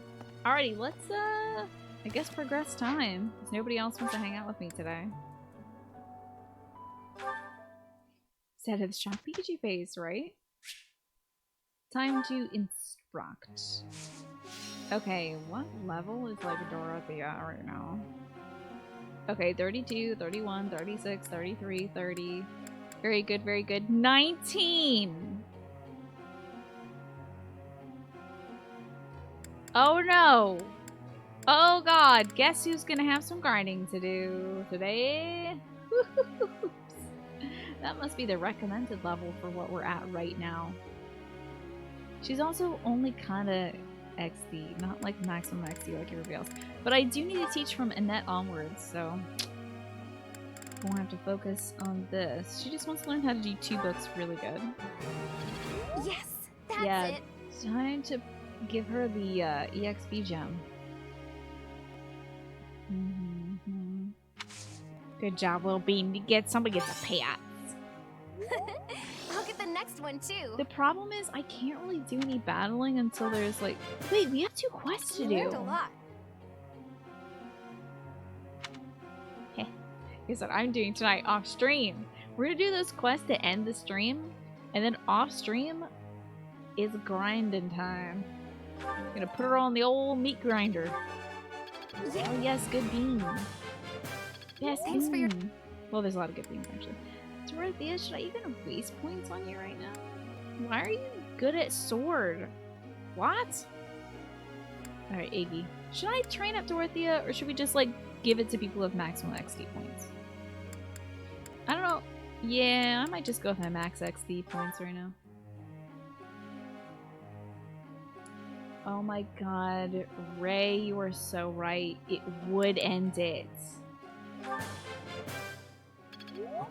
Alrighty, let's, I guess progress time. Because nobody else wants to hang out with me today. Set of strong Pikachu face, right? Time to instruct. Okay, what level is like Dorothea at right now? Okay, 32, 31, 36, 33, 30. Very good, very good. 19! Oh no! Oh god, guess who's gonna have some grinding to do today? That must be the recommended level for what we're at right now. She's also only kinda XD, not like maximum XD like everybody else. But I do need to teach from Annette onwards, so won't have to focus on this. She just wants to learn how to do 2 books really good. Yes, that's it. It's time to give her the EXP gem. Good job, little bean. Somebody gets a pat. I'll get the next one too. The problem is I can't really do any battling until there's like... Wait, we have 2 quests to do. You learned a lot. Here's what I'm doing tonight off stream. We're gonna do those quests to end the stream, and then off stream is grinding time. I'm gonna put her on the old meat grinder. Yeah. Oh yes, good bean. Yes, Thanks bean. for your... Well, there's a lot of good beans actually. Dorothea, should I even waste points on you right now? Why are you good at sword? What? Alright, Iggy. Should I train up Dorothea, or should we just, like, give it to people with maximum XD points? I don't know. Yeah, I might just go with my max XD points right now. Oh my god. Ray, you are so right. It would end it. I'll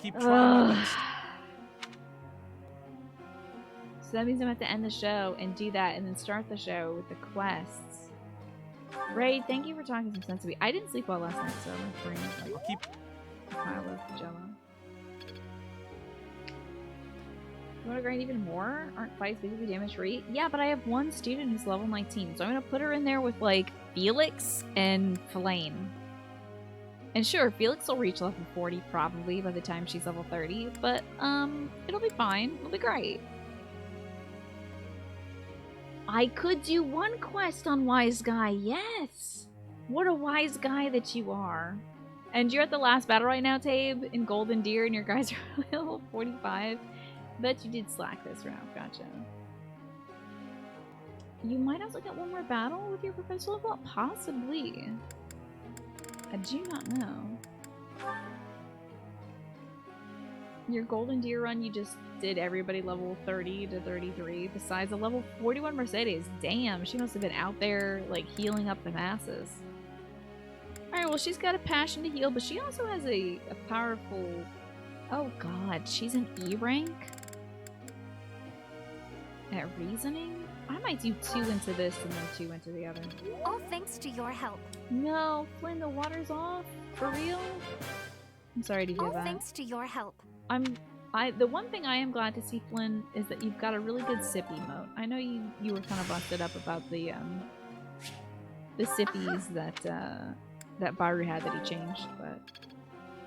keep trying my best. So that means I'm going to have to end the show and do that and then start the show with the quests. Ray, thank you for talking some sense to me. I didn't sleep well last night, so my brain is like I'll keep a pile of jello. You want to grind even more? Aren't fights basically damage free? Yeah, but I have one student who's level 19, so I'm gonna put her in there with like Felix and Flame. And sure, Felix will reach level 40 probably by the time she's level 30, but it'll be fine. It'll be great. I could do one quest on Wise Guy, yes! What a wise guy that you are. And you're at the last battle right now, Tabe, in Golden Deer, and your guys are level 45. Bet you did slack this round, gotcha. You might also get one more battle with your professor level up? Possibly. I do not know. Your Golden Deer run, you just did everybody level 30 to 33, besides a level 41 Mercedes. Damn, she must have been out there, like, healing up the masses. Alright, well, she's got a passion to heal, but she also has a powerful... Oh god, she's an E rank? At reasoning? I might do 2 into this and then 2 into the other. All thanks to your help. No, Flynn, the water's off? For real? I'm sorry to hear All that. thanks to your help. The one thing I am glad to see, Flynn, is that you've got a really good sippy mode. I know you were kind of busted up about the sippies that Baru had that he changed, but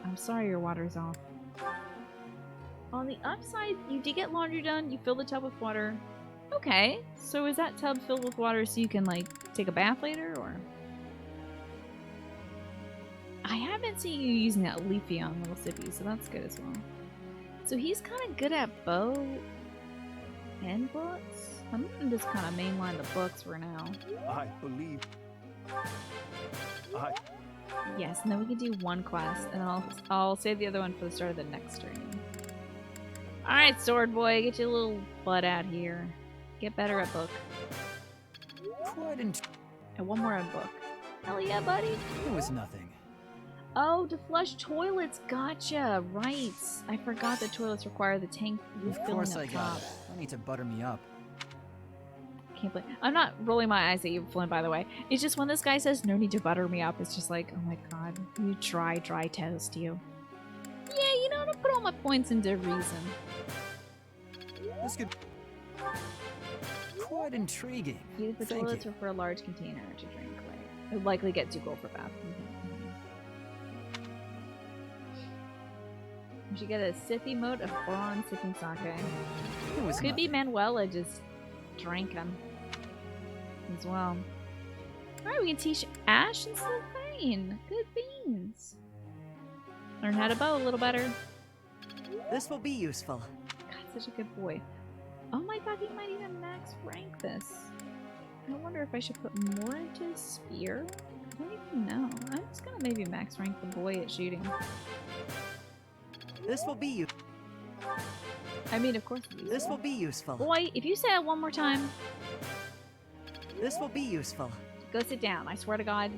I'm sorry your water's off. On the upside, you did get laundry done, you fill the tub with water. Okay, so is that tub filled with water so you can, like, take a bath later, or? I haven't seen you using that Leafy on little sippy, so that's good as well. So he's kind of good at bow and books. I'm gonna just kind of mainline the books for now. I believe... Yes, and then we can do one quest, and then I'll save the other one for the start of the next stream. Alright, Sword Boy, get your little butt out here. Get better at book. And one more at book. Hell yeah, buddy! It was nothing. Oh, to flush toilets, gotcha! Right! I forgot that toilets require the tank refilling Of course up I got top. it. I need to butter me up. Can't believe I'm not rolling my eyes at you, Flynn, by the way. It's just when this guy says no need to butter me up, it's just like, oh my god, you dry toast, you. Yeah, you know, to put all my points into reason. This could... Quite intriguing. Use the toilets or for a large container to drink later. It would likely get 2 gold for bath. We should get a sippy mode of Boron sipping sake. Could be Manuela just drank them as well. Alright, we can teach Ash and Sylvain. Good beans. Learn how to bow a little better. This will be useful. God, such a good boy. Oh my god, he might even max rank this. I wonder if I should put more into his spear? I don't even know. I'm just gonna maybe max rank the boy at shooting. This will be useful. I mean, of course. This will be useful. Boy, if you say it one more time. This will be useful. Go sit down. I swear to God,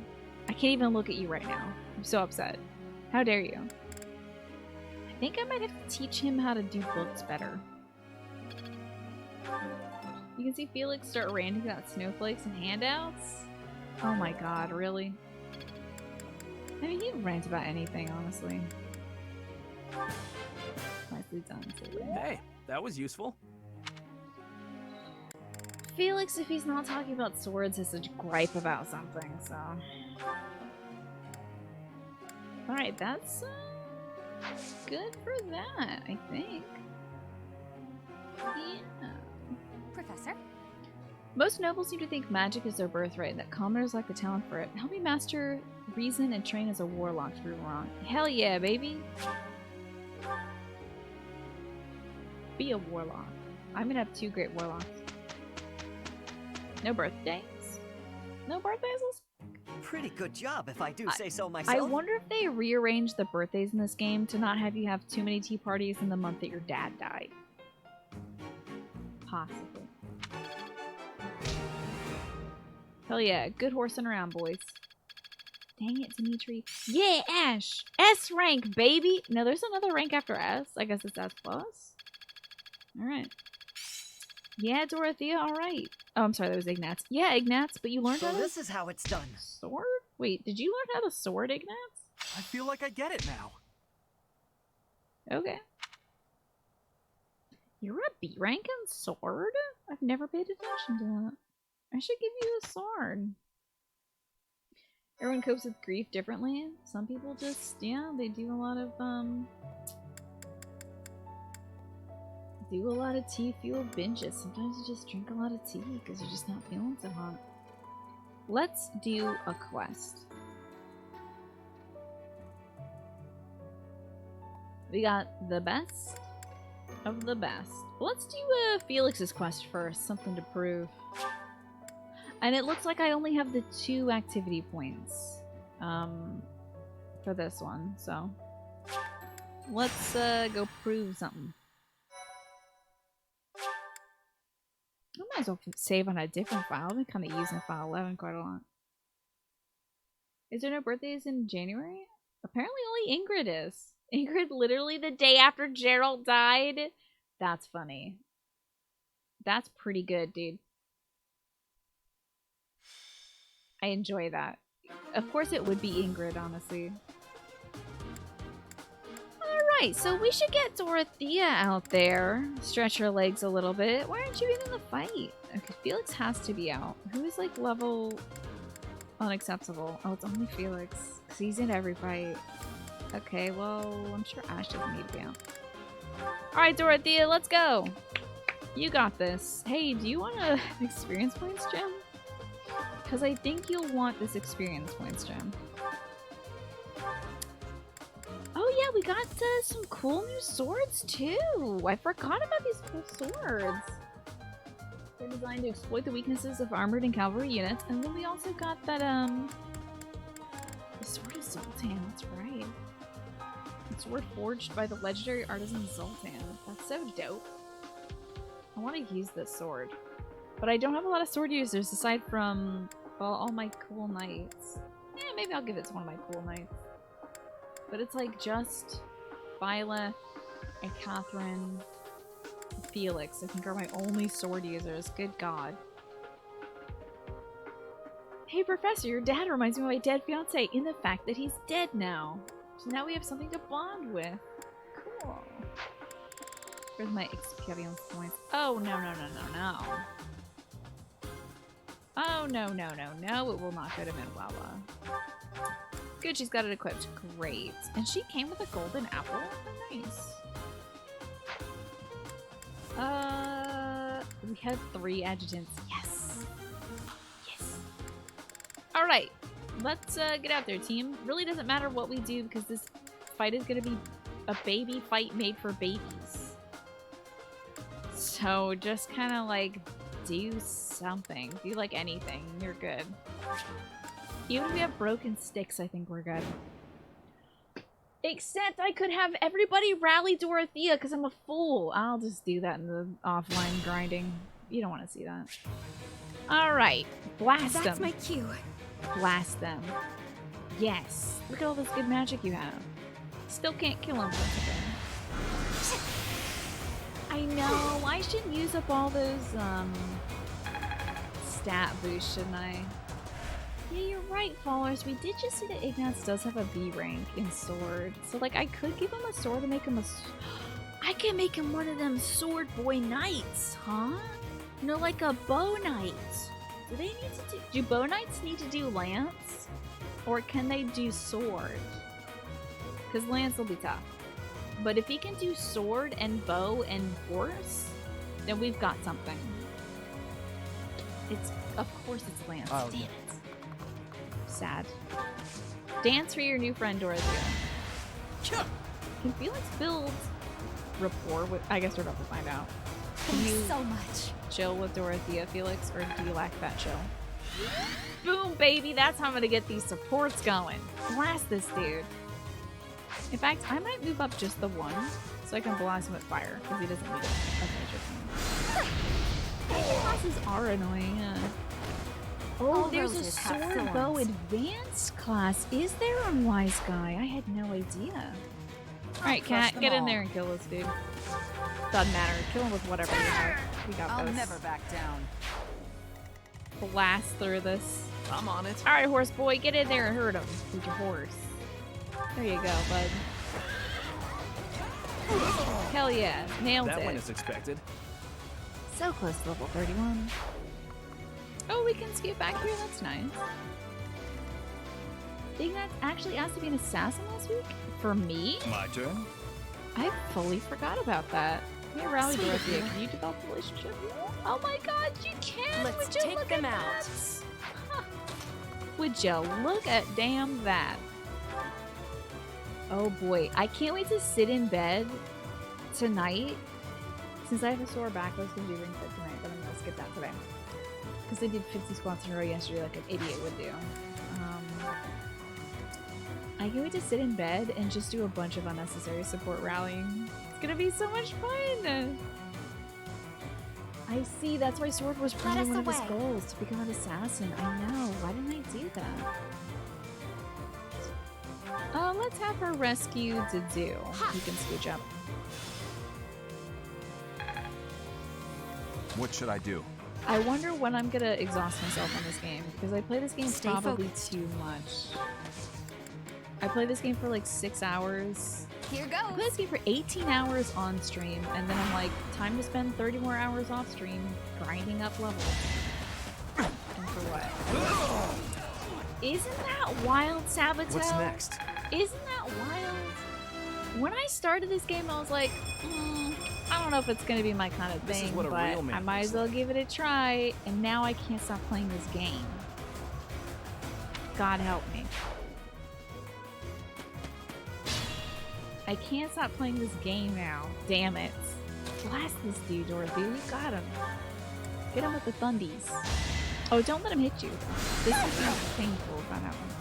I can't even look at you right now. I'm so upset. How dare you? I think I might have to teach him how to do books better. You can see Felix start ranting about snowflakes and handouts. Oh my god, really? I mean, he rants about anything, honestly. Nicely done, Silly. Hey, that was useful. Felix, if he's not talking about swords, has a gripe about something, so... Alright, that's good for that, I think. Yeah. Professor? Most nobles seem to think magic is their birthright and that commoners lack the talent for it. Help me master reason and train as a warlock to prove wrong. Hell yeah, baby! Be a warlock. I'm gonna have 2 great warlocks. No birthdays? No birthdays? Pretty good job, if I do say so myself. I wonder if they rearranged the birthdays in this game to not have you have too many tea parties in the month that your dad died. Possibly. Hell yeah, good horsing around, boys. Dang it, Dimitri. Yeah, Ash! S rank, baby! No, there's another rank after S. I guess it's S+. Alright. Yeah, Dorothea, alright. Oh, I'm sorry, that was Ignatz. Yeah, Ignatz, but you learned how to... this is how it's done. Sword? Wait, did you learn how to sword, Ignatz? I feel like I get it now. Okay. You're a B rank in sword? I've never paid attention to that. I should give you a sword. Everyone copes with grief differently. Some people just, yeah, they do a lot of tea-fueled binges. Sometimes you just drink a lot of tea because you're just not feeling so hot. Let's do a quest. We got the best of the best. Let's do Felix's quest first, something to prove. And it looks like I only have the 2 activity points for this one, so let's go prove something. I might as well save on a different file. I've been kind of using file 11 quite a lot. Is there no birthdays in January? Apparently only Ingrid is. Ingrid literally the day after Gerald died? That's funny. That's pretty good, dude. I enjoy that. Of course it would be Ingrid, honestly. Alright, so we should get Dorothea out there. Stretch her legs a little bit. Why aren't you in the fight? Okay, Felix has to be out. Who is like level unacceptable? Oh, it's only Felix. Because he's in every fight. Okay, well, I'm sure Ash doesn't need to be out. Alright, Dorothea, let's go! You got this. Hey, do you want a experience points gem? Because I think you'll want this experience points gem. Oh yeah, we got some cool new swords too! I forgot about these cool swords. They're designed to exploit the weaknesses of armored and cavalry units, and then we also got that, the Sword of Zoltan, that's right. The sword forged by the legendary artisan Zoltan. That's so dope. I want to use this sword. But I don't have a lot of sword users aside from, well, all my cool knights. Yeah, maybe I'll give it to one of my cool knights. But it's like just Viola and Catherine and Felix, I think, are my only sword users. Good God. Hey, Professor, your dad reminds me of my dead fiance in the fact that he's dead now. So now we have something to bond with. Cool. Where's my experience points? Oh, no, no, no, no, no. Oh, no, no, no, no. It will not go to Manuela. Good, she's got it equipped. Great. And she came with a golden apple? Nice. We have 3 adjutants. Yes. Yes. Alright. Let's get out there, team. Really doesn't matter what we do because this fight is going to be a baby fight made for babies. So just kind of like do something. Do like anything. You're good. Even if we have broken sticks, I think we're good. Except I could have everybody rally Dorothea because I'm a fool. I'll just do that in the offline grinding. You don't want to see that. Alright. Blast them. That's my cue. Blast them. Yes. Look at all this good magic you have. Still can't kill him. I know. I shouldn't use up all those stat boosts, shouldn't I? Yeah, you're right, followers. We did just see that Ignatz does have a B rank in sword. So, like, I could give him a sword and make him a... I can make him one of them sword boy knights, huh? No, like a bow knight. Do they need to do bow knights need to do lance? Or can they do sword? Because lance will be tough. But if he can do sword and bow and horse, then we've got something. It's, of course it's lance. Oh, damn it. Sad. Dance for your new friend, Dorothea. Can Felix build rapport with... I guess we're about to find out. Can you so much. Chill with Dorothea, Felix, or do you lack that chill? Boom, baby! That's how I'm gonna get these supports going. Blast this dude. In fact, I might move up just the one, so I can blast him with fire, because he doesn't need it. Okay, classes are annoying, yeah. Oh, there's a sword bow advanced class. Is there on Wise Guy? I had no idea. Alright, Cat, get in there and kill this dude. Doesn't matter. Kill him with whatever you have. We got I'll this. never back down. Blast through this. I'm on it. Alright, horse boy, get in there and hurt him with your horse. There you go, bud. Hell yeah, nailed That it. went as expected. So close to level 31. Oh, we can skip back here. That's nice. Ignat actually asked to be an assassin last week? For me? My turn? I fully forgot about that. Hey, Rally Sweet Dorothea, of you. can you develop a relationship? Oh my god, you can! Let's Would you take look them at out. that? Would you look at damn that? Oh boy, I can't wait to sit in bed tonight. Since I have a sore back, I was going to do ring fit tonight, but I'm going to skip that today. Because I did 50 squats in a row yesterday like an idiot would do. I can't wait to sit in bed and just do a bunch of unnecessary support rallying. It's going to be so much fun! I see, that's why Sword was probably one of his goals, to become an assassin. I know, why didn't I do that? Let's have her rescue Zuzu. You can scooch up. What should I do? I wonder when I'm gonna exhaust myself on this game, because I play this game Stay probably focused. too much. I play this game for like 6 hours. Here I goes. play this game for 18 hours on stream, and then I'm like, time to spend 30 more hours off stream grinding up levels. And for what? Isn't that wild, Saboteur? What's next? Isn't that wild? When I started this game, I was like, I don't know if it's gonna be my kind of This is thing, what a but real man I might looks as well give it a try. And now I can't stop playing this game. God help me. I can't stop playing this game now. Damn it. Blast this dude, Dorothy. You got him. Get him with the thundies. Oh, don't let him hit you. This is painful if that happens.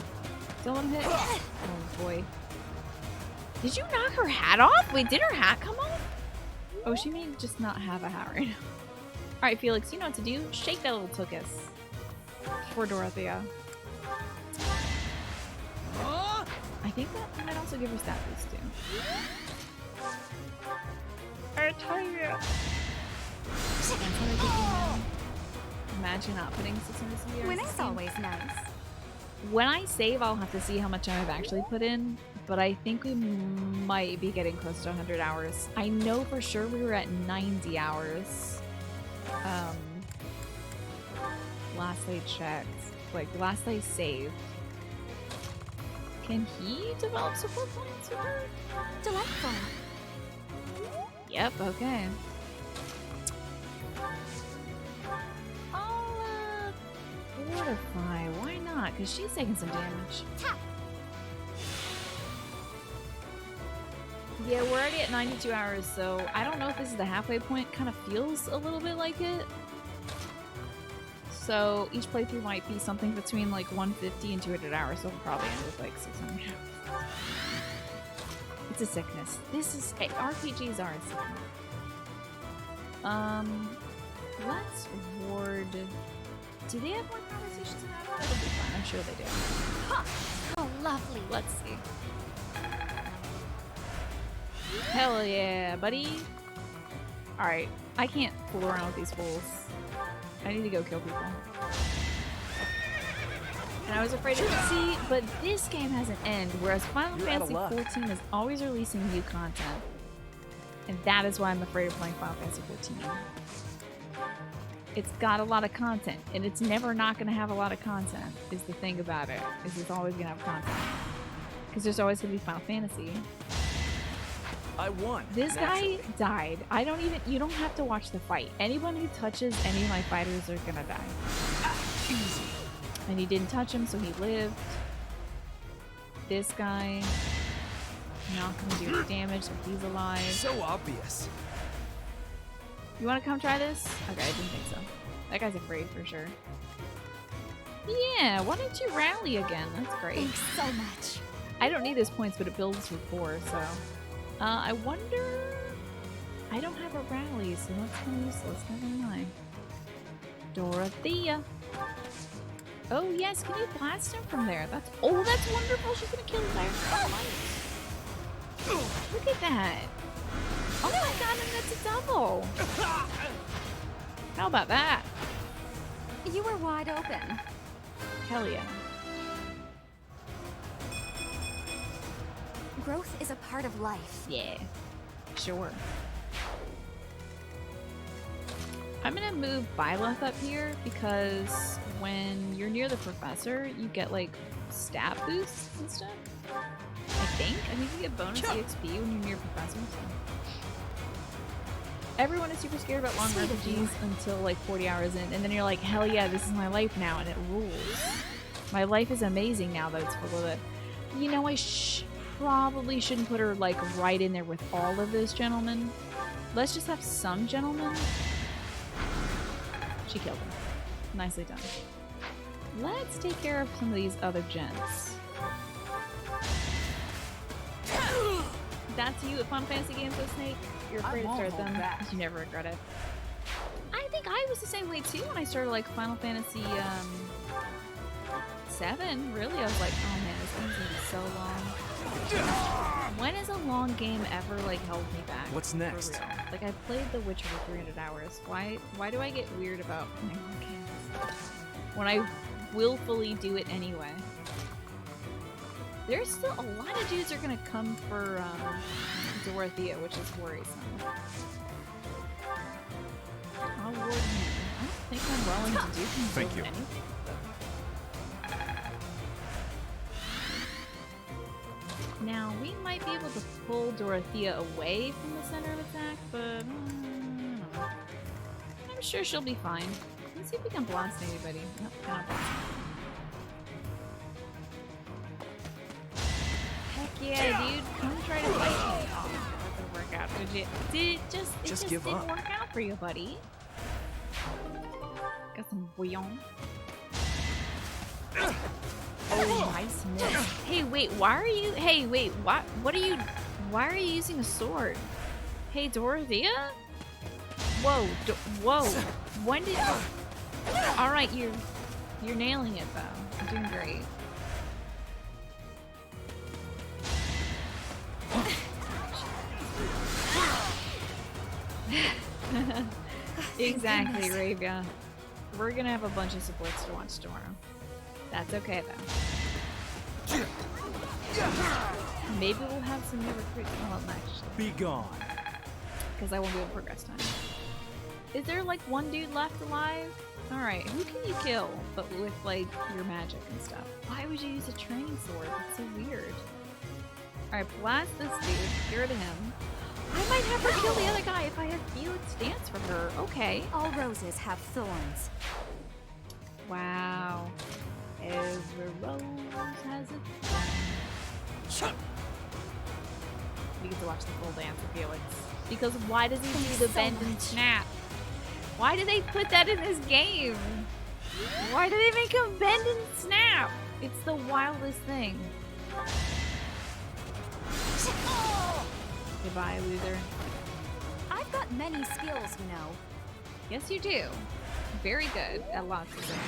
Don't let him hit. Oh boy. Did you knock her hat off? Wait, did her hat come off? Oh, she may just not have a hat right now. Alright, Felix, you know what to do. Shake that little tuchus. For Dorothea. I think that might also give her stat boost too. I tell you. That's what I think now. Imagine not putting 600 CVRs. Winning's always nice. When I save, I'll have to see how much time I've actually put in, but I think we might be getting close to 100 hours. I know for sure we were at 90 hours. Last I checked. Like, last I saved. Can he develop support points with her? Delightful. Yep, okay. I'll, fortify. Why not? Because she's taking some damage. Tap. Yeah, we're already at 92 hours, so I don't know if this is the halfway point. Kind of feels a little bit like it. So each playthrough might be something between like 150 and 200 hours, so we'll probably end with like 600 hours. It's a sickness. This is... RPGs are a sickness. Let's ward... Do they have more conversations in that one? It'll be fun. I'm sure they do. Ha! Oh, lovely. Let's see. Hell yeah, buddy. Alright, I can't fool around with these fools. I need to go kill people. And I was afraid of see, but this game has an end, whereas Final Fantasy XIV is always releasing new content. And that is why I'm afraid of playing Final Fantasy XIV. It's got a lot of content, and it's never not going to have a lot of content, is the thing about it. Is it's always going to have content. Because there's always going to be Final Fantasy. I won. This guy died. I don't even... You don't have to watch the fight. Anyone who touches any of my fighters are gonna die. Easy. And he didn't touch him, so he lived. This guy... not gonna do any damage, so he's alive. So obvious. You wanna come try this? Okay, I didn't think so. That guy's afraid for sure. Yeah, why don't you rally again? That's great. Thanks so much. I don't need his points, but it builds rapport, so... I wonder... I don't have a rally, so that's kind of useless. Never mind. Dorothea. Oh, yes. Can you blast him from there? That's... Oh, that's wonderful. She's going to kill him by herself. Look at that. Oh my god, and that's a double. How about that? You were wide open. Hell yeah. Growth is a part of life. Yeah. sure. I'm gonna move Byleth up here because when you're near the professor, you get like stat boosts and stuff. I think you get bonus EXP when you're near professors. Everyone is super scared about long RPGs until like 40 hours in, and then you're like, hell yeah, this is my life now, and it rules. My life is amazing now that it's full of it. You know, I probably shouldn't put her like right in there with all of those gentlemen. Let's just have some gentlemen. She killed him. Nicely done. Let's take care of some of these other gents. That's you at Final Fantasy games with Snake. You're afraid to start them because you never regret it. I think I was the same way too when I started like Final Fantasy 7. Really, I was like, oh man, this game's gonna be so long. When has a long game ever like held me back? What's next? Like I played The Witcher for 300 hours. Why do I get weird about playing long games when I willfully do it anyway? There's still a lot of dudes are gonna come for Dorothea, which is worrisome. I'll ward him. I don't think I'm willing to do anything. Now, we might be able to pull Dorothea away from the center of attack, but I don't know. I'm sure she'll be fine. Let's see if we can blast anybody. Nope, cannot blast. Heck yeah, dude. Come try to fight me. Oh, that didn't work out. It just give didn't up. work out for you, buddy. Got some bouillon. Oh, nice miss. Hey, wait, why are you... Hey, wait, what are you... Why are you using a sword? Hey, Dorothea? Whoa, whoa. When did... Alright, you're nailing it, though. You're doing great. Exactly, Ravia. We're gonna have a bunch of supports to watch tomorrow. That's okay, though. Maybe we'll have some new recruits. Well, actually. Be gone. Because I won't be able to progress time. Is there, like, one dude left alive? Alright, who can you kill, but with, like, your magic and stuff? Why would you use a training sword? That's so weird. Alright, blast this dude. Get rid of him. I might have her kill the other guy if I have Felix dance for her. Okay. All roses have thorns. Wow. Every rose has a thorn. We get to watch the full dance of Felix. Because why does he do the bend and snap? Why do they put that in this game? Why do they make him bend and snap? It's the wildest thing. Goodbye, loser. I've got many skills, you know. Yes, you do. Very good at lots of things.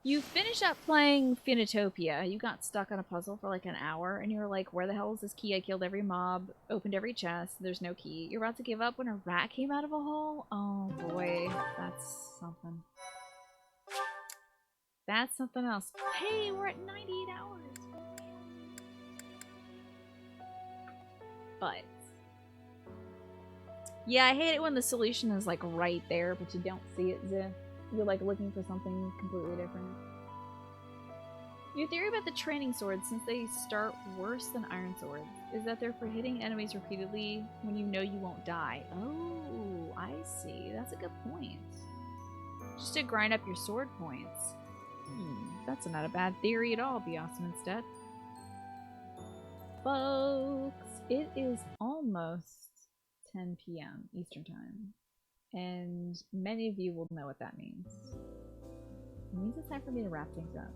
You finish up playing Phoenotopia. You got stuck on a puzzle for like an hour, and you were like, where the hell is this key? I killed every mob, opened every chest, there's no key. You're about to give up when a rat came out of a hole? Oh boy, that's something. That's something else. Hey, we're at 98 hours. But yeah, I hate it when the solution is like right there, but you don't see it, Ziff. You're like looking for something completely different. Your theory about the training swords, since they start worse than iron swords, is that they're for hitting enemies repeatedly when you know you won't die. Oh, I see. That's a good point. Just to grind up your sword points. That's not a bad theory at all, Be Awesome instead. Folks, it is almost 10 p.m. Eastern Time. And many of you will know what that means. It means it's time for me to wrap things up.